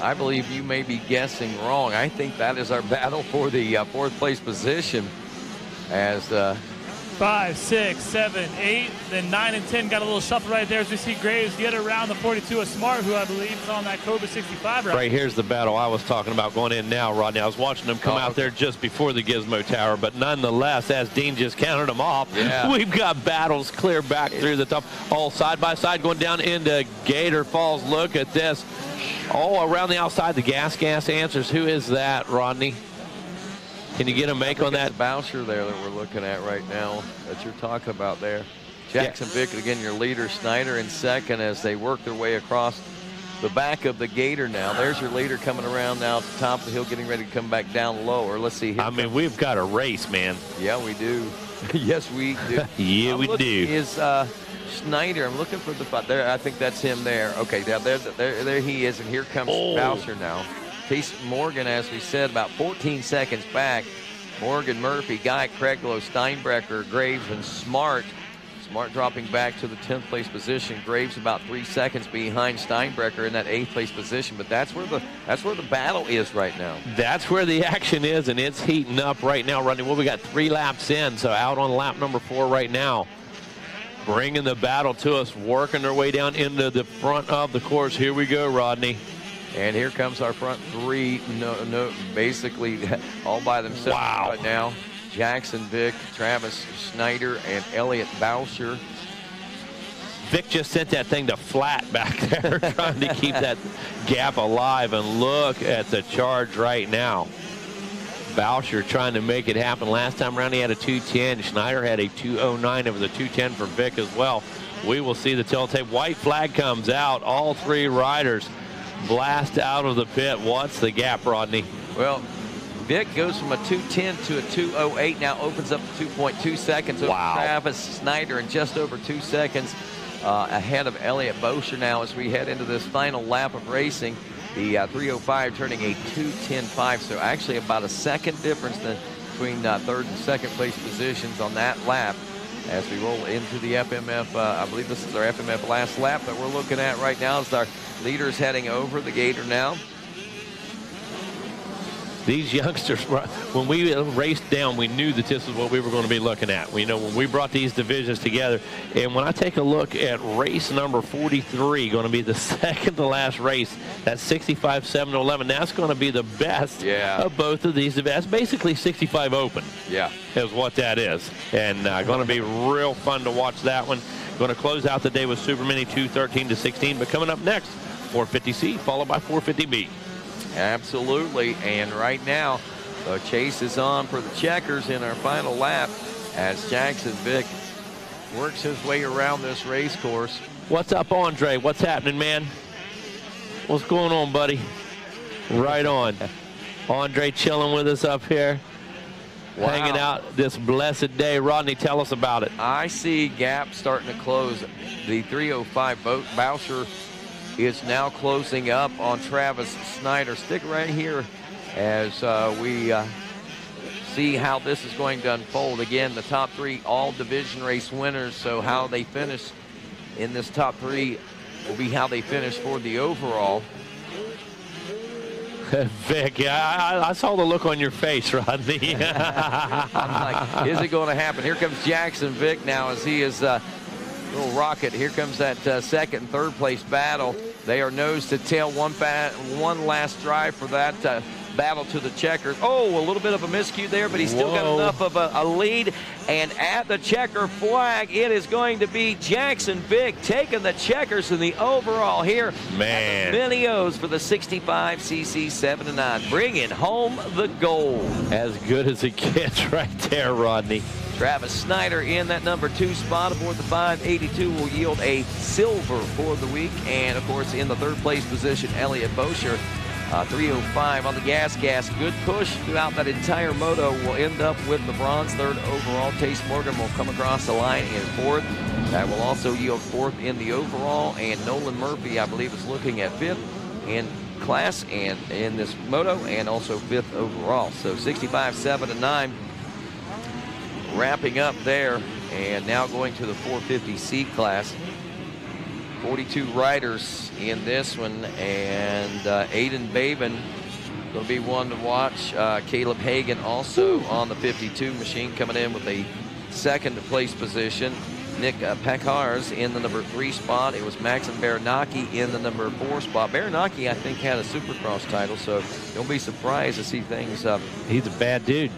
I believe you may be guessing wrong. I think that is our battle for the 4th place position as 5, 6, 7, 8. Then 9 and 10 got a little shuffle right there as we see Graves get around the 42 of Smart, who I believe is on that Cobra 65 Right here's the battle I was talking about going in now, Rodney. I was watching them come out there just before the Gizmo Tower, but nonetheless, as Dean just counted them off, we've got battles clear back through the top, all side by side going down into Gator Falls. Look at this. All around the outside, the gas answers. Who is that, Rodney? Can you get a make on that? Bouncer there that we're looking at right now that you're talking about there. Jackson Vick, again, your leader. Snyder in second as they work their way across the back of the Gator now. There's your leader coming around now at the top of the hill, getting ready to come back down lower. Let's see. I mean, we've got a race, man. Yeah, we do. Yes, we do. Yeah, we do. Is Snyder. I'm looking for the spot there. I think that's him there. Okay, now there he is, and here comes Bowser now. Case Morgan, as we said, about 14 seconds back. Morgan, Murphy, Guy, Craiglow, Steinbrecher, Graves, and Smart. Smart dropping back to the 10th place position. Graves about 3 seconds behind Steinbrecher in that 8th place position. But that's where the battle is right now. That's where the action is, and it's heating up right now, Rodney. Well, we got 3 laps in, so out on lap number 4 right now. Bringing the battle to us, working their way down into the front of the course. Here we go, Rodney. And here comes our front 3, basically all by themselves right now. Jackson Vick, Travis Snyder, and Elliott Bowser. Vic just sent that thing to flat back there, trying to keep that gap alive. And look at the charge right now. Bowser trying to make it happen. Last time around he had a 2:10. Schneider had a 2:09. It was a 2:10 for Vic as well. We will see the telltale. White flag comes out. All 3 riders blast out of the pit. What's the gap, Rodney? Well, Vic goes from a 2:10 to a 2:08. Now opens up to 2.2 seconds over Travis Snyder, and just over 2 seconds ahead of Elliott Bowser now as we head into this final lap of racing. The 3:05 turning a 2:10.5, so actually about a second difference between third and second place positions on that lap as we roll into the FMF. I believe this is our FMF last lap that we're looking at right now as our leaders heading over the Gator now. These youngsters, when we raced down, we knew that this is what we were going to be looking at. We know when we brought these divisions together, and when I take a look at race number 43, going to be the second to last race, that's 65, 7 to 11. That's going to be the best of both of these. That's basically 65 open. Yeah, is what that is, and going to be real fun to watch that one. Going to close out the day with Super Mini 213 to 16, but coming up next, 450C followed by 450B. Absolutely, and right now the chase is on for the Checkers in our final lap as Jackson Vick works his way around this race course. What's up, Andre? What's happening, man? What's going on, buddy? Right on. Andre chilling with us up here, hanging out this blessed day. Rodney, tell us about it. I see gap starting to close. The 3:05 Bowser is now closing up on Travis Snyder. Stick right here as we see how this is going to unfold. Again, the top 3 all division race winners, so how they finish in this top 3 will be how they finish for the overall. Vic, I saw the look on your face, Rodney. I'm like, is it going to happen? Here comes Jackson Vick now as he is little rocket. Here comes that second and third place battle. They are nose to tail. One last drive for that battle to the Checkers. Oh, a little bit of a miscue there, but he's still got enough of a lead. And at the checker flag, it is going to be Jackson Vick taking the Checkers in the overall here. Man. Mini O's for the 65cc 7 to 9, bringing home the gold. As good as it gets right there, Rodney. Travis Snyder in that number 2 spot aboard the 582 will yield a silver for the week. And, of course, in the 3rd place position, Elliott Bowser, 3:05 on the gas. Good push throughout that entire moto. Will end up with the bronze. 3rd overall. Tace Morgan will come across the line in 4th. That will also yield 4th in the overall. And Nolan Murphy, I believe, is looking at 5th in class and in this moto, and also 5th overall. So 65, 7 to 9. Wrapping up there, and now going to the 450C class. 42 riders in this one, and Aiden Babin will be one to watch. Caleb Hagan also on the 52 machine, coming in with a second place position. Nick Pekars in the number 3 spot. It was Maxim Baranaki in the number 4 spot. Baranaki, I think, had a Supercross title, so don't be surprised to see things. He's a bad dude.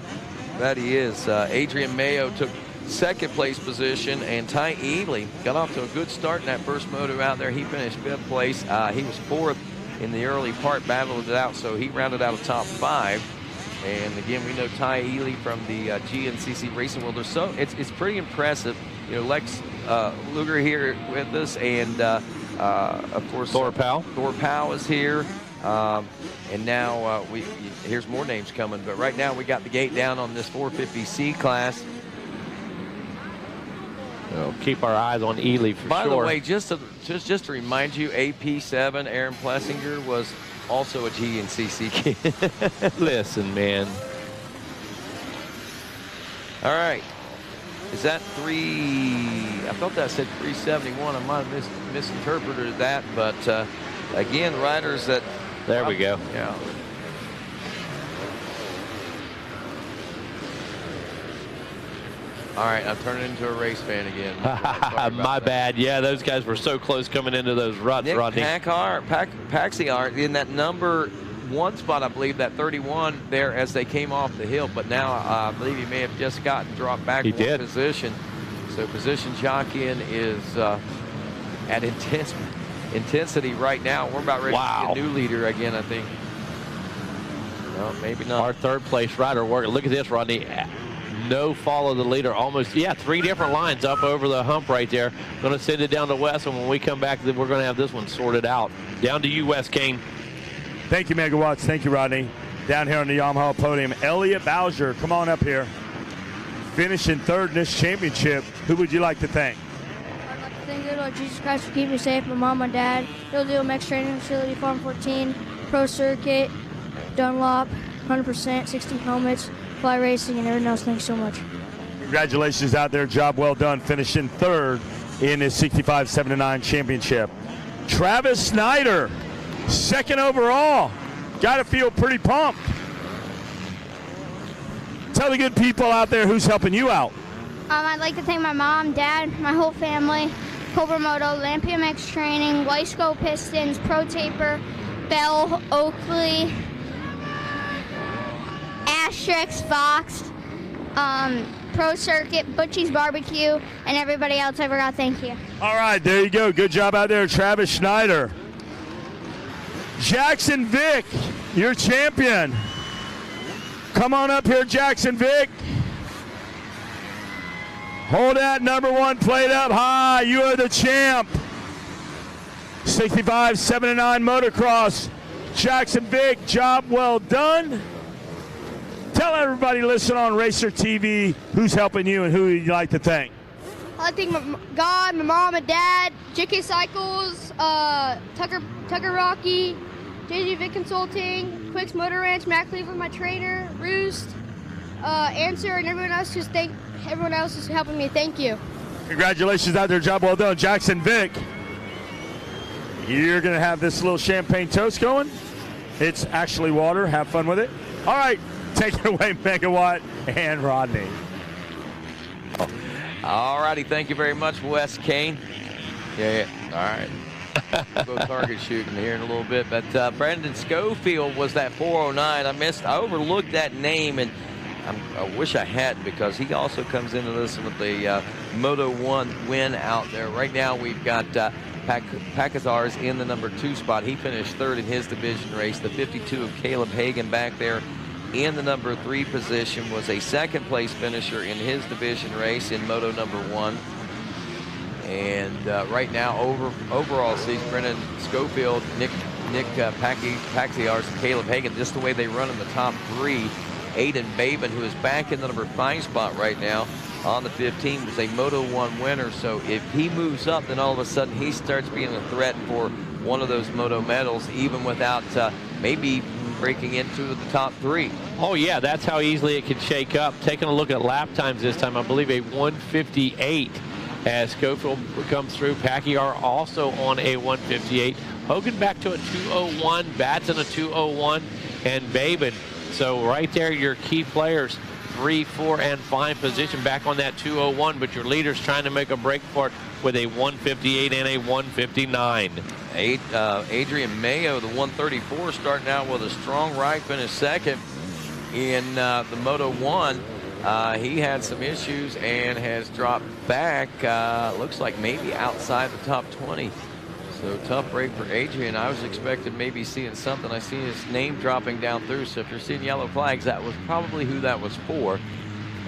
That he is. Adrian Mayo took second place position, and Ty Ely got off to a good start in that first moto out there. He finished 5th place. He was 4th in the early part, battled it out, so he rounded out a top 5. And again, we know Ty Ely from the GNCC Racing World. So it's pretty impressive. You know, Lex Luger here with us, and of course Thor Powell. Thor Powell is here, and now here's more names coming. But right now we got the gate down on this 450C class. So keep our eyes on Ely for sure. By the way, just to remind you, AP7 Aaron Plessinger was also a GNCC kid. Listen, man. All right. Is that 3? I thought that said 371. I might have misinterpreted that, but again, riders that. There we go. Yeah. All right, I'm turning into a race fan again. My bad. Yeah, those guys were so close coming into those ruts, Nick Rodney. Paxiar in that number 1 spot, I believe, that 31 there as they came off the hill, but now I believe he may have just gotten dropped back He one did. position. So position jockeying is at intensity right now. We're about ready to get a new leader again, I think. No, maybe not. Our 3rd place rider working. Look at this, Rodney. No follow the leader. Almost, 3 different lines up over the hump right there. Going to send it down to Wes, and when we come back, we're going to have this one sorted out. Down to you, Wes Kane. Thank you, Megawatts. Thank you, Rodney. Down here on the Yamaha podium, Elliot Bowser, come on up here. Finishing 3rd in this championship. Who would you like to thank? I'd like to thank the Lord Jesus Christ for keeping me safe, my mom, my dad, Hillsdale Max Training Facility, Farm 14, Pro Circuit, Dunlop, 100%, 60 helmets, Fly Racing, and everyone else. Thanks so much. Congratulations out there. Job well done. Finishing 3rd in this 65-79 championship. Travis Snyder, 2nd overall. Got to feel pretty pumped. Tell the good people out there who's helping you out. I'd like to thank my mom, dad, my whole family, Cobra Moto, Lampium X Training, Weisco Pistons, Pro Taper, Bell, Oakley, Asterix, Fox, Pro Circuit, Butchie's Barbecue, and everybody else I forgot. Thank you. All right, there you go. Good job out there, Travis Schneider. Jackson Vick, your champion. Come on up here, Jackson Vick. Hold that number 1 plate up high. You are the champ. 65-79 motocross. Jackson Vick, job well done. Tell everybody listening on Racer TV who's helping you and who you'd like to thank. I'd like to thank my God, my mom and dad, JK Cycles, Tucker Rocky, JJ Vic Consulting, Quicks Motor Ranch, Matt Cleveland, my trainer, Roost, Answer, and everyone else who's helping me. Thank you. Congratulations out there, job well done. Jackson Vick, you're gonna have this little champagne toast going. It's actually water, have fun with it. All right, take it away, Megawatt and Rodney. All righty, thank you very much, Wes Kane. Yeah, all right. We'll go target shooting here in a little bit, but Brandon Schofield was that 409. I overlooked that name, and I wish I hadn't, because he also comes into this with the Moto 1 win out there. Right now we've got Pacazars in the number 2 spot. He finished 3rd in his division race. The 52 of Caleb Hagan back there in the number 3 position was a 2nd place finisher in his division race in Moto number 1. And right now, overall season, Brennan Schofield, Nick Paxiars, and Caleb Hagan, just the way they run in the top 3. Aiden Babin, who is back in the number 5 spot right now on the 15, was a Moto 1 winner. So if he moves up, then all of a sudden he starts being a threat for one of those Moto medals, even without maybe breaking into the top 3. Oh, yeah, that's how easily it can shake up. Taking a look at lap times this time, I believe a 158 as Schofield comes through. Pacquiao also on a 158. Hogan back to a 201. Batson a 201. And Babin. So right there, your key players 3, 4, and 5 position back on that 201, but your leader's trying to make a break for it with a 158 and a 159. Adrian Mayo, the 134, starting out with a strong ride, finished second in the Moto 1. He had some issues and has dropped back. Looks like maybe outside the top 20. So tough break for Adrian. I was expecting maybe seeing something. I see his name dropping down through. So if you're seeing yellow flags, that was probably who that was for.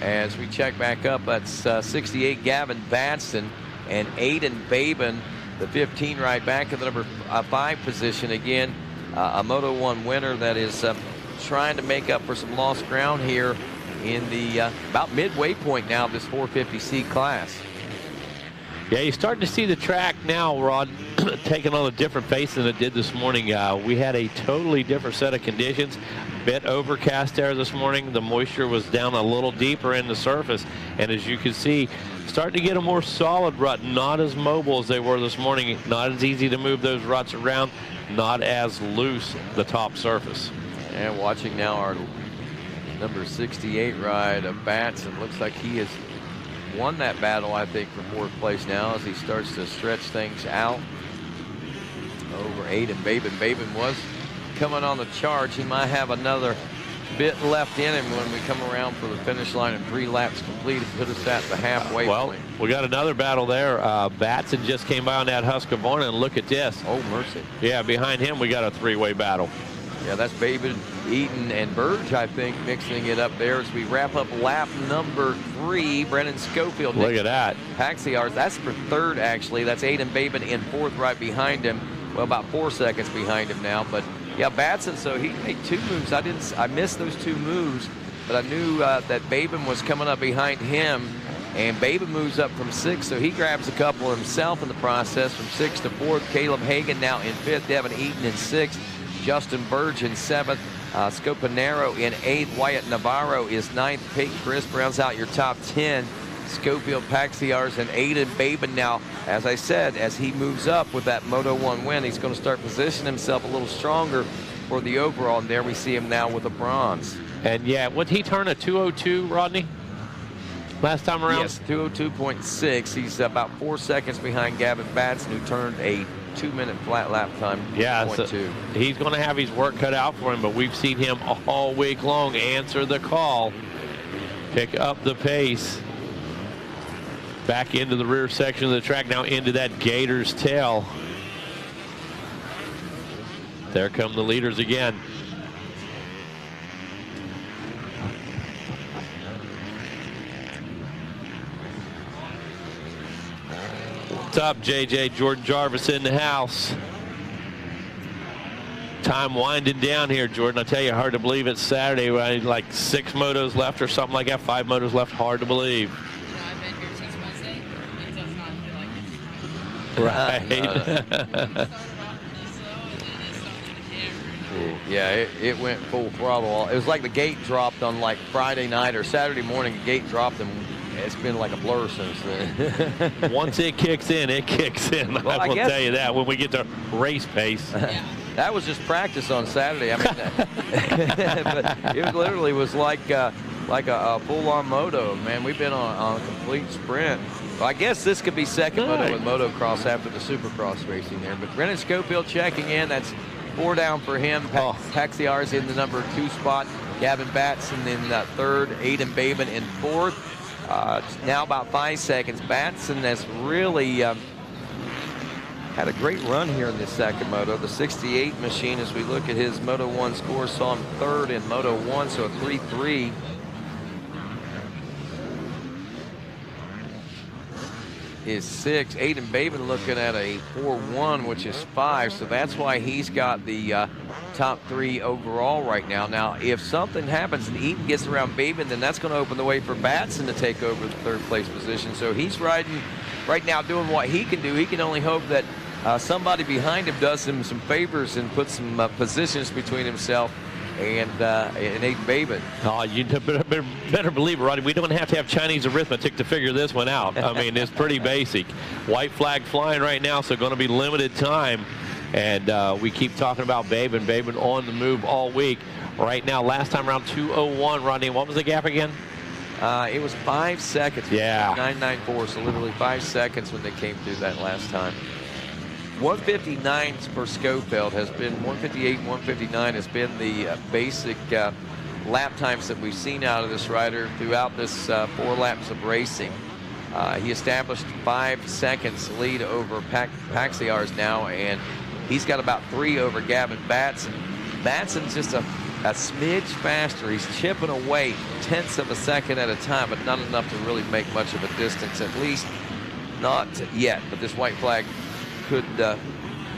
As we check back up, that's 68 Gavin Batson and Hayden Deegan, the 15 right back in the number 5 position. Again, a Moto 1 winner that is trying to make up for some lost ground here in the about midway point now of this 450C class. Yeah, you're starting to see the track now, Rod, taking on a different pace than it did this morning. We had a totally different set of conditions. Bit overcast there this morning. The moisture was down a little deeper in the surface. And as you can see, starting to get a more solid rut, not as mobile as they were this morning, not as easy to move those ruts around, not as loose the top surface. And watching now our number 68 ride of Batson. Looks like he has won that battle, I think, for 4th place now as he starts to stretch things out over Hayden Deegan. Deegan was coming on the charge. He might have another bit left in him when we come around for the finish line and 3 laps complete to put us at the halfway point. We got another battle there. Batson just came by on that Husqvarna, and look at this. Oh, mercy. Yeah, behind him we got a 3-way battle. Yeah, that's Deegan, Eaton, and Burge, I think, mixing it up there as we wrap up lap number 3. Brennan Schofield. Look at that. Paxiars, that's for 3rd, actually. That's Hayden Deegan in 4th right behind him. Well, about 4 seconds behind him now. But, yeah, Batson, so he made 2 moves. I missed those 2 moves, but I knew that Deegan was coming up behind him. And Deegan moves up from 6th, so he grabs a couple himself in the process from 6th to 4th. Caleb Hagan now in 5th. Devin Eaton in 6th. Justin Burge in 7th, Scopanero in 8th, Wyatt Navarro is 9th, Peyton Chris rounds out your top 10, Schofield, Paxiars, and Hayden Deegan now, as I said, as he moves up with that Moto 1 win, he's going to start positioning himself a little stronger for the overall, and there we see him now with a bronze. And yeah, would he turn a 202, Rodney? Last time around? Yes, 202.6. He's about 4 seconds behind Gavin Batson, who turned a 2-minute flat lap time. Yeah, so he's going to have his work cut out for him, but we've seen him all week long answer the call, pick up the pace, back into the rear section of the track, now into that Gator's tail. There come the leaders again. What's up, JJ? Jordan Jarvis in the house. Time winding down here, Jordan. I tell you, hard to believe it's Saturday. Right? Like 6 motos left or something like that. 5 motos left. Hard to believe. I've been here since Wednesday. It does not feel like Right. Yeah, it went full throttle. It was like the gate dropped on like Friday night or Saturday morning. The gate dropped, and it's been like a blur since then. Once it kicks in, it kicks in. Well, I will tell you that when we get to race pace. That was just practice on Saturday. I mean, but it literally was like a full-on moto. Man, we've been on a complete sprint. Well, I guess this could be second moto with motocross after the supercross racing there. But Brennan Schofield checking in. That's 4 down for him. Paxiars in the number 2 spot. Gavin Batson in 3rd. Hayden Deegan in 4th. Now about 5 seconds. Batson has really had a great run here in this second moto. The 68 machine, as we look at his Moto 1 score, saw him 3rd in Moto 1, so a 3-3. Is 6. Hayden Deegan looking at a 4-1, which is 5, so that's why he's got the top 3 overall right now. Now, if something happens and Eaton gets around Deegan, then that's going to open the way for Batson to take over the 3rd place position. So he's riding right now, doing what he can do. He can only hope that somebody behind him does him some favors and puts some positions between himself and Hayden Deegan. Oh, you better believe it, Roddy. We don't have to have Chinese arithmetic to figure this one out. I mean, it's pretty basic. White flag flying right now, so going to be limited time. And we keep talking about Deegan. Deegan on the move all week. Right now, last time around 2:01, Rodney, what was the gap again? It was 5 seconds. Yeah. 994, so literally 5 seconds when they came through that last time. 159 per Schofield has been 158, 159 has been the basic lap times that we've seen out of this rider throughout this 4 laps of racing. He established 5 seconds lead over Paxiars now, and he's got about 3 over Gavin Batson. Batson's just a smidge faster. He's chipping away tenths of a second at a time, but not enough to really make much of a distance, at least not yet. But this white flag could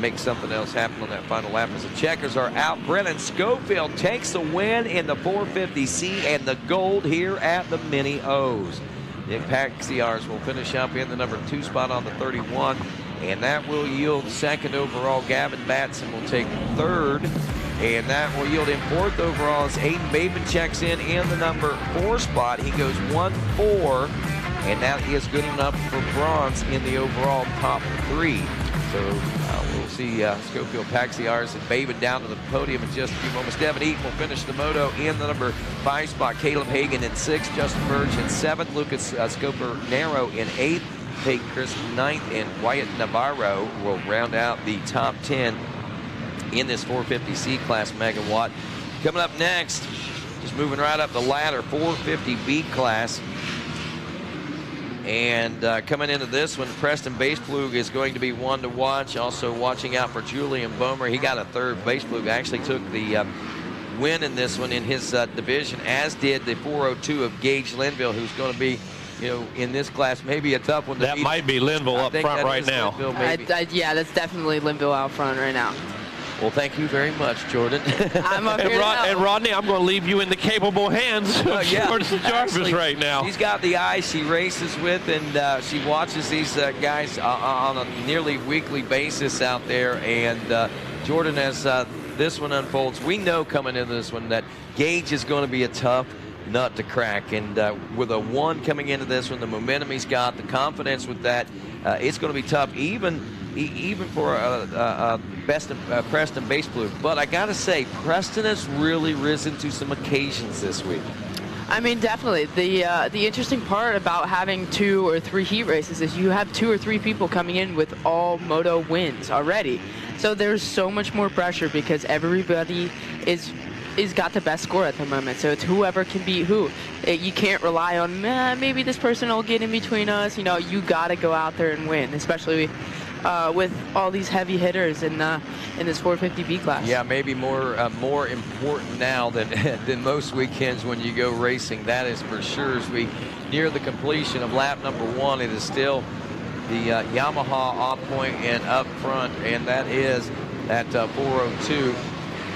make something else happen on that final lap as the checkers are out. Brennan Schofield takes the win in the 450C and the gold here at the Mini O's. The Paxiars will finish up in the number 2 spot on the 31, and that will yield 2nd overall. Gavin Batson will take 3rd, and that will yield him 4th overall as Hayden Deegan checks in the number 4 spot. He goes 1-4, and that is good enough for bronze in the overall top 3. So we'll see Schofield, Paxiars, and Baben down to the podium in just a few moments. Devin Eaton will finish the moto in the number 5 spot. Caleb Hagan in 6th, Justin Burge in 7th, Lucas Scoper-Nero in 8th, Peyton Chris 9th, and Wyatt Navarro will round out the top 10 in this 450C class megawatt. Coming up next, just moving right up the ladder, 450B class. And coming into this one, Preston Baseflug is going to be one to watch. Also watching out for Julian Bomer. He got a 3rd. Baseflug actually took the win in this one in his division, as did the 402 of Gage Linville, who's going to be, in this class, maybe a tough one to beat. That might be Linville up front right now. Yeah, that's definitely Linville out front right now. Well, thank you very much, Jordan. I'm up here and Rodney, I'm going to leave you in the capable hands of Jordan Jarvis Actually, right now. She's got the eyes she races with, and she watches these guys on a nearly weekly basis out there. And Jordan, as this one unfolds, we know coming into this one that Gage is going to be a tough nut to crack. And with a 1 coming into this one, the momentum he's got, the confidence with that, it's going to be tough, even for Preston Baseflug. But I got to say, Preston has really risen to some occasions this week. I mean, definitely. The interesting part about having 2 or 3 heat races is you have 2 or 3 people coming in with all moto wins already. So there's so much more pressure because everybody is got the best score at the moment. So it's whoever can beat who. You can't rely on, maybe this person will get in between us. You got to go out there and win, especially with all these heavy hitters in this 450B class. Yeah, maybe more important now than most weekends when you go racing. That is for sure. As we near the completion of lap number 1, it is still the Yamaha off point and up front, and that is at 402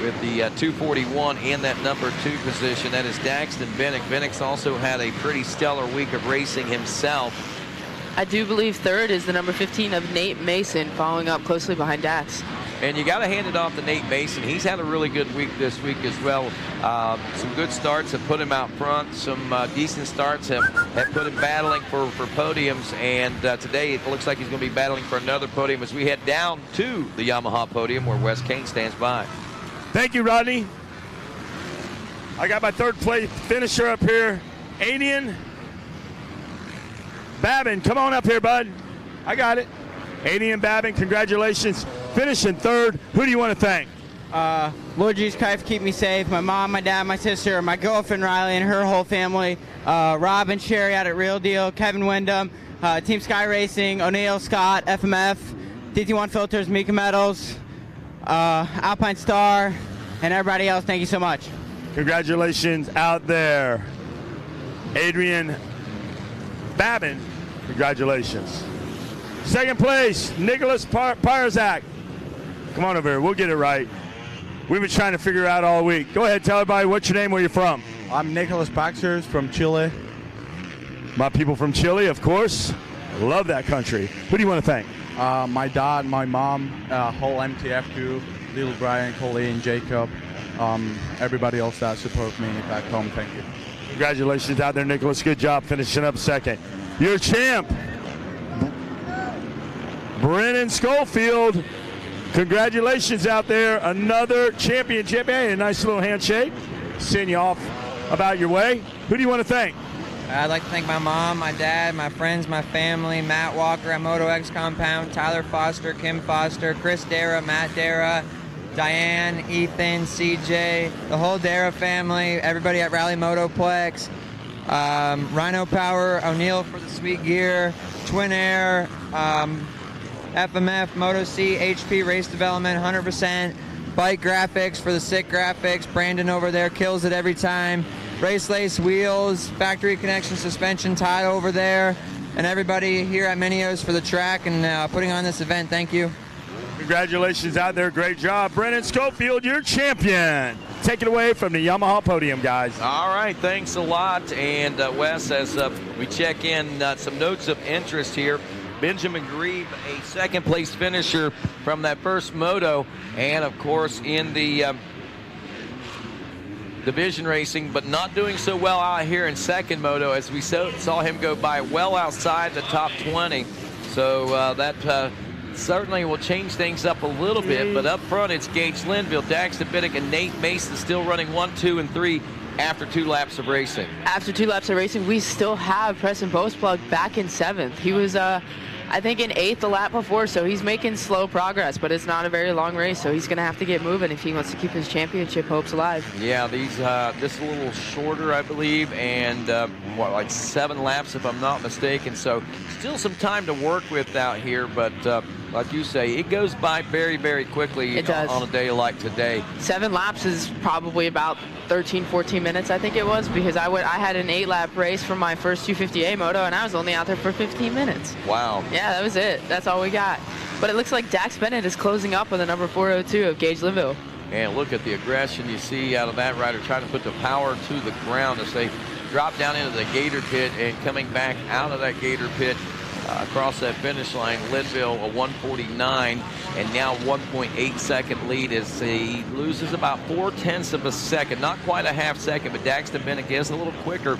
with the 241 in that number 2 position. That is Daxton Bennick. Bennick's also had a pretty stellar week of racing himself. I do believe 3rd is the number 15 of Nate Mason, following up closely behind Dax. And you got to hand it off to Nate Mason. He's had a really good week this week as well. Some good starts have put him out front. Some decent starts have put him battling for podiums. And today it looks like he's going to be battling for another podium as we head down to the Yamaha podium where Wes Kane stands by. Thank you, Rodney. I got my 3rd place finisher up here, Adian Babin. Come on up here, bud. I got it. Adian Babin, congratulations. Finishing 3rd. Who do you want to thank? Lord Jesus Christ, keep me safe. My mom, my dad, my sister, my girlfriend Riley and her whole family. Rob and Sherry out at Real Deal, Kevin Wyndham, Team Sky Racing, O'Neill, Scott, FMF, DT1 Filters, Mika Metals, Alpine Star, and everybody else. Thank you so much. Congratulations out there. Adrian Babin, congratulations. 2nd place, Nicholas Parzak. Come on over here, we'll get it right. We've been trying to figure it out all week. Go ahead, tell everybody what's your name, where you're from. I'm Nicholas Paxers from Chile. My people from Chile, of course. Love that country. Who do you want to thank? My dad, my mom, whole MTF crew, little Brian, Colleen, Jacob, everybody else that support me back home, thank you. Congratulations out there, Nicholas. Good job finishing up 2nd. Your champ, Brennan Schofield. Congratulations out there. Another championship. Hey, a nice little handshake. Send you off about your way. Who do you want to thank? I'd like to thank my mom, my dad, my friends, my family, Matt Walker at Moto X Compound, Tyler Foster, Kim Foster, Chris Dara, Matt Dara, Diane, Ethan, CJ, the whole Dara family, everybody at Rally Motoplex, Rhino Power, O'Neill for the sweet gear, Twin Air, FMF, Moto C, HP Race Development, 100%, Bike Graphics for the sick graphics, Brandon over there kills it every time, Race Lace Wheels, Factory Connection Suspension, Todd over there, and everybody here at Minios for the track and putting on this event. Thank you. Congratulations out there. Great job. Brennan Schofield, your champion. Take it away from the Yamaha podium, guys. All right, thanks a lot. And Wes, as we check in some notes of interest here, Benjamin Grieve, a second-place finisher from that first moto, and, of course, in the division racing, but not doing so well out here in second moto, as we saw him go by well outside the top 20. So that certainly will change things up a little bit, but up front it's Gage Linville, Daxton Biddick, and Nate Mason still running 1, 2, and 3 after 2 laps of racing. After 2 laps of racing, we still have Preston Boastplug back in 7th. He was, I think, in 8th the lap before, so he's making slow progress, but it's not a very long race, so he's going to have to get moving if he wants to keep his championship hopes alive. Yeah, these this is a little shorter, I believe, and like 7 laps if I'm not mistaken, so still some time to work with out here, but like you say, it goes by very, very quickly. It does. On a day like today. 7 laps is probably about 13, 14 minutes, I think it was, because I had an 8-lap race for my first 250A moto, and I was only out there for 15 minutes. Wow. Yeah, that was it. That's all we got. But it looks like Dax Bennett is closing up on the number 402 of Gage Linville. And look at the aggression you see out of that rider, trying to put the power to the ground as they drop down into the gator pit and coming back out of that gator pit across that finish line. Linville a 1:49 and now 1.8 second lead as he loses about 0.4 of a second, not quite a half second, but Daxton Bennett gets a little quicker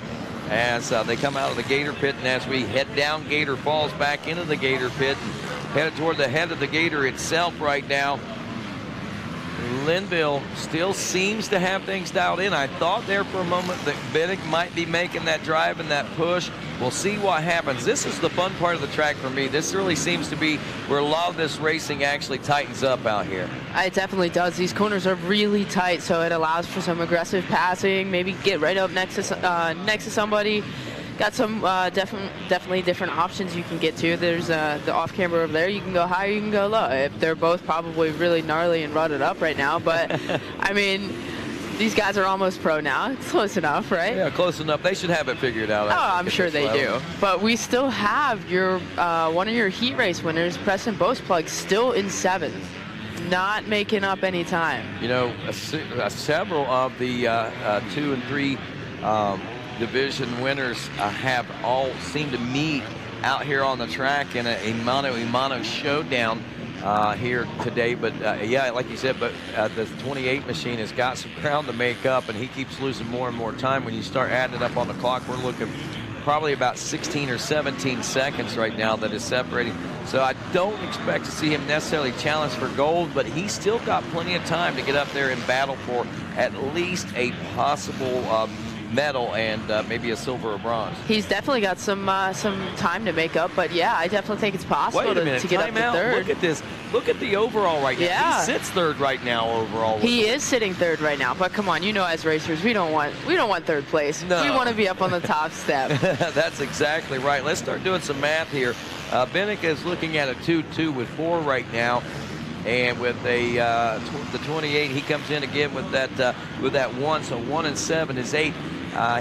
as they come out of the gator pit, and as we head down Gator Falls back into the gator pit and headed toward the head of the gator itself right now. Linville still seems to have things dialed in. I thought there for a moment that Bennett might be making that drive and that push. We'll see what happens. This is the fun part of the track for me. This really seems to be where a lot of this racing actually tightens up out here. It definitely does. These corners are really tight, so it allows for some aggressive passing, maybe get right up next to somebody. Got some definitely different options you can get to. There's the off-camber over there. You can go high, you can go low. They're both probably really gnarly and rutted up right now, but I mean, these guys are almost pro now. It's close enough, right? Yeah, close enough. They should have it figured out. Oh, I'm sure they do. But we still have your one of your heat race winners, Preston Boastplug, still in 7th, not making up any time. You know, several of the 2 and 3 division winners have all seemed to meet out here on the track in a mano-a-mano showdown here today. But yeah, like you said, but the 28 machine has got some ground to make up, and he keeps losing more and more time. When you start adding it up on the clock, we're looking probably about 16 or 17 seconds right now that is separating. So I don't expect to see him necessarily challenge for gold, but he's still got plenty of time to get up there and battle for at least a possible medal and maybe a silver or bronze. He's definitely got some time to make up, but yeah, I definitely think it's possible to get up to 3rd. Look at this. Look at the overall right now. Yeah. He sits 3rd right now overall. He is sitting 3rd right now, but come on, you know, as racers, we don't want 3rd place. No. We want to be up on the top step. That's exactly right. Let's start doing some math here. Bennett is looking at a 2-2 with 4 right now. And with the 28, he comes in again with that 1. So 1 and 7 is 8.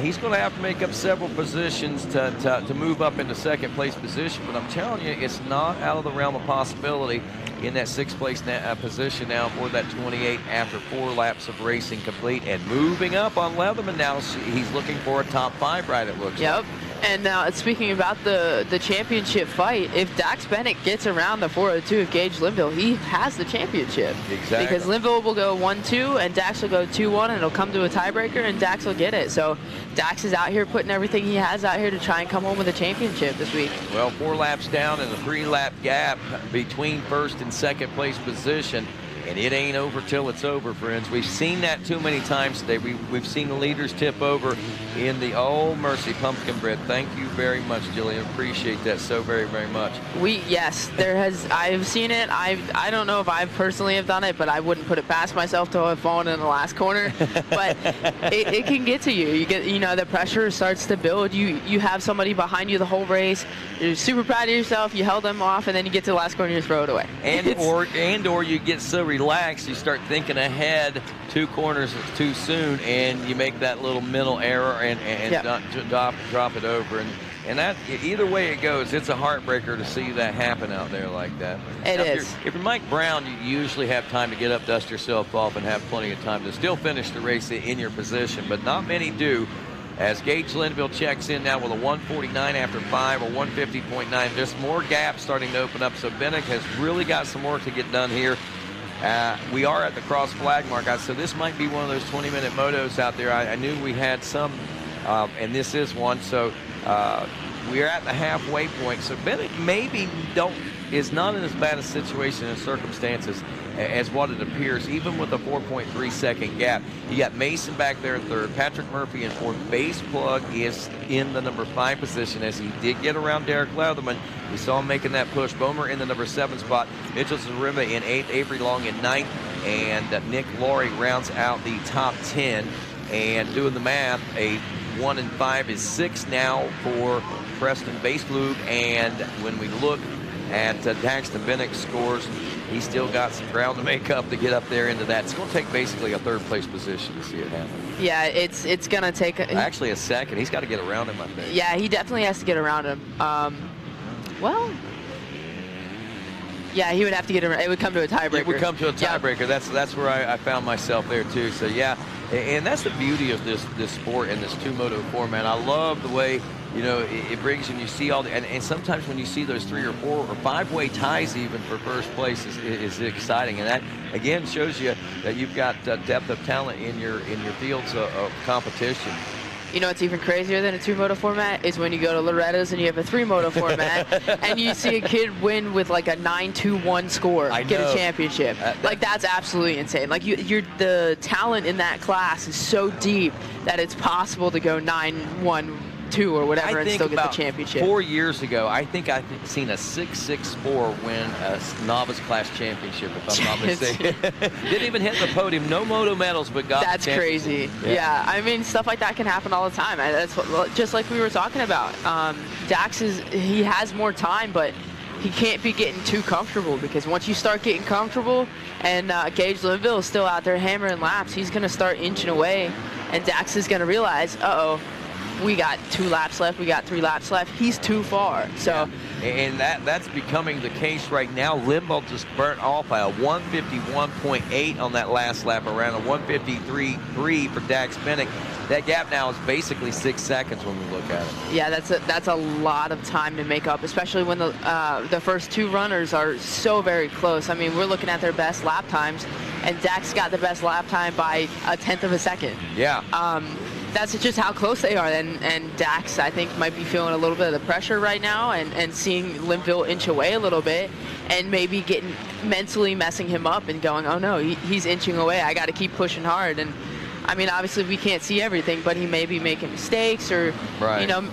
He's going to have to make up several positions to move up into 2nd place position. But I'm telling you, it's not out of the realm of possibility in that 6th place position now for that 28 after 4 laps of racing complete. And moving up on Leatherman now, he's looking for a top 5 ride, it looks like. And now, speaking about the championship fight, if Dax Bennett gets around the 402 of Gage Linville, he has the championship. Exactly. Because Linville will go 1-2, and Dax will go 2-1, and it'll come to a tiebreaker, and Dax will get it. So Dax is out here putting everything he has out here to try and come home with a championship this week. Well, 4 laps down and a 3-lap gap between 1st and 2nd place position. And it ain't over till it's over, friends. We've seen that too many times today. We've seen the leaders tip over in the Oh Mercy pumpkin bread. Thank you very much, Jillian. Appreciate that so very, very much. Yes, I've seen it. I don't know if I personally have done it, but I wouldn't put it past myself to have fallen in the last corner. But it can get to you. The pressure starts to build. You have somebody behind you the whole race. You're super proud of yourself. You held them off, and then you get to the last corner and you throw it away. Or you get so relaxed, you start thinking ahead 2 corners too soon, and you make that little mental error and drop it over. And that, either way it goes, it's a heartbreaker to see that happen out there like that. If you're Mike Brown, you usually have time to get up, dust yourself off, and have plenty of time to still finish the race in your position, but not many do. As Gage Linville checks in now with a 149 after 5, or 150.9. Just more gaps starting to open up, so Bennick has really got some work to get done here. We are at the cross flag mark, so this might be one of those 20-minute motos out there. I knew we had some, and this is one, so we are at the halfway point. So Bennick maybe is not in as bad a situation and circumstances as what it appears, even with a 4.3-second gap. You got Mason back there in 3rd, Patrick Murphy in 4th. Base Plug is in the number 5 position, as he did get around Derek Leatherman. We saw him making that push. Bomer in the number 7 spot, Mitchell Zarima in 8th, Avery Long in 9th, and Nick Laurie rounds out the top 10. And doing the math, a 1 and 5 is 6 now for Preston Baselug. And when we look at Daxton Bennick's scores, he's still got some ground to make up to get up there into that. It's going to take basically a 3rd place position to see it happen. Yeah, it's going to take actually a 2nd. He's got to get around him, I think. Yeah, he definitely has to get around him. Yeah, he would have to get around. It would come to a tiebreaker. It would come to a tiebreaker. Yep. That's where I found myself there too. So yeah, and that's the beauty of this sport and this 2-moto format. I love the way it brings, and you see all the, and sometimes when you see those 3 or 4 or 5-way ties even for first place is exciting, and that again shows you that you've got depth of talent in your fields of competition. You know what's even crazier than a 2-moto format is when you go to Loretta's and you have a 3-moto format and you see a kid win with like a 9-2-1 score, get a championship. Like, that's absolutely insane. Like, the talent in that class is so deep that it's possible to go 9-1-2 or whatever and still get the championship. 4 years ago, I think I've seen a 6'6" win a novice class championship, if I'm not mistaken. Didn't even hit the podium. No moto medals, but got That's crazy. Yeah, I mean, stuff like that can happen all the time. That's just like we were talking about. Dax he has more time, but he can't be getting too comfortable, because once you start getting comfortable, and Gage Linville is still out there hammering laps, he's going to start inching away, and Dax is going to realize, uh-oh, we got 2 laps left, we got 3 laps left, he's too far. So, and that's becoming the case right now. Limbaugh just burnt off by a 151.8 on that last lap, around a 153.3 for Dax Bennick. That gap now is basically 6 seconds when we look at it. Yeah, that's a lot of time to make up, especially when the first 2 runners are so very close. I mean, we're looking at their best lap times, and Dax got the best lap time by 1/10 of a second. Yeah. That's just how close they are, and Dax, I think, might be feeling a little bit of the pressure right now, and seeing Linville inch away a little bit, and maybe mentally messing him up and going, oh no, he's inching away, I got to keep pushing hard. And I mean, obviously we can't see everything, but he may be making mistakes, or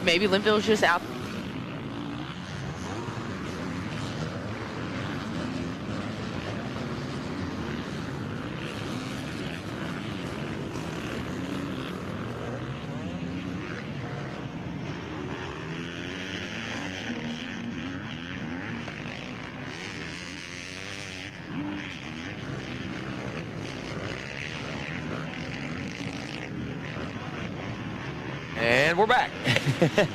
maybe Linville's just out. And we're back.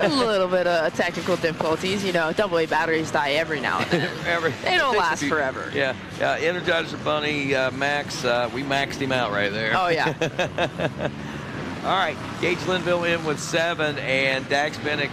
A little bit of technical difficulties. AA batteries die every now and then. They don't last forever. Yeah. Energizer Bunny, Max, we maxed him out right there. Oh, yeah. All right, Gage Linville in with 7, and Dax Bennick,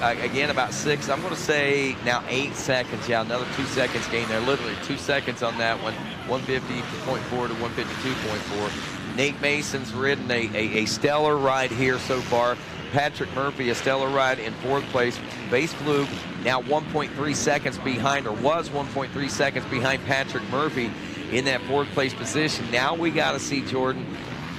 again, about 6. I'm going to say now 8 seconds. Yeah, another 2 seconds gain there. Literally 2 seconds on that one. 150.4 to 152.4. Nate Mason's ridden a stellar ride here so far. Patrick Murphy, a stellar ride in 4th place. Base Fluke now 1.3 seconds behind, or was 1.3 seconds behind Patrick Murphy. in that fourth place position. Now we got to see, Jordan,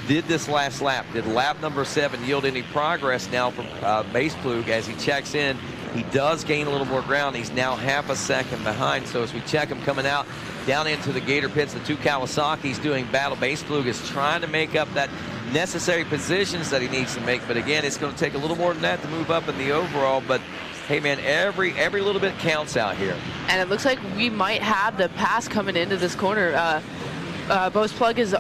did this last lap, did lap number 7 yield any progress now from Baseplug as he checks in? He does gain a little more ground. He's now half a second behind. So as we check him coming out down into the Gator pits, the 2 Kawasaki's doing battle. Baseplug is trying to make up that necessary positions that he needs to make. But again, it's going to take a little more than that to move up in the overall. But hey, man, every little bit counts out here. And it looks like we might have the pass coming into this corner. Baseplug is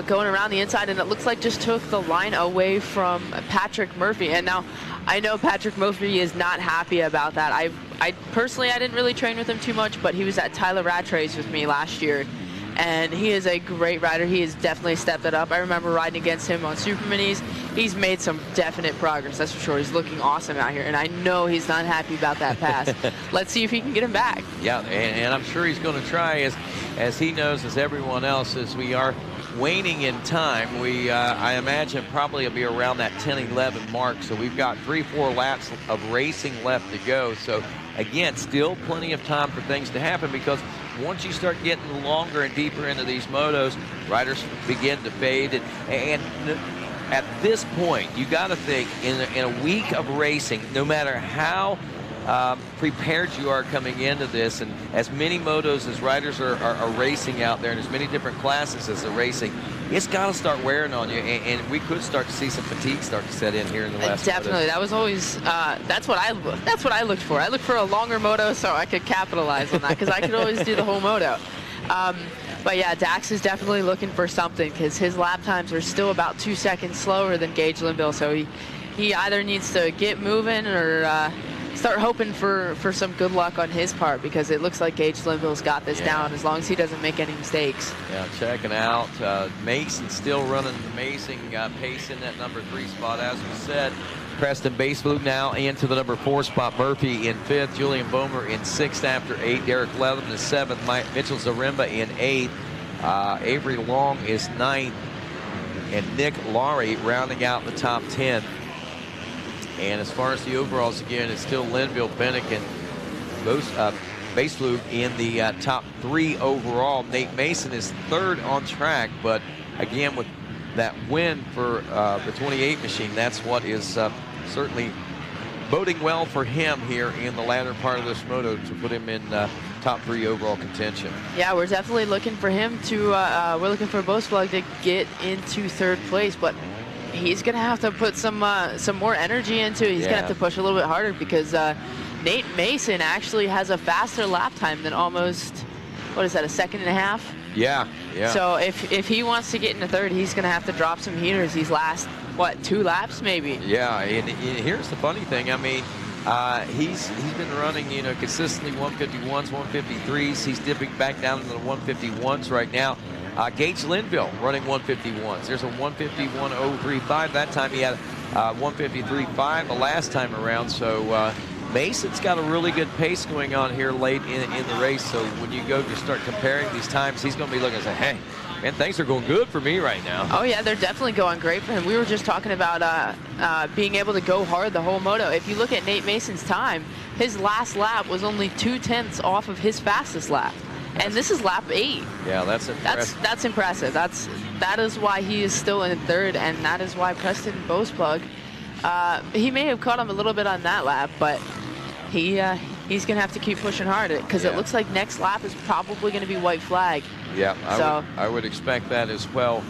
going around the inside, and it looks like just took the line away from Patrick Murphy. And now I know Patrick Murphy is not happy about that. I personally, I didn't really train with him too much, but he was at Tyler Rattray's with me last year. And he is a great rider. He has definitely stepped it up. I remember riding against him on Super Minis. He's made some definite progress, that's for sure. He's looking awesome out here, and I know he's not happy about that pass. Let's see if he can get him back. Yeah, and I'm sure he's going to try, as he knows, as everyone else, as we are waning in time. We, I imagine, probably will be around that 10-11 mark. So we've got 3-4 laps of racing left to go. So again, still plenty of time for things to happen, because once you start getting longer and deeper into these motos, riders begin to fade. And at this point, you got to think in a week of racing, no matter how prepared you are coming into this, and as many motos as riders are racing out there, and as many different classes as they're racing, it's got to start wearing on you, and we could start to see some fatigue start to set in here in the last definitely. That was always that's what I looked for. I looked for a longer moto so I could capitalize on that, because I could always do the whole moto. But yeah, Dax is definitely looking for something, because his lap times are still about 2 seconds slower than Gage Linville. So he either needs to get moving or start hoping for some good luck on his part, because it looks like Gage Linville's got this down as long as he doesn't make any mistakes. Yeah, checking out. Mason still running an amazing pace in that number 3 spot, as we said. Preston Baseplug now into the number 4 spot. Murphy in 5th. Julian Bomer in 6th after 8. Derek Leatherman in 7th. Mitchell Zaremba in 8th. Avery Long is 9th. And Nick Laurie rounding out the top 10. And as far as the overalls, again, it's still Linville, Bennick, and Baseplug in the top 3 overall. Nate Mason is 3rd on track, but again, with that win for the 28 machine, that's what is certainly boding well for him here in the latter part of this moto to put him in top 3 overall contention. Yeah, we're definitely looking for him to, we're looking for Baseplug to get into 3rd place, but he's going to have to put some more energy into it. He's going to have to push a little bit harder, because Nate Mason actually has a faster lap time than almost, what is that, a second and a half? Yeah, yeah. So if he wants to get into 3rd, he's going to have to drop some heaters these last, what, 2 laps maybe? Yeah, and here's the funny thing. I mean, he's been running, you know, consistently 151s, 153s. He's dipping back down into the 151s right now. Gage Linville running 151s. There's a 151.035. That time he had 153.5 the last time around. So Mason's got a really good pace going on here late in the race. So when you go to start comparing these times, he's going to be looking and say, hey, man, things are going good for me right now. Oh, yeah, they're definitely going great for him. We were just talking about being able to go hard the whole moto. If you look at Nate Mason's time, his last lap was only 2/10 off of his fastest lap. And this is lap 8. Yeah, that's impressive. That's impressive. That is why he is still in 3rd, and that is why Preston Baseplug, he may have caught him a little bit on that lap, but he's going to have to keep pushing hard, because it looks like next lap is probably going to be white flag. Yeah, I would expect that as well.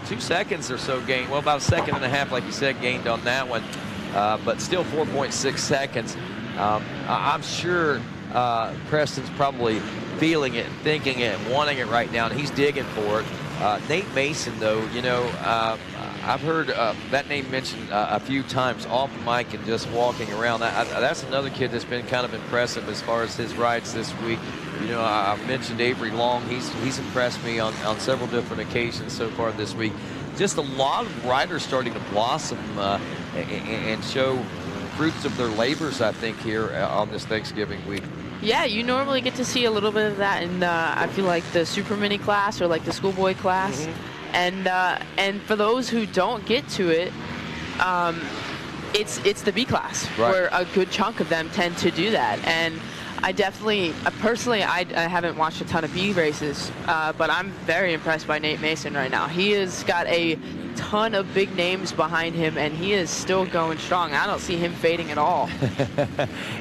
2 seconds or so gained. Well, about a second and a half, like you said, gained on that one. But still 4.6 seconds. I'm sure Preston's probably feeling it and thinking it and wanting it right now, and he's digging for it. Nate Mason, though, you know, I've heard that name mentioned a few times off the mic and just walking around. That's another kid that's been kind of impressive as far as his rides this week. You know, I mentioned Avery Long. He's impressed me on several different occasions so far this week. Just a lot of riders starting to blossom and show fruits of their labors, I think, here on this Thanksgiving week. Yeah, you normally get to see a little bit of that in, I feel like, the Super Mini class or like the schoolboy class. And for those who don't get to it, it's the B class, where a good chunk of them tend to do that. And I definitely, personally, I haven't watched a ton of B races, but I'm very impressed by Nate Mason right now. He has got a ton of big names behind him, and he is still going strong. I don't see him fading at all.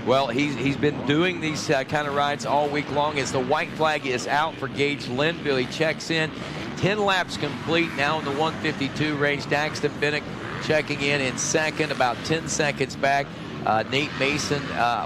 Well, he's been doing these kind of rides all week long as the white flag is out for Gage Linville. He checks in. 10 laps complete now in the 152 range. Daxton Bennett checking in second, about 10 seconds back. Nate Mason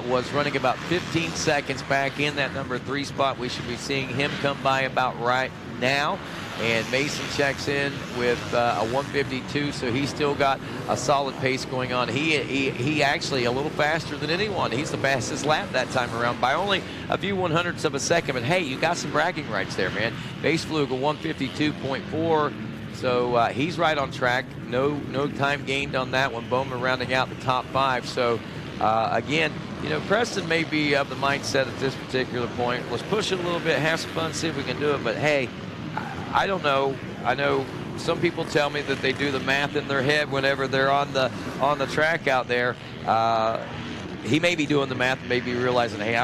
was running about 15 seconds back in that number 3 spot. We should be seeing him come by about right now. And Mason checks in with a 152, so he's still got a solid pace going on. He actually a little faster than anyone. He's the fastest lap that time around by only a few 100ths of a second. But hey, you got some bragging rights there, man. Base flew a 152.4. So he's right on track. No time gained on that one. Bowman rounding out the top 5. So again, you know, Preston may be of the mindset at this particular point. Let's push it a little bit, have some fun, see if we can do it. But hey, I don't know. I know some people tell me that they do the math in their head whenever they're on the track out there. He may be doing the math, maybe realizing, hey,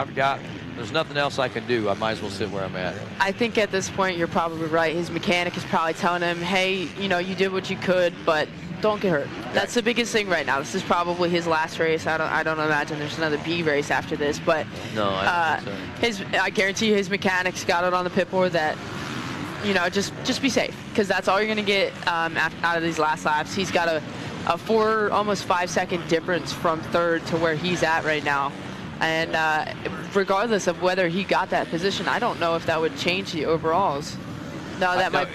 there's nothing else I can do. I might as well sit where I'm at. I think at this point you're probably right. His mechanic is probably telling him, hey, you know, you did what you could, but don't get hurt. That's the biggest thing right now. This is probably his last race. I don't imagine there's another B race after this, but no, I don't think so. I guarantee you his mechanic's got it on the pit board that, you know, just be safe, because that's all you're going to get out of these last laps. He's got a almost 5 second difference from third to where he's at right now. And regardless of whether he got that position, I don't know if that would change the overalls. No, that might.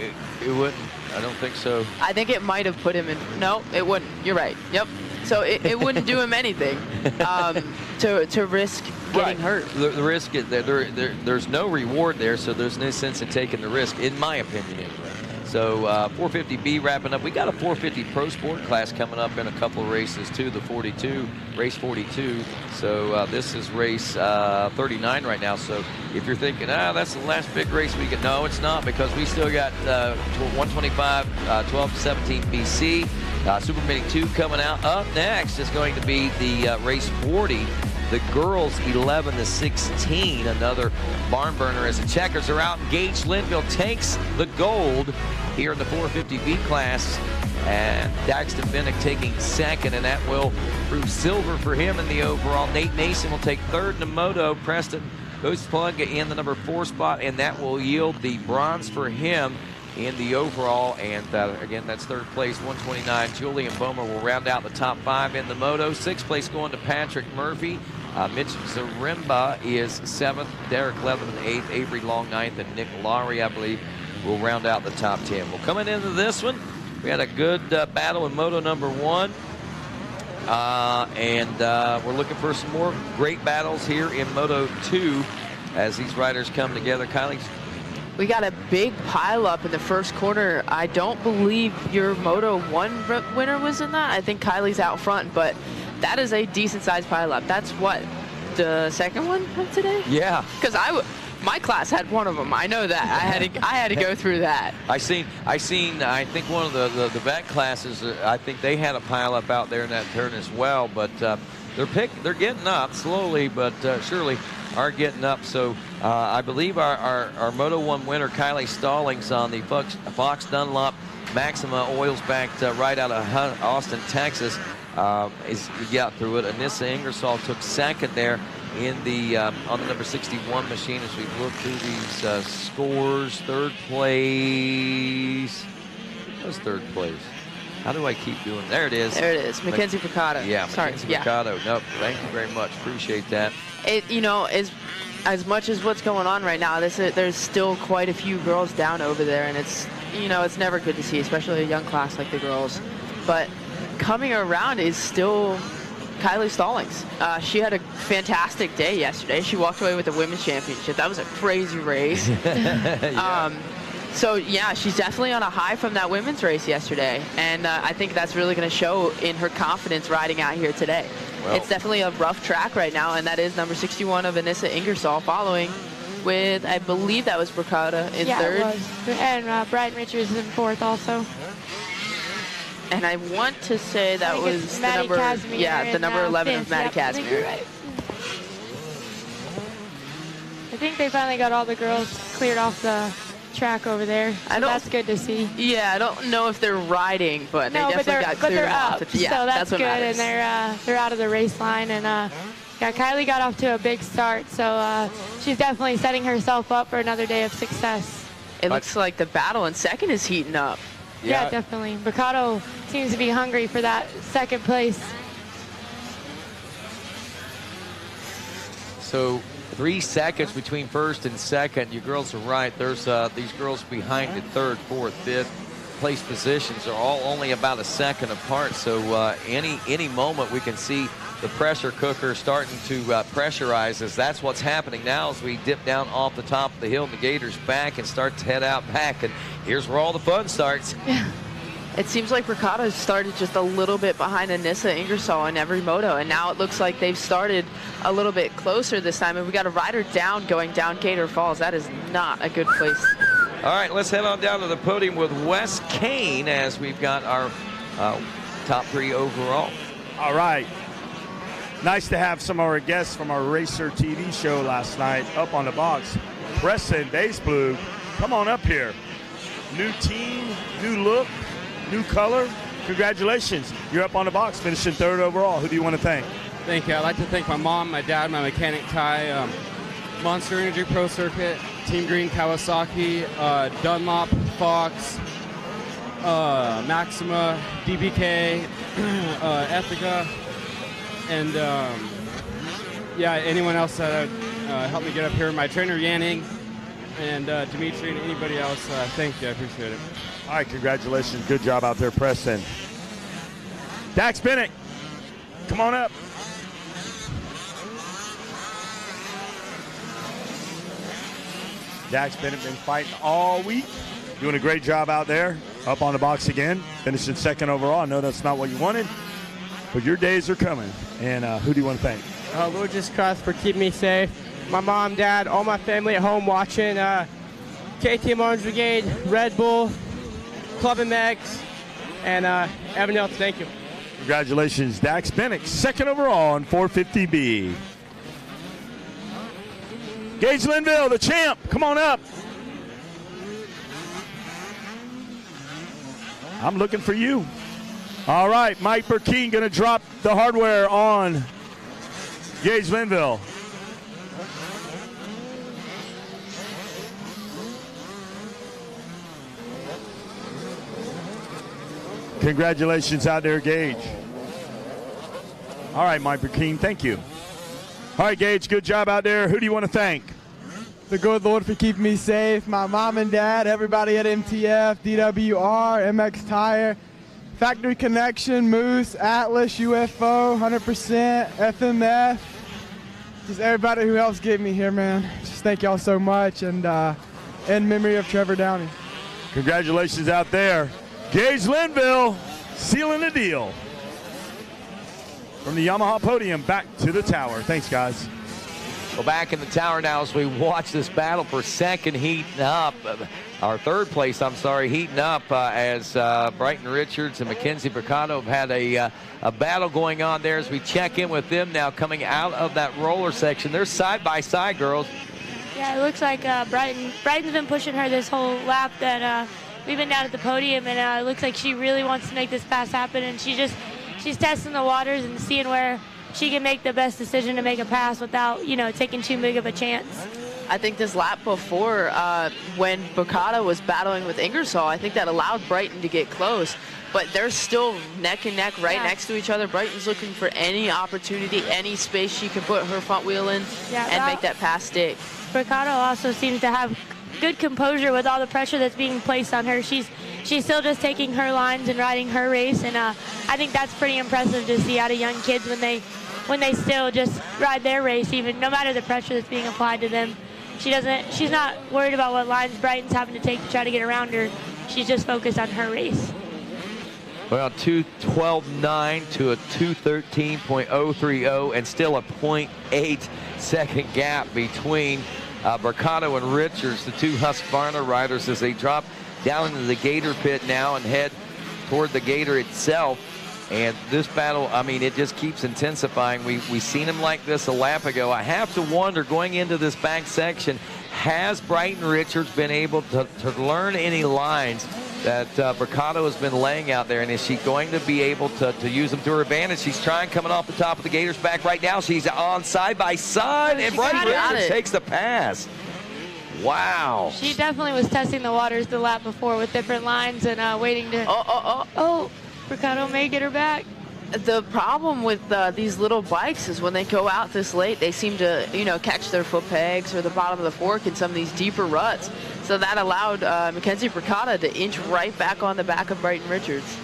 It wouldn't. I don't think so. I think it might have put him in. No, it wouldn't. You're right. Yep. So it wouldn't do him anything to risk getting hurt. The risk, there's no reward there, so there's no sense in taking the risk, in my opinion anyway. So 450B wrapping up. We got a 450 Pro Sport class coming up in a couple of races too, the 42, race 42. So this is race 39 right now. So if you're thinking, that's the last big race we get, no, it's not, because we still got 125, 12 to 17 BC. Super Mini 2 coming out. Up next is going to be the race 40. The girls 11 to 16, another barn burner as the Checkers are out. Gage Linville takes the gold here in the 450B class. And Daxton Bennett taking second, and that will prove silver for him in the overall. Nate Mason will take third in the moto. Preston Plug in the number 4 spot, and that will yield the bronze for him in the overall. And again, that's third place, 129. Julian Bomer will round out the top 5 in the moto. 6th place going to Patrick Murphy. Mitch Zaremba is 7th, Derek Leatherman 8th, Avery Long 9th, and Nick Laurie, I believe, will round out the top 10. Well, coming into this one, we had a good battle in Moto number 1. And we're looking for some more great battles here in Moto 2 as these riders come together. Kylie? We got a big pileup in the first corner. I don't believe your Moto 1 winner was in that. I think Kylie's out front, but that is a decent-sized pileup. That's what, the second one of today? Yeah. Because my class had one of them. I know that. I had to go through that. I seen. I think one of the vet classes. I think they had a pileup out there in that turn as well. But they're getting up slowly, but surely are getting up. So I believe our Moto 1 winner, Kylie Stallings, on the Fox Dunlop Maxima oils backed right out of Austin, Texas. He got through it. Anissa Ingersoll took second there in the on the number 61 machine as we look through these scores. Third place. What was third place? How do I keep doing? There it is. There it is. Mackenzie Picado. Yeah, sorry. Mackenzie Picado. Nope. Thank you very much. Appreciate that. You know, as much as what's going on right now, there's still quite a few girls down over there, and it's never good to see, especially a young class like the girls. But coming around is still Kylie Stallings. She had a fantastic day yesterday. She walked away with the women's championship. That was a crazy race. Yeah. So yeah, she's definitely on a high from that women's race yesterday, and I think that's really going to show in her confidence riding out here today. Well, it's definitely a rough track right now, and that is number 61 of Anissa Ingersoll following with, I believe that was Bricada in third. Yeah, it was. And Brian Richards in 4th also. And I want to say that was the number, the number 11 of Maddie Casimir. Right. think they finally got all the girls cleared off the track over there. So that's good to see. Yeah, I don't know if they're riding, but No, they definitely got cleared up. off. Yeah, so that's what good, matters. and they're out of the race line. And yeah, Kylie got off to a big start, so she's definitely setting herself up for another day of success. It looks like the battle in second is heating up. Yeah, definitely. Mercado seems to be hungry for that second place. So 3 seconds between first and second. You girls are right. There's these girls behind in third, fourth, fifth place positions are all only about a second apart. So any moment we can see the pressure cooker starting to pressurize us. That's what's happening now as we dip down off the top of the hill and the Gators back and start to head out back. And here's where all the fun starts. It seems like Mercado started just a little bit behind Anissa Ingersoll in every moto, and now it looks like they've started a little bit closer this time. And we got a rider down going down Gator Falls. That is not a good place. All right, let's head on down to the podium with Wes Kane as we've got our top 3 overall. All right. Nice to have some of our guests from our Racer TV show last night up on the box. Preston Base Blue, come on up here. New team, new look, new color. Congratulations. You're up on the box, finishing 3rd overall. Who do you want to thank? Thank you. I'd like to thank my mom, my dad, my mechanic Ty, Monster Energy Pro Circuit, Team Green Kawasaki, Dunlop, Fox, Maxima, DBK, Ethica, and yeah, anyone else that helped me get up here. My trainer Yanning, and Dimitri, and anybody else. Thank you. I appreciate it. All right, congratulations. Good job out there, Preston. Dax Bennett, come on up. Dax Bennett been fighting all week. Doing a great job out there. Up on the box again. Finishing 2nd overall. I know that's not what you wanted, but your days are coming. And who do you want to thank? Lord Jesus Christ for keeping me safe. My mom, dad, all my family at home watching. KTM Orange Brigade, Red Bull, Club and Megs, and everyone else, thank you. Congratulations, Dax Bennett, 2nd overall on 450B. Gage Linville, the champ, come on up. I'm looking for you. All right, Mike Burkeen going to drop the hardware on Gage Linville. Congratulations out there, Gage. All right, Mike Burkeen, thank you. All right, Gage, good job out there. Who do you want to thank? The good Lord for keeping me safe, my mom and dad, everybody at MTF, DWR, MX Tire, Factory Connection, Moose, Atlas, UFO, 100%, FMF, just everybody who helps get me here, man. Just thank y'all so much, and in memory of Trevor Downey. Congratulations out there. Gage Linville sealing the deal. From the Yamaha podium back to the tower. Thanks, guys. Well, back in the tower now as we watch this battle for second heating up. Our 3rd place, heating up as Brighton Richards and Mackenzie Mercado have had a battle going on there as we check in with them now coming out of that roller section. They're side by side, girls. Yeah, it looks like Brighton's been pushing her this whole lap that we've been down at the podium, and it looks like she really wants to make this pass happen, and she's testing the waters and seeing where she can make the best decision to make a pass without, taking too big of a chance. I think this lap before, when Mercado was battling with Ingersoll, I think that allowed Brighton to get close. But they're still neck and neck right next to each other. Brighton's looking for any opportunity, any space she can put her front wheel in and make that pass stick. Mercado also seems to have good composure with all the pressure that's being placed on her. She's still just taking her lines and riding her race, and I think that's pretty impressive to see out of young kids when they still just ride their race, even no matter the pressure that's being applied to them. She's not worried about what lines Brighton's having to take to try to get around her. She's just focused on her race. Well, 2:12.9 to a 2:13.030, and still a 0.8 second gap between Mercado and Richards, the two Husqvarna riders, as they drop down into the Gator pit now and head toward the Gator itself. And this battle, I mean, it just keeps intensifying. We seen him like this a lap ago. I have to wonder, going into this back section, has Brighton Richards been able to learn any lines that Bricado has been laying out there, and is she going to be able to use them to her advantage? She's trying, coming off the top of the Gators back right now. She's on side by side, and Brighton Richards takes the pass. Wow. She definitely was testing the waters the lap before with different lines and waiting to... Oh, Bricado may get her back. The problem with these little bikes is when they go out this late, they seem to, catch their foot pegs or the bottom of the fork in some of these deeper ruts. So that allowed Mackenzie Bricado to inch right back on the back of Brighton Richards.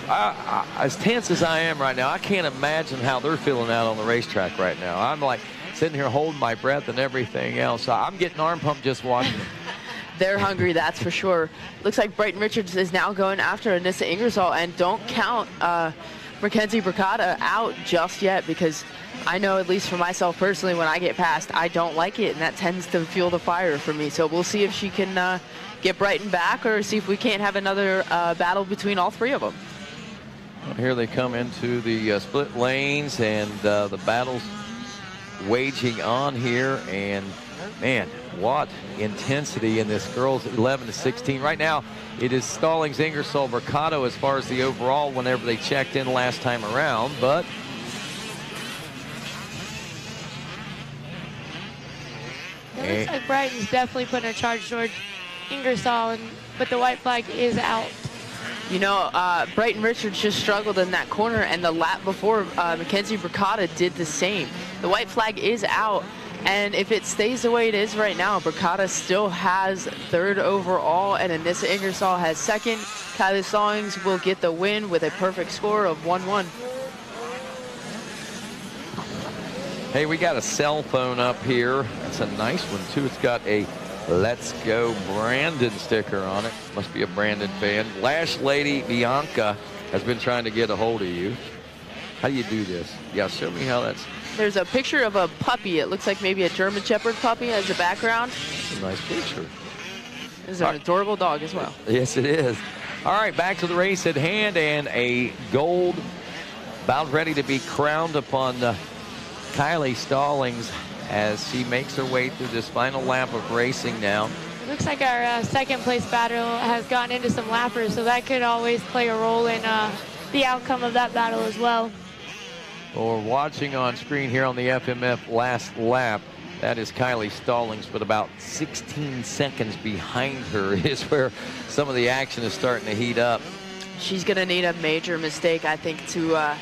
As tense as I am right now, I can't imagine how they're feeling out on the racetrack right now. I'm like sitting here holding my breath and everything else. I'm getting arm pumped just watching them. They're hungry, that's for sure. Looks like Brighton Richards is now going after Anissa Ingersoll, and don't count Mackenzie Bricado out just yet, because I know, at least for myself personally, when I get past, I don't like it, and that tends to fuel the fire for me. So we'll see if she can get Brighton back, or see if we can't have another battle between all three of them. Well, here they come into the split lanes, and the battle's waging on here, and man, what intensity in this girls 11 to 16. Right now, it is Stallings, Ingersoll, Bricado as far as the overall whenever they checked in last time around, but it looks like Brighton's definitely putting a charge towards Ingersoll, but the white flag is out. Brighton Richards just struggled in that corner, and the lap before, Mackenzie Bricado did the same. The white flag is out, and if it stays the way it is right now, Bricado still has third overall, and Anissa Ingersoll has second. Kylie Stallings will get the win with a perfect score of 1-1. Hey, we got a cell phone up here. That's a nice one, too. It's got a Let's Go Brandon sticker on it. Must be a Brandon fan. Lash Lady Bianca has been trying to get a hold of you. How do you do this? Yeah, show me how that's... There's a picture of a puppy. It looks like maybe a German Shepherd puppy as a background. That's a nice picture. This is an adorable dog as well. Yes, it is. All right, back to the race at hand, and a gold about ready to be crowned upon Kylie Stallings as she makes her way through this final lap of racing now. Looks like our second place battle has gotten into some lappers, so that could always play a role in the outcome of that battle as well. Well, we're watching on screen here on the FMF last lap. That is Kylie Stallings, but about 16 seconds behind her is where some of the action is starting to heat up. She's going to need a major mistake, I think, to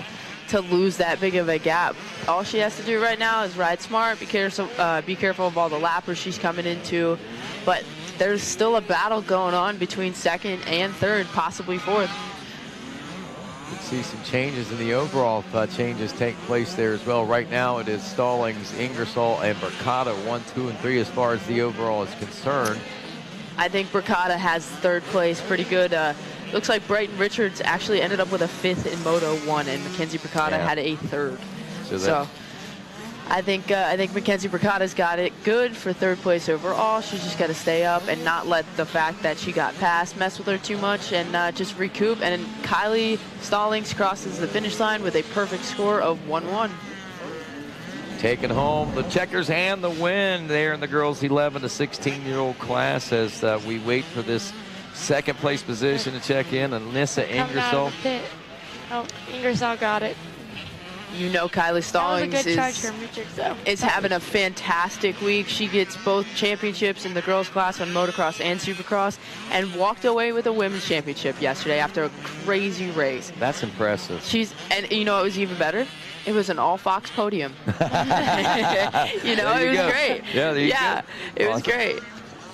lose that big of a gap. All she has to do right now is ride smart, be careful of all the lappers she's coming into. But there's still a battle going on between second and third, possibly fourth. You can see some changes in the overall changes take place there as well. Right now it is Stallings, Ingersoll, and Bricado 1, 2, and 3 as far as the overall is concerned. I think Bricado has third place pretty good. Looks like Brighton Richards actually ended up with a fifth in Moto 1, and Mackenzie Bricado had a third. So I think Mackenzie Bricado's got it good for third place overall. She's just got to stay up and not let the fact that she got passed mess with her too much, and just recoup. And Kylie Stallings crosses the finish line with a perfect score of 1-1. Taking home the checkers and the win there in the girls 11 to 16-year-old class as we wait for this second place position to check in. Anissa Ingersoll. Oh, Ingersoll got it. Kylie Stallings is having having a fantastic week. She gets both championships in the girls class on motocross and supercross, and walked away with a women's championship yesterday after a crazy race. That's impressive. And it was even better. It was an all-Fox podium. It was great. Yeah, it was great.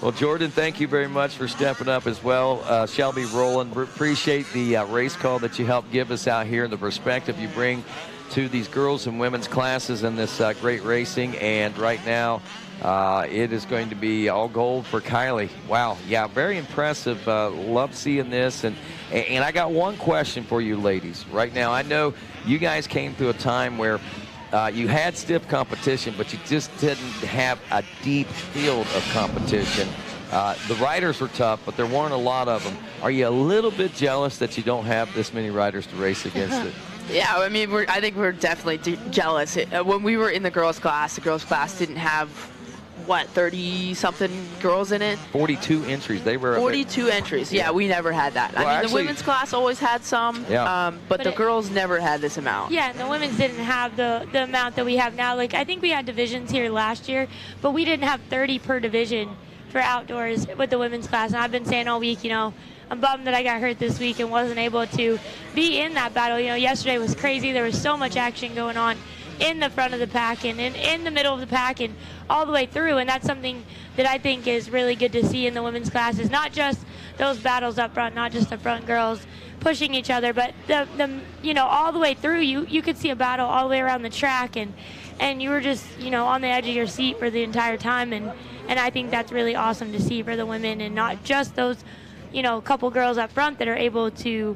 Well, Jordan, thank you very much for stepping up as well. Shelby Rowland, appreciate the race call that you helped give us out here and the perspective you bring to these girls and women's classes in this great racing. And right now, it is going to be all gold for Kylie. Wow, yeah, very impressive. Love seeing this. And I got one question for you ladies. Right now, I know you guys came through a time where you had stiff competition, but you just didn't have a deep field of competition. The riders were tough, but there weren't a lot of them. Are you a little bit jealous that you don't have this many riders to race against it? Yeah, I mean, I think we're definitely jealous. When we were in the girls' class didn't have, what, 30-something girls in it? 42 entries. They were 42 entries. Yeah, we never had that. Well, I mean, actually, the women's class always had some, but the girls never had this amount. Yeah, and the women's didn't have the amount that we have now. Like, I think we had divisions here last year, but we didn't have 30 per division for outdoors with the women's class. And I've been saying all week, I'm bummed that I got hurt this week and wasn't able to be in that battle. Yesterday was crazy. There was so much action going on in the front of the pack and in the middle of the pack and all the way through. And that's something that I think is really good to see in the women's class, is not just those battles up front, not just the front girls pushing each other, but the all the way through. You could see a battle all the way around the track, and you were just on the edge of your seat for the entire time. And I think that's really awesome to see for the women, and not just those couple girls up front that are able to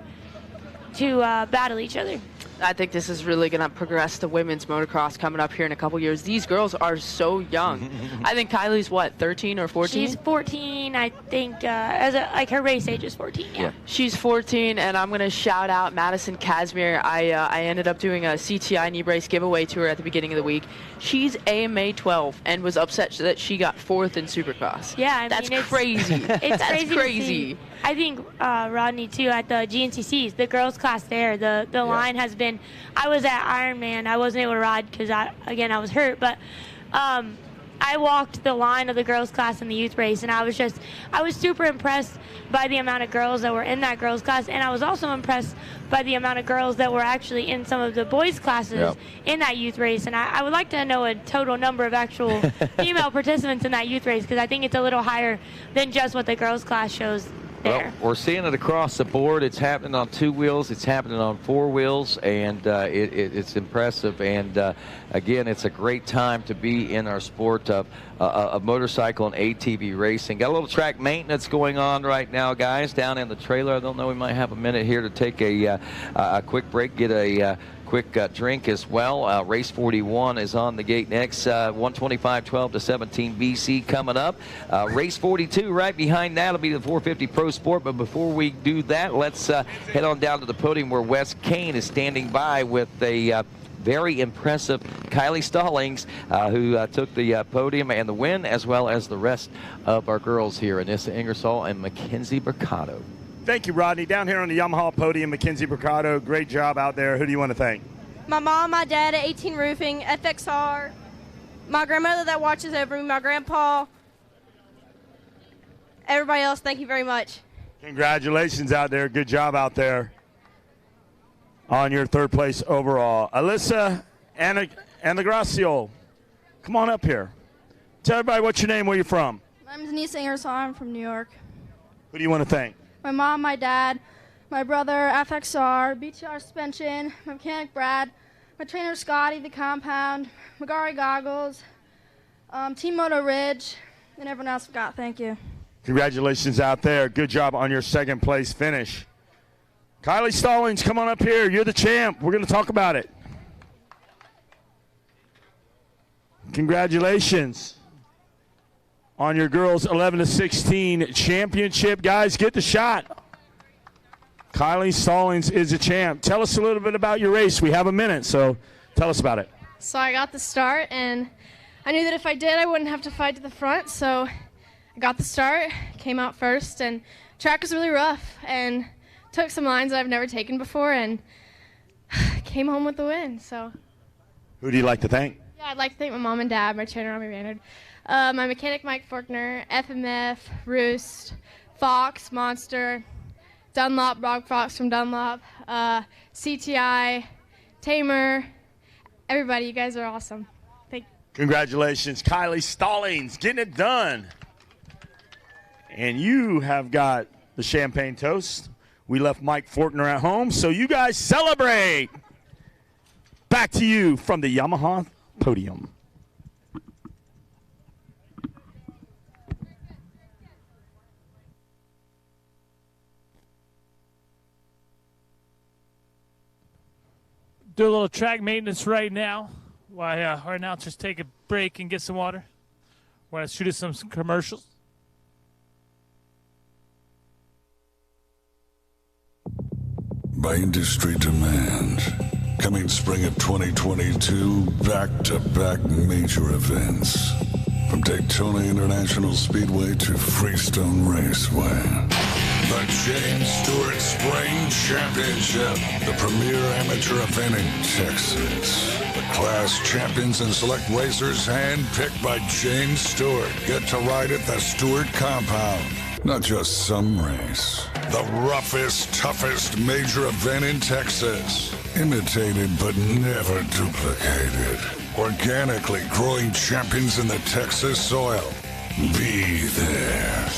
battle each other. I think this is really going to progress the women's motocross coming up here in a couple years. These girls are so young. I think Kylie's, what, 13 or 14? She's 14, I think. Her race age is 14, yeah. She's 14, and I'm going to shout out Madison Casimir. I ended up doing a CTI knee brace giveaway to her at the beginning of the week. She's AMA 12 and was upset that she got 4th in Supercross. Yeah, that's crazy. It's crazy. I think Rodney too at the GNCCs, the girls class there, the line has been. I was at Ironman. I wasn't able to ride because I was hurt, but I walked the line of the girls class in the youth race, and I was super impressed by the amount of girls that were in that girls class, and I was also impressed by the amount of girls that were actually in some of the boys classes in that youth race. And I would like to know a total number of actual female participants in that youth race, because I think it's a little higher than just what the girls class shows. Well, we're seeing it across the board. It's happening on 2 wheels. It's happening on 4 wheels, and it's impressive. And again, it's a great time to be in our sport of motorcycle and ATV racing. Got a little track maintenance going on right now, guys, down in the trailer. I don't know. We might have a minute here to take a quick break, get a quick drink as well. Race 41 is on the gate next. 125, 12 to 17 BC coming up. Race 42 right behind that will be the 450 Pro Sport. But before we do that, let's head on down to the podium where Wes Kane is standing by with a very impressive Kylie Stallings, who took the podium and the win, as well as the rest of our girls here, Anissa Ingersoll and Mackenzie Mercado. Thank you, Rodney. Down here on the Yamaha podium, Mackenzie Mercado, great job out there. Who do you want to thank? My mom, my dad at 18 Roofing, FXR, my grandmother that watches over me, my grandpa, everybody else, thank you very much. Congratulations out there. Good job out there on your 3rd place overall. Alyssa Anagracio, come on up here. Tell everybody what's your name, where you're from. My name is Anissa Ingersoll. I'm from New York. Who do you want to thank? My mom, my dad, my brother, FXR, BTR Suspension, my mechanic, Brad, my trainer, Scotty, the compound, Magari Goggles, Team Moto Ridge, and everyone else forgot. Thank you. Congratulations out there. Good job on your 2nd place finish. Kylie Stallings, come on up here. You're the champ. We're going to talk about it. Congratulations on your girls 11 to 16 championship. Guys, get the shot. Kylie Stallings is a champ. Tell us a little bit about your race. We have a minute, so tell us about it. So I got the start, and I knew that if I did, I wouldn't have to fight to the front. So I got the start, came out first, and track was really rough, and took some lines that I've never taken before, and came home with the win. So who do you like to thank? Yeah, I'd like to thank my mom and dad, my trainer, Robbie Rannard, my mechanic, Mike Forkner, FMF, Roost, Fox, Monster, Dunlop, Rock Fox from Dunlop, CTI, Tamer, everybody. You guys are awesome. Thank you. Congratulations, Kylie Stallings, getting it done. And you have got the champagne toast. We left Mike Fortner at home, so you guys celebrate. Back to you from the Yamaha podium. Do a little track maintenance right now while our announcers take a break and get some water. We're going to shoot us some commercials. by industry demand. Coming spring of 2022, back-to-back major events. From Daytona International Speedway to Freestone Raceway. The James Stewart Spring Championship, the premier amateur event in Texas. The class champions and select racers handpicked by James Stewart get to ride at the Stewart compound. Not just some race, the roughest, toughest major event in Texas. Imitated but never duplicated. Organically growing champions in the Texas soil. Be there.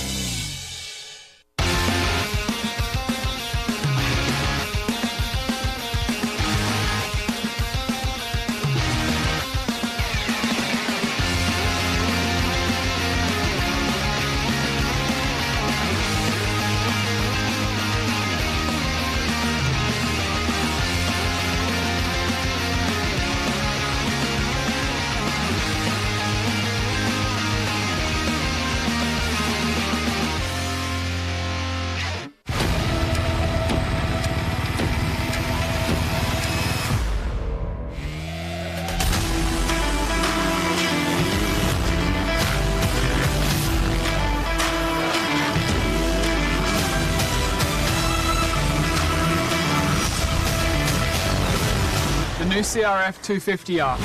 New CRF 250R.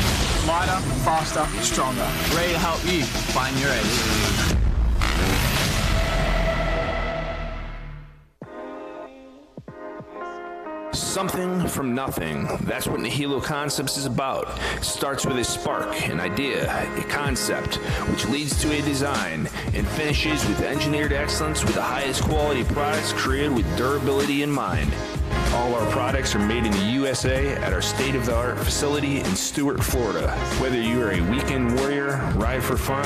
Lighter, faster, stronger. Ready to help you find your edge. Something from nothing. That's what Nihilo Concepts is about. It starts with a spark, an idea, a concept, which leads to a design, and finishes with engineered excellence with the highest quality products created with durability in mind. All our products are made in the USA at our state-of-the-art facility in Stuart, Florida. Whether you are a weekend warrior, ride for fun,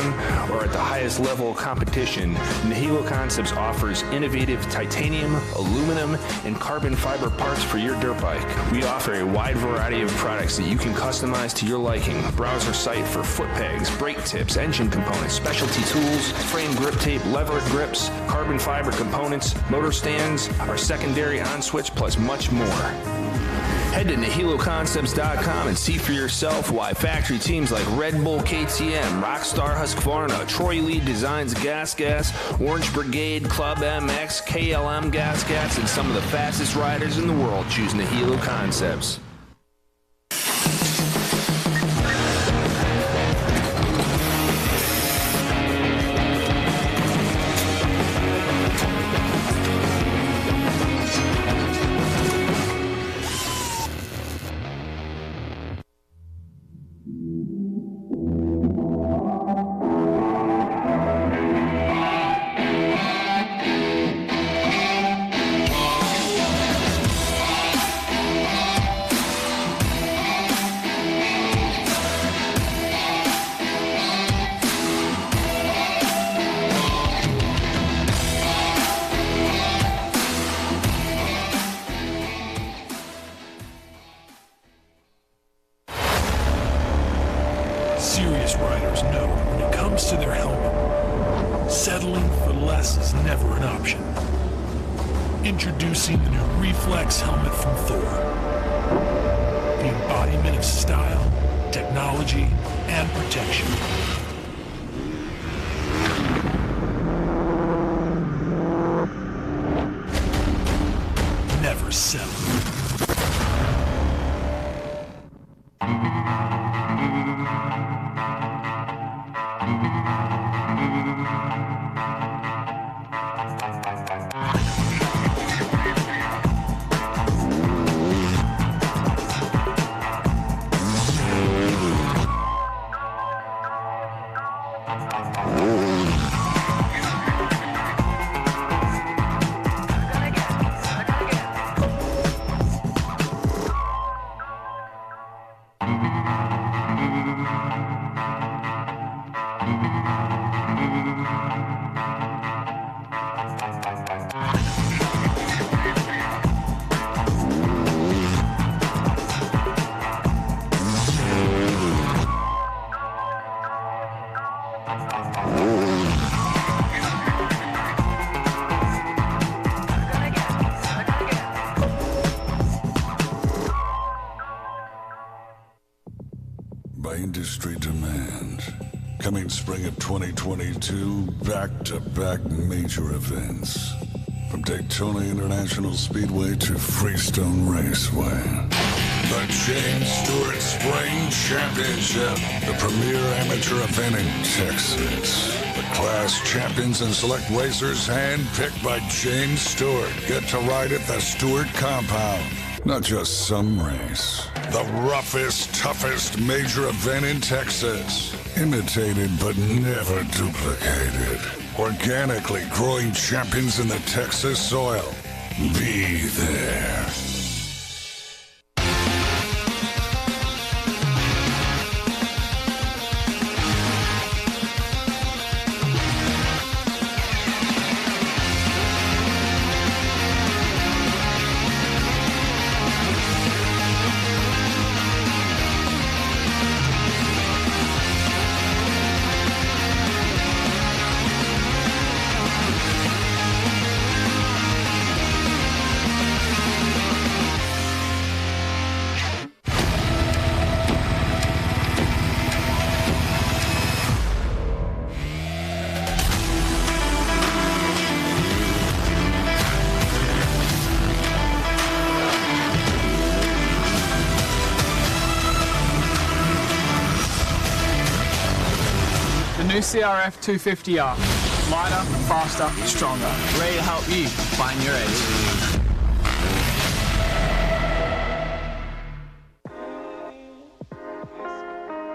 or at the highest level of competition, Nihilo Concepts offers innovative titanium, aluminum, and carbon fiber parts for your dirt bike. We offer a wide variety of products that you can customize to your liking. Browse our site for foot pegs, brake tips, engine components, specialty tools, frame grip tape, lever grips, carbon fiber components, motor stands, our secondary on-switch, plus much more. Head to NihiloConcepts.com and see for yourself why factory teams like Red Bull KTM, Rockstar Husqvarna, Troy Lee Designs Gas, Orange Brigade, Club MX, KLM Gas, and some of the fastest riders in the world choose Nihilo Concepts. Serious riders know when it comes to their helmet, settling for less is never an option. Introducing the new Reflex helmet from Thor. The embodiment of style, technology, and protection. Never settle. industry demand. Coming spring of 2022, back-to-back major events. From Daytona International Speedway to Freestone Raceway. The James Stewart Spring Championship, the premier amateur event in Texas. The class champions and select racers handpicked by James Stewart get to ride at the Stewart compound. Not just some race, the roughest, toughest major event in Texas. Imitated but never duplicated. Organically growing champions in the Texas soil. Be there. New CRF 250R. Lighter, faster, stronger. Ready to help you find your edge.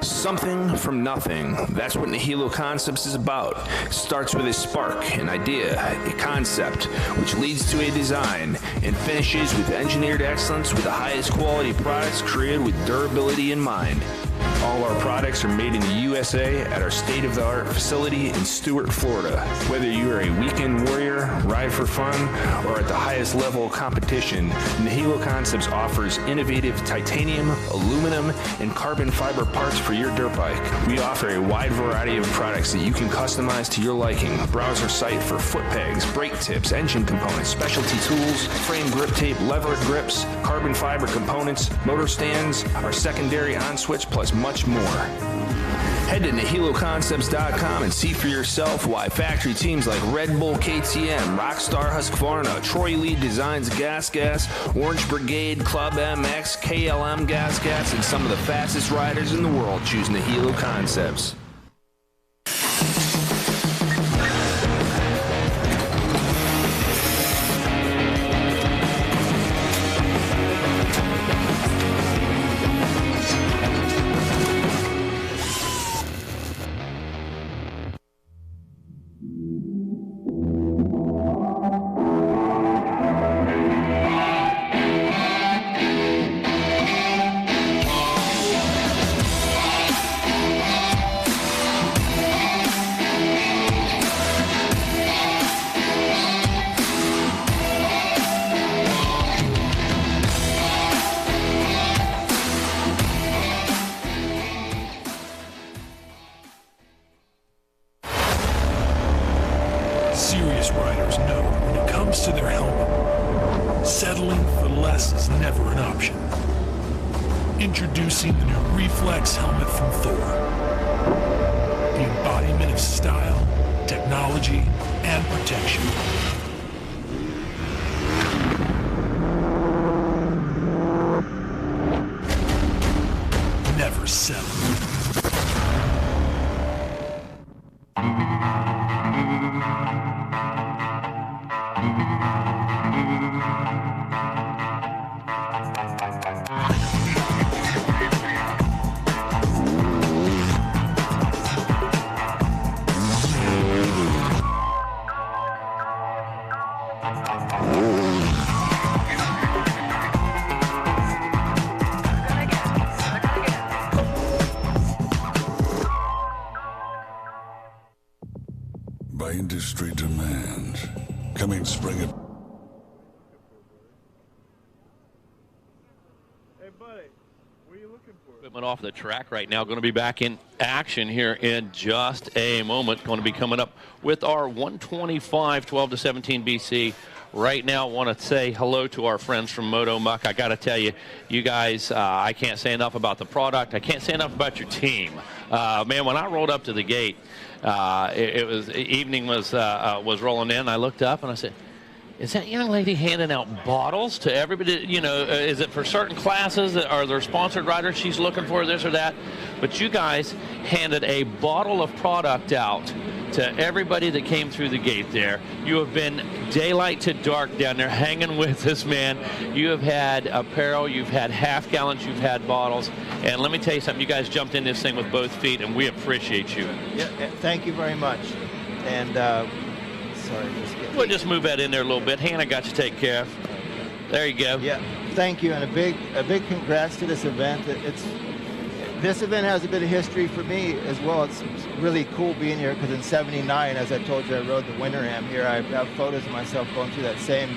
Something from nothing. That's what Nihilo Concepts is about. It starts with a spark, an idea, a concept, which leads to a design, and finishes with engineered excellence with the highest quality products created with durability in mind. All our products are made in the USA at our state-of-the-art facility in Stuart, Florida. Whether you are a weekend warrior, ride for fun, or at the highest level of competition, Nihilo Concepts offers innovative titanium, aluminum, and carbon fiber parts for your dirt bike. We offer a wide variety of products that you can customize to your liking. Browse our site for foot pegs, brake tips, engine components, specialty tools, frame grip tape, lever grips, carbon fiber components, motor stands, our secondary on-switch, plus much more. Head to NihiloConcepts.com and see for yourself why factory teams like Red Bull KTM, Rockstar Husqvarna, Troy Lee Designs Gas, Orange Brigade, Club MX, KLM Gas, and some of the fastest riders in the world choose Nihilo Concepts. Serious riders know when it comes to their helmet, settling for less is never an option. Introducing the new Reflex helmet from Thor. The embodiment of style, technology, and protection. Never settle. By industry demand, coming spring of... Equipment off the track right now. Going to be back in action here in just a moment. Going to be coming up with our 125 12 to 17 BC. Right now, I want to say hello to our friends from Moto Muck. I got to tell you, you guys, I can't say enough about the product. I can't say enough about your team. Man, when I rolled up to the gate, evening was rolling in. I looked up and I said, is that young lady handing out bottles to everybody? You know, is it for certain classes? Are there sponsored riders she's looking for, this or that? But you guys handed a bottle of product out to everybody that came through the gate there. You have been daylight to dark down there hanging with this man. You have had apparel, you've had half gallons, you've had bottles. And let me tell you something, you guys jumped in this thing with both feet, and we appreciate you. Yeah, thank you very much. And sorry, we'll just move that in there a little bit. Hannah got you taken care of. There you go. Yeah, thank you, and a big congrats to this event. This event has a bit of history for me as well. It's really cool being here because in '79, as I told you, I rode the Winter Am here. I have photos of myself going through that same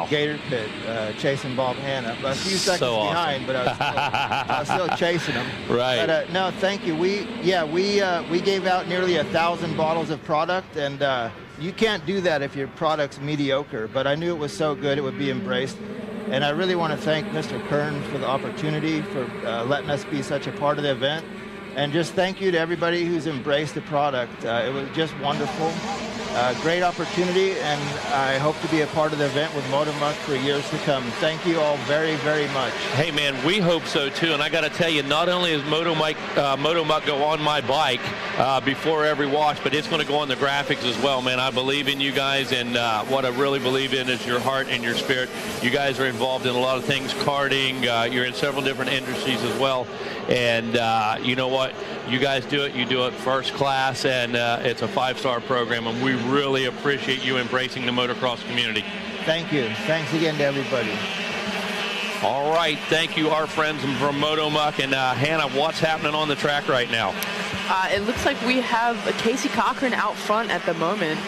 gator pit, chasing Bob Hanna. But a few seconds behind, but I was still chasing him. Right. But no, thank you. We gave out nearly 1,000 bottles of product, and you can't do that if your product's mediocre. But I knew it was so good it would be embraced. And I really want to thank Mr. Kern for the opportunity, for letting us be such a part of the event. And just thank you to everybody who's embraced the product. It was just wonderful. Great opportunity, and I hope to be a part of the event with Motomuck for years to come. Thank you all very, very much. Hey, man, we hope so, too. And I got to tell you, not only is Motomuck go on my bike before every wash, but it's going to go on the graphics as well, man. I believe in you guys, and what I really believe in is your heart and your spirit. You guys are involved in a lot of things, karting. You're in several different industries as well. And you know what? You guys do it. You do it first class, and it's a 5-star program, and we really appreciate you embracing the motocross community. Thank you. Thanks again to everybody. All right. Thank you, our friends from Motomuck. And Hannah, what's happening on the track right now? It looks like we have Casey Cochran out front at the moment.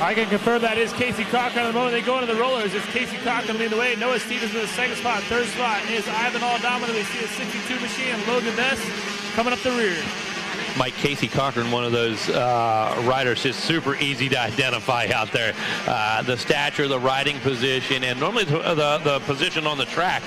I can confirm that is Casey Cochran. At the moment they go into the rollers, it's Casey Cochran leading the way. Noah Stevens in the second spot. Third spot is Ivan Aldama. We see a 62 machine and Logan Best coming up the rear. Mike, Casey Cochran, one of those riders, is super easy to identify out there. The stature, the riding position, and normally the position on the track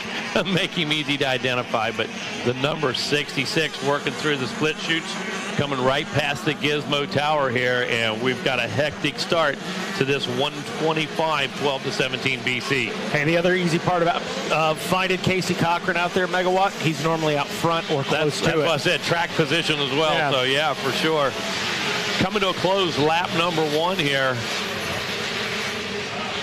make him easy to identify. But the number 66 working through the split chutes, coming right past the Gizmo Tower here, and we've got a hectic start to this 125 12 to 17 BC. Hey, the other easy part about finding Casey Cochran out there, Megawatt, he's normally out front or close to it. That's what I said, track position as well. Yeah. So yeah, for sure. Coming to a close, lap number 1 here.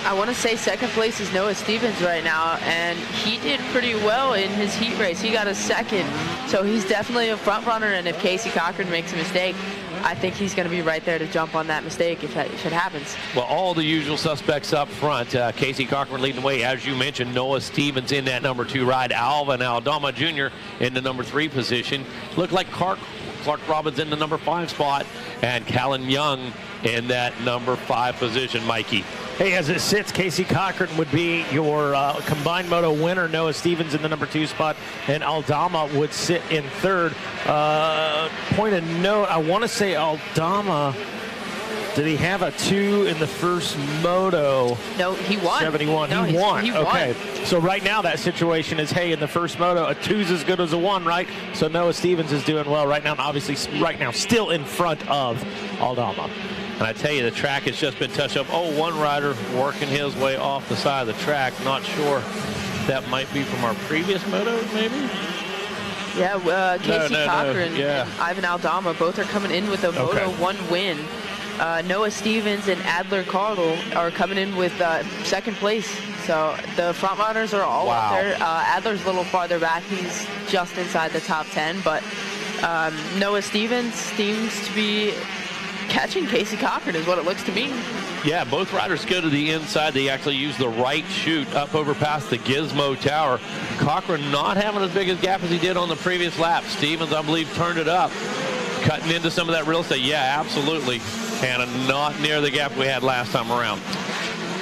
I want to say second place is Noah Stevens right now, and he did pretty well in his heat race. He got a second, so he's definitely a front runner, and if Casey Cochran makes a mistake, I think he's going to be right there to jump on that mistake if it happens. Well, all the usual suspects up front. Casey Cochran leading the way. As you mentioned, Noah Stevens in that number 2 ride. Alvin Aldama Jr. in the number 3 position. Looked like Clark Robbins in the number 5 spot, and Callan Young in that number 5 position, Mikey. Hey, as it sits, Casey Cochran would be your combined moto winner. Noah Stevens in the number 2 spot, and Aldama would sit in 3rd. Point of note, I want to say Aldama, did he have a 2 in the first moto? No, he won. 71, no, he won. He won. Okay, so right now that situation is, hey, in the first moto, a 2's as good as a 1, right? So Noah Stevens is doing well right now, and obviously right now still in front of Aldama. And I tell you, the track has just been touched up. Oh, one rider working his way off the side of the track. Not sure if that might be from our previous moto, maybe? Yeah, Casey Cochran yeah. and Ivan Aldama both are coming in with a Moto 1 win. Noah Stevens and Adler Cardle are coming in with second place. So the front runners are all up there. Adler's a little farther back. He's just inside the top 10. But Noah Stevens seems to be catching Casey Cochran is what it looks to me. Yeah, both riders go to the inside. They actually use the right chute up over past the Gizmo Tower. Cochran not having as big a gap as he did on the previous lap. Stevens, I believe, turned it up, cutting into some of that real estate. Yeah, absolutely. And not near the gap we had last time around.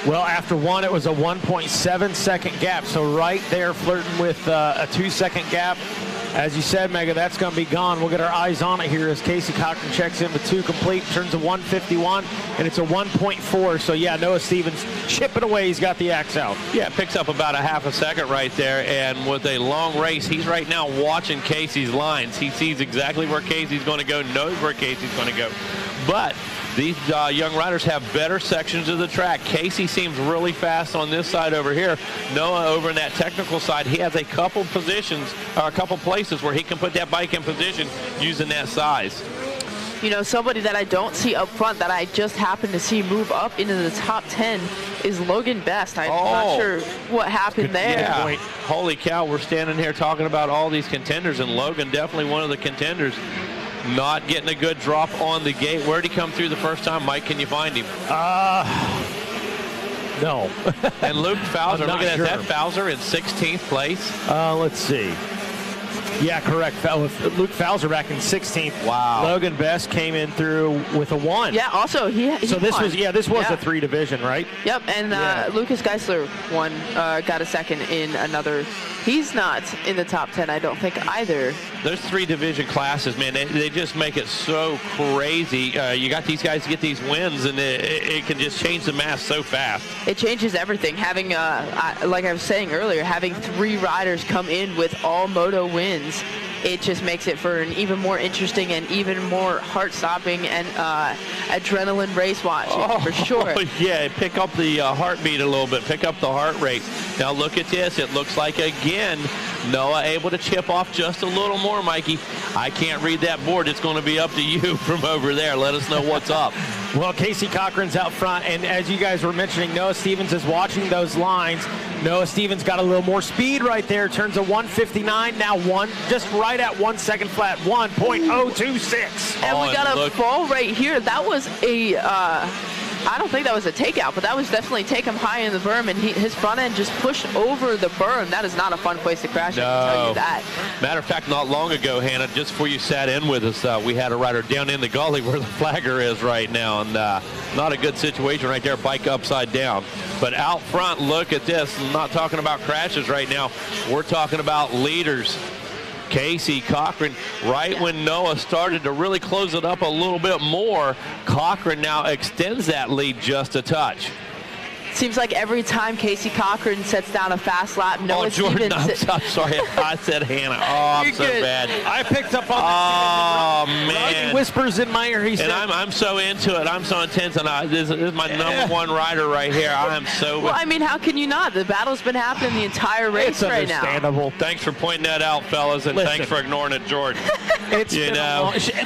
Well, after one, it was a 1.7 second gap. So right there flirting with a 2 second gap. As you said, Mega, that's going to be gone. We'll get our eyes on it here as Casey Cochran checks in with 2 complete, turns a 151, and it's a 1.4. So, yeah, Noah Stevens chipping away. He's got the axe out. Yeah, picks up about a half a second right there. And with a long race, he's right now watching Casey's lines. He sees exactly where Casey's going to go, knows where Casey's going to go. But these young riders have better sections of the track. Casey seems really fast on this side over here. Noah over in that technical side, he has a couple positions, or a couple places where he can put that bike in position using that size. You know, somebody that I don't see up front that I just happened to see move up into the top 10 is Logan Best. I'm not sure what happened there. Yeah. Holy cow, we're standing here talking about all these contenders, and Logan definitely one of the contenders. Not getting a good drop on the gate. Where'd he come through the first time, Mike? Can you find him? No. And Luke Fowler, look at that. Is that Fowler in 16th place? Let's see. Yeah, correct. Luke Fowler back in 16th. Wow. Logan Best came in through with a 1. Yeah, also he So this won. was a 3 division, right? Yep, and Lucas Geisler won, got a second in another. He's not in the top 10, I don't think, either. There's 3 division classes, man. They just make it so crazy. You got these guys to get these wins, and it can just change the math so fast. It changes everything. Having, like I was saying earlier, having 3 riders come in with all moto wins, it just makes it for an even more interesting and even more heart-stopping and adrenaline race watching, for sure. Yeah, pick up the heartbeat a little bit, pick up the heart rate. Now look at this. It looks like, again, Noah able to chip off just a little more, Mikey. I can't read that board. It's going to be up to you from over there. Let us know what's up. Well, Casey Cochran's out front, and as you guys were mentioning, Noah Stevens is watching those lines. Noah Stevens got a little more speed right there, turns a 159, now just right at 1 second flat, 1.026. And we got a fall right here. That was a, I don't think that was a takeout, but that was definitely take him high in the berm, and his front end just pushed over the berm. That is not a fun place to crash, I can tell you that. Matter of fact, not long ago, Hannah, just before you sat in with us, we had a rider down in the gully where the flagger is right now, and not a good situation right there, bike upside down. But out front, look at this. I'm not talking about crashes right now. We're talking about leaders. Casey Cochran, right when Noah started to really close it up a little bit more, Cochran now extends that lead just a touch. Seems like every time Casey Cochran sets down a fast lap, Noah Jordan, Stevens... I'm sorry, I said Hannah. Oh, I'm so bad. I picked up on that. Oh, man. He whispers in my ear. He said, I'm so into it. I'm so intense. And this is my number 1 rider right here. I am so... Well, I mean, how can you not? The battle's been happening the entire race right now. It's understandable. Thanks for pointing that out, fellas, and thanks for ignoring it, Jordan. It's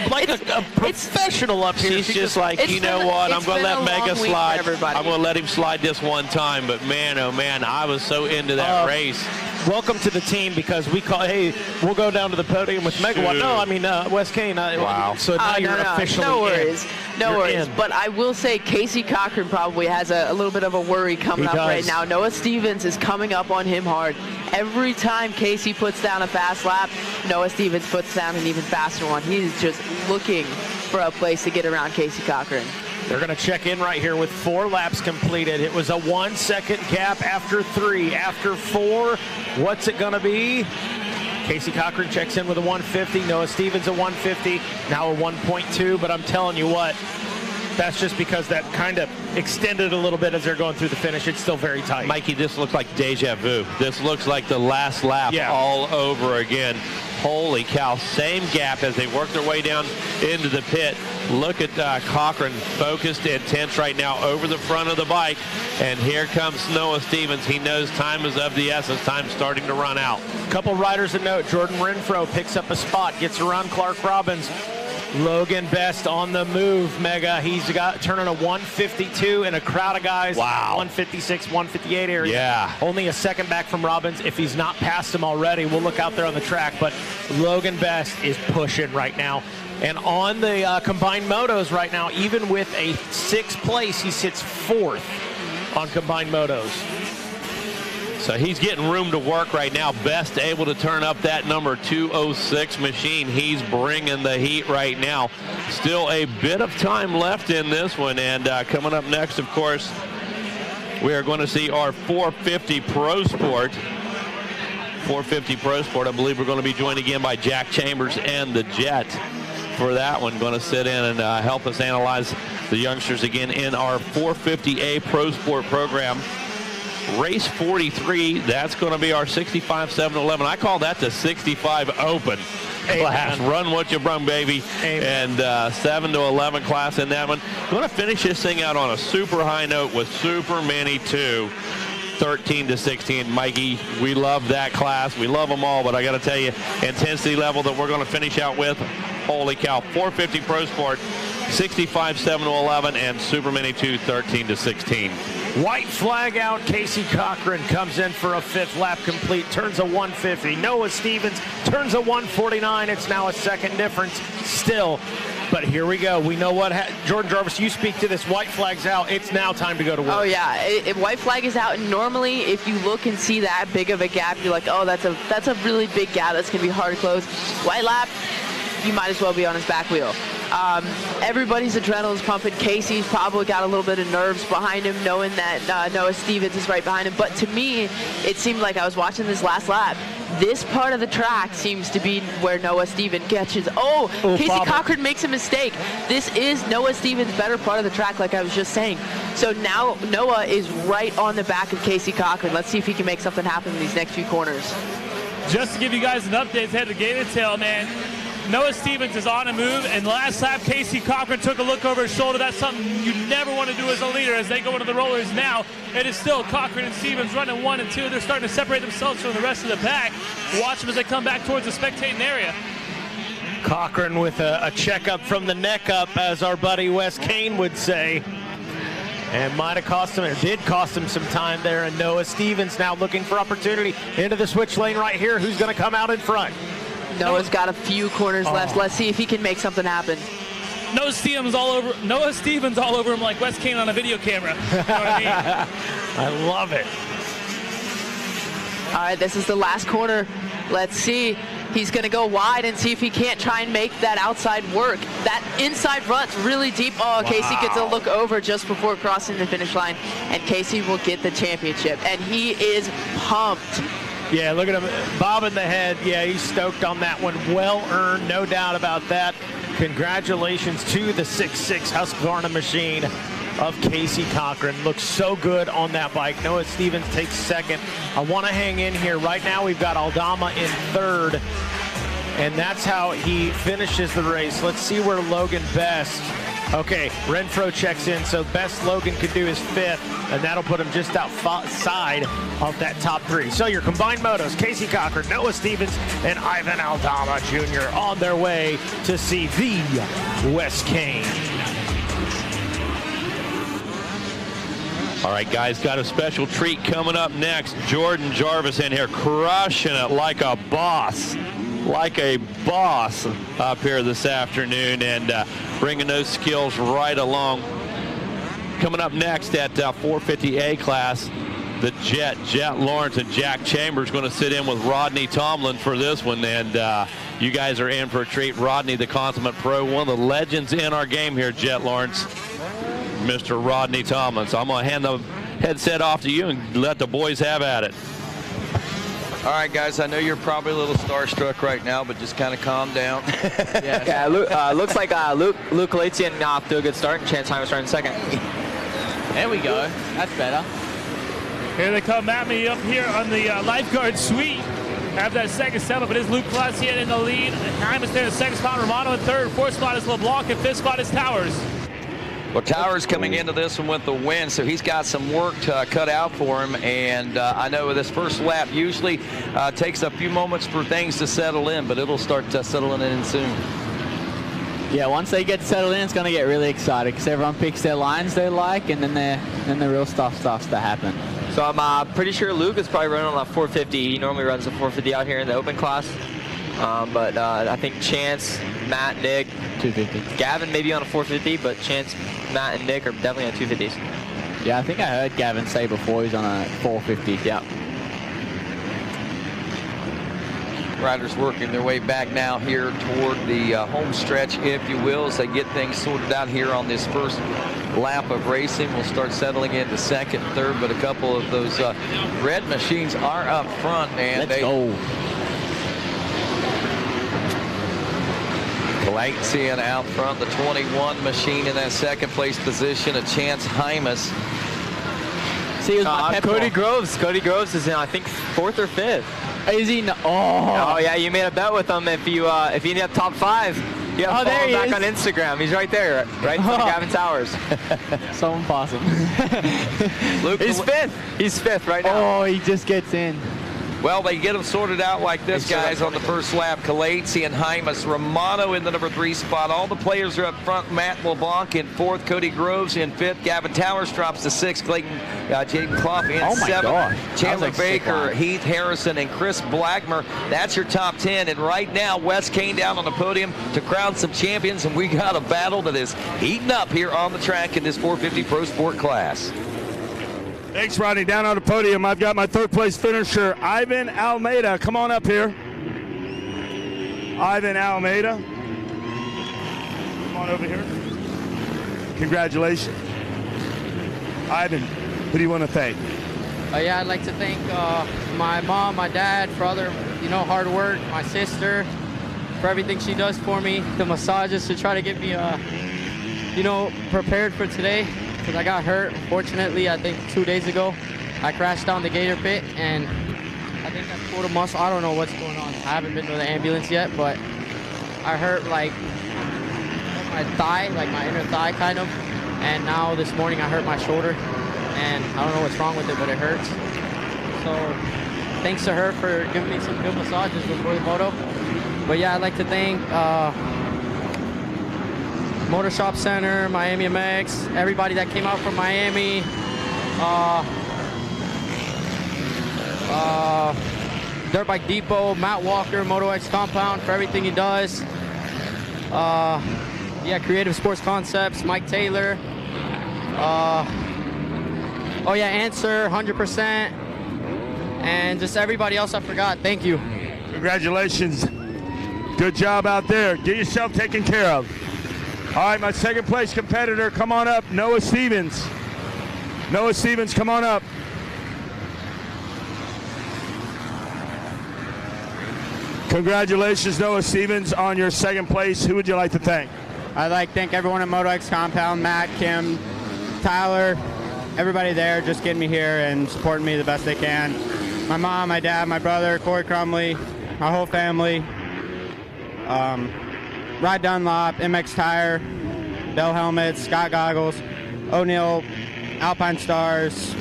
like a professional up here. She's just like, you know what? I'm going to let Mega slide. I'm going to let him slide this one time, but man, oh man, I was so into that race. Welcome to the team, because we call, hey, we'll go down to the podium with Megawatt. No, I mean, Wes Kane. Wow. So now you're officially No worries. in. No You're worries. in. But I will say Casey Cochran probably has a little bit of a worry coming up right now. Noah Stevens is coming up on him hard. Every time Casey puts down a fast lap, Noah Stevens puts down an even faster one. He's just looking for a place to get around Casey Cochran. They're going to check in right here with 4 laps completed. It was a 1 second gap after 3. After 4, what's it going to be? Casey Cochran checks in with a 150. Noah Stevens a 150. Now a 1.2. But I'm telling you what, that's just because that kind of extended a little bit as they're going through the finish. It's still very tight. Mikey, this looks like deja vu. This looks like the last lap all over again. Holy cow, same gap as they work their way down into the pit. Look at Cochran, focused, intense right now over the front of the bike. And here comes Noah Stevens. He knows time is of the essence. Time's starting to run out. Couple riders a note. Jordan Renfro picks up a spot, gets around Clark Robbins. Logan Best on the move, Mega. He's got turning a 152 in a crowd of guys. Wow. 156, 158 area. Yeah. Only a second back from Robbins. If he's not past him already, we'll look out there on the track. But Logan Best is pushing right now. And on the combined motos right now, even with a 6th place, he sits 4th on combined motos. So he's getting room to work right now. Best able to turn up that number 206 machine. He's bringing the heat right now. Still a bit of time left in this one. And coming up next, of course, we are going to see our 450 Pro Sport. 450 Pro Sport, I believe we're going to be joined again by Jack Chambers and the Jet for that one. Going to sit in and help us analyze the youngsters again in our 450A Pro Sport program. Race 43, that's going to be our 65, 7, 11. I call that the 65 Open class. Run what you brung, baby. Amen. And 7 to 11 class in that one. Going to finish this thing out on a super high note with Super Mini 2. 13 to 16. Mikey, we love that class. We love them all, but I got to tell you, intensity level that we're going to finish out with, holy cow, 450 Pro Sport, 65, 7 to 11, and Super Mini 2, 13 to 16. White flag out. Casey Cochran comes in for a 5th lap complete, turns a 150. Noah Stevens turns a 149. It's now a second difference still. But here we go. We know what Jordan Jarvis, you speak to this. White flag's out. It's now time to go to work. Oh, yeah. If white flag is out, and normally if you look and see that big of a gap, you're like, oh, that's a really big gap. That's going to be hard to close. White lap, you might as well be on his back wheel. Everybody's adrenaline's pumping. Casey's probably got a little bit of nerves behind him, knowing that Noah Stevens is right behind him. But to me, it seemed like I was watching this last lap. This part of the track seems to be where Noah Stevens catches. Oh, Casey Cochran makes a mistake. This is Noah Stevens' better part of the track, like I was just saying. So now Noah is right on the back of Casey Cochran. Let's see if he can make something happen in these next few corners. Just to give you guys an update ahead of the Gator Tail, man. Noah Stevens is on a move, and last lap Casey Cochran took a look over his shoulder. That's something you never want to do as a leader as they go into the rollers now. It is still Cochran and Stevens running 1 and 2. They're starting to separate themselves from the rest of the pack. Watch them as they come back towards the spectating area. Cochran with a checkup from the neck up, as our buddy Wes Kane would say. And might have cost him, or did cost him some time there. And Noah Stevens now looking for opportunity into the switch lane right here. Who's going to come out in front? Noah's got a few corners left. Let's see if he can make something happen. Noah Stevens all over him like Wes Kane on a video camera. You know what I mean? I love it. All right, this is the last corner. Let's see. He's going to go wide and see if he can't try and make that outside work. That inside front's really deep. Oh, wow. Casey gets a look over just before crossing the finish line, and Casey will get the championship. And he is pumped. Yeah, look at him bobbing the head. Yeah, he's stoked on that one. Well earned, no doubt about that. Congratulations to the 6'6" Husqvarna machine of Casey Cochran. Looks so good on that bike. Noah Stevens takes second. I want to hang in here. Right now we've got Aldama in third, and that's how he finishes the race. Let's see where Logan Best. Okay, Renfro checks in, so best Logan could do is 5th, and that'll put him just outside of that top 3. So your combined motos, Casey Cochran, Noah Stevens, and Ivan Aldama Jr. on their way to see the Wes Kane. All right, guys, got a special treat coming up next. Jordan Jarvis in here crushing it like a boss. Like a boss up here this afternoon, and bringing those skills right along. Coming up next at 450A class, the Jet Lawrence and Jack Chambers going to sit in with Rodney Tomlin for this one, and you guys are in for a treat. Rodney, the consummate pro, one of the legends in our game here, Jet Lawrence, Mr. Rodney Tomlin. So I'm going to hand the headset off to you and let the boys have at it. All right, guys, I know you're probably a little starstruck right now, but just kind of calm down. Yeah, looks like Luke Galatian off to a good start, and Chance Hyman starting second. There we go. That's better. Here they come at me up here on the lifeguard suite. Have that second setup. It is Luke Galatian in the lead. Hyman's there in the second spot. Romano in third. Fourth spot is LeBlanc, and fifth spot is Towers. Well, Towers coming into this one with the win, so he's got some work cut out for him. And I know this first lap usually takes a few moments for things to settle in, but it'll start settling in soon. Yeah, once they get settled in, it's going to get really exciting because everyone picks their lines they like, and then the real stuff starts to happen. So I'm pretty sure Luke is probably running on a 450. He normally runs a 450 out here in the open class. But I think Chance, Matt, Nick, 250. Gavin maybe on a 450, but Chance, Matt, and Nick are definitely on 250s. Yeah, I think I heard Gavin say before he's on a 450. Yeah. riders working their way back now here toward the home stretch, if you will, as they get things sorted out here on this first lap of racing. We'll start settling into second, third, but a couple of those red machines are up front, and Let's go. Galatian out front, the 21 machine in that second place position, a Chance Hymas. See, Cody Groves. Cody Groves is in, I think, 4th or 5th. Is he? Oh yeah, you made a bet with him. If you end up top 5, you have to follow him back on Instagram. He's right there, right in front of Gavin Towers. So impossible. He's 5th. He's 5th right now. Oh, he just gets in. Well, they get them sorted out like this, guys, on the first lap. Galatian, Hymas, Romano in the number 3 spot. All the players are up front. Matt LeBlanc in 4th. Cody Groves in 5th. Gavin Towers drops to 6th. Clayton Jaden Clough in 7th. Chandler Baker, Heath Harrison, and Chris Blackmer. That's your top 10. And right now, Wes Kane down on the podium to crown some champions. And we got a battle that is heating up here on the track in this 450 Pro Sport class. Thanks, Rodney. Down on the podium, I've got my 3rd place finisher, Ivan Almeida. Come on up here. Ivan Almeida. Come on over here. Congratulations. Ivan, who do you want to thank? Yeah, I'd like to thank my mom, my dad for all their, hard work, my sister for everything she does for me, the massages to try to get me, prepared for today. Because I got hurt, unfortunately, I think 2 days ago. I crashed down the gator pit, and I think I pulled a muscle. I don't know what's going on. I haven't been to the ambulance yet, but I hurt, like, my thigh, like my inner thigh, kind of. And now this morning I hurt my shoulder, and I don't know what's wrong with it, but it hurts. So thanks to her for giving me some good massages before the moto. But, yeah, I'd like to thank Motor Shop Center, Miami MX, everybody that came out from Miami, Dirt Bike Depot, Matt Walker, Moto X Compound for everything he does. Creative Sports Concepts, Mike Taylor. Answer, 100%. And just everybody else I forgot, thank you. Congratulations. Good job out there. Get yourself taken care of. All right, my 2nd place competitor, come on up, Noah Stevens. Noah Stevens, come on up. Congratulations, Noah Stevens, on your 2nd place. Who would you like to thank? I'd like to thank everyone at Moto X Compound, Matt, Kim, Tyler, everybody there just getting me here and supporting me the best they can. My mom, my dad, my brother, Corey Crumley, my whole family. Ride Dunlop, MX Tire, Bell Helmets, Scott Goggles, O'Neill, Alpine Stars,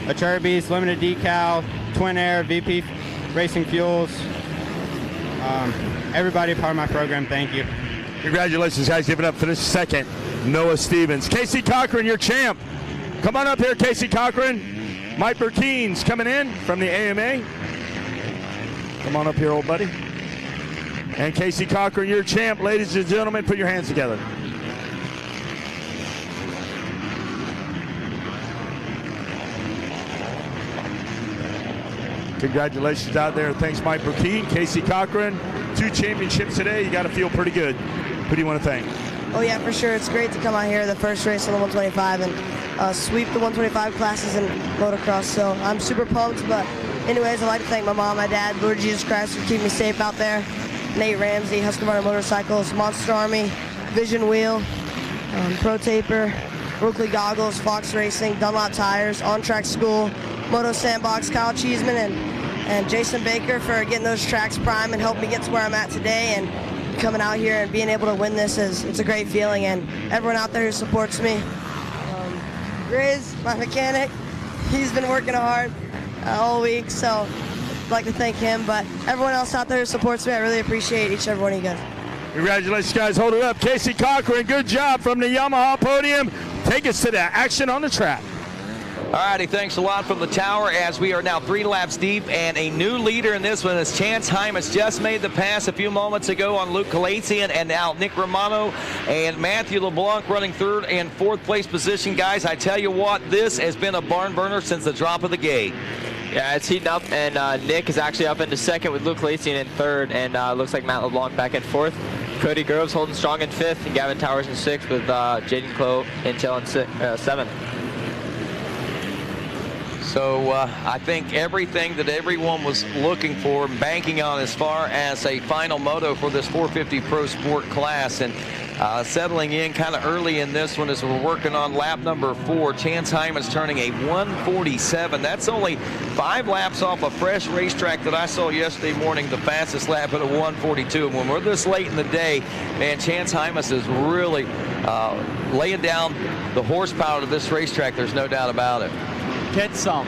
Acherbys, Limited Decal, Twin Air, VP Racing Fuels. Everybody part of my program, thank you. Congratulations, guys. Give it up for this 2nd, Noah Stevens. Casey Cochran, your champ. Come on up here, Casey Cochran. Mike Burkeen's coming in from the AMA. Come on up here, old buddy. And Casey Cochran, your champ. Ladies and gentlemen, put your hands together. Congratulations out there. Thanks, Mike Burkeen, Casey Cochran. 2 championships today. You got to feel pretty good. Who do you want to thank? Oh, yeah, for sure. It's great to come out here, the first race on the 125, and sweep the 125 classes in motocross. So I'm super pumped. But anyways, I'd like to thank my mom, my dad, Lord Jesus Christ for keeping me safe out there. Nate Ramsey, Husqvarna Motorcycles, Monster Army, Vision Wheel, Pro Taper, Brooklyn Goggles, Fox Racing, Dunlop Tires, On Track School, Moto Sandbox, Kyle Cheeseman, and Jason Baker for getting those tracks prime and helping me get to where I'm at today. And coming out here and being able to win this it's a great feeling. And everyone out there who supports me, Grizz, my mechanic, he's been working hard all week, so I'd like to thank him. But everyone else out there who supports me, I really appreciate each and every one of you guys. Congratulations, guys. Hold it up. Casey Cochran, good job from the Yamaha podium. Take us to the action on the track. All righty, thanks a lot from the tower as we are now 3 laps deep, and a new leader in this one is Chance Hymas. Just made the pass a few moments ago on Luke Galatian, and now Nick Romano and Matthew LeBlanc running 3rd and 4th place position. Guys, I tell you what, this has been a barn burner since the drop of the gate. Yeah, it's heating up, and Nick is actually up into second with Luke Lacey in third, and looks like Matt LeBlanc back in fourth. Cody Groves holding strong in fifth, and Gavin Towers in sixth, with Jaden Clow and Chell in seventh. So I think everything that everyone was looking for and banking on as far as a final moto for this 450 Pro Sport class, and settling in kind of early in this one as we're working on lap number 4. Chance Hyman's turning a 1:47. That's only 5 laps off a fresh racetrack that I saw yesterday morning, the fastest lap at a 1:42. And when we're this late in the day, man, Chance Hymas is really laying down the horsepower to this racetrack. There's no doubt about it. Get some.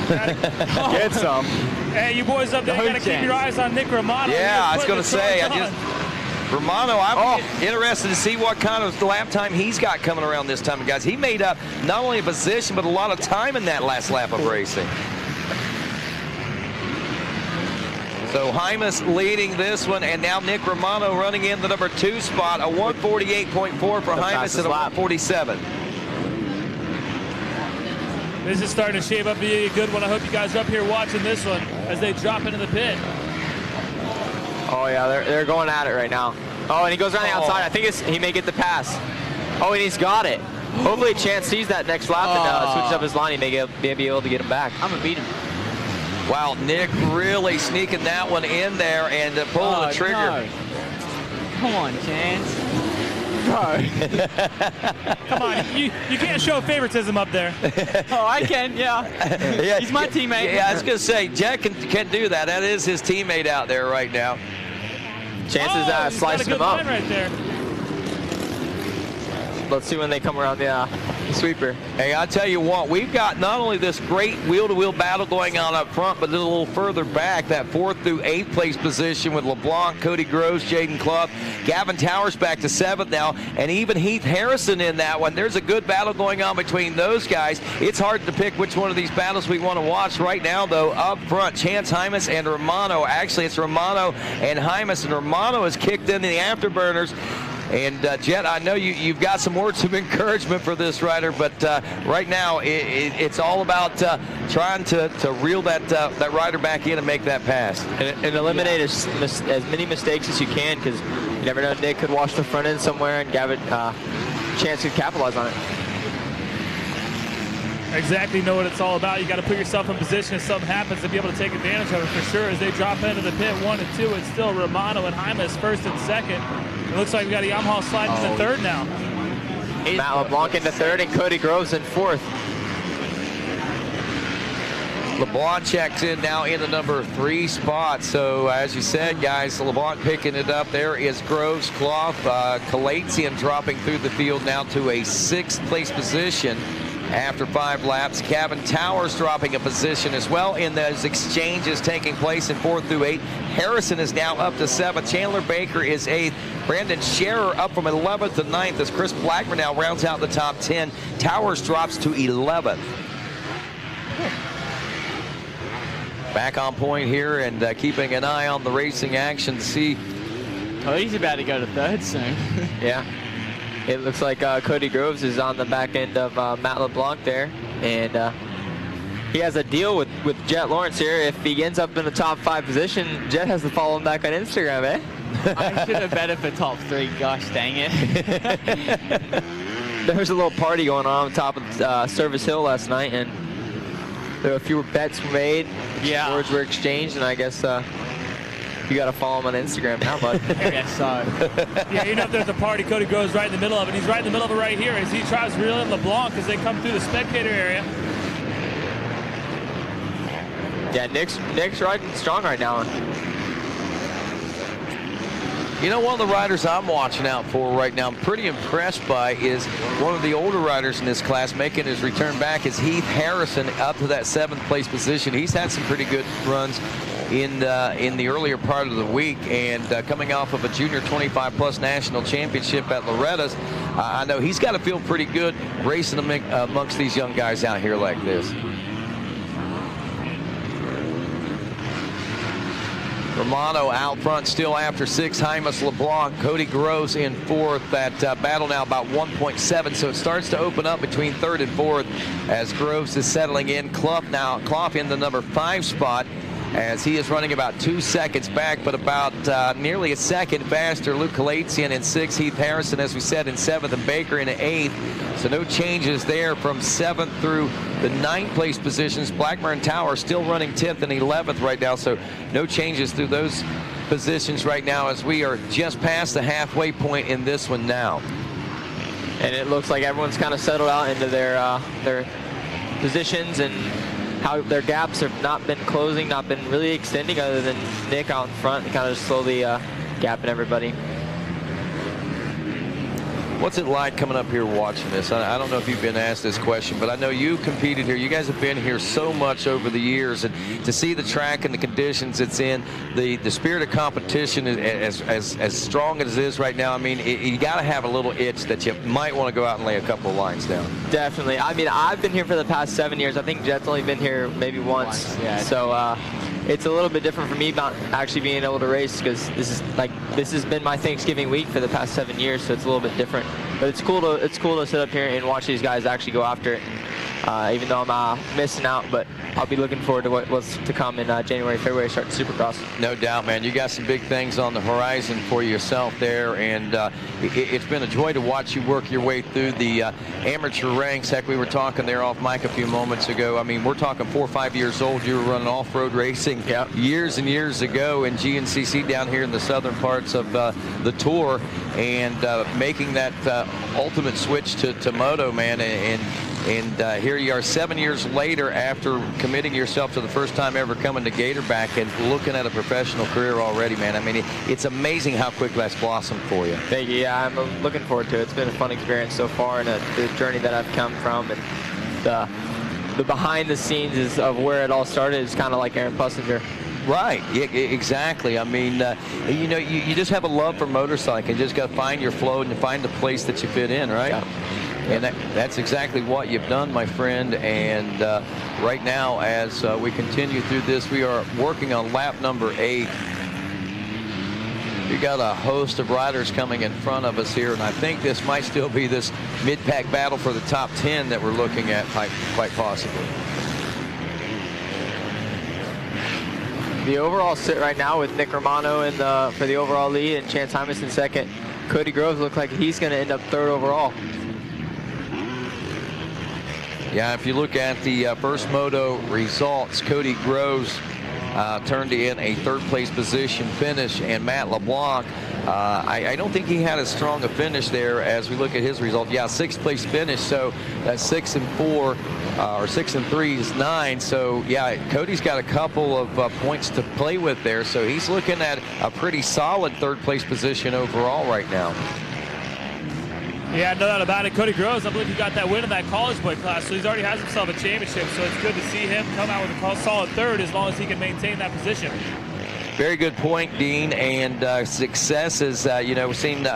Get some. Hey, you boys up there, you got to keep your eyes on Nick Romano. Yeah, I was going to say, Romano, I'm interested to see what kind of lap time he's got coming around this time. Guys, he made up not only a position, but a lot of time in that last lap of racing. So Hymas leading this one, and now Nick Romano running in the number 2 spot, a 1:48.4 for Hymas at a 1:47. This is starting to shape up to be a good one. I hope you guys are up here watching this one as they drop into the pit. Oh yeah, they're going at it right now. Oh, and he goes around the outside. I think he may get the pass. Oh, and he's got it. Hopefully Chance sees that next lap and switches up his line. He may be able to get him back. I'm gonna beat him. Wow, Nick really sneaking that one in there and pulling the trigger. No. Come on, Chance. Come on, you can't show favoritism up there. Oh, I can, yeah. He's my teammate. Yeah, I was going to say, Jack can do that. That is his teammate out there right now. Chances slicing him up. Right there. Let's see when they come around the sweeper. Hey, I tell you what, we've got not only this great wheel-to-wheel battle going on up front, but a little further back, that 4th through 8th place position with LeBlanc, Cody Groves, Jaden Clough, Gavin Towers back to 7th now, and even Heath Harrison in that one. There's a good battle going on between those guys. It's hard to pick which one of these battles we want to watch right now, though. Up front, Chance Hymas and Romano. Actually, it's Romano and Hymas, and Romano has kicked in the afterburners. And Jet, I know you've got some words of encouragement for this rider, but right now it's all about trying to reel that rider back in and make that pass. And eliminate as many mistakes as you can, because you never know, Nick could wash the front end somewhere and Gavin Chance could capitalize on it. Exactly know what it's all about. You got to put yourself in position if something happens to be able to take advantage of it for sure. As they drop into the pit 1 and 2, it's still Romano and Hymas 1st and 2nd. It looks like we got a Yamaha sliding into 3rd now. Matt LeBlanc into 3rd and Cody Groves in 4th. LeBlanc checks in now in the number 3 spot. So as you said, guys, LeBlanc picking it up. There is Groves, Clough, Kalatian dropping through the field now to a 6th place position after 5 laps. Gavin Towers dropping a position as well in those exchanges taking place in 4th through 8. Harrison is now up to 7th. Chandler Baker is 8th. Brandon Scherer up from 11th to 9th as Chris Blackmer now rounds out the top 10. Towers drops to 11th. Back on point here and keeping an eye on the racing action to see. Oh, he's about to go to 3rd soon. Yeah. It looks like Cody Groves is on the back end of Matt LeBlanc there, and he has a deal with Jet Lawrence here. If he ends up in the top 5 position, Jet has to follow him back on Instagram, eh? I should have bet it for top 3. Gosh dang it. There was a little party going on top of Service Hill last night, and there were a few bets made. Yeah. Words were exchanged, and I guess you got to follow him on Instagram now, bud. I guess so. Yeah, you know, if there's a party, Cody goes right in the middle of it. He's right in the middle of it right here as he tries to reel in LeBlanc as they come through the spectator area. Yeah, Nick's riding strong right now. You know, one of the riders I'm watching out for right now, I'm pretty impressed by, is one of the older riders in this class making his return back is Heath Harrison up to that 7th place position. He's had some pretty good runs in the earlier part of the week, and coming off of a junior 25+ national championship at Loretta's, I know he's got to feel pretty good racing amongst these young guys out here like this. Romano out front still after 6. Hymas LeBlanc, Cody Groves in 4th. That battle now about 1.7, so it starts to open up between 3rd and 4th as Groves is settling in. Clough in the number 5 spot, as he is running about 2 seconds back, but about nearly a second faster. Luke Kalatsian in 6th, Heath Harrison, as we said, in 7th, and Baker in 8th. So no changes there from 7th through the 9th place positions. Blackmer and Tower still running 10th and 11th right now, so no changes through those positions right now as we are just past the halfway point in this one now. And it looks like everyone's kind of settled out into their positions, and how their gaps have not been closing, not been really extending, other than Nick out in front, kind of slowly gapping everybody. What's it like coming up here watching this? I don't know if you've been asked this question, but I know you competed here. You guys have been here so much over the years, and to see the track and the conditions it's in, the spirit of competition is as strong as it is right now. I mean, you got to have a little itch that you might want to go out and lay a couple of lines down. Definitely. I mean, I've been here for the past 7 years. I think Jet's only been here maybe once. Yeah. So it's a little bit different for me not actually being able to race, because this has been my Thanksgiving week for the past 7 years, so it's a little bit different. But it's cool to sit up here and watch these guys actually go after it. Even though I'm missing out, but I'll be looking forward to what's to come in January, February, starting Supercross. No doubt, man. You got some big things on the horizon for yourself there, and it's been a joy to watch you work your way through the amateur ranks. Heck, we were talking there off mic a few moments ago. I mean, we're talking 4 or 5 years old. You were running off-road racing years and years ago in GNCC down here in the southern parts of the tour, and making that ultimate switch to moto, man, and here you are 7 years later after committing yourself to the first time ever coming to Gatorback and looking at a professional career already, man. I mean, it's amazing how quick that's blossomed for you. Thank you. Yeah, I'm looking forward to it. It's been a fun experience so far, and the journey that I've come from, and the behind the scenes of where it all started is kind of like Aaron Pussinger. Right, yeah, exactly. I mean, you know, you just have a love for motorcycling. You just got to find your flow and find the place that you fit in, right? Yeah. And that's exactly what you've done, my friend. And right now, as we continue through this, we are working on lap number 8. We got a host of riders coming in front of us here, and I think this might still be this mid-pack battle for the top 10 that we're looking at, quite possibly. The overall sit right now with Nick Romano for the overall lead, and Chance Hymas in second. Cody Groves looks like he's going to end up 3rd overall. Yeah, if you look at the first moto results, Cody Groves turned in a 3rd place position finish, and Matt LeBlanc, I don't think he had as strong a finish there as we look at his result. Yeah, 6th place finish, so that's 6 and 4, or 6 and 3 is 9. So yeah, Cody's got a couple of points to play with there, so he's looking at a pretty solid 3rd place position overall right now. Yeah, no doubt about it. Cody Groves, I believe he got that win in that college boy class, so he's already has himself a championship. So it's good to see him come out with a solid 3rd as long as he can maintain that position. Very good point, Dean. And successes, you know, we've seen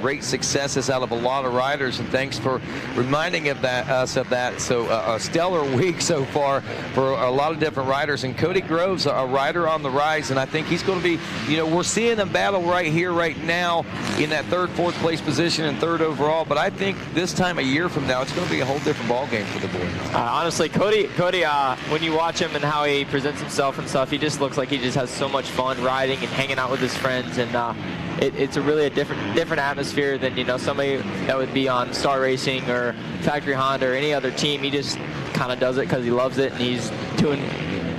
great successes out of a lot of riders, and thanks for reminding us of that. So a stellar week so far for a lot of different riders. And Cody Groves, a rider on the rise, and I think he's going to be, you know, we're seeing a battle right here, right now, in that 3rd, 4th place position and 3rd overall. But I think this time a year from now, it's going to be a whole different ball game for the boy. Honestly, Cody, when you watch him and how he presents himself and stuff, he just looks like he just has so much fun riding and hanging out with his friends, and it's really a different atmosphere than, you know, somebody that would be on Star Racing or Factory Honda or any other team. He just kind of does it because he loves it, and he's doing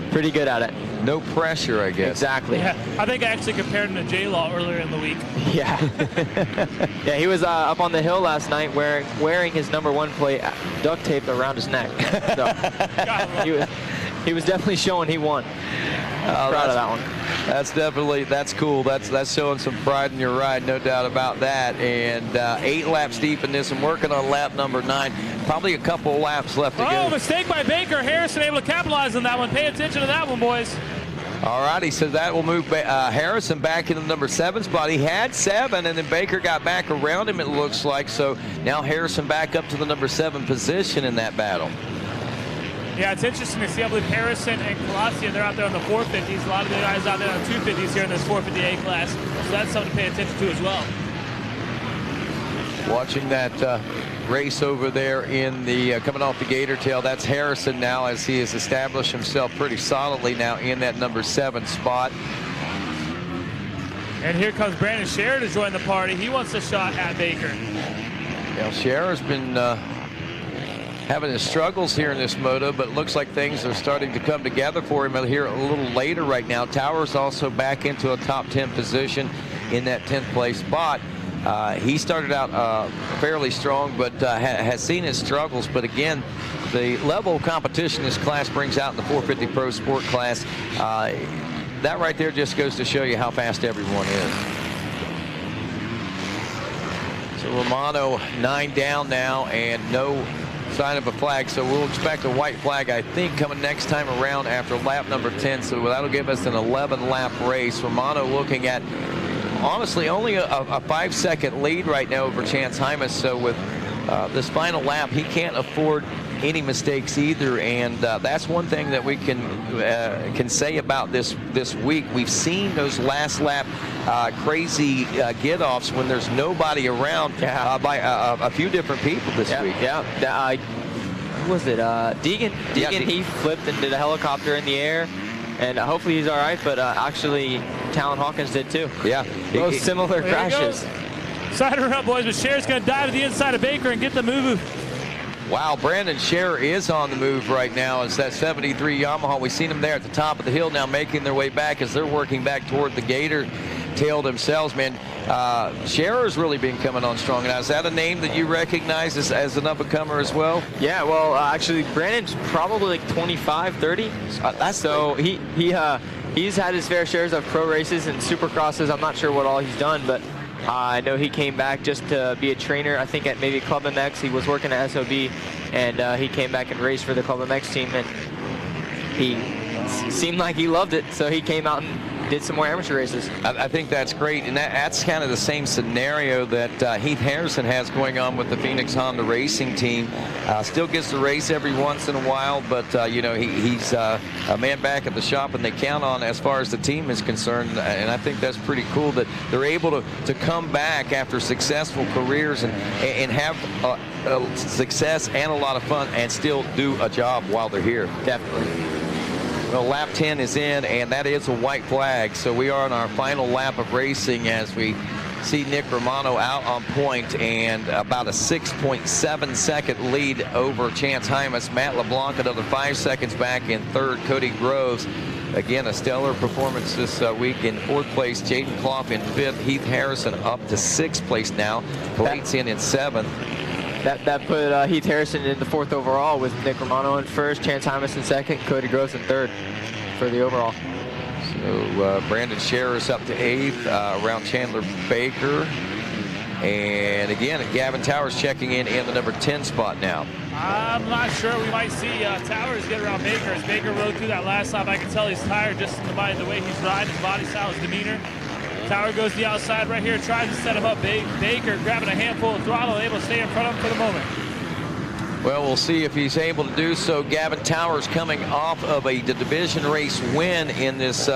pretty good at it. No pressure, I guess. Exactly. Yeah, I think I actually compared him to J-Law earlier in the week. Yeah. Yeah, he was up on the hill last night wearing his #1 plate duct taped around his neck. So he was definitely showing he won. Proud of that one. That's cool. That's showing some pride in your ride, no doubt about that. And 8 laps deep in this and working on lap number 9. Probably a couple of laps left to go. Oh, mistake by Baker. Harrison able to capitalize on that one. Pay attention to that one, boys. All righty, so that will move Harrison back into the number 7 spot. He had 7, and then Baker got back around him, it looks like. So now Harrison back up to the number 7 position in that battle. Yeah, it's interesting to see. I believe Harrison and Colasia, they're out there on the 450s. A lot of the guys out there on the 250s here in this 450A class. So that's something to pay attention to as well. Watching that race over there in the coming off the gator tail, that's Harrison now, as he has established himself pretty solidly now in that number 7 spot. And here comes Brandon Scherer to join the party. He wants a shot at Baker. Well, Scherer's been having his struggles here in this moto, but it looks like things are starting to come together for him here a little later right now. Towers also back into a top 10 position in that 10th place spot. He started out fairly strong, but has seen his struggles. But again, the level of competition this class brings out in the 450 Pro Sport class, that right there just goes to show you how fast everyone is. So Romano 9 down now and no sign of a flag. So we'll expect a white flag, I think, coming next time around after lap number 10. So that'll give us an 11-lap race. Romano looking at, honestly, only a 5-second lead right now over Chance Hymas. So with this final lap, he can't afford any mistakes either, and that's one thing that we can say about this week. We've seen those last lap crazy get-offs when there's nobody around by a few different people this week. Yeah, who was it? Deegan. Deegan, he flipped and did a helicopter in the air, and hopefully he's all right, but actually Talon Hawkins did too. Yeah. Both similar crashes. Side her up, boys, but Scherer's going to dive to the inside of Baker and get the move. Wow, Brandon Scherer is on the move right now. It's that 73 Yamaha. We've seen them there at the top of the hill now, making their way back as they're working back toward the gator tail themselves, man. Scherer's really been coming on strong. Now, is that a name that you recognize as an up-and-comer as well? Yeah, well, actually, Brandon's probably like 25, 30. So he's had his fair shares of pro races and supercrosses. I'm not sure what all he's done, but I know he came back just to be a trainer, I think at maybe Club MX. He was working at SOB, and he came back and raced for the Club MX team, and he seemed like he loved it, so he came out and did some more amateur races. I think that's great, and that's kind of the same scenario that Heath Harrison has going on with the Phoenix Honda Racing team. Still gets to race every once in a while, but you know, he's a man back at the shop, and they count on as far as the team is concerned. And I think that's pretty cool that they're able to come back after successful careers and have success and a lot of fun and still do a job while they're here. Definitely. Well, lap 10 is in, and that is a white flag. So we are on our final lap of racing as we see Nick Romano out on point and about a 6.7-second lead over Chance Hymas. Matt LeBlanc another 5 seconds back in third. Cody Groves, again, a stellar performance this week in fourth place. Jaden Clough in fifth. Heath Harrison up to sixth place now. Blate's in seventh. That put Heath Harrison in the fourth overall with Nick Romano in first, Chance Hymas in second, Cody Groves in third for the overall. So Brandon Scherer is up to eighth, around Chandler Baker. And again, Gavin Towers checking in the number 10 spot now. I'm not sure. We might see Towers get around Baker. As Baker rode through that last lap, I can tell he's tired just in the way he's riding, his body style, his demeanor. Tower goes to the outside right here, tries to set him up. Baker grabbing a handful of throttle, able to stay in front of him for the moment. Well, we'll see if he's able to do so. Gavin Towers coming off of a division race win in this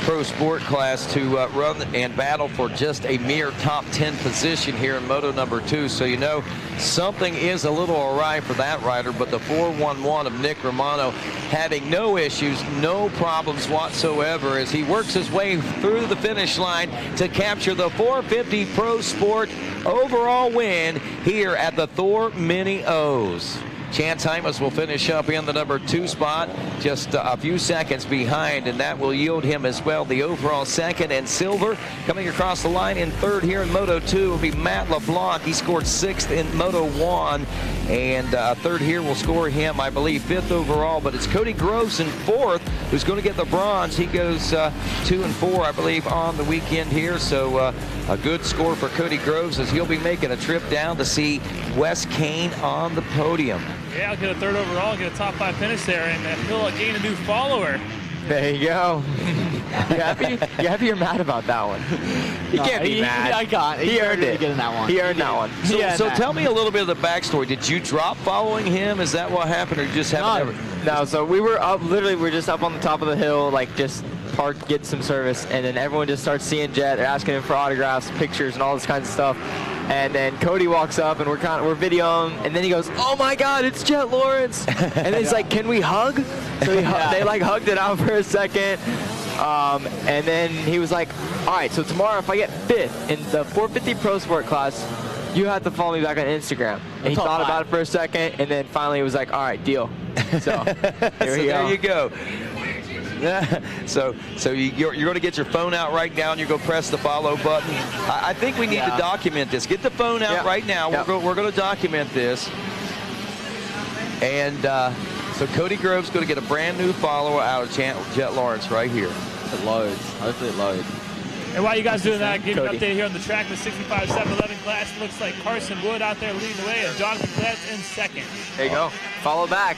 pro sport class to run and battle for just a mere top 10 position here in Moto number 2. So you know something is a little awry for that rider, but the 411 of Nick Romano having no issues, no problems whatsoever as he works his way through the finish line to capture the 450 Pro Sport overall win here at the Thor Mini O's. Chance Hymas will finish up in the number 2 spot, just a few seconds behind, and that will yield him as well the overall second. And silver coming across the line in third here in Moto 2 will be Matt LeBlanc. He scored 6th in Moto 1, and third here will score him, I believe, 5th overall. But it's Cody Groves in 4th who's going to get the bronze. He goes 2 and 4, I believe, on the weekend here. So a good score for Cody Groves as he'll be making a trip down to see Wes Kane on the podium. Yeah, I'll get a third overall, get a top 5 finish there, and he'll gain a new follower There you go. You happy or mad about that one? You can't be mad. He earned it. He earned that one. So tell me a little bit of the backstory. Did you drop following him? Is that what happened, or you just haven't ever? No, so we were up, literally we were just up on the top of the hill, like just parked, getting some service, and then everyone just starts seeing Jet. They're asking him for autographs, pictures, and all this kinds of stuff. And then Cody walks up, and we're videoing, and then he goes, "Oh my God, it's Jet Lawrence!" And he's like, "Can we hug?" So they like hugged it out for a second. And then he was like, "All right, so tomorrow if I get 5th in the 450 Pro Sport class, you have to follow me back on Instagram." And he thought about it for a second, and then finally he was like, "All right, deal." So there you go. So you're going to get your phone out right now, and you're going to press the follow button. I think we need to document this. Get the phone out right now. We're going to document this. And so Cody Grove's going to get a brand new follower out of Jet Lawrence right here. It loads. Hopefully it loads. And while you guys doing that, give you an update here on the track. The 65 711 class looks like Carson Wood out there leading the way, and Jonathan Gletz in second. There you go. Follow back.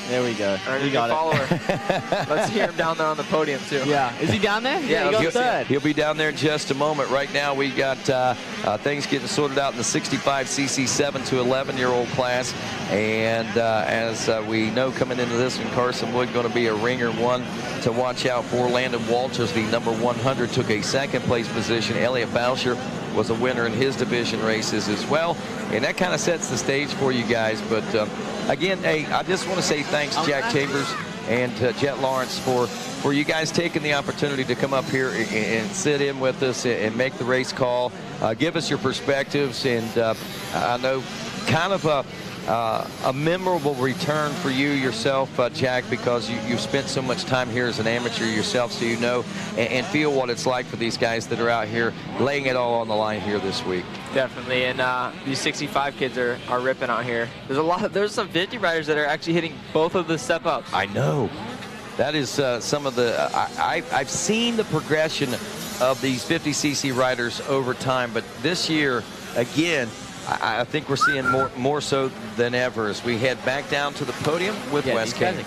There we go. We got it. Let's hear him down there on the podium, too. Yeah. Is he down there? Yeah, he goes third. He'll be down there in just a moment. Right now, we got things getting sorted out in the 65cc 7 to 11-year-old class. And as we know, coming into this one, Carson Wood going to be a ringer, one to watch out for. Landon Walters, the number 100, took a second-place position. Elliot Boucher was a winner in his division races as well. And that kind of sets the stage for you guys. But again, hey, I just want to say thanks, Jack Chambers and Jet Lawrence, for you guys taking the opportunity to come up here and sit in with us and make the race call. Give us your perspectives, and I know kind of a memorable return for you yourself, Jack, because you've spent so much time here as an amateur yourself, so you know and feel what it's like for these guys that are out here laying it all on the line here this week. Definitely, and these 65 kids are ripping out here. There's some 50 riders that are actually hitting both of the step-ups. I know. That is some of the, I've seen the progression of these 50cc riders over time, but this year, again, I think we're seeing more so than ever as we head back down to the podium with West Canyon.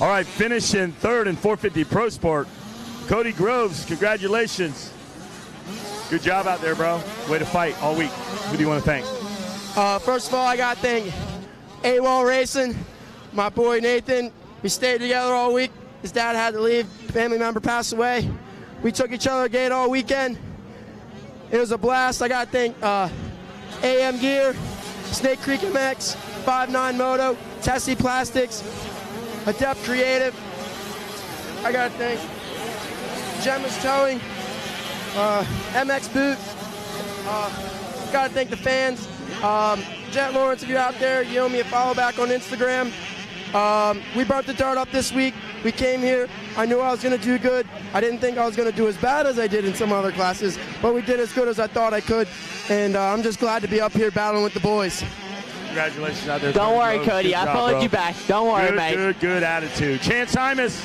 All right, finishing third in 450 Pro Sport, Cody Groves, congratulations. Good job out there, bro. Way to fight all week. Who do you want to thank? First of all, I got to thank AWOL Racing, my boy Nathan. We stayed together all week. His dad had to leave. Family member passed away. We took each other gate all weekend. It was a blast. I got to thank AM Gear, Snake Creek MX, 5.9 Moto, Tessie Plastics, Adept Creative. I got to thank Gemma's Towing, MX Boot. Got to thank the fans. Jet Lawrence, if you're out there, you owe me a follow back on Instagram. We burnt the dirt up this week. We came here. I knew I was going to do good. I didn't think I was going to do as bad as I did in some other classes, but we did as good as I thought I could. And I'm just glad to be up here battling with the boys. Congratulations out there. Don't worry, Cody. I followed you back. Don't worry, mate. Good attitude. Chance Hymas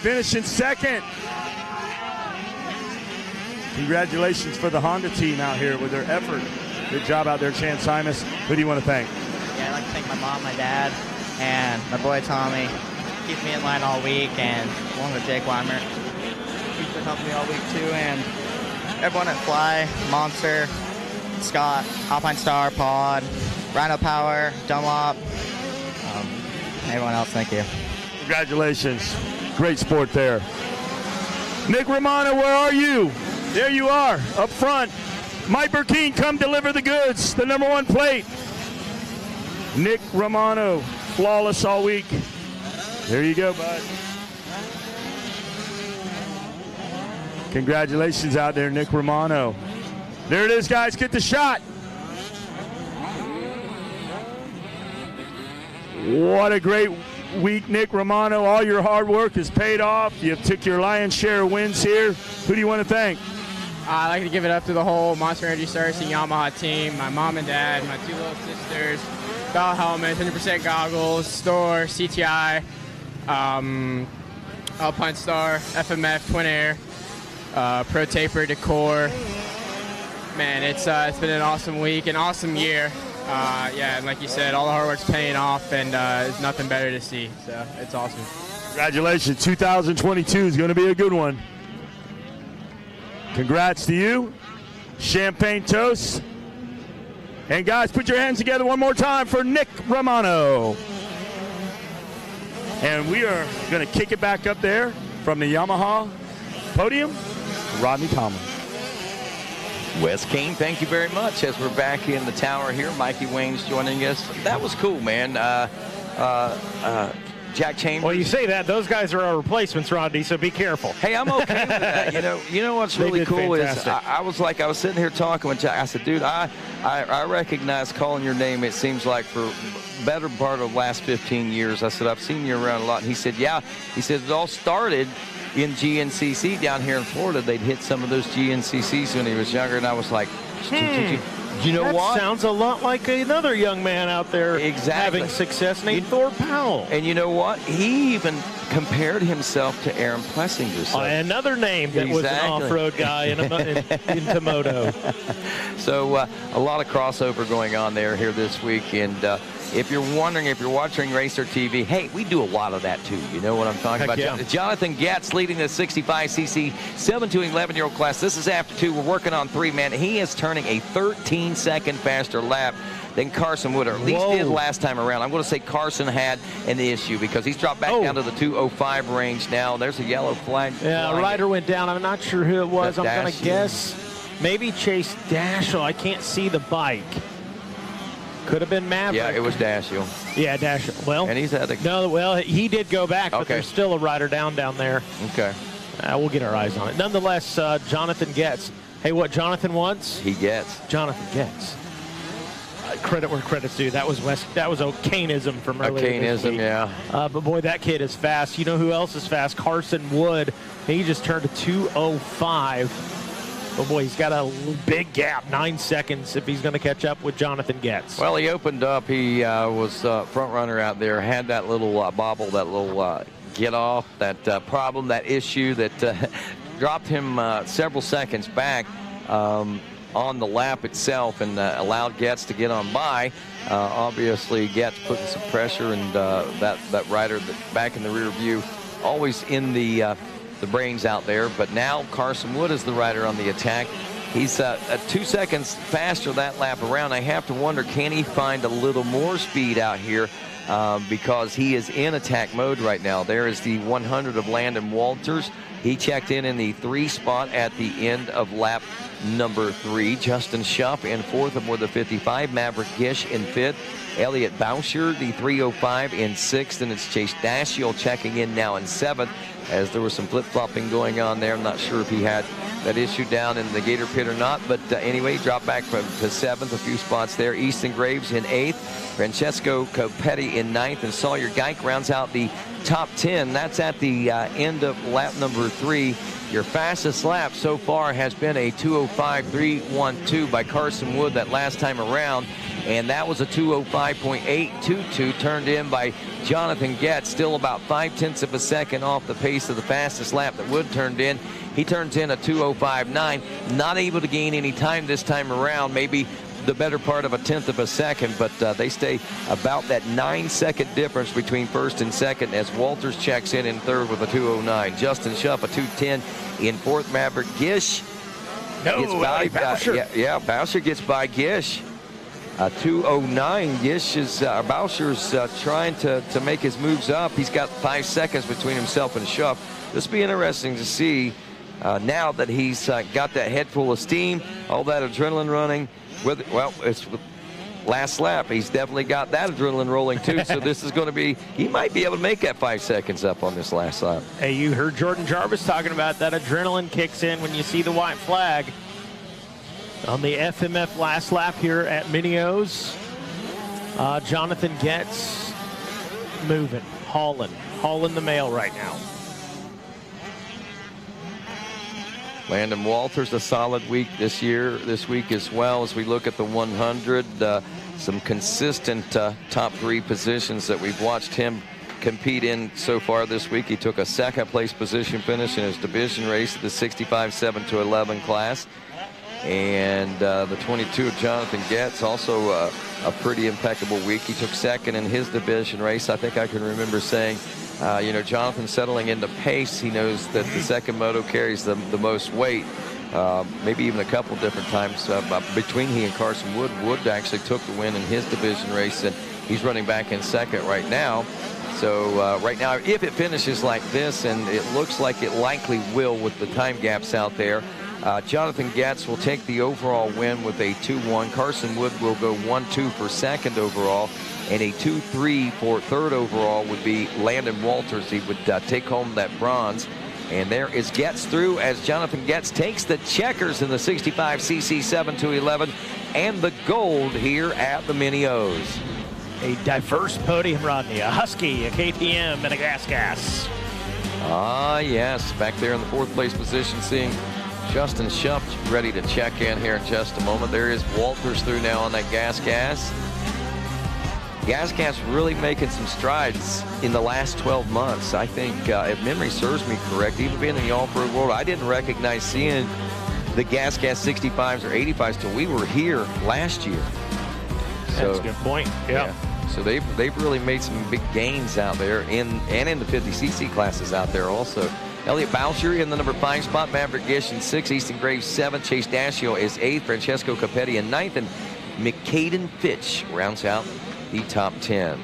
finishing second. Congratulations for the Honda team out here with their effort. Good job out there, Chance Hymas. Who do you want to thank? Yeah, I'd like to thank my mom, my dad, and my boy Tommy. Keep me in line all week, and along with Jake Weimer. He's been helping me all week too, and everyone at Fly, Monster, Scott, Alpine Star, Pod, Rhino Power, Dunlop, everyone else, thank you. Congratulations. Great sport there. Nick Romano, where are you? There you are, up front. Mike Burkeen, come deliver the goods. The number 1 plate. Nick Romano, flawless all week. There you go, bud. Congratulations out there, Nick Romano. There it is, guys. Get the shot. What a great week, Nick Romano. All your hard work has paid off. You took your lion's share of wins here. Who do you want to thank? I'd like to give it up to the whole Monster Energy Servicing Yamaha team, my mom and dad, my 2 little sisters, Bell helmets, 100% goggles, store, CTI, Alpine Star, FMF, Twin Air, Pro Taper, Decor. Man, it's been an awesome week, an awesome year. Yeah, and like you said, all the hard work's paying off, and there's nothing better to see. So it's awesome. Congratulations. 2022 is going to be a good one. Congrats to you. Champagne toast. And guys, put your hands together one more time for Nick Romano. And we are going to kick it back up there from the Yamaha podium, Rodney Tomlin. Wes King, thank you very much. As we're back in the tower here, Mikey Wayne's joining us. That was cool, man. Jack Chambers. Well, you say that. Those guys are our replacements, Rodney, so be careful. Hey, I'm okay with that. You know what's really cool is I was sitting here talking with Jack. I said, dude, I recognize calling your name. It seems like for better part of the last 15 years. I said, I've seen you around a lot. And he said, yeah. He said, it all started in GNCC down here in Florida. They'd hit some of those GNCCs when he was younger. And I was like, you know what? That sounds a lot like another young man out there having success named Thor Powell. And you know what? He even compared himself to Aaron Plessinger. So. Another name that was an off-road guy into moto. So a lot of crossover going on here this week. And if you're wondering, if you're watching Racer TV, hey, we do a lot of that too. You know what I'm talking about? Yeah. Jonathan Getz leading the 65cc 7 to 11-year-old class. This is after 2. We're working on 3, man. He is turning a 13-second faster lap than Carson Wood, or at least did last time around. I'm going to say Carson had an issue because he's dropped back down to the 205 range now. There's a yellow flag. Yeah, a rider went down. I'm not sure who it was. I'm going to guess maybe Chase Dashel. I can't see the bike. Could have been Maverick. Yeah, it was Dashiell. Yeah, Dashiell. Well, and he's had a... No, well, he did go back, but there's still a rider down there. Okay. We'll get our eyes on it. Nonetheless, Jonathan Getz. Hey, what Jonathan wants? He gets. Jonathan Getz. Credit where credit's due. That was O'Kaneism from earlier this week. Yeah. But boy, that kid is fast. You know who else is fast? Carson Wood. He just turned a 205. But boy, he's got a big gap, 9 seconds, if he's going to catch up with Jonathan Getz. Well, he opened up. He was front runner out there, had that little bobble, that little get off, that problem, that issue that dropped him several seconds back on the lap itself and allowed Getz to get on by. Obviously, Getz putting some pressure, and that rider back in the rear view, always in the brains out there. But now Carson Wood is the rider on the attack. He's 2 seconds faster that lap around. I have to wonder, can he find a little more speed out here because he is in attack mode right now. There is the 100 of Landon Walters. He checked in the 3 spot at the end of lap number 3. Justin Schuff in 4th aboard the 55. Maverick Gish in 5th. Elliott Boucher, the 305 in 6th. And it's Chase Dashiell checking in now in 7th, as there was some flip-flopping going on there. I'm not sure if he had that issue down in the Gator Pit or not, but anyway, he dropped back to 7th, a few spots there. Easton Graves in 8th, Francesco Copetti in 9th, and Sawyer Geik rounds out the top 10. That's at the end of lap number 3. Your fastest lap so far has been a 2:05.312 by Carson Wood that last time around, and that was a 2:05.822 turned in by Jonathan Getz, still about 0.5 of a second off the pace of the fastest lap that Wood turned in. He turns in a 2:05.9, not able to gain any time this time around, maybe the better part of 1/10 of a second, but they stay about that 9-second difference between first and second as Walters checks in 3rd with a 2:09. Justin Schuff a 2:10 in 4th. Maverick Gish gets by Boucher. Boucher gets by Gish. 2:09. Gish is Boucher's trying to make his moves up. He's got 5 seconds between himself and Schuff. This will be interesting to see now that he's got that head full of steam, all that adrenaline running. It's last lap. He's definitely got that adrenaline rolling too. So this is going to be, he might be able to make that 5 seconds up on this last lap. Hey, you heard Jordan Jarvis talking about that adrenaline kicks in when you see the white flag. On the FMF last lap here at Mini-O's, Jonathan Getz moving, hauling the mail right now. Landon Walters, a solid week this week as well, as we look at the 100. Some consistent top 3 positions that we've watched him compete in so far this week. He took a 2nd place position finish in his division race at the 65 7 to 11 class. And the 22 of Jonathan Getz, also a pretty impeccable week. He took second in his division race. I think I can remember saying, you know, Jonathan settling into pace. He knows that the second moto carries the most weight. Maybe even a couple different times between he and Carson Wood. Wood actually took the win in his division race, and he's running back in second right now. So right now, if it finishes like this, and it looks like it likely will with the time gaps out there, Jonathan Getz will take the overall win with a 2-1. Carson Wood will go 1-2 for second overall, and a 2-3 for third overall would be Landon Walters. He would take home that bronze. And there is Getz through as Jonathan Getz takes the checkers in the 65cc 7-11 and the gold here at the Mini O's. A diverse podium, Rodney. A Husky, a KTM, and a Gas. Ah, yes. Back there in the fourth place position, seeing Justin Schupp ready to check in here in just a moment. There is Walters through now on that Gas. Gas really making some strides in the last 12 months. I think, if memory serves me correct, even being in the off-road world, I didn't recognize seeing the Gas 65s or 85s till we were here last year. So, that's a good point. Yeah. So they've really made some big gains out there in the 50cc classes out there also. Elliot Boucher in the number 5 spot, Maverick Gish in 6th, Easton Graves 7th, Chase Dashiell is 8th, Francesco Capetti in 9th, and McCaden Fitch rounds out the top 10.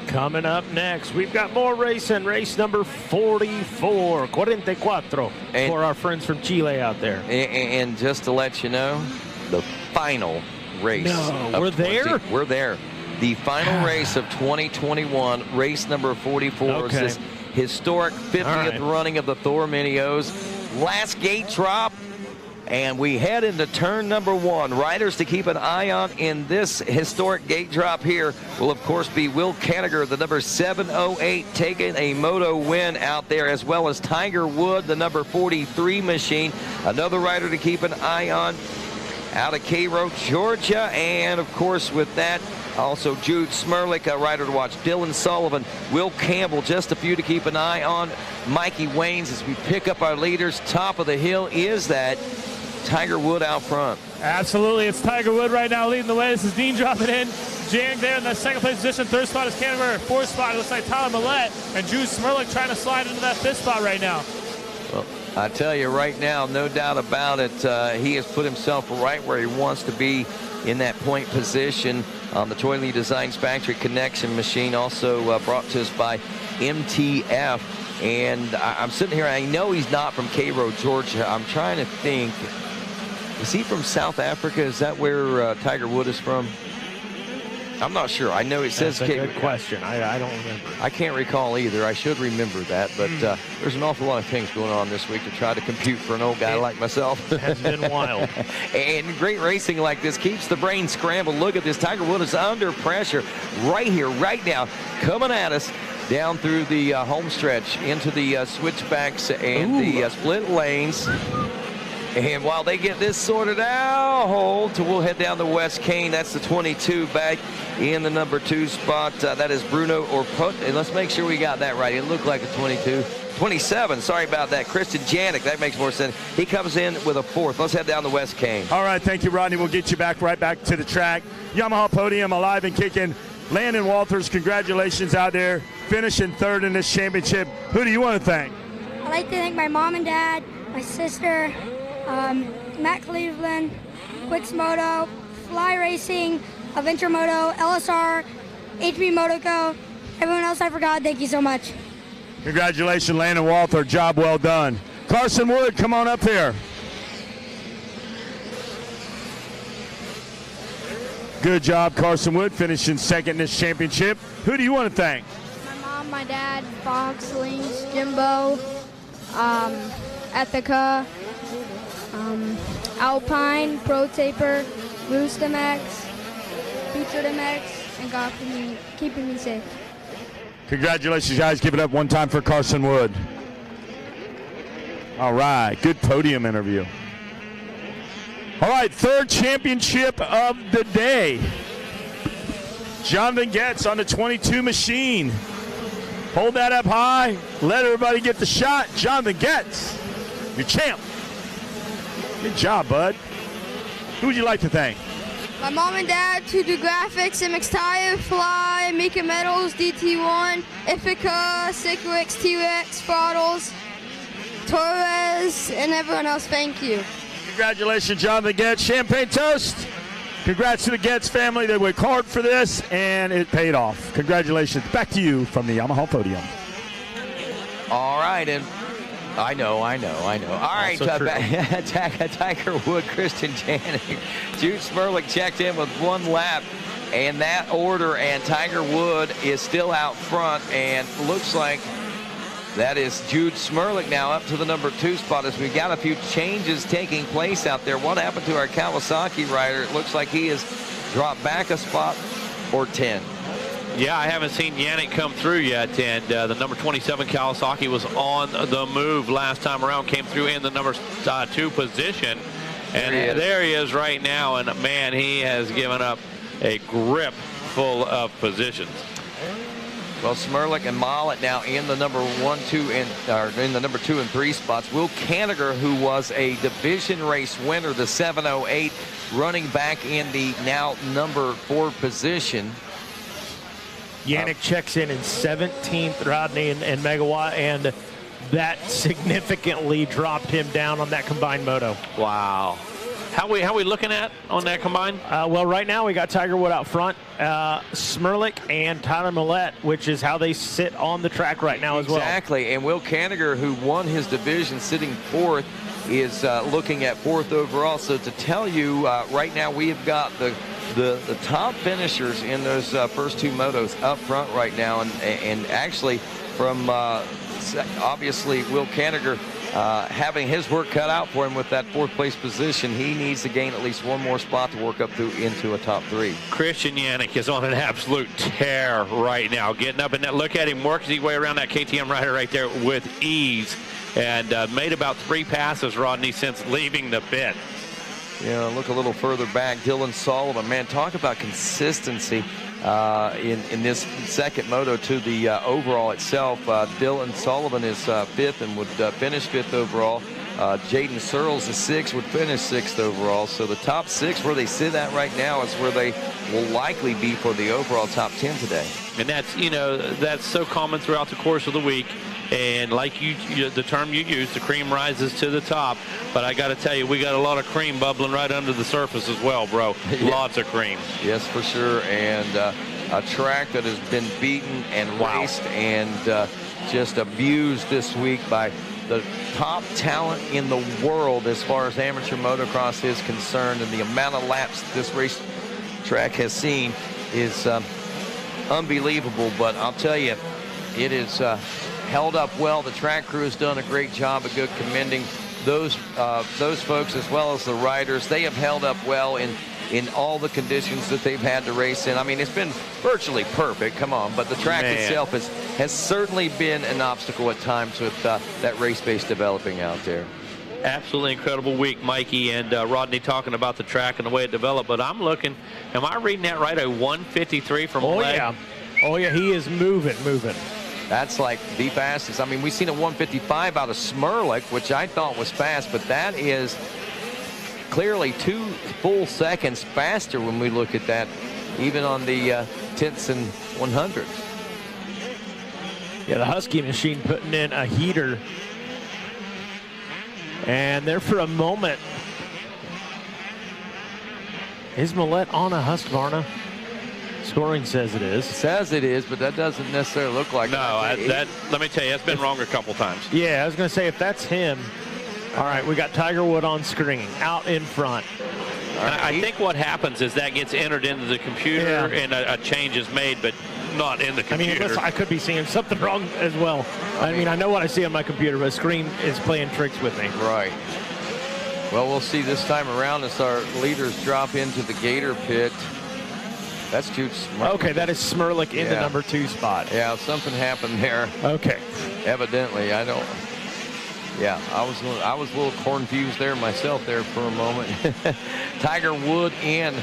Coming up next, we've got more racing. Race number 44, for our friends from Chile out there. And just to let you know, the final race. No, we're there? We're there. The final race of 2021, race number 44, is this historic 50th running of the Thor Mini O's. Last gate drop, and we head into turn number 1. Riders to keep an eye on in this historic gate drop here will, of course, be Will Kanigher, the number 708, taking a moto win out there, as well as Tiger Wood, the number 43 machine. Another rider to keep an eye on out of Cairo, Georgia, and, of course, with that, also Jude Smirlik, a rider to watch. Dylan Sullivan, Will Campbell, just a few to keep an eye on. Mikey Waynes, as we pick up our leaders. Top of the hill is that Tiger Wood out front. Absolutely, it's Tiger Wood right now leading the way. This is Dean dropping in. Jang there in the second place position. Third spot is Canberra. Fourth spot, it looks like Tyler Millette. And Jude Smirlik trying to slide into that fifth spot right now. Well, I tell you right now, no doubt about it, he has put himself right where he wants to be in that point position on the Toyley Designs Factory Connection machine, also brought to us by MTF. And I'm sitting here, I know he's not from Cairo, Georgia. I'm trying to think, is he from South Africa? Is that where Tiger Wood is from? I'm not sure. I know it says That's a good question. I don't remember. I can't recall either. I should remember that. But there's an awful lot of things going on this week to try to compute for an old guy like myself. It has been wild. And great racing like this keeps the brain scrambled. Look at this. Tiger Wood is under pressure right here, right now, coming at us down through the home stretch into the switchbacks and the split lanes. And while they get this sorted out, we'll head down to West Kane. That's the 22 back in the number 2 spot. That is Bruno Orput. And let's make sure we got that right. It looked like a 22. 27, sorry about that. Christian Janik, that makes more sense. He comes in with a 4th. Let's head down to West Kane. All right, thank you, Rodney. We'll get you right back to the track. Yamaha Podium alive and kicking. Landon Walters, congratulations out there, finishing 3rd in this championship. Who do you want to thank? I'd like to thank my mom and dad, my sister, Matt Cleveland, Quicks Moto, Fly Racing, Adventure Moto, LSR, HB Motoco. Everyone else I forgot, thank you so much. Congratulations, Landon Walther. Job well done. Carson Wood, come on up here. Good job, Carson Wood, finishing 2nd in this championship. Who do you want to thank? My mom, my dad, Fox, Links, Jimbo, Ethica, Alpine, Pro Taper, Moose MX, Featured MX, and God for me, keeping me safe. Congratulations, guys. Give it up one time for Carson Wood. All right, good podium interview. All right, 3rd championship of the day. Jonathan Getz on the 22 machine. Hold that up high. Let everybody get the shot. Jonathan Getz, your champ. Good job, bud. Who would you like to thank? My mom and dad, to do graphics, MX Tire, Fly, Mika Metals, DT1, Ithaca, Sikwix, T-Rex, Throttles, Torres, and everyone else. Thank you. Congratulations, Jonathan Getz. Champagne toast. Congrats to the Getz family. They worked hard for this, and it paid off. Congratulations. Back to you from the Yamaha Podium. All right, and I know. All right, Tiger Wood, Christian Janik, Jude Smerlik checked in with 1 lap, and that order, and Tiger Wood is still out front, and looks like that is Jude Smerlik now up to the number 2 spot as we got a few changes taking place out there. What happened to our Kawasaki rider? It looks like he has dropped back a spot or 10. Yeah, I haven't seen Yannick come through yet, and the number 27 Kawasaki was on the move last time around, came through in the number 2 position, and there he is right now, and man, he has given up a grip full of positions. Well, Smerlik and Mollett now in the number 1, 2, and in the number 2 and 3 spots. Will Kanigher, who was a division race winner, the 708, running back in the now number 4 position. Yannick checks in 17th, Rodney, and Megawatt, and that significantly dropped him down on that combined moto. Wow. How we looking at on that combined? Well, right now we got Tiger Wood out front, Smerlik and Tyler Millette, which is how they sit on the track right now as well. Exactly, and Will Kanigher, who won his division sitting 4th, is looking at 4th overall. So to tell you, right now we have got the top finishers in those first 2 motos up front right now, and actually from obviously Will Kanigher having his work cut out for him with that 4th place position. He needs to gain at least 1 more spot to work up into a top 3. Christian Yannick is on an absolute tear right now, getting up in that. Look at him working his way around that KTM rider right there with ease, and made about 3 passes, Rodney, since leaving the pit. Yeah, look a little further back. Dylan Sullivan, man, talk about consistency in this second moto to the overall itself. Dylan Sullivan is 5th and would finish 5th overall. Jaden Searles is 6th, would finish 6th overall. So the top 6, where they sit at right now, is where they will likely be for the overall top 10 today. And that's, that's so common throughout the course of the week. And like the term you used, the cream rises to the top. But I got to tell you, we got a lot of cream bubbling right under the surface as well, bro. Lots of cream. Yes, for sure. And a track that has been beaten and raced and just abused this week by the top talent in the world as far as amateur motocross is concerned. And the amount of laps this race track has seen is unbelievable. But I'll tell you, it is held up well. The track crew has done a great job of commending those folks as well as the riders. They have held up well in all the conditions that they've had to race in. I mean, it's been virtually perfect, come on, but the track itself has certainly been an obstacle at times with that race pace developing out there. Absolutely incredible week, Mikey and Rodney, talking about the track and the way it developed. But I'm looking, am I reading that right? A 153 from leg? Yeah. Oh, yeah, he is moving. That's like the fastest. I mean, we've seen a 155 out of Smerlik, which I thought was fast, but that is clearly 2 full seconds faster when we look at that, even on the 10ths and 100s. Yeah, the Husky machine putting in a heater. And there for a moment, is Millette on a Husqvarna? Scoring says it is. Says it is, but that doesn't necessarily look like it. No, let me tell you, that's been wrong a couple times. Yeah, I was going to say, if that's him. All right, we got Tiger Wood on screen, out in front. I think what happens is that gets entered into the computer and a change is made, but not in the computer. I mean, listen, I could be seeing something wrong as well. I mean, I know what I see on my computer, but the screen is playing tricks with me. Right. Well, we'll see this time around as our leaders drop into the Gator pit. That's Jude Smerlik. Okay, that is Smerlik in the number 2 spot. Yeah, something happened there. Okay. Evidently, I don't. Yeah, I was a little confused there myself there for a moment. Tiger Wood in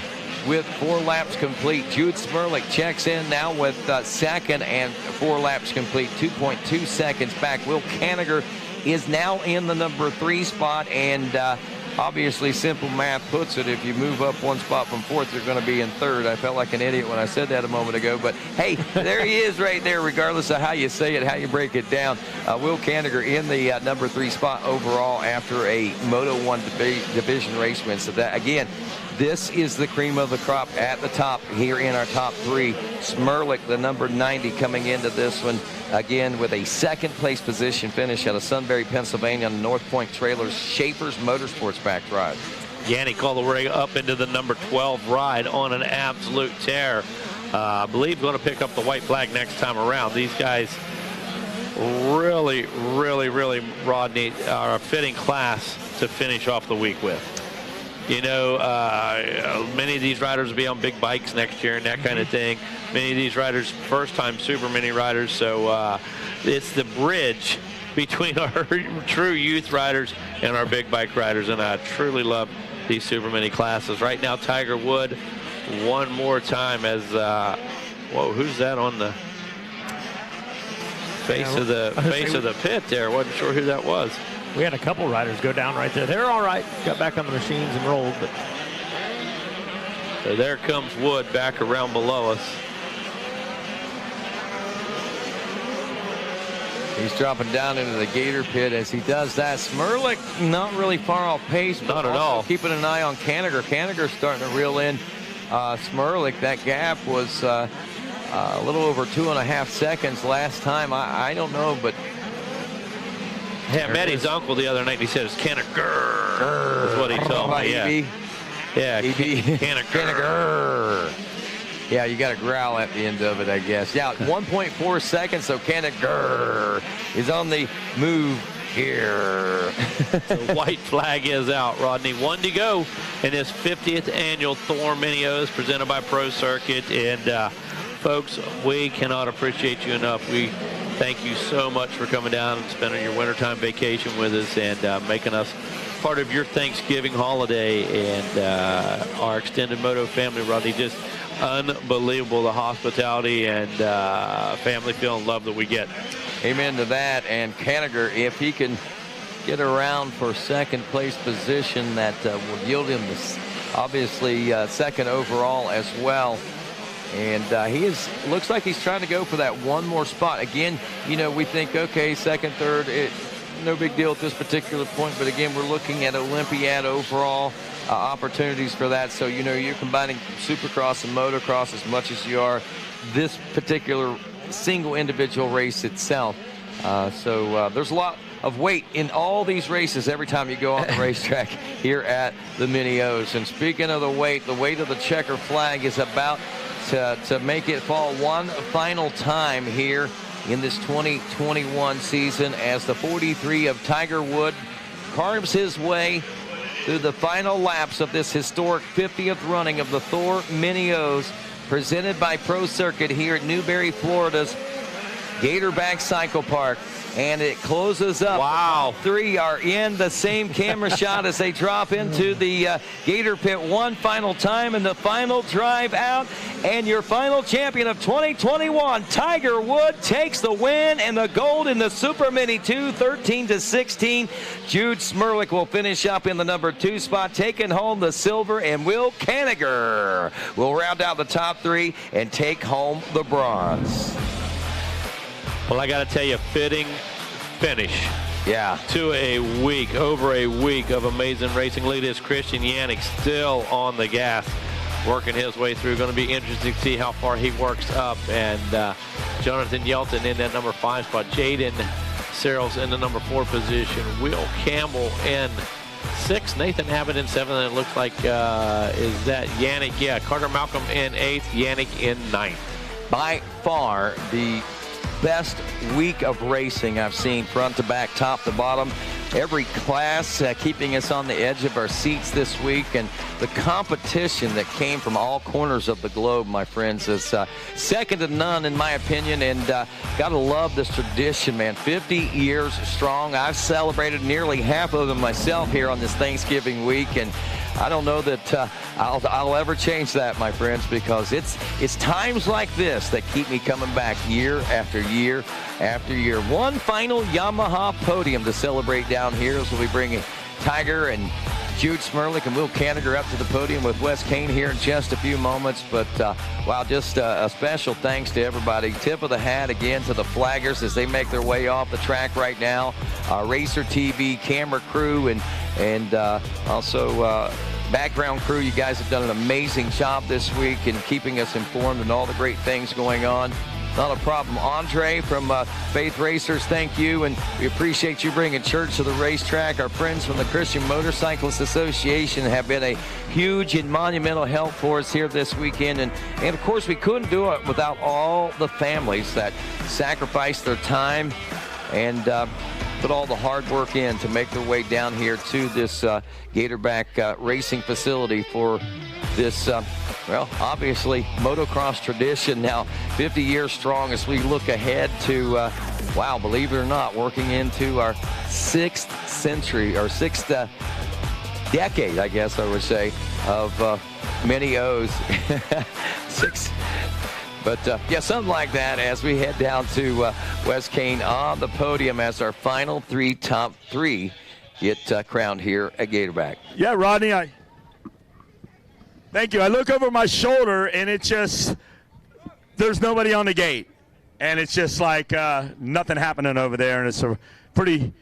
with 4 laps complete. Jude Smerlik checks in now with 2nd and 4 laps complete, 2.2 seconds back. Will Kanigher is now in the number 3 spot, and obviously simple math puts it, if you move up one spot from fourth, you're going to be in third. I felt like an idiot when I said that a moment ago, but hey, there he is right there, regardless of how you say it, how you break it down. Will Kanigher in the number 3 spot overall after a Moto 1 division race win. So that, again, this is the cream of the crop at the top here in our top 3. Smerlik, the number 90, coming into this one, again, with a second-place position finish out of Sunbury, Pennsylvania, on the North Point Trailers Schaefer's Motorsports backed ride. Yannick all the way up into the number 12 ride on an absolute tear. I believe going to pick up the white flag next time around. These guys really, Rodney, are a fitting class to finish off the week with. You know, many of these riders will be on big bikes next year and that kind of thing. Many of these riders, first-time super mini riders, so it's the bridge between our true youth riders and our big bike riders, and I truly love these super mini classes. Right now, Tiger Wood, one more time as, whoa, who's that on the face of the pit there? Wasn't sure who that was. We had a couple riders go down right there. They're all right. Got back on the machines and rolled. But so there comes Wood back around below us. He's dropping down into the Gator pit as he does that. Smerlik not really far off pace, but not at all. Keeping an eye on Kanigher. Kanigher starting to reel in Smerlik. That gap was a little over 2.5 seconds last time. I don't know, but yeah, I met his uncle the other night. He said it's Kanigher. That's what he told me. Yeah, Kanigher. Yeah, you got to growl at the end of it, I guess. Yeah, 1.4 seconds, so Kanigher is on the move here. The white flag is out, Rodney. 1 to go in this 50th annual Thor Mini-O's presented by Pro Circuit. And folks, we cannot appreciate you enough. We thank you so much for coming down and spending your wintertime vacation with us and making us part of your Thanksgiving holiday. And our extended Moto family, Rodney, just unbelievable, the hospitality and family feel and love that we get. Amen to that. And Kanigher, if he can get around for second place position, that will yield him this, obviously second overall as well. And looks like he's trying to go for that one more spot. Again, you know, we think, okay, second, third, no big deal at this particular point. But again, we're looking at Olympiad overall opportunities for that. So, you know, you're combining Supercross and motocross as much as you are this particular single individual race itself. So there's a lot of weight in all these races every time you go on the racetrack here at the Mini-O's. And speaking of the weight of the checker flag is about to make it fall one final time here in this 2021 season as the 43 of Tiger Wood carves his way through the final laps of this historic 50th running of the Thor Mini-O's presented by Pro Circuit here at Newberry, Florida's Gatorback Cycle Park. And it closes up. Wow. 3 are in the same camera shot as they drop into the Gator pit one final time in the final drive out. And your final champion of 2021, Tiger Wood, takes the win and the gold in the Super Mini 2, 13-16. Jude Smerlik will finish up in the number 2 spot, taking home the silver, and Will Kanigher will round out the top 3 and take home the bronze. Well, I got to tell you, fitting finish. Yeah. To over a week of amazing racing. Look at this, Christian Yannick still on the gas, working his way through. Going to be interesting to see how far he works up. And Jonathan Yelton in that number 5 spot. Jaden Searles in the number 4 position. Will Campbell in 6. Nathan Abbott in 7. And it looks like, is that Yannick? Yeah, Carter Malcolm in 8th. Yannick in 9th. By far, the best week of racing I've seen, front to back, top to bottom. Every class keeping us on the edge of our seats this week, and the competition that came from all corners of the globe, my friends, is second to none in my opinion. And gotta love this tradition, man. 50 years strong. I've celebrated nearly half of them myself here on this Thanksgiving week, and I don't know that I'll ever change that, my friends, because it's times like this that keep me coming back year after year after year. One final Yamaha podium to celebrate down here as we'll be bringing Tiger and Jude Smirlick and Will Canniger up to the podium with Wes Kane here in just a few moments. But, wow, just a special thanks to everybody. Tip of the hat again to the flaggers as they make their way off the track right now. Racer TV, camera crew, and also background crew. You guys have done an amazing job this week in keeping us informed and all the great things going on. Not a problem. Andre from Faith Racers, thank you, and we appreciate you bringing church to the racetrack. Our friends from the Christian Motorcyclists Association have been a huge and monumental help for us here this weekend, and of course we couldn't do it without all the families that sacrificed their time and put all the hard work in to make their way down here to this Gatorback racing facility for this well, obviously, motocross tradition now 50 years strong as we look ahead to, wow, believe it or not, working into our 6th century, or 6th decade, I guess I would say, of many O's. 6. But, yeah, something like that as we head down to Wes Kane on the podium as our final top three get crowned here at Gatorback. Yeah, Rodney, thank you. I look over my shoulder, and there's nobody on the gate. And it's just like nothing happening over there. And it's a pretty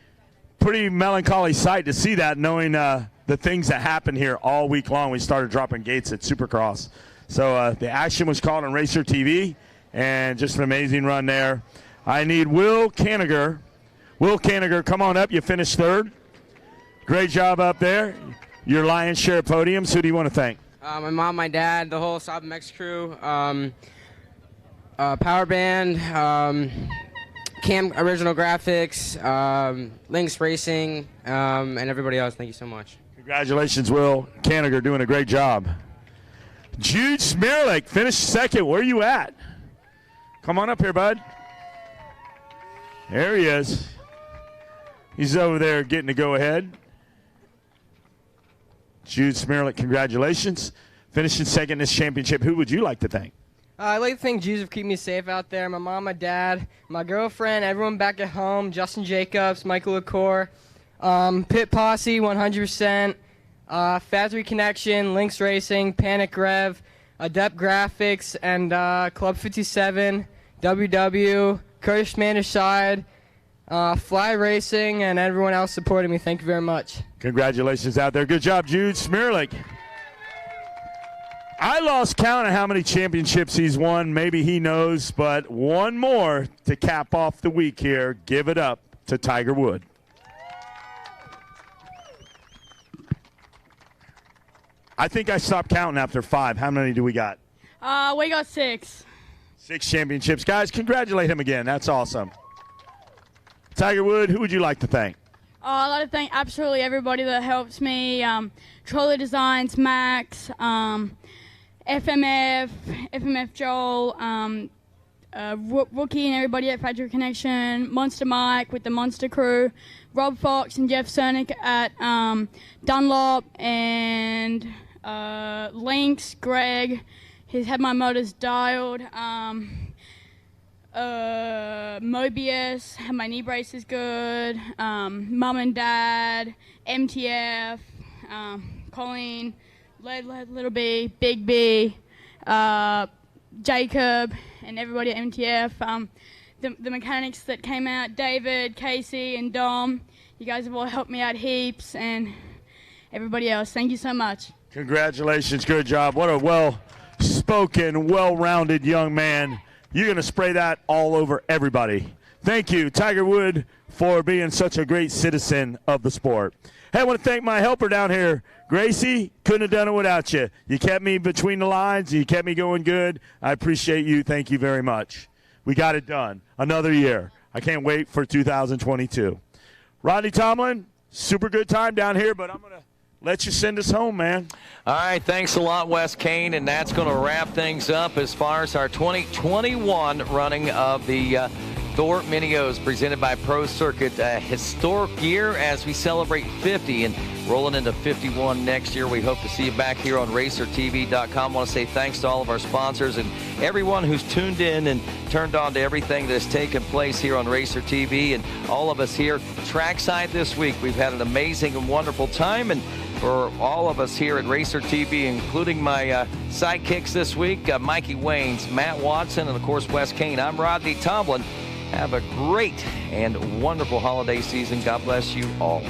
melancholy sight to see that, knowing the things that happened here all week long. We started dropping gates at Supercross. So the action was called on Racer TV, and just an amazing run there. I need Will Canniger. Will Canniger, come on up. You finished 3rd. Great job up there. Your lion's share of podiums. Who do you want to thank? My mom, my dad, the whole South Mex crew, Power Band, Cam Original Graphics, Lynx Racing, and everybody else. Thank you so much. Congratulations, Will Canniger, doing a great job. Jude Smirlick finished 2nd. Where are you at? Come on up here, bud. There he is. He's over there getting the go-ahead. Jude Smirlick, congratulations. Finishing 2nd in this championship. Who would you like to thank? I'd like to thank Jesus for keeping me safe out there. My mom, my dad, my girlfriend, everyone back at home, Justin Jacobs, Michael LaCour, Pit Posse, 100%, Factory Connection, Lynx Racing, Panic Rev, Adept Graphics, and Club 57, WW, Curtis Spanish Side, Fly Racing, and everyone else supporting me. Thank you very much. Congratulations out there. Good job, Jude Smirlick. I lost count of how many championships he's won. Maybe he knows, but one more to cap off the week here. Give it up to Tiger Wood. I think I stopped counting after 5. How many do we got? We got 6. 6 championships. Guys, congratulate him again. That's awesome. Tiger Wood, who would you like to thank? I'd like to thank absolutely everybody that helps me. Trolley Designs, Max, FMF Joel, Rookie and everybody at Factory Connection, Monster Mike with the Monster Crew, Rob Fox and Jeff Cernick at Dunlop, and Lynx, Greg. He's had my motors dialed. Mobius, had my knee braces good. Mum and Dad, MTF, Colleen, Little B, Big B, Jacob, and everybody at MTF. The mechanics that came out, David, Casey, and Dom. You guys have all helped me out heaps, and everybody else. Thank you so much. Congratulations. Good job. What a well-spoken, well-rounded young man. You're going to spray that all over everybody. Thank you, Tiger Wood, for being such a great citizen of the sport. Hey, I want to thank my helper down here, Gracie. Couldn't have done it without you. You kept me between the lines. You kept me going good. I appreciate you. Thank you very much. We got it done. Another year. I can't wait for 2022. Rodney Tomlin, super good time down here, but I'm going to let you send us home, man. All right, thanks a lot, Wes Kane, and that's going to wrap things up as far as our 2021 running of the Thor Mini-O's presented by Pro Circuit. A historic year as we celebrate 50 and rolling into 51 next year. We hope to see you back here on RacerTV.com. I want to say thanks to all of our sponsors and everyone who's tuned in and turned on to everything that's taken place here on Racer TV, and all of us here trackside this week. We've had an amazing and wonderful time, and For all of us here at Racer TV, including my sidekicks this week, Mikey Waynes, Matt Watson, and of course Wes Kane, I'm Rodney Tomlin. Have a great and wonderful holiday season. God bless you all.